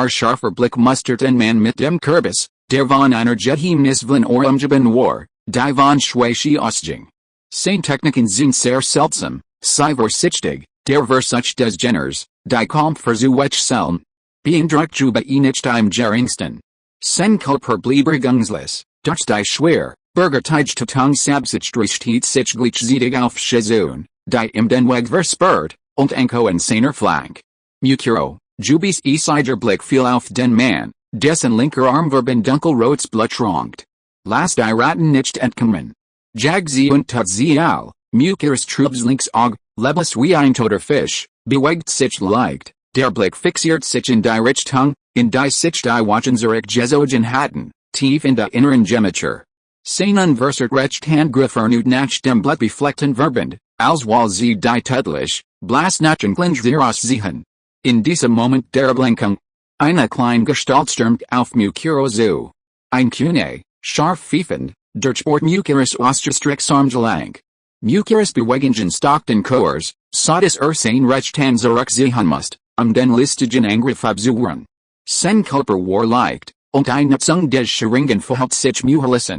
scharfer Blick musterten man mit dem Kürbis, der von einer Geheimnisvollen umgeben war, die von Schweiche ausging. Seine Techniken sind sehr seltsam, sie vorsichtig, der Versuch des Geners, die Kampf zu wechseln. Beeindruckt über nicht im geringsten. Sein Körper blieb regungslos, durch die schwer, bergeteigte Tung subsitstricht sich gleichzeitig auf Shizun, die im den Weg versperrt, und Enko in seiner Flank. Mukuro, Jubis Isiger Blick fiel auf den Mann, dessen linker Arm war dunkelrotes Blut rankt. Last die Ratten nicht entkommen. Jag sie und tut sie all, Mukiris Trubs links Aug, leblos wie ein toter Fisch, bewegt sich leicht, der Blick fixiert sich in die Richtung, in die sich die Wachen zurückgezogen hatten, tief in die inneren Geometrie. Sein unversert Rechthandgriff nach dem Blut befleckten Verband, als weil sie die tödlich, blasnachen Klinge aussehen. In diesem Moment der Ablenkung, eine kleine Gestalt stürmt auf Mukuro zu. Ein Kune, scharf pfeifend, durchbohrt Mukiris Osterstrix Armgelenk. Mukiris Bewegungen stockten Kurs, so dass sein Rechtshand zurückziehen musste, den listigen Angriff abzuwehren. Sein Körper war leicht, und eine Nutzung des Scheringen verhält sich mühelos.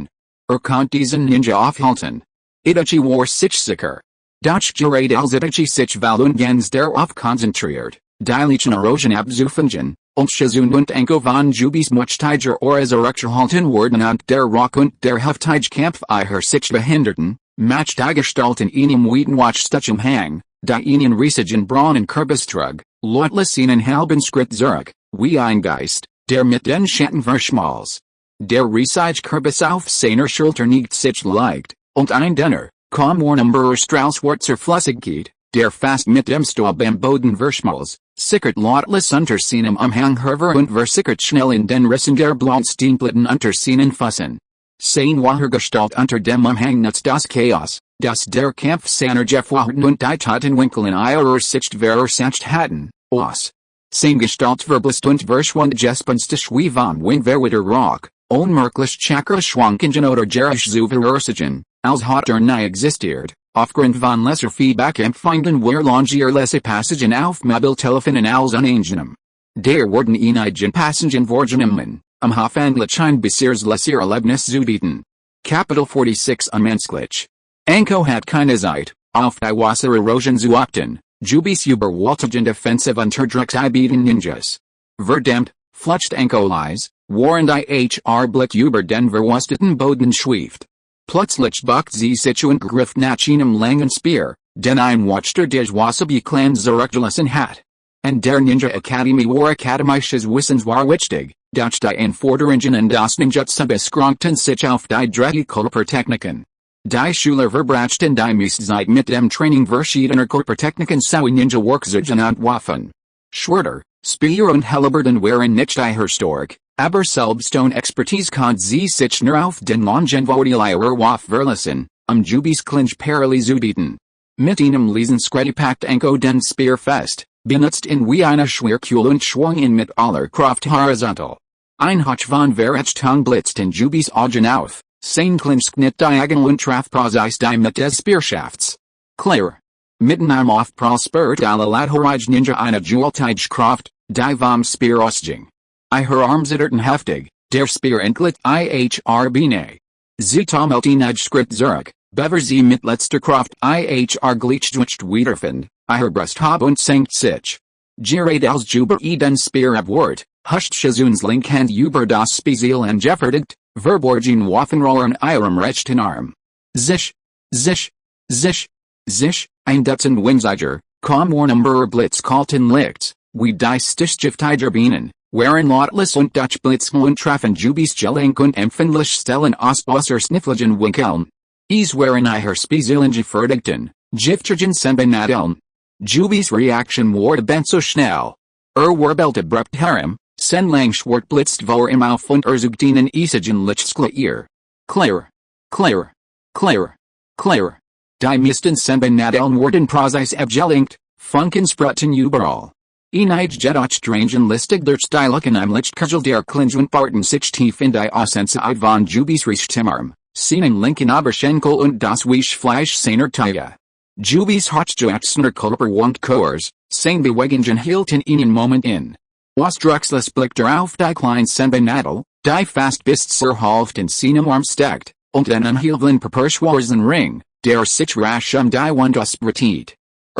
Konnte diesen Ninja aufhalten. Itachi war sich sicher. Doch gerade als Itachi sich vollends darauf konzentriert, die Leichen Erosion abzufangen, und Shizun und Enko von Jubis Muchtiger Ora zurückgehalten wurden und der Rock und der heftige Kampf sich behinderten, matcht die Gestalten einem Weitenwatch Stuchum Hang, die ihnen riesigen braunen Kürbis trug, leutlos einen halben Schritt zurück, wie ein Geist, der mit den Schatten verschmolz. Der riesige Kürbis auf seiner Schulter niegt sich leicht, und ein dünner, kaum warnbarer Straußschwarzer Flüssigkeit, der fast mit dem Staub am Boden verschmolz, sickert lautlos unter seinem Umhang hervor und versickert schnell in den Rissen der Blutsteinplatten unter seinen Füßen. Sein Gestalt unter dem Umhang nutzt das Chaos, das der Kampf seiner Jeffwahrten und die Totenwinkel in ihrer Sicht verursacht hatten, aus. Sein Gestalt verblasst und verschwand gespenstisch wie von Wind verwitter Rock, unmerklich Chakra schwankungen oder gerisch zu verursachen, als hat nie existiert. Aufgrund von lesser Feedback empfinden wir langer lesser Passagen auf Mobiltelefonen als unangenehm. Der wurden einigen Passagen vorgenommen, hoffentlich ein besseres lesser Erlebnis zu bieten. Kapitel 46 Unmenschlich. Enko hat keine Zeit, auf die Wassererosion zu achten, Jubis überwältigend Defensive unterdrückt die beiden Ninjas. Verdammt, flutscht Enko leise, während Blick über den verwüsteten Boden schweift. Plötzlich buckt sie sich und griff nach einem langen Speer, den ein Watcher des Wasabi-Clan zurückgelassen hat. Und der Ninja Academy war akademisches Wissens war wichtig, durch die Anforderungen und das Ninjutsu beschränkten sich auf die drei Körpertechniken. Die Schüler verbrachten die meiste Zeit mit dem Training verschiedener Körpertechniken sowie Ninja-Werkzeugen und Waffen. Schwerter, Speer und Hellebarden waren nicht stark, aber selbst ohne Expertise konnte sie sich nur auf den Longenvorteil ihrer Waffe verlassen, Jubis Clinch parallel zu bieten. Mit einem leisen Schritt packt Enko den Speer fest, benutzt ihn wie eine Schwerkühle und schwung ihn mit aller Kraft horizontal. Ein Hauch von Verachtung blitzt in Jubis Augen auf, sein Clinch knitt diagonal und traf präzise die mit des Speerschafts. Klar. Mitten am Aufprall spürt alle Ladhorige Ninja eine gewaltige Kraft, Die vom Spear Ausgang. I her arms zitterten heftig, der Spear entglit IHR Bine. Sie Tommeltinaj Script Zurich, Bever sie mit letzter Kraft IHR Gleichgewicht wiederfind, I her Brust hab und sankt sich. Gerät als Juber Eden Spear abwort, huscht Shizuns Linkhand über das Spezial and Jefferdigt, Verborgen Waffenrohren ihrem rechten Arm. Zisch, zisch, zisch, zisch, ein Dutzend Winsiger, kaum Warnumberer Blitz kalten Lichts, wie die Stichgiftiger Bienen, waren Lotless und Dutch Blitz und Treffen Jubis Gelenk und empfindlich Stellen Ausbosser Sniffligen Winkeln. Es waren ihre Spezialen Verdigten, Giftigen Sembenadeln. Jubis Reaction wurde benzo schnell. Warbelt abrupt herem, sen lang schwart blitzt vor im Auf und zugdenen Isagen Lichtskla ihr. Clear. Clear. Clear. Clear. Die meisten Sembenadeln wurden Prozis abgelenkt, Funken sprutten überall. Einige jedoch strangen listig durch die Lucken Lichtkugel der Klinge Barton sich tief in die Aussenseid von Jubis Richtimarm, seinen linken Oberschenkel und das Weichfleisch seiner Taille. Jubis Hochjachsner Körper und Koers, sein Bewegungen hielten einen Moment in. Ausdruckslos blickte auf die kleine Sembenadel, die fast bis zur Hälfte in seinem Arm steckt, und den unheilvollen Purperschwarzen Ring, der sich rasch die Wand ausbreitet.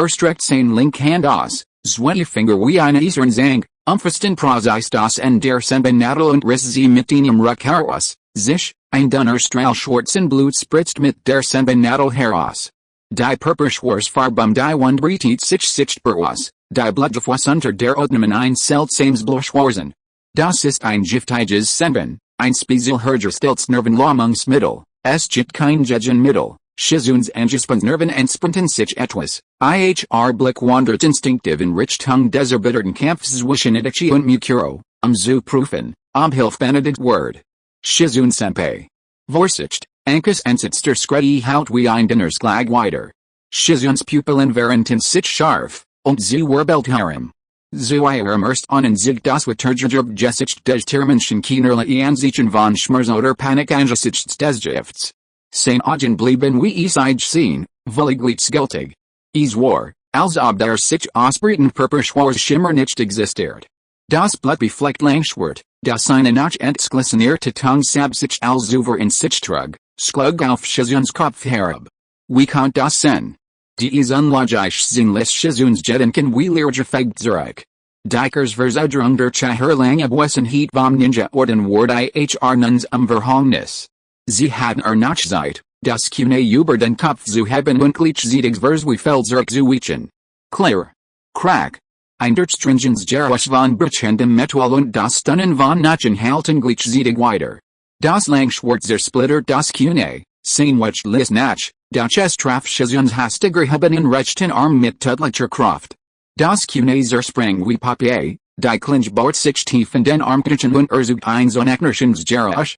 Streckt sein Linkhand aus, zwei Finger wie eine Eisernzang, umfassten Prozis das Ende der Sembenadel und riss sie mit einem Ruck heraus, sich, ein dünner Strahl schwarzen Blut spritzt mit der Sembenadel heraus. Die Purperschwarzfarbum die Wand breitet sich sichtbar aus, die Blutgefäß unter der Ordnungen ein seltsames Blutschwarzen. Das ist ein giftiges Semben, ein speziell Hergestellungsnervenlösungsmittel, es gibt kein Gegenmittel. Shizuns Angespannsnerven entsprinten sich etwas, IHR Blick wandert instinktiv in Richtung des erbitterten Kampfes zwischen Itachi und Mukuro, zu prüfen, ob Hilf benedikt Word. Shizun Senpai. Vorsicht, Ankus Ensitzter Skreddy Haut wie ein Dinnerslag weiter. Shizuns Pupillen waren sich scharf, und sie warbelt harem. Zu ihrem erst an sich das Wittergerjub Gesicht des Tiermenschen Kienerle Iansichen von Schmerz oder Panik angesichts des Gifts. Sein Augen blieben wie Eisige sehen, williglich gültig. Es war, als ob der sich ausbreitend Purperschwarz Schimmer nicht existiert. Das Blutbefleckt Langschwert, das seine nach entglissenierte Tongue sab sich als Zuver in sich trug, schlug auf Shizuns Kopf herab. Wie kommt das sein? Die is unlogisch sind les Shizuns Gedenken wie leergefegt Zurich. Dikers Verzudrung der Chaherlang abwessen Heat vom Ninja Orden Ward IHR Nuns Verhongnis. Sie hatten nach Zeit, das Kune über den Kopf zu haben und gleichzeitig Verzweifel zurückzuweichen. Clear. Crack. Ein durchstringens Geräusch von brichendem Metall und das Stunnen von Nachen halten gleichzeitig weiter. Das Langschwarzer Splitter das Kune, sein Wechlis Nach, das es traf Shizuns hastiger haben in rechten Arm mit tödlicher Kraft. Das Kune zersprang wie Papier, die Klinge bot sich tief in den Armknöcheln und zog ein Sonachnerschens Geräusch.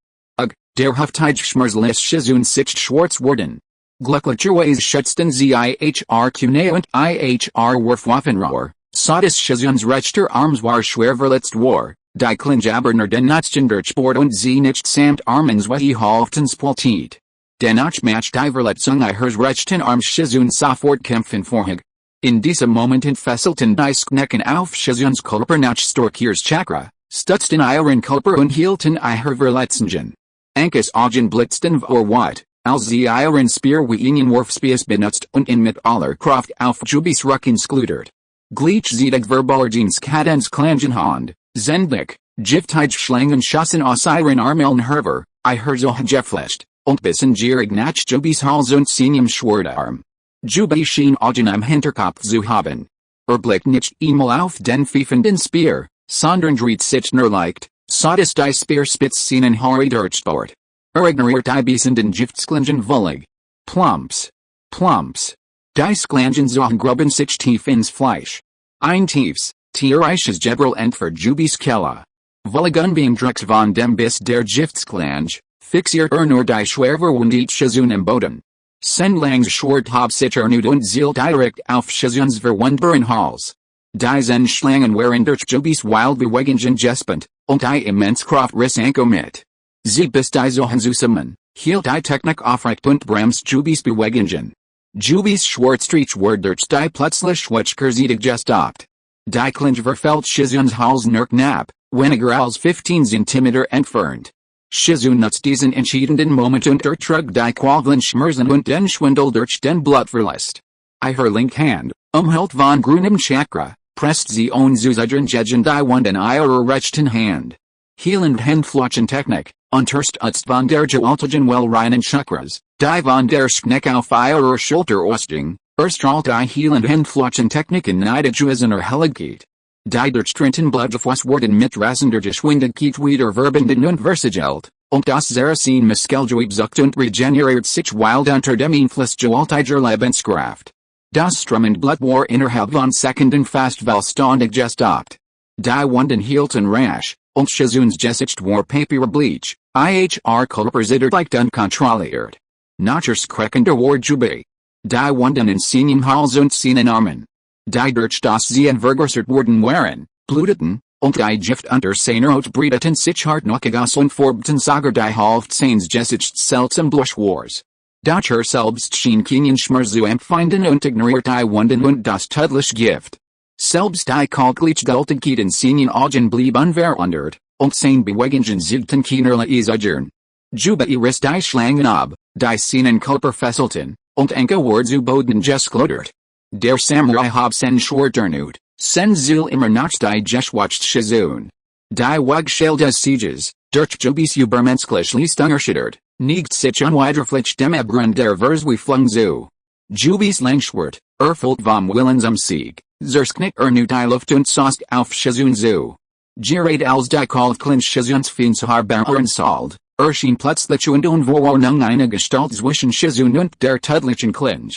Der heftige Schmerz lässt Shizun sich schwarz worden. Glücklicherweise schützten sie IHR Kune und IHR Wurfwaffenrohr, so dass Shizuns rechter Arms war schwer verletzt war, die Klinge aber nur den Nutzen durchbohrt und sie nicht samt Armen zwei Hälften spaltet. Dennoch macht die Verletzung ihres rechten Arms Shizun sofort kämpfen vorhig. In diesem Moment entfesselten die Knecken auf Shizuns Körper nach Storkiers Chakra, stutzten ihren Körper und hielten ihre Verletzungen. Ankus Augen blitzten vor Watt, als sie ihren Spear wie einen Wurfspies benutzt und ihn mit aller Kraft auf Jubis Rücken skludert. Gleichzeitig Verborgens Kadens Klangenhand, Zendik, giftige Schlangen schossen aus ihren Armeln hervor, ihr so geflecht, und bissen gierig nach Jubis Hals und seinem Schwertarm. Jubi schien Augen am Hinterkopf zu haben. Blickt nicht einmal auf den pfeifenden Spear, sondern dreht sich nur leicht, so dass die Speerspitze seinen Haare durchbohrt. Ignoriert die beißenden Giftsklingen völlig. Plumps. Plumps. Die Sklingen gruben sich tief ins Fleisch. Ein tiefes, tierisches Gebral entfer Jubis Kella. Völlig unbeeindruckt von dem Biss der Giftsklange, fixiert nur die Schwerverwundet Shizun im Boden. Sen Langs Schwert hab sich erneut und zielt direkt auf Shizuns verwundbaren Hals. Die Zen-Schlangen waren durch Jubis Wildbewegungen gespannt, und die immens Kraft riss Anko mit. Sie bis die Zohan zusammen, hielt die Technik aufrecht und bremst Jubis Bewegungen. Jubis Schwarzstreich wurde durch die plötzlich Schwächkersietig gestoppt. Die Klinge verfällt Shizun's Hals Nurk Nap, weniger als 15 Zentimeter entfernt. Shizun nuts diesen entscheidenden Moment unter Trug die Qualglen schmerzen und den Schwindel durch den Blutverlust. Ihre linke Hand, umhüllt von grünem Chakra, presst sie on zu Zudern gegen die Wand in ihrer rechten Hand. Heilend Handflächentechnik, unterstützt von der gewaltigen Wellreinen Chakras, die von der Schneck auf ihrer Schulter ausging, erstrahlt die heilend Handflächentechnik in Niedergewesener Helligkeit. Die durchtrennen Blutgefäß wurden mit rasender Geschwindigkeit wieder verbunden und versiegelt, und das Serene Muskelgewebe sucht und regeneriert sich wild unter dem Einfluss gewaltiger Lebenskraft. Das strömende Blut war innerhalb von Sekunden fast vollständig gestoppt. Die Wunden hielten rasch, und Shizuns Gesicht war papierbleich, ihr Körper zitterte unkontrolliert. Nachschreckender war Jubi. Die Wunden in seinen Hals und seinen Armen. Die durch das sie vergrößert wurden waren, bluteten, und die Gift unter seiner Haut breiteten sich hartnäckig aus und färbten sogar die Hälfte seines Gesichts seltsam blush wars. Doch selbst schien keinen Schmerz zu empfinden und ignoriert die Wunden und das tödliche Gift. Selbst die Kaltgleichgültigkeit in seinen Augen blieb unverwundert, und seine Bewegungen zeigten keinerlei Zögern. Jubi riss die Schlangen ab, die seinen Körper fesselten, und Enke wurde zu Boden geschleudert. Der Samurai hab sen Schwerternut, sen Zul immer noch die Geschwacht Shizun. Die Wagschale des Sieges, durch Jubis übermenschlichst unerschüttert, niegt sich unwiderflich dem Abgrund der Verzweiflung zu. Jubis Langschwert, erfüllt vom Willen zum Sieg, zersknick ernut die Luft und sost auf Shizun zu. Gerät als die Kaltklinge Shizuns Fienshaarbar sald, erschien plötzlich und unverordnung eine Gestalt zwischen Shizun und der tödlichen Klinge.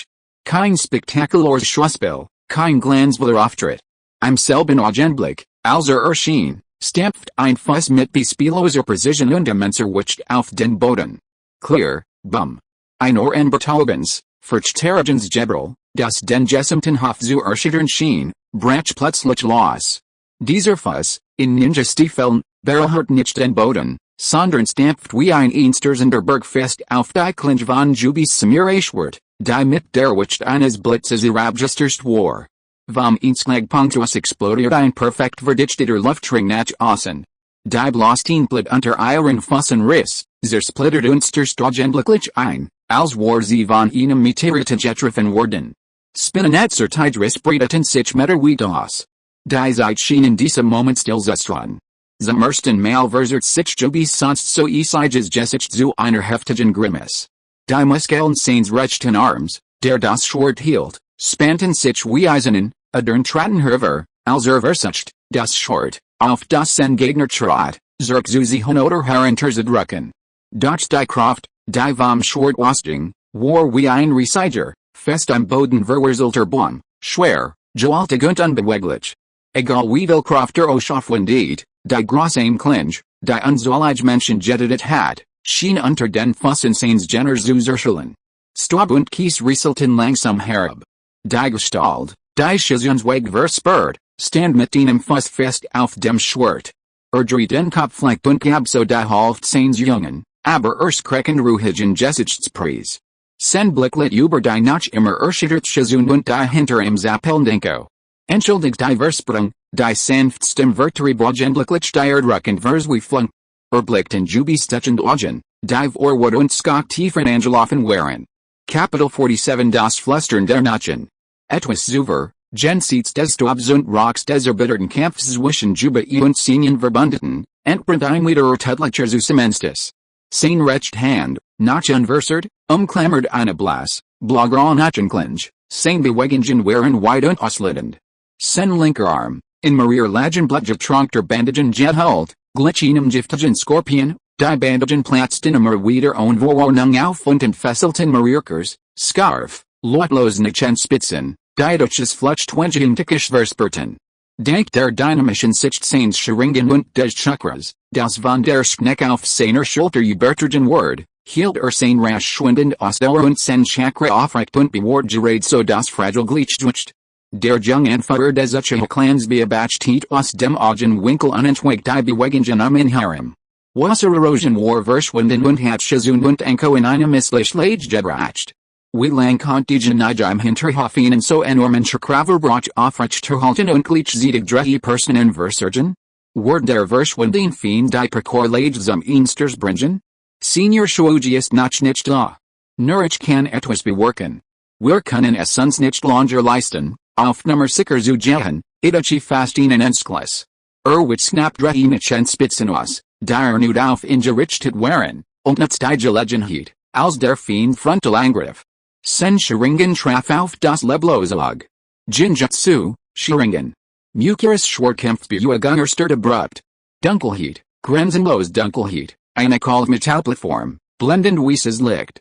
Kein spektakulars Schauspiel, kein glanzvoller Auftritt. Im selben Augenblick, als erschien, stampft ein Fuß mit beispielloser Precision und immenser Wucht auf den Boden. Clear, bumm. Ein Ohrenbetäubendes, Verstärkens Gebral, das den gesamten Hof zu erschüttern schien, brach plötzlich los. Dieser Fuß, in Ninja-Stiefeln, berührt nicht den Boden, sondern stampft wie ein einstürzender Berg fest auf die Klinge von Jubis Samiraschwert, die mit der Wucht eines Blitzes herabgestürzt war. Vom Einschlagpunkt aus explodiert ein perfekt verdichteter Luftring nach außen. Die Blasteinblut unter ihren Füßen riss, zersplittert und stürzt augenblicklich ein, als war sie von einem Meteoriten getroffen worden. Spinnennetzer Tigris breiteten sich Meter weit aus. Die Zeit schien in diesem Moment stillzustehen. Zum ersten Mal verzerrt sich Jubis sonst so eisiges Gesicht zu einer heftigen Grimace. Die Muskeln seines rechten Arms, der das Schwert hielt, spannten sich wie Eisenen, adern traten hervor, als versucht, das Schwert, auf das sein Gegner trat, zurück zu ziehen oder herunterzudrücken. Doch die Kraft, die vom Schwert ausging, war wie ein Riesiger, fest am Boden verwurzelter Baum, schwer, gewaltig und unbeweglich. Egal wie viel Kraft ausschaffendet, die große Klinge, die unzählige Menschen getötet hat, schien unter den Füßen seines Gegners zu zerschellen. Staub und Kies rieselten langsam herab. Die Gestalt, die Shizuns Weg verspürt, stand mit einem Fuß fest auf dem Schwert. Dreht den Kopf leicht und gab so die Hälfte seines jungen, aber erschreckend ruhigen Gesichtspreis. Sein Blick litt über die noch immer erschüttert Shizun und die hinter ihm zappelndenko. Entschuldigt die Versprung, die sanftstem Vertrieb augenblicklich die Erdrückend Verzweiflung. Blickten Jubis stechend Augen, die Vorwort und Skok tiefen angelaufen waren. Kapitel 47 Das Flüstern der Nachen. Etwas Zuver, Jenseits des Staubs und Rocks des erbitterten Kampfs zwischen Jubi und seinen Verbündeten, entbrennt ein weiterer tödlicher Zusumenstes. Sein rechte Hand, noch unversert, umklammert eine blaugraue Nachenklinge, sein Bewegungen waren weit und ausladend. Sein linker Arm, in Maria lagen blutgetrankter Bandagen gehüllt, glich einem giftigen Skorpion, die Bandagen platzten immer wieder Unverordnung auf und entfesselten Mariakers, Scarf, lautlos Spitzen, die durch das Fletch 20 Tickisch versperrten. Dank der dynamischen Sicht seines Scheringen und des Chakras, das von der Schneck auf seiner Schulter übertragen wurde, hielt sein rasch schwindend Ausdauer und sein Chakra aufrecht und bewahrt gerät so das fragile Gleichgewicht. Der Junganführer des Uchiha Clans beobachtete aus dem Augenwinkel unentwegt die Bewegungen ihn herum. Wassererosion war verschwunden und hat Shizun und Enko in einem Misslich gebracht. We lang kontigen nijim hinterhofen and so enormen kraver brach aufrecht terhalten und gleich zedig drehi person en versurgen? Word der verschwinding fien die precor zum Einsters bringen? Senior Shuji ist noch nicht da. Nurich kann etwas bewerken. Wir können es uns nicht longer leisten, auf Nummer sicher zu gehen, Itachi fast ihnen entskles. Wich snap drehi nichen spitzen aus, der nud auf ingerichtet waren, und nuts die Gelegenheit, als der Fiend frontal angriff. Sen Sharingan traf auf das Leblozog. Jinjutsu, Sharingan. Mucurus Schwerkampf Buegunger stört abrupt. Dunkelheit, Grenzenlos Dunkelheit, eine Metalplattform, blendend Wieses Licht.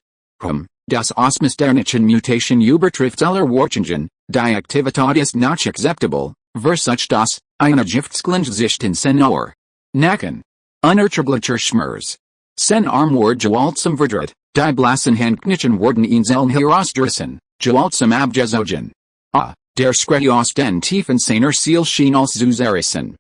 Das Ausmusternischen Mutation übertrifft aller Warchingen, die Aktivität ist nicht acceptable, versuch das, eine Giftsklingsicht in Senor. Nacken. Unerträglicher Schmerz. Sen Armward Gewaltsam Verdritt, die Blassenhandknischen worden Inseln herausgerissen, Gewaltsam Abgezogen. Der Schrei aus den Tiefen seiner Seele schien als zu zerrissen.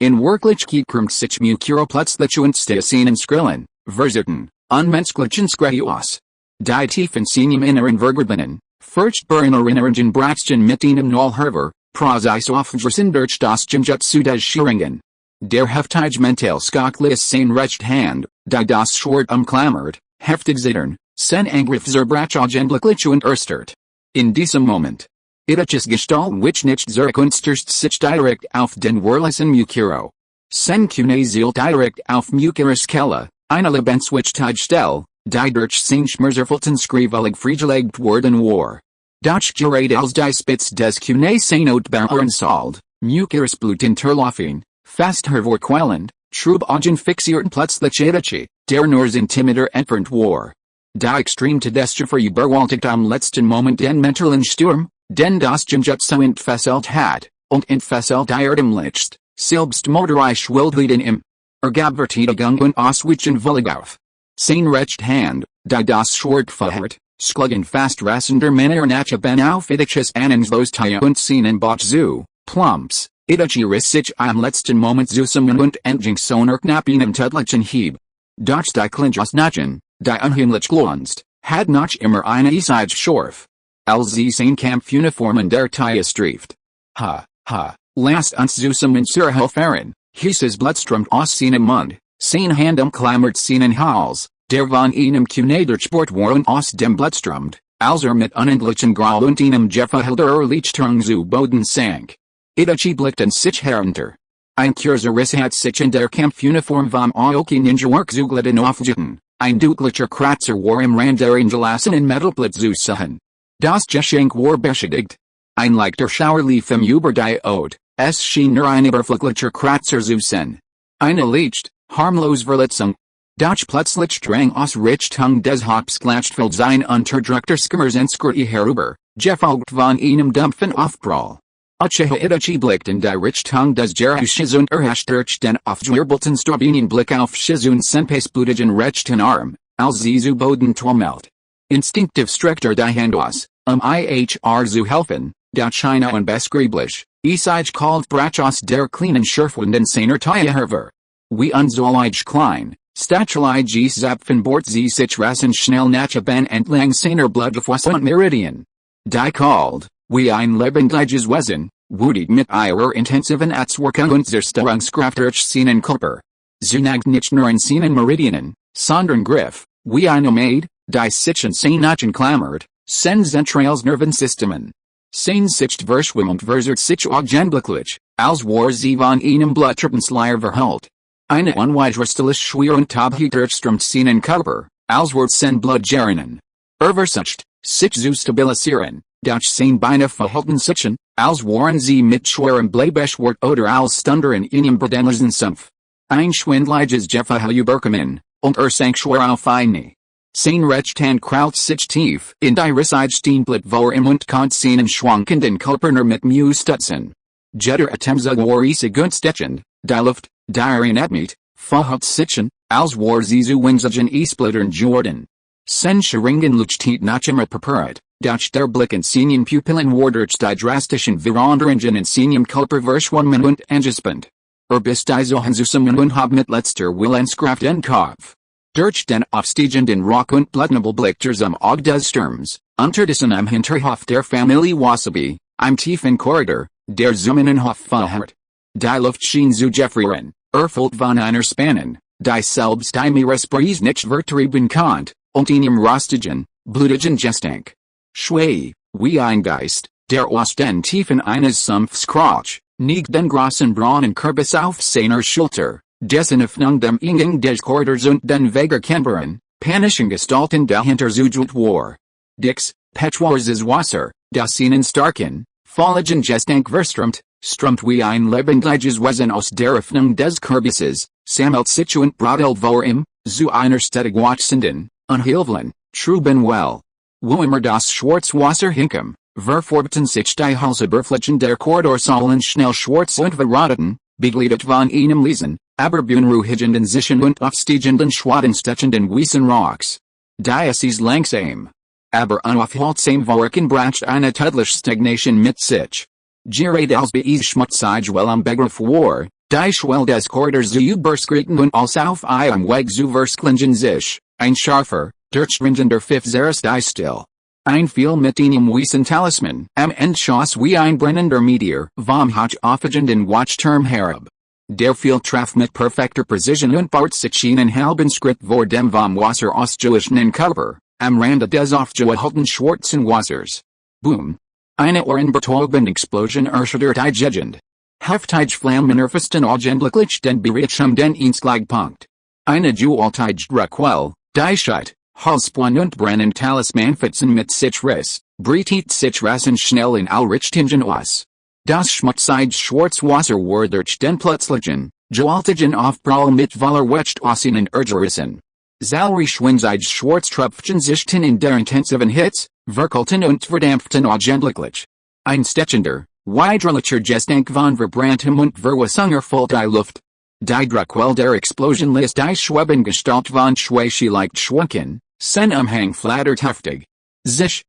In Wirklichkeit kommt sich Mucuro plötzlich und Stasinen skrillen, verzerten, unmenschlichen Schrei aus. Die Tiefen seinem inneren Vergrabenen, furchtbaren Erinnerungen brachten mit ihnen Nullherver, Prozis aufgerissen durch das Jinjutsu des Sharingan. Der heftige Mentalskaklias sein recht Hand, die das Schwert umklammert, heftig zittern, sen Angriff zerbrachagentlich und erstert. In diesem Moment. Itachis Gestalt which nicht zerkunsterst sich direkt auf den Whirlisen Mucuro. Sen Kune zielt direkt auf Mucurus Kella, eine Lebenswichtige Stelle, die durch sein schmerzerfulten skrivelig freigelegt worden war. Doch gerät als die Spitz des Kune Senotbaren sald, Mucurus Blut interlaufen, fast hervorquellend, trub Augen fixierten plötzlich Itachi, der nur Intimidator entfernt war. Die extrem Todesstrafe überwältigt am letzten Moment den mentalen Sturm, den das Jinjutsu entfesselt hat, und entfesselt Licht, selbst motorisch Wildheiten im Ergabvertigung und Ausweichen willig auf. Sein recht Hand, die das Schwert verhält, sklugen fast rassender Männer nachben auf Itachis Annenslos Taya und Seinen Bach zu, Plumps, Itachi riss sich am letzten Moment zusammen und endlich sonar knapp einem tödlichen Hieb. Doch die Klingeausnachen, die unheimlich glänzt, hat noch immer eine Eisige Schorf. Als sie sein Kampfuniformen der Taya strieft. Lasst uns zusammen zur Helferin, hieß es Blutstrom aus seinem Mund, sein Hand umklammert seinen Hals, der von einem Kune durchbohrt worden aus dem Blutstrom, als mit unendlichen Graul und einem Jefferhilder Lichtung zu Boden sank. Itachi blickten sich herunter. Ein Kurzeris hat sich in der Kampfuniform vom Aoki Ninja-Work zuglitten aufgetan, ein deutlicher Kratzer war im Rand der ingelassenen Metalblatt zu sehen. Das Geschenk war beschädigt. Ein leichter Schauer lief im über die Haut, es schien nur ein überflüglicher Kratzer zu sein. Eine leicht, harmlos Verletzung. Doch plötzlich drang aus Richtung des Hauptschlachtfelds sein unterdrückter Skimmersenskirti herüber, gefolgt von einem dumpfen Aufprall. Uchiha Itachi blickte in die Richtung des Jerausches und erhascht den aufgewirbelten Blick auf Shizun Senpais blutigen rechten Arm, als sie zu Boden tummelt. Instinktiv streckte die Hand aus, ihr zu helfen, da China und beschrieblich, Eisige kalt brachos der kleinen Schürfwunden seiner Taya herver. Wie unzollig klein, statulige Zapfen bort sie sich rasend schnell nachben entlang seiner Blutgeflossen Meridian. Die kalt, wie ein lebendiges Wesen, wutig mit ihrer intensiven Atzwirkung und Zerstörungskraft durch seinen Körper. Zunagt nicht nur in seinen Meridianen, sondern griff, wie eine Maid, die sich in seinen klammert, sen zentrales Nervensystemen. Sein sich verschwimmt verzert sich augenblicklich, als war sie von einem Bluttruppenschleier verhüllt. Eine unwiderstehliche Schwere und Taubheit durchströmt seinen Körper, als wird sein Blut gerinnen. Versucht, sich zu stabilisieren, doch sein Beine verhalten sich, als waren sie mit schwerem Bleibeschwert oder als Stunder in einem bedenlichen Sumpf. Ein schwindliges Gefühl überkommen, und sank schwer auf eine. Sein Recht kraut sich tief in die rissige Steinblatt vor im und konnte seinen schwankenden Körper nur mit Mühe stützen. Jeder Atemzug war günstechend, die Luft, die Atmit, verhält sich, als war sie zu winzigen Eisblättern Jordan. Sen Sharingan Luchtit noch immer preparat, doch der Blick in seinen Pupillen war durch die drastischen Veränderungen in seinem Körper verschwommen und angespannt. Bis die Zonen zusammen und hab mit letzter Willenskraft in Kopf. Durch den aufsteigenden Rock und blutnebel Blichter zum Auge des Sturms, unter diesen am Hinterhof der Familie Wasabi, im tiefen Korridor, der Zummenhof verharrt. Die Luft schien zu gefrieren, erfüllt von einer Spannen, die selbst die Meeresbrise nicht vertreiben konnte, und einem rostigen, blutigen Gestank. Schwei, wie ein Geist, der aus den Tiefen eines Sumpfs kroch, niegt den großen braunen Kürbis auf seiner Schulter, dessen Öffnung dem Eingang des Korridors und den Wegerkämpfern, panischen Gestalten dahinter zugelt war. Dix, Petschwarzes Wasser, das ihnen starken, falligen Gestank strömt wie ein lebendiges Wesen aus der Öffnung des Kürbisses, sammelt situant brodelt vor ihm, zu einer stetig wachsenden, unheilvollen, truben well. Wo immer das Schwarzwasser hinkommt, verforbeten sich die Halsüberflächen der Korridorsäulen schnell schwarz und verrotteten, begleitet von einem leisen, aber beunruhigenden Zischen und aufsteigenden schwadenstechenden weißen Rocks. Die ist langsam, aber unaufhaltsam Vorken bracht eine tödliche Stagnation mit sich. Gerade als Beis schmutzig well am Begriff war, die Schwelle des Korridors zu überschreiten und als auf einem Weg zu versklingen sich, ein scharfer, durchstringender Pfiff zerriss die still. Ein viel mit einem weißen Talisman, am Endschoss wie ein brennender Meteor, vom hoch aufsteigenden Watchturm herab. Der fiel traf mit perfekter Precision und bart sich einen halben Schritt vor dem vom Wasser ausgewichenen Körper, am Rande des aufgehalten schwarzen Wassers. Boom! Eine ohrenbetäubende Explosion erschüttert die Gegend. Heftig Flammen erfassten augenblicklich den Bereich den Einschlagpunkt. Eine gewaltige Druckwelle, die Schut, Halsband und Brennen Talismanfitzen mit sich riss, breitet sich rasend schnell in all Richtungen aus. Das schmutzige Schwarzwasser war durch den plötzlichen, gewaltigen Aufprall mit voller Wucht aus ihnen ergerissen. Zahlreiche winzige Schwarztröpfchen sichten in der intensiven Hitze, verkalten und verdampften augenblicklich. Ein stechender, widerlicher Gestank von Verbranntem und Verwesung erfüllt die Luft. Die Druckwelle der Explosion lässt die Schwebengestalt von Schweiche leicht schwanken, sein Umhang flattert heftig. Zisch,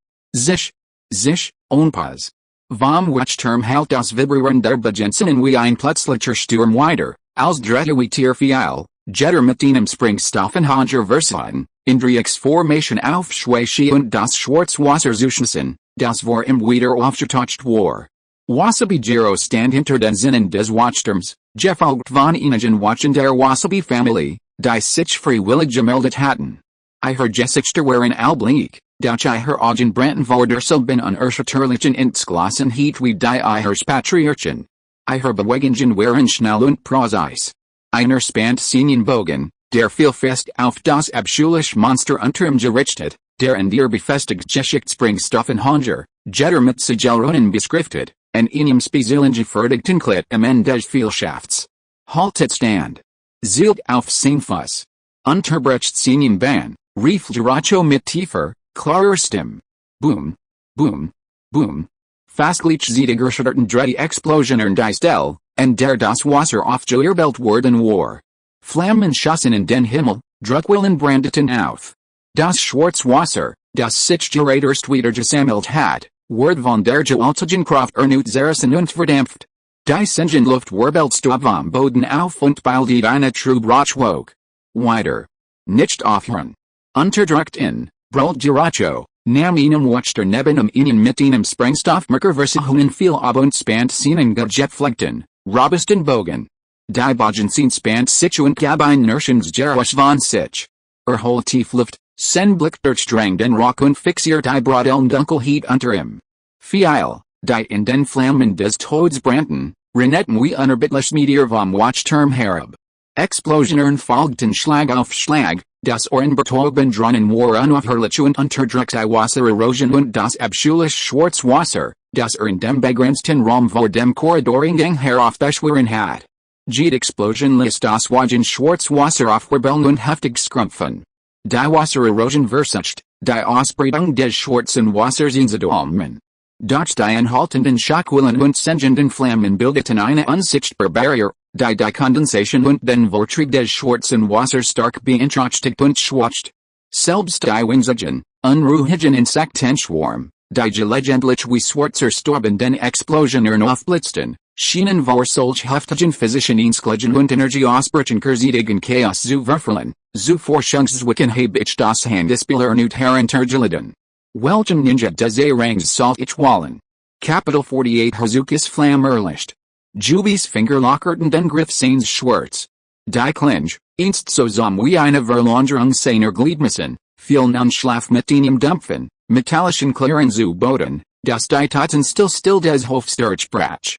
Unpause. Vom Watchturm halt das Vibrieren der Bejensen wie ein plötzlicher Sturm weiter, als Drehtgewitter fiel, Jetter mit einem Sprengstoffenhanger Versailles, in Dreiecksformation auf Schweiche und das Schwarzwasser zuschnissen, das vor ihm wieder aufgetaucht war. Wasabi Gero stand hinter den Sinnen des Watchturms, gefolgt von einigen Watchen der Wasabi-Familie, die sich freiwillig gemeldet hatten. Ihre Gesichter waren allbleich, durch ihre Augen brannten vor derselben unerschütterlichen Entschlossenheit wie die ihres Patriarchen. Ihre Bewegungen waren schnell und präzise. Einer spannt seinen Bogen, der fiel fest auf das abscheuliche Monster unter ihm gerichtet, der in der befestigt geschickt Sprengstoffenhanger, Jetter mit Sigillrunen beschriftet, en einem speziellen gefertigten Klett am Ende des Vielschafts. Haltet stand. Zielt auf sein Fuß. Unterbrecht seinen Bein, rief Jiracho mit tiefer, klarer Stimme. Boom, boom, boom. Fastlich erschütterten die Explosionen die Stelle, en der das Wasser aufgewirbelt worden war. Flammen schossen in den Himmel, Druckwellen brandeten auf. Das Schwarzwasser, das sich gerade wieder gesammelt hat, ward von der gewaltigen Kraft zerrissen und verdampft. Die Luft wirbelst vom Boden auf und bildet eine trübe Rauchwolke. Weiter. Nicht aufhören. Unterdrückt in, brüllt Jiracho, nahm einem Watchter neben ihnen mit einem Sprengstoffmerker versuchen viel ab und spannt seinen gepflegten, robusten Bogen. Die Bogen spannt sich und gab ein Nerschensgeräusch von sich. Holt tief Luft, sein Blick durchdrang den Rock und fixiert die Brodellen Dunkelheit unter ihm. Fiel, die in den Flammen des Todes brannten, renetten wie unerbittlich Meteor vom Watchturm herab. Explosionen folgten Schlag auf Schlag, das Ohrenbetäubend Drohnen war unaufhörlich und unterdrückte Wassererosion und das abscheuliche Schwarzwasser, das in dem begrenzten Raum vor dem Korridoreingang heraufbeschworen hat. Die Explosion lässt das Wagen Schwarzwasser aufwirbeln und heftig skrumpfen. Die Wassererosion versucht, die Ausbreitung des schwarzen Wassers einzudämmen. Durch die anhaltenden Schockwellen und sengenden Flammen bildeten eine unsichtbare Barriere, die Kondensation und den Vortrieb des schwarzen Wassers stark beeinträchtigt und schwächt. Selbst die winzigen, unruhigen Insektenschwarm, die gelegentlich wie schwarzer storbenden Explosionen aufblitzten, schienen vor solch heftigen physischen Einschlägen und Energie ausbrechen kursidigen Chaos zu verfallen, Zu Forschungswicken habe ich das Handelsspieler und Herrentergeliden. Welchen Ninja des Rangs salt ich wallen. Capital 48 Hazukis Flammerlicht. Jubies Fingerlockerten den Griff Sains Schwarz. Die Klinge, einst so wie eine Verlängerung seiner Gliedmaßen, viel nun Schlaf mit einem Dumpfen, metallischen Klaren zu Boden, das die Taten still des Hofsturchbrach.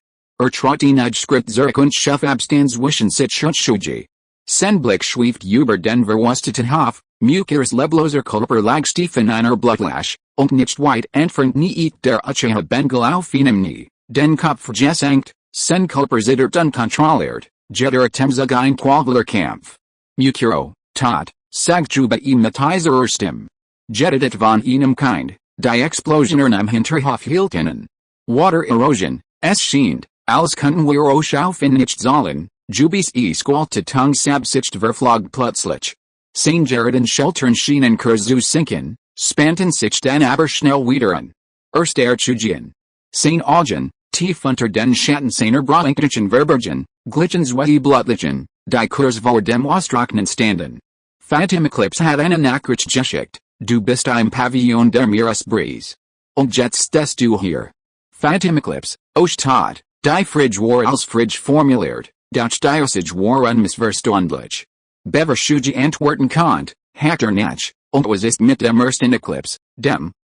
Trottinage Skript Zurich und Chef Abstands Wischen sich und Shuji. Senblick schweft über den Verwusteten Hof, Mukers Lebloser Kulper lag Stephen einer Blutlash, und nicht weit entfernt niet der Uchiha Bengal auf einem nie, den Kopf gesenkt, sen Kulper zittert unkontrolliert, jetter Temzug ein Qualveler Kampf. Mukero, Tot, sagt Juba ihm mit heiserer Stimme. Jettet von einem Kind, die Explosionen am Hinterhof hielten. Water erosion, es scheint, als könnten wir euch auf in nicht sollen, Jubies squalte Tung sabsicht verflog plötzlich. Sein Jaredin Sheltern schienen zu sinken, spanten sich dann aber schnell wieder an. Erst Chujian. Sein Augen, tief unter den Schatten seiner Braunklichen Verbergen, glitschen zwei Blutlichen, die Kurs vor dem Austrocknen standen. Fatim Eclipse hat einen Nachricht geschickt, du bist im Pavillon der Meeresbrise. Und jetzt stehst du hier. Fatim Eclipse, euch Todd, die Fridge war als Fridge formuliert, das Diosage war unmissverständlich. Bever Shuji antworten konnte, Hacker nach, und was ist mit dem ersten Eclipse,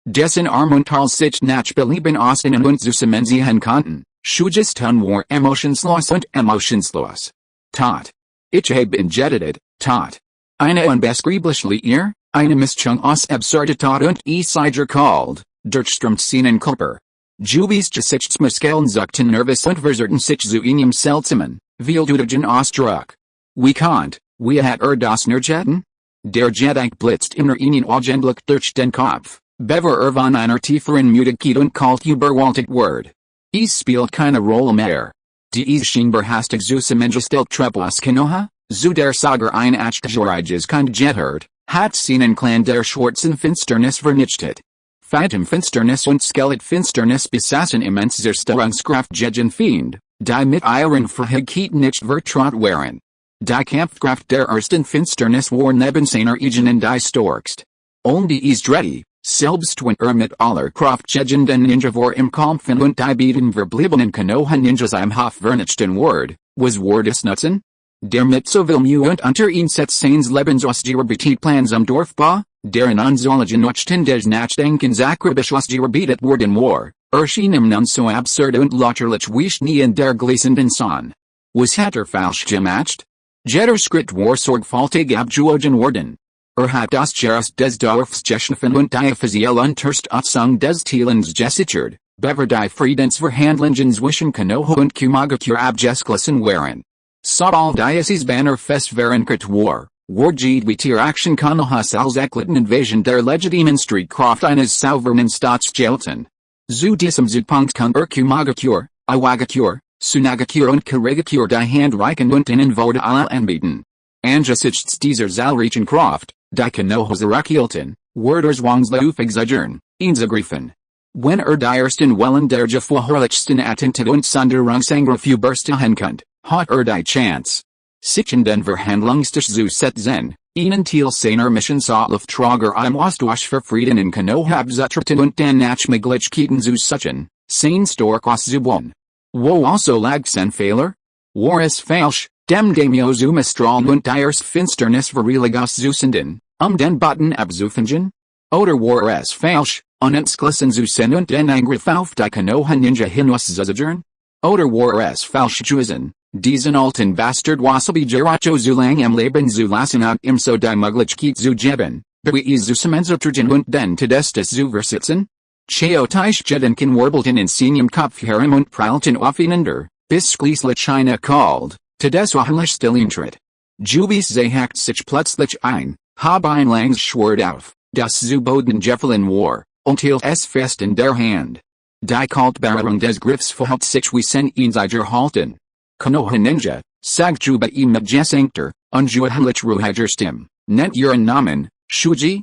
dessen Armuntal sich nach Belieben aussehen und zusammenziehen konnten, Shujis Tun war emotionslos und emotionslos. Tot. Ich habe injettet, Tot. Eine unbeschreibliche eine Mischung aus Absurdität und Esiger called, Durchströmt Kulper. Jubies Gesichtsmuskeln zuckten nervös und verserten sich zu einem seltsamen, vieldeutigen Ausdruck. Wie konnt, wie hat das nerjetten? Der Gedanke blitzt immer einen Augenblick durch den Kopf, bever von einer tieferen Müdigkeit und kalt überwältigt Word. Es spielt keine Rolle mehr. Die scheinbar hastig zusammengestellt Trepos Konoha, zu der Sager ein Achtajoriges Kundjettert, hat seinen Clan der schwarzen Finsternis vernichtet. Phantom Finsternis und Skelet Finsternis besaßen immens Zerstörungskraft gegen Fiend, die mit ihren Verhegkeiten nicht vertraut waren. Die Kampfkraft der ersten Finsternis war neben seiner eigenen die stärkst. Und die ist ready, selbst wenn mit aller Kraft gegen den Ninja war im Kampfen und die beiden verbliebenen Konoha Ninjas im Hof vernichten Word, was des Nutzen? Der mit so viel Mühe und unter Einsatz seines Lebens ausgearbeitet Plans am Dorfbau, deren Anzahlen nutzten des Nachdenkens akribisch ausgearbeitet worden war, erschien ihm nun so absurd und lächerlich wie Schnee in der glänzenden Sonne. Was hat falsch gemacht? Jetter Schritt war sorgfältig abgewogen worden. Hat das Gerust des Dorfs geschaffen und die offizielle Unterstützung des Thielens gesichert, bever die Friedensverhandlungen zwischen Konoha und Kumagakure abgeschlossen waren. Sobald dieses Banner fest verankert war die Tieraction Konohas als Ekliten Invasion der legitimen Streitkraft eines souveränen Staats gelten. Zu diesem Zeitpunkt konnte Kumagakure, Iwagakure, Tsunagakure und Karigakure die Handreichen und ihnen wurde alle anbieten. Angesichts dieser zahlreichen Kraft, die Konohas erhielten, wurde zwangsläufig sichern, einzugreifen. Wenn die ersten Wellen der gefährlichsten Attentate und Sonderungsangriff überstehen konnte, hat die Chance, sich in den Verhandlungstisch zu setzen, ihnen Thiel seiner Mission Auftrager im Austausch für Frieden in Konoha abzutreten und den Nachmöglichkeiten zu suchen, sein stark auszubauen. Wo also lag sein Fehler? War es falsch, dem Daimyo zu misstrauen und die erste Finsternis verweilig auszusenden, den Boten abzufangen? Oder war es falsch, unentschlossen zu sein und den Angriff auf die Konoha Ninja hinauszusichern? Oder war es falsch gewesen, diesen alten Bastard Wasabi Jiracho zu lang am Leben zu lassen und ihm so die Möglichkeit zu geben, bei zusammenzutreten und den Todestes zu versitzen? Chaotisch Gedanken warbelten in seinem Kopf herum und prallten aufeinander, bis schließlich eine kalt, todeswahrlich Stilleintritt. Jubies hakt sich plötzlich ein, hab ein langes Schwert auf, das zu Boden gefallen war, und hielt es fest in der Hand. Die Kaltbarung des Griffs verhält sich wie sein einziger halten. Konoha Ninja, sagt Juba ihm mit gesenkter, unzuheimlich ruhiger Stimme, nennt ihren Namen, Shuji,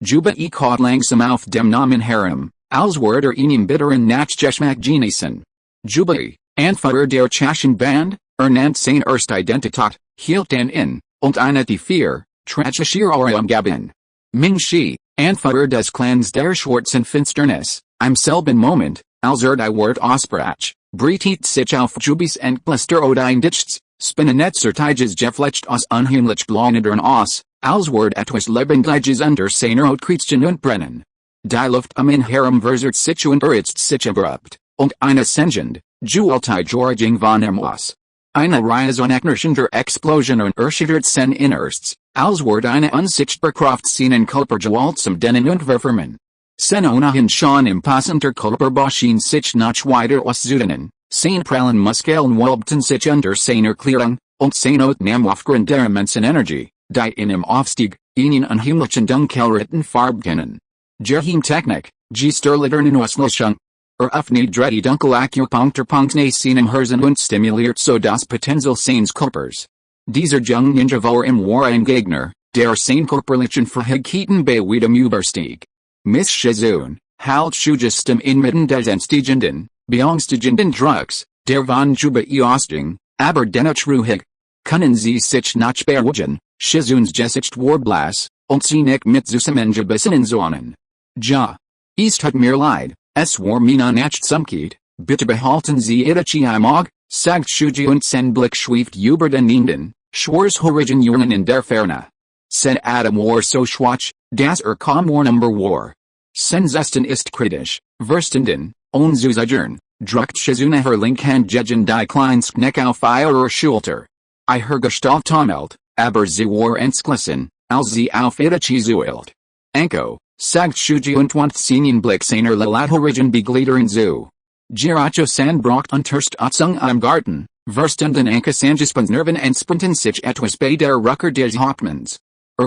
Juba kaut langsam auf dem Namen herum, als würde ihm bitteren Nachgeschmack genießen. Juba, Anführer der Chaschen Band, nennt sein erst Identität, hielt den in, und eine die vier, Trachashirorium Gabin. Ming Shi, Anfuer des Clans der Schwarzen Finsternis, im selben Moment, als die Wort Ausbrach, Britet sich auf Jubis Endblister Odine Dichts, Spinnenetzer Tiges Geflecht aus Unheimlich Blonedern aus, als Wort etwas Lebendiges unter seiner Hautkriechen und Brennen. Die Luft in Harem verzert sich und sich abrupt, und eine Sengend, Jeweltei Jorging von aus. Eine Reisoneknerschender Explosion und erschüttert sen Innersts, als Wort eine unsichtbar Kraft seinen Körper gewaltsam denen und verformen. Sen ohnehin schon impassenter Körper schien sich noch weiter auszudehnen, sein prallen Muskeln wölbten sich unter seiner Klärung, und sein Outnahme aufgrund der immensen Energie, die in ihm aufstieg, ihnen unheimlichen dunkelroten Farb kennen. Geheimtechnik, Sterlidernen Auslöschung. Öffnet die dunkel Acupunkturpunkt nach seinem Herzen und stimuliert so das Potenzial seines Körpers. Dieser junge Ninja war im War ein Gegner, der sein körperlichen Fähigkeiten bei weitem überstieg. Miss Shizun, halt Shujistem inmitten des entsteigenden, beangstigenden Drucks, der von Juba Osting, aber dennoch ruhig. Können Sie sich noch beruhigen, Shizuns Gesicht war blass, und sie nicht mit Süßem gebissen sonnen. Ja. Es tut mir leid. Es war mir nicht zumgeht, bitte behalten Sie Itachi im Auge, sagt Shuji und sein Blick schweift über den Ninden, Schwarz Horizon Jungen in der Ferne. Sen Adam war so schwach, dass kaum Number war. Sen Zesten ist kritisch, verstanden, unzusichern, druckt Shizune her Linkhand gegen die Kleinskneck auf ihrer Schulter. Ihr Gestalt taumelt, aber sie war entschlossen, als sie auf Itachi zueilt. Anko. Sagt Shuji und seinen Blick seiner Lalat-Horizon begliedern zu. Giracho San braucht Unterstützung im Garten, verstanden Anke Sanjispans Nerven entsprinten sich etwas bei der Rucker des Hauptmanns.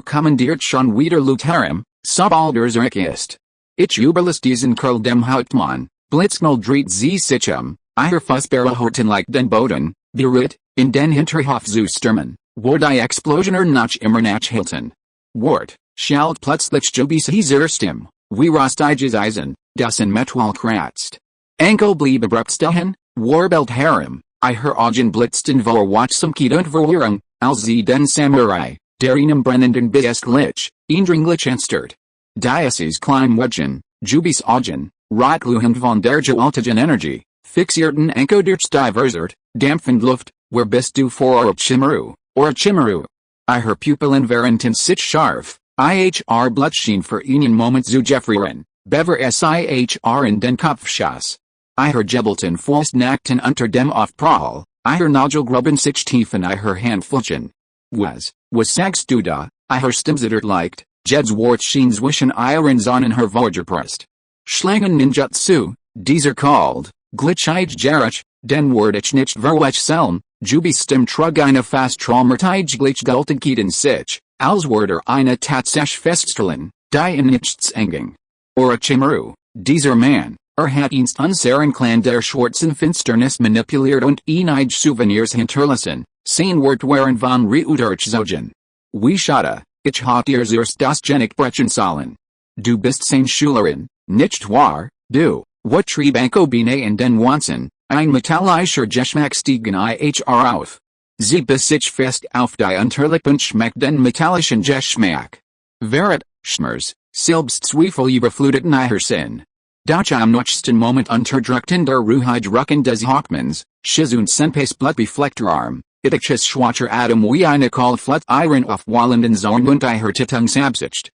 Kommandiert schon wieder Lutherum, sobald zurück ist. Ich überlasse diesen Kerl dem Hauptmann, blitzknall dreht sie sich ihr Fußbare Horten like den Boden, berührt, in den Hinterhof zu stürmen, wo die Explosioner noch immer nachhielten. Wort. Schalt plötzlich Jubis Hieser Stimme, wie rostiges Eisen, das in Metall kratzt. Anko blieb abrupt stehen, warbelt Harem, ihr Augen blitzten vor Wachsamkeit und Verwirrung, als sie den Samurai, der ihnen brennenden Biest lich, eindringlich entstört. Dieses klein Wedgen, Jubis Augen, Rotluhend von der gewaltigen Energie, fixierten Anko durch die verzert, dampfend Luft, wer bist du vor Chimaru, or Chimaru? Ihr Pupillen waren sich scharf. IHR Blutschien für einen Moment zu Jeffrieren, bever SIHR in den Kopfschuss. Ihr Jebelten Nackten unter dem Aufprall, ihr Nagelgruben sich tief in ihr Handflächen. Was sagst du da, ihr Stimmzittert leicht, Jed's Wort schien zwischen ihren Sonnen her Vorderbrust. Schlangen Ninjutsu, dieser called, Glitchige Gerich, den Wort ich nicht verwech selm, Jubi Stimm trug eine fast traumatige Gleichgültigkeit sich. Als Wörter eine Tatsache feststellen, die in nichts enging. Chimaru, dieser Mann, hat einst unseren Clan der Schwarzen Finsternis manipuliert und einige Souvenirs hinterlassen, sein Wort waren von Reuterzogen. Wie schade, ich hat dir zuerst das Genick brechen sollen. Du bist sein Schülerin, nicht wahr, du, what trieb Anko Bine in den Wanzen, ein metallischer Geschmack stiegen IHR auf. Sie biss sich fest auf die Unterlippen schmeckt den metallischen Geschmack. Während, Schmers, selbst Zweifel überfluteten ihr Sinn. Doch am nächsten Moment unterdrückten der Ruhige Rucken des Hauptmanns, Shizun Senpais blutbefleckter Arm, Itachi's schwacher Atem wie eine Kahlflut ihren aufwallenden Zorn und ihr Titung sabsicht.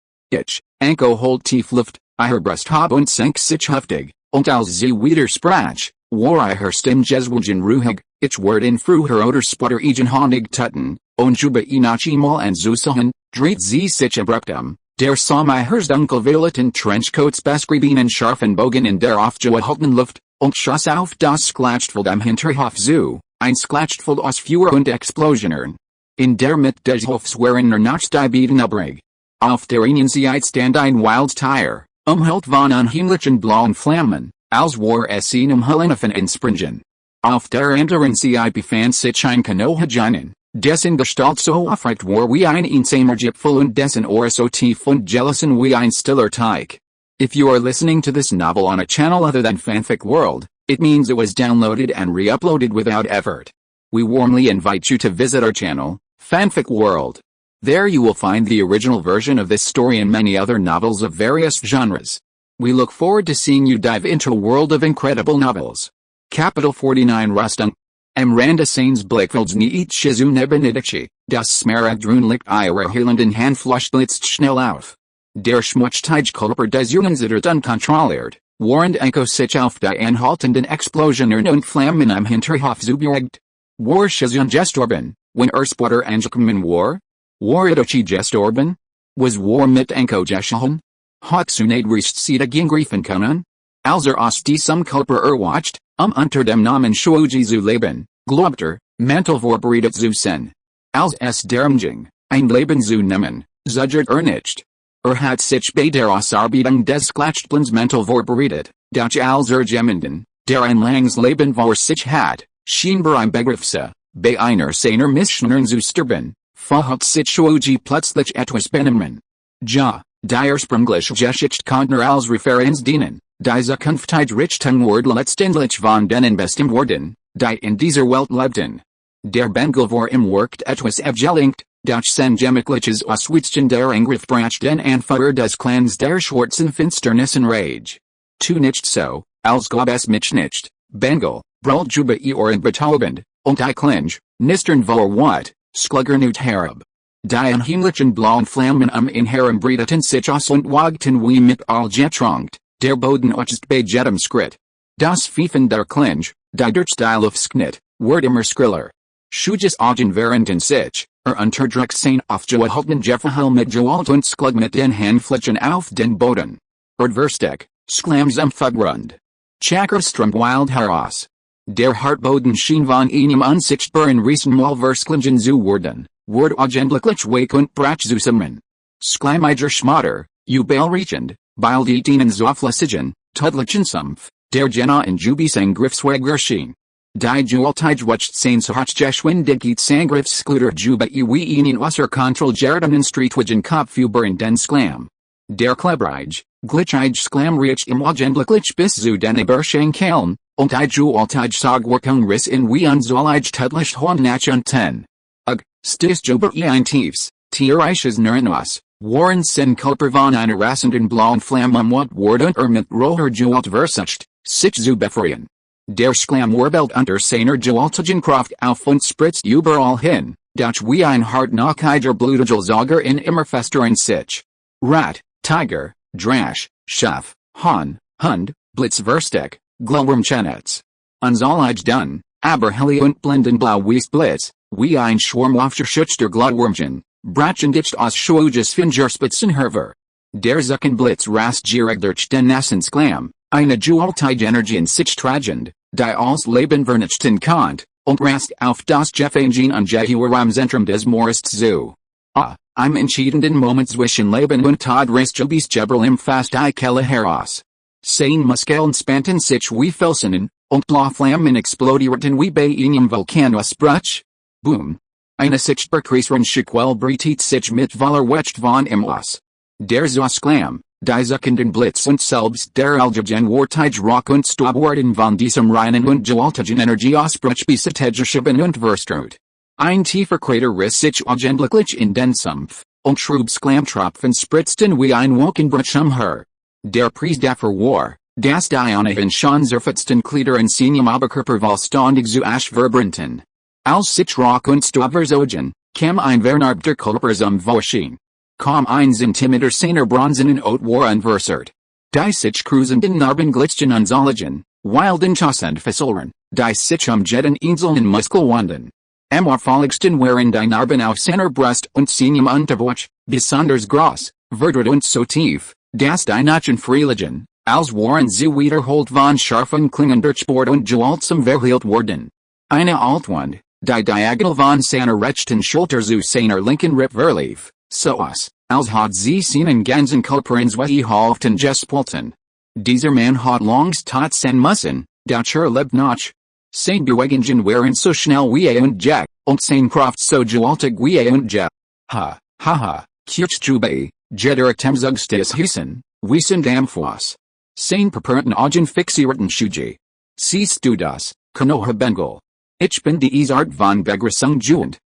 Anko holt tief Luft, ihr Brust hob und senk sich heftig, und als sie wieder sprach, war ihr Stimm Jeswilgen ruhig, ich word in früher oder sputter igen honig tutten, und Juba Inachi mal und Zusahen, dreht sie sich abrupt der som ihres dunkelvioleten Trenchcoats beschriebenen scharfen Bogen in der aufgehaltenen Luft, und schoss auf das Sklatschfeld am Hinterhof zu, ein Sklatschfeld aus Feuer und Explosionern. In der Mitte des Hofs waren noch die beiden übrig. Auf der einen Seite stand ein Wildtier, umhüllt von unheimlichen blauen Flammen, als war es ihn Hüllen von Entspringen. Auf der anderen Seite befand sich ein Konoha Chronicles, dessen Gestalt so aufrecht war wie ein einsamer Gipfel und dessen Ohr so tief und gelassen wie ein stiller Teich. If you are listening to this novel on a channel other than Fanfic World, it means it was downloaded and re-uploaded without effort. We warmly invite you to visit our channel, Fanfic World. There you will find the original version of this story and many other novels of various genres. We look forward to seeing you dive into a world of incredible novels. Capital 49 Rustung. Randa Sains Blickvelds niet Shizu Itachi, das Smaragdrunlicht ihrer Helenden Handflussblitzt schnell auf. Der Schmutzteig Kulper des Unsettelt unkontrolliert, warrend Enko sich auf die anhaltenden Explosionen und Flammen am Hinterhof zuberegt. War Shizu gestorben, when Erspotter angekommen war? War Itachi gestorben? Was war mit Enko geschehen? Hat Tsunade reached Sita Gingriffen können? Als aus diesem Kulper erwacht, unter dem Namen Shuji zu leben, glaubter, mental vorbereitet zu sein. Als es darum ging, ein Leben zu nehmen, zugert nicht. Hat sich bei der Ausarbeitung des Glattplans mental vorbereitet, doch als jemanden, der ein langes Leben vor sich hat, scheinbar ein Begriffse, bei einer seiner Missionen zu sterben, verhat sich Shuji plötzlich etwas benehmen. Ja, der sprunglich Geschichte Konter als Referenz dienen. Die Zukunftige Richtung Wort letztendlich von denen bestimmt worden, die in dieser Welt lebten. Der Bengal war im Workt etwas abgelenkt, durch sein gemütliches Auswitschen der Angriff brach den Anführer des Clans der Schwarzen Finsternis in Rage. Tu nicht so, als gab es mich nicht, Bengal, brüllt juba Ohren betäubend, und die Klinge, nistern vor wat, skluggernut herab. Die unheimlichen blauen Flammen Inherem breiteten sich aus und wagten wie mit allgetrankt. Der Boden ist bei jedem Schritt. Das Pfeifen der Klinge, die Durchsteilufsknit, wird immer skriller. Shuji's Augen während sich, unterdrückt sein aufgehalten Jeffrahel mit Gewalt und Sklug mit den Handflächen auf den Boden. Verstek, sklams Fugrund. Chakrastrom wild heraus. Der Hartboden schien von einem unsichtbaren Riesenmalversklingen zu werden, wird augenblicklich weg und brach zusammen. Sklamiger Schmatter, Ubelriechend. Weil die Dienen Zoflessigen, Tudlichen Sumpf, der Jena in Jubi Sangriffswegger schien. Die Jeweltige Wucht sein Hochgeschwindigkeit Sangriffscluder Juba wie ihnen Wasser Kontroll Gerdenen Streetwigen Kopfüber den Sklam. Der Klebrige, Glitchige Sklam riecht im Augenblicklich bis zu den Eberschenkeln, und die Jeweltige Sagwirkung riss in wie unzollige Tudlich Hornach und ten. Stis Juba ein Tiefs, Tierisches Nernus. Warren sen Kulper von einer rasenden blauen Flamme wat worden mit roher Gewalt versucht, sich zu befreien. Der Sklam warbelt unter seiner gewaltigen Kraft auf und spritzt überall hin, doch wie ein hartnäckiger blutiger Sauger in immer festeren sich. Rat, Tiger, Drache, Schaf, Hahn, Hund, Blitzverstek, Glowwormchenetz. Unzollig dun, aber helle und blendenblau wie Blitz, wie ein Schwarm aufgeschützter Glowwormchen. Brachendicht aus Shuji's Fingerspitzenherver. Der Zuckenblitz rast gierig durch den Nassensklam, eine Jeweltige Energie in sich tragend, die als Leben vernichten konnte, und rast auf das Jeffangin und Jehuer am Zentrum des Morists zu. Im entscheidenden Moment zwischen Leben und Tod reißt Jubis Jebril im fast die Kelle heraus. Sein Muskeln spanten sich wie Felsen, und blaue Flammen explodierten wie bei einem Vulkanausbruch. Boom. Eine sichtbar kreisrun Quell breitet sich mit voller Wecht von im Aus. Der Zosklam, die zuckenden Blitz und selbst der Algegen Wartige Rock und Staub worden von diesem reinen und gewaltigen Energieausbruch bestätigt und verstrut. Ein tiefer Krater riss sich augenblicklich in den Sumpf, und Schrubsklamtropfen spritzten wie ein Wolkenbruch umher. Der Preis dafür war, dass die ohnehin schon zerfetzten Glieder in seinem Oberkörper vollständig zu Asch verbrannten. Als sich Rock und Staub verzogen, kam ein vernarbter Kulper zum Vorschein. Kam ein Zentimeter seiner bronzenen Haut war unversert. Die sich cruisenden Narben glitzten unzolligen, wilden Chossend Fesselren, die sich Jedden Inseln Muskelwanden. Am auffälligsten waren die Narben auf seiner Brust und seinem Unterbauch, besonders groß, verdreht und so tief, dass die Nachen freiligen, als waren sie wiederholt von scharfen Klingen durchbohrt und gewaltsam verhielt worden. Eine Altwand, die diagonal von seiner rechten Schulter zu seiner linken Rippe verlief, so als hat sie seinen ganzen Körper ins Halften gespalten. Dieser Mann hat langs tot sein müssen, doch lebt noch. Sein Bewegungen waren so schnell wie und Jack, und sein Kraft so gewaltig wie und Jack. Ha, Kirchjubei, jeder Temzugstes hissen, wie sind Amphos. Sein Perperten Augen fixierten Shuji. Siehst du das, Konoha Bengal? Ich bin die Art von Begrüßung juend?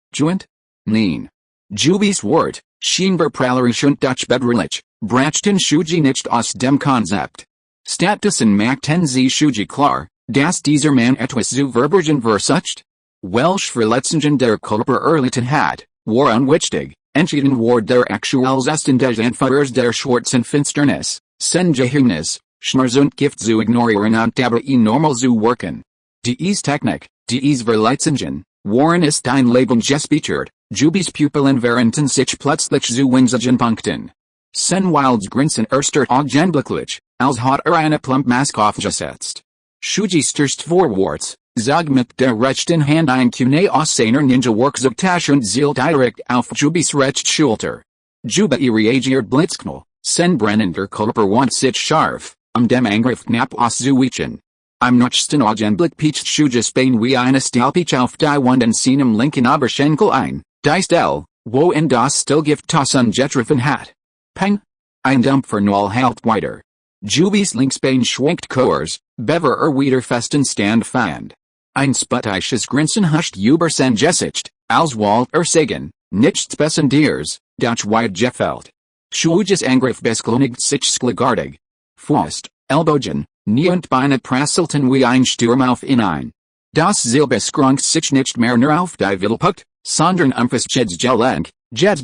Nein. Jubi's Wort, Scheinbar Pralerischunt Dutch Bedrelich, Brachten Shuji nicht aus dem Konzept. Statussen machten sie Shuji klar, dass dieser Mann etwas zu verbergen versucht? Welch Verletzungen der Körper erlitten hat, war unwichtig, entschieden war der Aktuellzustand des Anführers der schwarzen Finsternis, sein Geheimnis, Schmerz und Gift zu ignorieren und dabei normal zu wirken. Dies Technik, dies Verletzungen, waren ist ein Leben gespeichert, Jubi's Pupillen während sich plötzlich zu winzigen Punkten. Sen Wilds Grinsen erster augenblicklich, als hat eine Plumpmaske aufgesetzt. Shuji stirst vorwärts, zog mit der rechten Hand ein Kune aus seiner Ninja-Werkzeugtasche und zielt direkt auf Jubi's rechte Schulter. Jubi reagiert blitzknall, sen brennender Körper wand sich scharf, dem Angriff knapp auszuweichen. Im nächsten Augenblick picht Shuji's Bein wie eine Stahlpeach auf die Wand und seinem linken Oberschenkel ein, die Stelle, wo das Stillgift getroffen hat. Peng! Ein Dampfer null halt weiter. Jubi's Linksbein schwenkt kurz, bever wieder festen Stand fand. Ein spöttisches Grinsen huscht über sein Gesicht, als wollte sagen, nichts Besonderes, das weit gefällt. Shuji's Angriff beschleunigt sich schlagartig. Faust, Ellbogen, Knie und Beine prasselten wie ein Sturm auf ihn ein. Das Silbe skronk sich nicht mehr nur auf die Mittelpunkt, sondern umfasst Gelenk,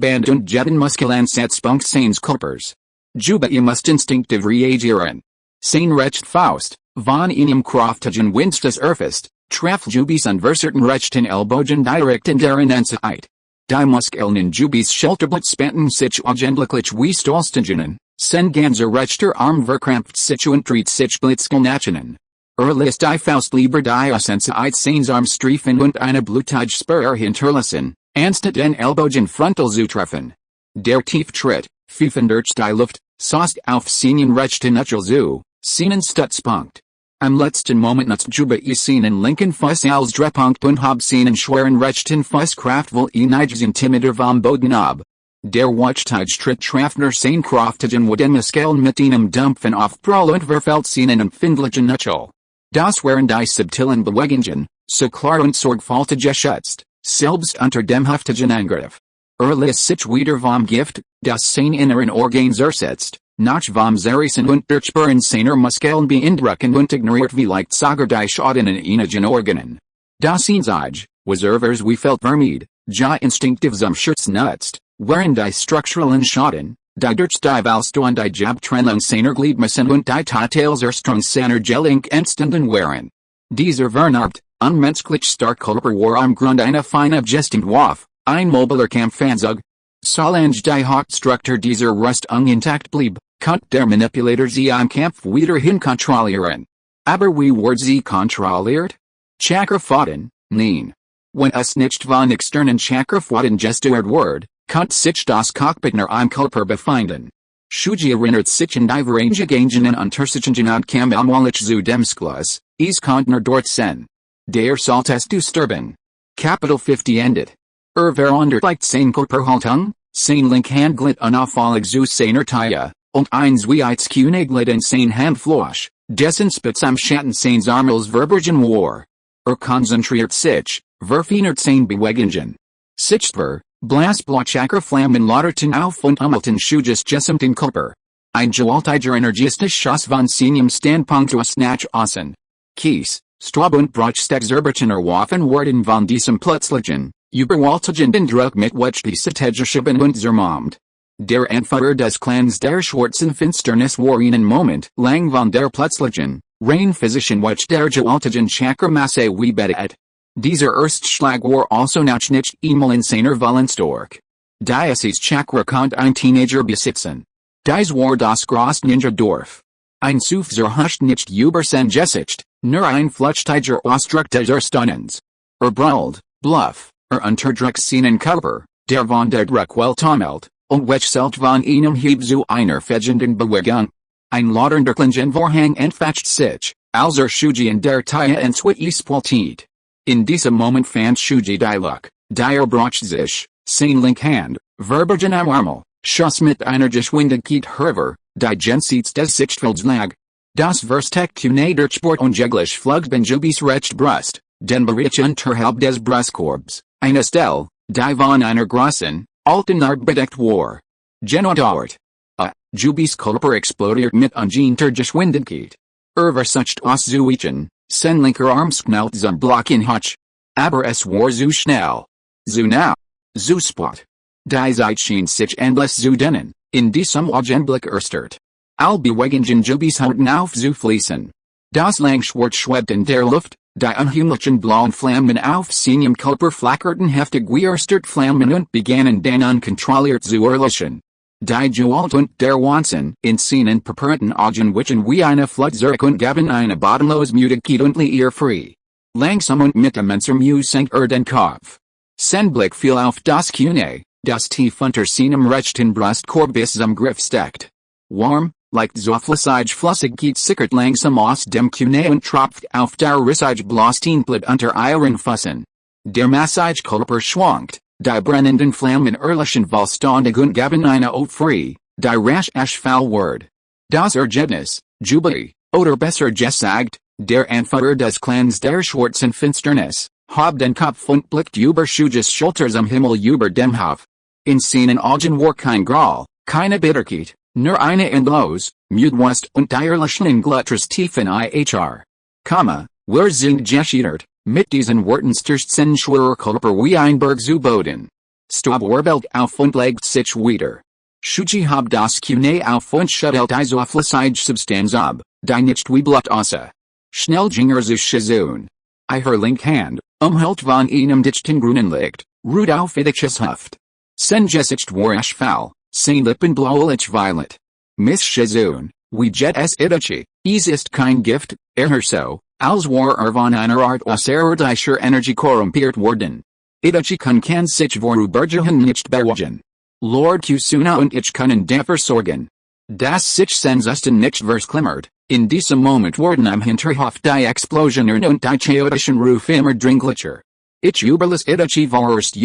Band und Muskelansatzpunkt seines Körpers. Jubi muss instinktiv reagieren. Sein recht Faust, von einem kraftigen Wind des Erfast, traf Jubi's unverserten rechten Ellbogen direkt in der Innenzeit. Die Muskeln in Jubi's Schulterblatt spannten sich augenblicklich wie Stahlstangen, sein ganzer rechter Arm verkrampft sich und dreht sich blitzschnell. Lässt die Faust lieber die Aussenseit seines Arms streifen und eine blutige Spur hinterlassen, anstatt den Ellbogen frontal zu treffen. Der Tieftritt, pfeifend durch die Luft, saust auf seinen rechten Knöchel zu, seinen Stützpunkt. Am letzten Moment nutzt Jubi seinen linken Fuß als Drehpunkt und hob seinen schweren rechten Fuß kraftvoll einiges intimider vom Boden ab. Der Watchtage-Tritt traf nur sein kraftigen Muskeln mit einem Dampfen aufprall und verfällt seinen empfindlichen Knöchel. Das waren die subtilen Bewegungen, so klar und sorgfältig geschützt, selbst unter dem heftigen Angriff. Lässt sich wieder vom Gift, das sein inneren Organs ersetzt, nach vom Zerreißen und Durchbohren seiner Muskeln beeindrucken und ignoriert wie leicht sogar die Schaden in einigen Organen. Das Einzige, was wie felt vermied, ja instinktiv zum Schutz nutzt, waren die strukturellen Schaden, die durch die Wallst und die Jabtrennung seiner Gliedmassen und die Totaleserstrung seiner Gelenk entstanden waren. Dieser vernarbt, unmenschlich stark Körper war am Grund einer fein abgestimmt Waff, ein mobiler Kampfanzug. Solange die Hauptstruktur dieser Rüstung intakt blieb, konnte der Manipulator sie im Kampf weiterhin kontrollieren. Aber wie wurde sie kontrolliert? Chakrafaden, nein. Wenn es nicht von externen Chakrafaden gesteuert wurde, konnte sich das Cockpit nur im Körper befinden. Shuji erinnert sich an die Vereinigungen Untersitzungen und kam allmählich zu dem Schluss, es konnte nur dort sein. Der Saltest zu sterben. Kapitel 50 endet. Verunderleicht sein Körperhaltung, sein Linkhand glitt unauffällig zu seiner Taille, und ein Zweites Kune glitt in sein Handfläche, dessen Spitz am Schatten seines Armels verborgen war. Konzentriert sich, verfeinert sein Bewegungen. Sichtbar, Blasblochakra Flammen lauterten auf und ummelten Shuji's gesamten Körper. Ein gewaltiger energisches Schuss von seinem Standpunkt aus nach außen. Kies, Straub und Bruchstexerbertener Waffen wurden von diesem plötzlichen, überwältigenden Druck mit welch die Strategische und zermalmt. Der Anführer des Clans der schwarzen Finsternis war einen Moment lang von der plötzlichen, rein physischen welch der gewaltigen Chakramasse webetet. Dieser Erstschlag war also noch nicht einmal in seiner Willensstärke. Dieses Chakra konnte ein Teenager besitzen. Dies war das große Ninja-Dorf. Ein Sufzer huscht nicht über sein Gesicht, nur ein flüchtiger Ausdruck des Erstaunens. Brüllt, bluff, unterdrückt seinen Körper, der von der Druck weltaumelt, und welch selt von einem Hieb zu einer fegenden Bewegung. Ein lauternder Klingenvorhang entfacht sich, als Shuji in der Taille entspaltet. In diesem Moment fand Shuji die Luck, der bracht sich, sein Linkhand, verborgen am Armel, schoss mit einer Geschwindigkeit herüber, die jenseits des Sichtfelds lag. Das Versteck Kune durchbohrt unjäglich flog bin Jubi's rechte Brust, den Bereich unterhalb des Brustkorbs, eine Stelle, die von einer großen, Altenar bedeckt war. Genodauert. Jubis Kulper explodiert mit Ungeschwindigkeit. Versucht auszuweichen, sein linker Arm knallt zum Block in Hutch. Aber es war zu schnell. Zu nah. Zu spot. Die Zeit schien sich endless zu dehnen, in diesem Augenblick erstert. Allbewegungen Jubis Hauten auf zu fließen. Das Langschwert schwebt in der Luft, die unheimlichen blauen Flammen auf seinem Kulper flackerten heftig wie erstert Flammen und begannen dann unkontrolliert zu erlöschen. Die Gewalt und der Wahnsinn in seinen purpurten Augen wichen wie eine Flut zurück und gaben eine bodenlose Müdigkeit und Leer frei. Langsam und mit immenser Mühe sank den Kopf. Sein Blick fiel auf das Kune, das tief unter seinem rechten Brustkorb bis zum Griff steckt. Warm, leicht so Flüssigkeit sickert langsam aus dem Kune und tropft auf der rissige Blosteinblatt unter ihren Füßen. Der massage Kulper schwankt. Die brennenden Flammen erlöschen vollständig und gaben eine Euphorie, die rasch Fall ward. Das Ergebnis, Jubilee, oder besser gesagt, der Anführer des Clans der schwarzen Finsternis, hob den Kopf und blickt über Shuji's Schulter zum Himmel über dem Hof. In seinen Augen war kein Groll, keine Bitterkeit, nur eine endlos, Müdwust und die erlöschenden Glutres tief in ihr. Wir sind gescheitert. Mit diesen Worten stürzt sein schwerer Kulper wie ein Berg zu Boden. Bellt auf und legt sich wieder. Shuji hob das Kune auf und schüttelt so flüssige Substanz ab, die nicht wie Blut aussah. Schnell ging zu Shizun. Ihre linke Hand, umhüllt von einem dichten grünen Licht, ruht auf Itachi's Hüft. Sein Gesicht war aschfahl, sein Lippen blaulich violet. Miss Shizun, wie jet es Itachi, ist kein Gift, so. Als war von einer Art außerirdischer Energie korrumpiert worden. Itachi kann sich vorübergehend nicht beruhigen. Lord Kusuna und ich können dafür sorgen. Das sich Sensusten nicht verklimmert, in diesem Moment wurden am Hinterhof die Explosionen und die chaotischen Ruf immer dringlicher. Ich überlasse Itachi vorerst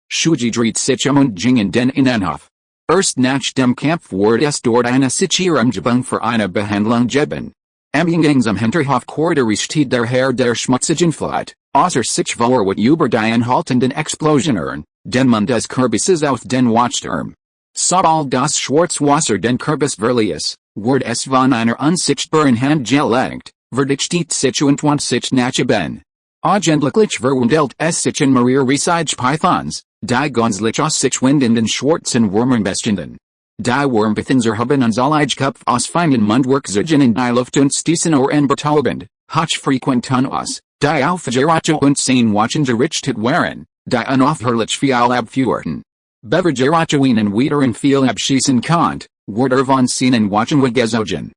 Shuji dreht sich und ging in den Innenhof. Erst nach dem Kampf wurde es dort eine Sicherungsgebung für eine Behandlung geben. Am Eingangs am Hinterhof Korridor steht der Herr der schmutzigen Flut, außer sich vorwärts über die anhaltenden Explosionen, den man des Kürbisses auf den Watchturm. Sobald das Schwarzwasser den Kürbis verließ, wurde es von einer unsichtbaren Hand gelenkt, verdichtet sich und sich nachgeben. Augenblicklich verwandelt es sich in mehrere riesige Pythons, die gänzlich aus sich windenden schwarzen Würmern bestanden. Die Wurmbethens haben unselige Kopf aus feinen Mundwerkzeugen in die Luft und stießen Ohren betäubend, hochfrequent aus, die auf Geracho und sein Watchen gerichtet waren, die unaufhörlich viel abführten. Bever Geracho ihnen wieder viel abschießen konnt, wurde von seinen Watchen gezogen.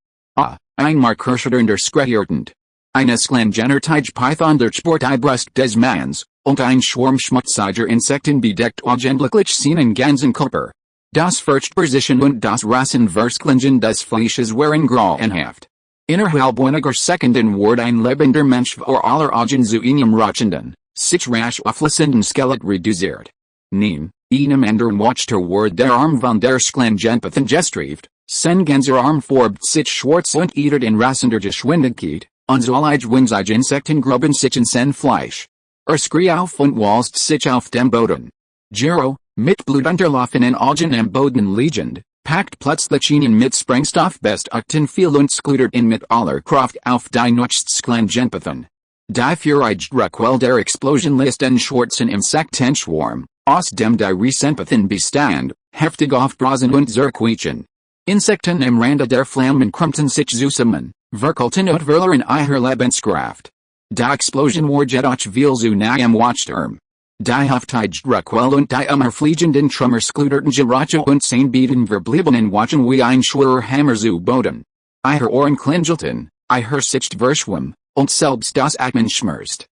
Ein Markerschütternder Skretiertend. Eines Sklangenertige Python der Sport die Brust des Manns, und ein Schwarm schmutziger Insekten bedeckt augenblicklich seinen ganzen Körper. Das Furchtposition und das Rassenverklingen des Fleisches waren grauenhaft. Innerhalb weniger Sekunden wurde ein lebender Mensch vor aller Augen zu einem rauchenden, sich rasch auflösenden Skelett reduziert. Einem anderen Watchter wurde der Arm von der Sklangenpathen gestrieft, sein ganzer Arm forbt sich schwarz und edert in rasender Geschwindigkeit, unselige winzige Insekten gruben sich in sein Fleisch. Schrie auf und walzt sich auf dem Boden. Gero, mit blutunterlaufenen Augen am Boden liegend, packt plötzlich ihnen mit Sprengstoff Bestakten viel und skludert ihn mit aller Kraft auf die Nutzsklangenpathen. Die Furige Quell der Explosion lässt den schwarzen Insektenschwarm, aus dem die Riesenpathen bestand, heftig aufbrasen und zerquietschen. Insekten am Rande der Flammen krümmten sich zusammen, verkelten und verloren ihre Lebenskraft. Die Explosion war jedoch viel zu nah am Watchturm. Die heftige Quell und die umherfliegenden Trümmer skluderten Geracho und sein Beiden verbliebenen Watchen wie ein schwerer Hammer zu Boden. Ihre Ohren klingelten, ihr Sicht verschwamm, und selbst das Atmen schmerzt.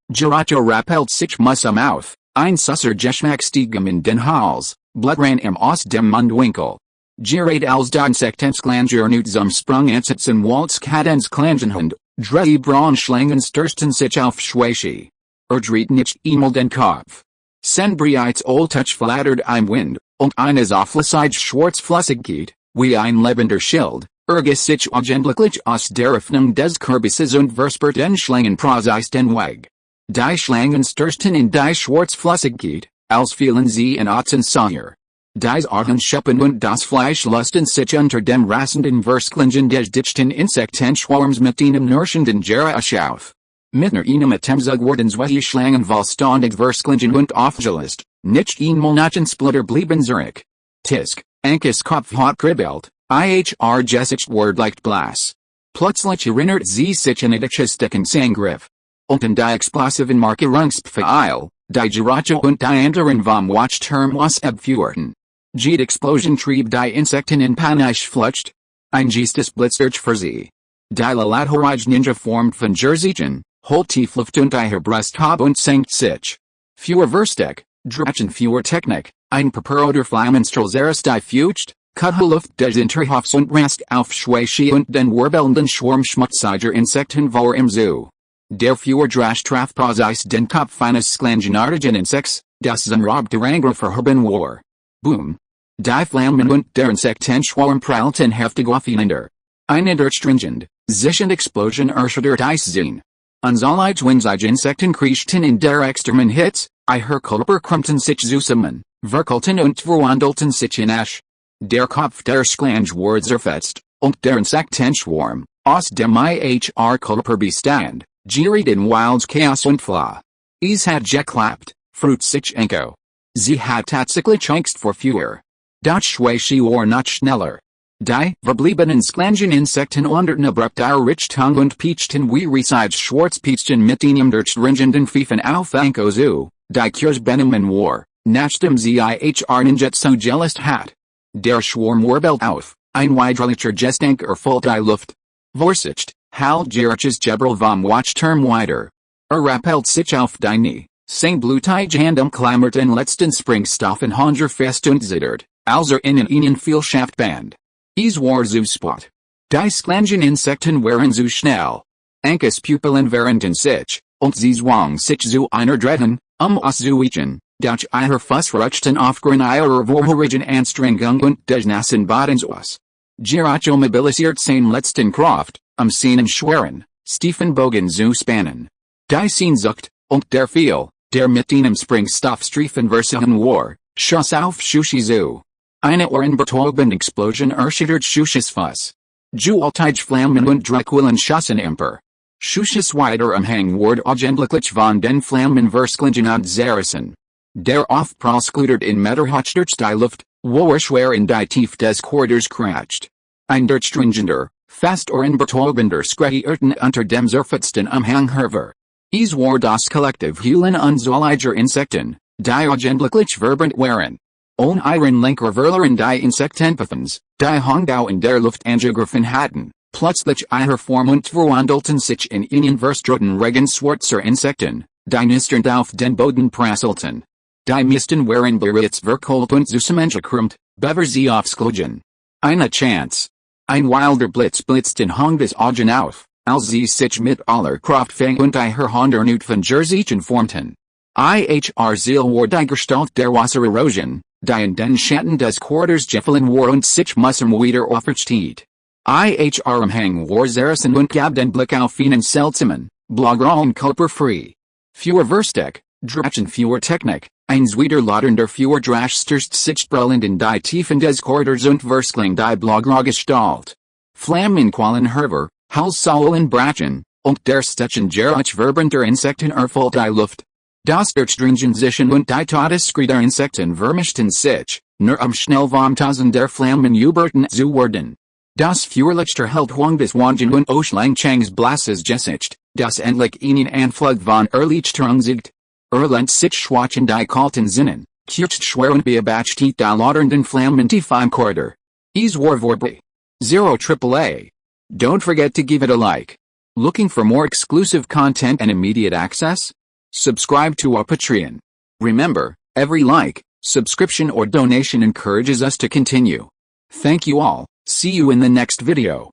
Geracho rappelt sich mühsam auf, ein Susser Geschmack stieg ihm in den Hals, Blut ran ihm aus dem Mundwinkel. Gerät als die Insektensklangen nut zum Sprung ansetzen Waltz Kadens Klangenhund, drei Braunschlangen stürsten sich auf Schwäche. Dreht nicht einmal den Kopf. Sein Breits Oldtouch flattert im Wind, und eine flüssige Schwarzflüssigkeit, wie ein lebender Schild, ergibt sich augenblicklich aus der Öffnung des Kürbisses und verspert den Schlangenprozess den Weg. Die Schlangen stürsten in die Schwarzflüssigkeit, als vielen sie in Atzen Sawyer. Dies Artenschuppen und das Fleisch lusten sich unter dem rasenden Versklingen des dichten Insektenschwarms mit einem nourishenden Gerasch auf. Mit einem Atemzug wurden zwei Schlangen vollständig Versklingen und aufgelöst, nicht einmal Nachensplitter blieben zurück. Tisk, Ankes Kopf hat kribbelt, ihr Gesicht ward leicht blass. Plötzlich erinnert sie sich an Itachi's Deckensangriff. Und in die explosiven Markierungspfeil, die Geracho und die anderen vom Watchturm was abführten. Die Explosion trieb die Insekten in Panisch flucht. Ein Gestes Blitzurch für sie. Die Laladhorage Ninja formt von Jersechen, holt tief Luft und ihr Brust hab und senkt sich. Für Versteck, Drachen für Technik, ein Paperoder Flammenstrolzeres die Fucht, Kuthe Luft des Interhofs und Rast auf Schweiche und den wirbelnden Schwarm schmutziger Insekten vor im Zoo. Der für Drash Trafpaz ist den Kopf eines sklangenartigen Insects, das zunrobte Angriff verhoben war. Boom. Die Flammen und der Insektenschwarm prallten heftig aufeinander. Eine durchdringend, zischend Explosion erschüttert Eissehen. Alle twinzige Insekten kriechten in der extremen Hitze, ihr Körper krümmten sich zusammen, verkelten und verwandelten sich in Asch. Der Kopf der Schlange ward zerfetzt, und der Insektenschwarm, aus dem ihr Körper bestand, geriet in wildes Chaos und Flaw. Es hat geklappt, fruit sich Enko. Sie hat tatsächlich Angst vor Feuer. Das Schweiche war noch schneller. Die verbliebenen Sklangen-Insekten wanderten abrupt ihre Richtung und pietschten wie Resides Schwarzpietschten mit einem durchdringenden Pfeifen auf Enko zu, die Kurzbenommen war, nachdem sie ihr Ninjutsu gelöst hat. Der Schwarm wirbelt auf, ein weidrilicher Gestank erfüllt die Luft. Vorsicht, halt Geraches Gebrel vom Watchturm weiter. Rappelt sich auf die Knie. Sein blutige Hand klammert den letzten Sprengstoffen Hanger fest und zittert, als in ihnen Vielschaft band. Es war zu spät. Die Sklangen-Insekten waren zu schnell. Ankes Pupillen waren sich, und sie zwang sich zu einer Drehen, auszuweichen, durch ihre Fußrutschten aufgrund ihrer vorherigen Anstrengung und des nassen Bodens aus. Geracho mobilisiert sein letzten Kraft, seinen schweren, stiefen Bogen zu spannen. Die Sehnsucht, und der Feel, der mit einem Sprengstoffstreifen versuchen war, schoss auf Shushi zu. Eine ohrenbetäubende Explosion erschüttert Shushis Fuss. Gewaltige Flammen und Dracquillen schossen empor. Shushis weiter Umhang ward augenblicklich von den Flammen versklingen und zerrissen. Der Aufprall skludert in Meterhoch durch die Luft, wo schwer in die Tief des Quarters kracht. Ein durchdringender, fast ohrenbetäubender Schrei irrten unter dem zerfetzten Umhang hervor. Es war das Kollektiv Heulen unzähliger Insekten, die augenblicklich vibrant waren. On ihren Lenker verloren die Insektenpuffens, die Hongdau in der Luft angegriffen hatten, plötzlich ihre Form und verwandelten sich in ihnen verströten Regen schwarzer Insekten, die nisternd auf den Boden prasselten. Die meisten waren bereits verkohlt und zusammengekrümmt, bevor sie aufsklogen. Eine Chance. Ein wilder Blitz blitzten Hong des Augen auf, als sie sich mit aller Kraft fing und ihre Hondernut von Jersechen formten. Ihr Ziel war die Gestalt der Wassererosion, die in den Schatten des Quarters gefallen war und sich wieder aufersteht. Ihr Umhang war zerrissen und gab den Blick auf einen seltsamen, blaugrauen Körper frei. Für Versteck, Drachen für Technik, ein wiederladernder für Drash stürzt sich brillend in die Tiefen des Quarters und verskling die blaugraue Gestalt. Flammenquallen hervor, Halssäulen brachen, und der Stechen Gerach vibrantner Insekten erfüllt die Luft. Das durchdringen sich und die Todesskrie der Insekten vermischten sich, nur schnell vom Tausend der Flammen überten zu werden. Das Feuerlichter hält Huang des Wangen und Oshlang Changs blasses Gesicht, das endlich ihnen Anflug von Erlichterung siegt. Lehnt sich schwachen die kalten Sinnen, kürzt schwer und beabacht die ladernden Flammen tief im Quarter. Es war vorbei. 0 AAA. Don't forget to give it a like. Looking for more exclusive content and immediate access? Subscribe to our Patreon. Remember, every like, subscription or donation encourages us to continue. Thank you all, see you in the next video.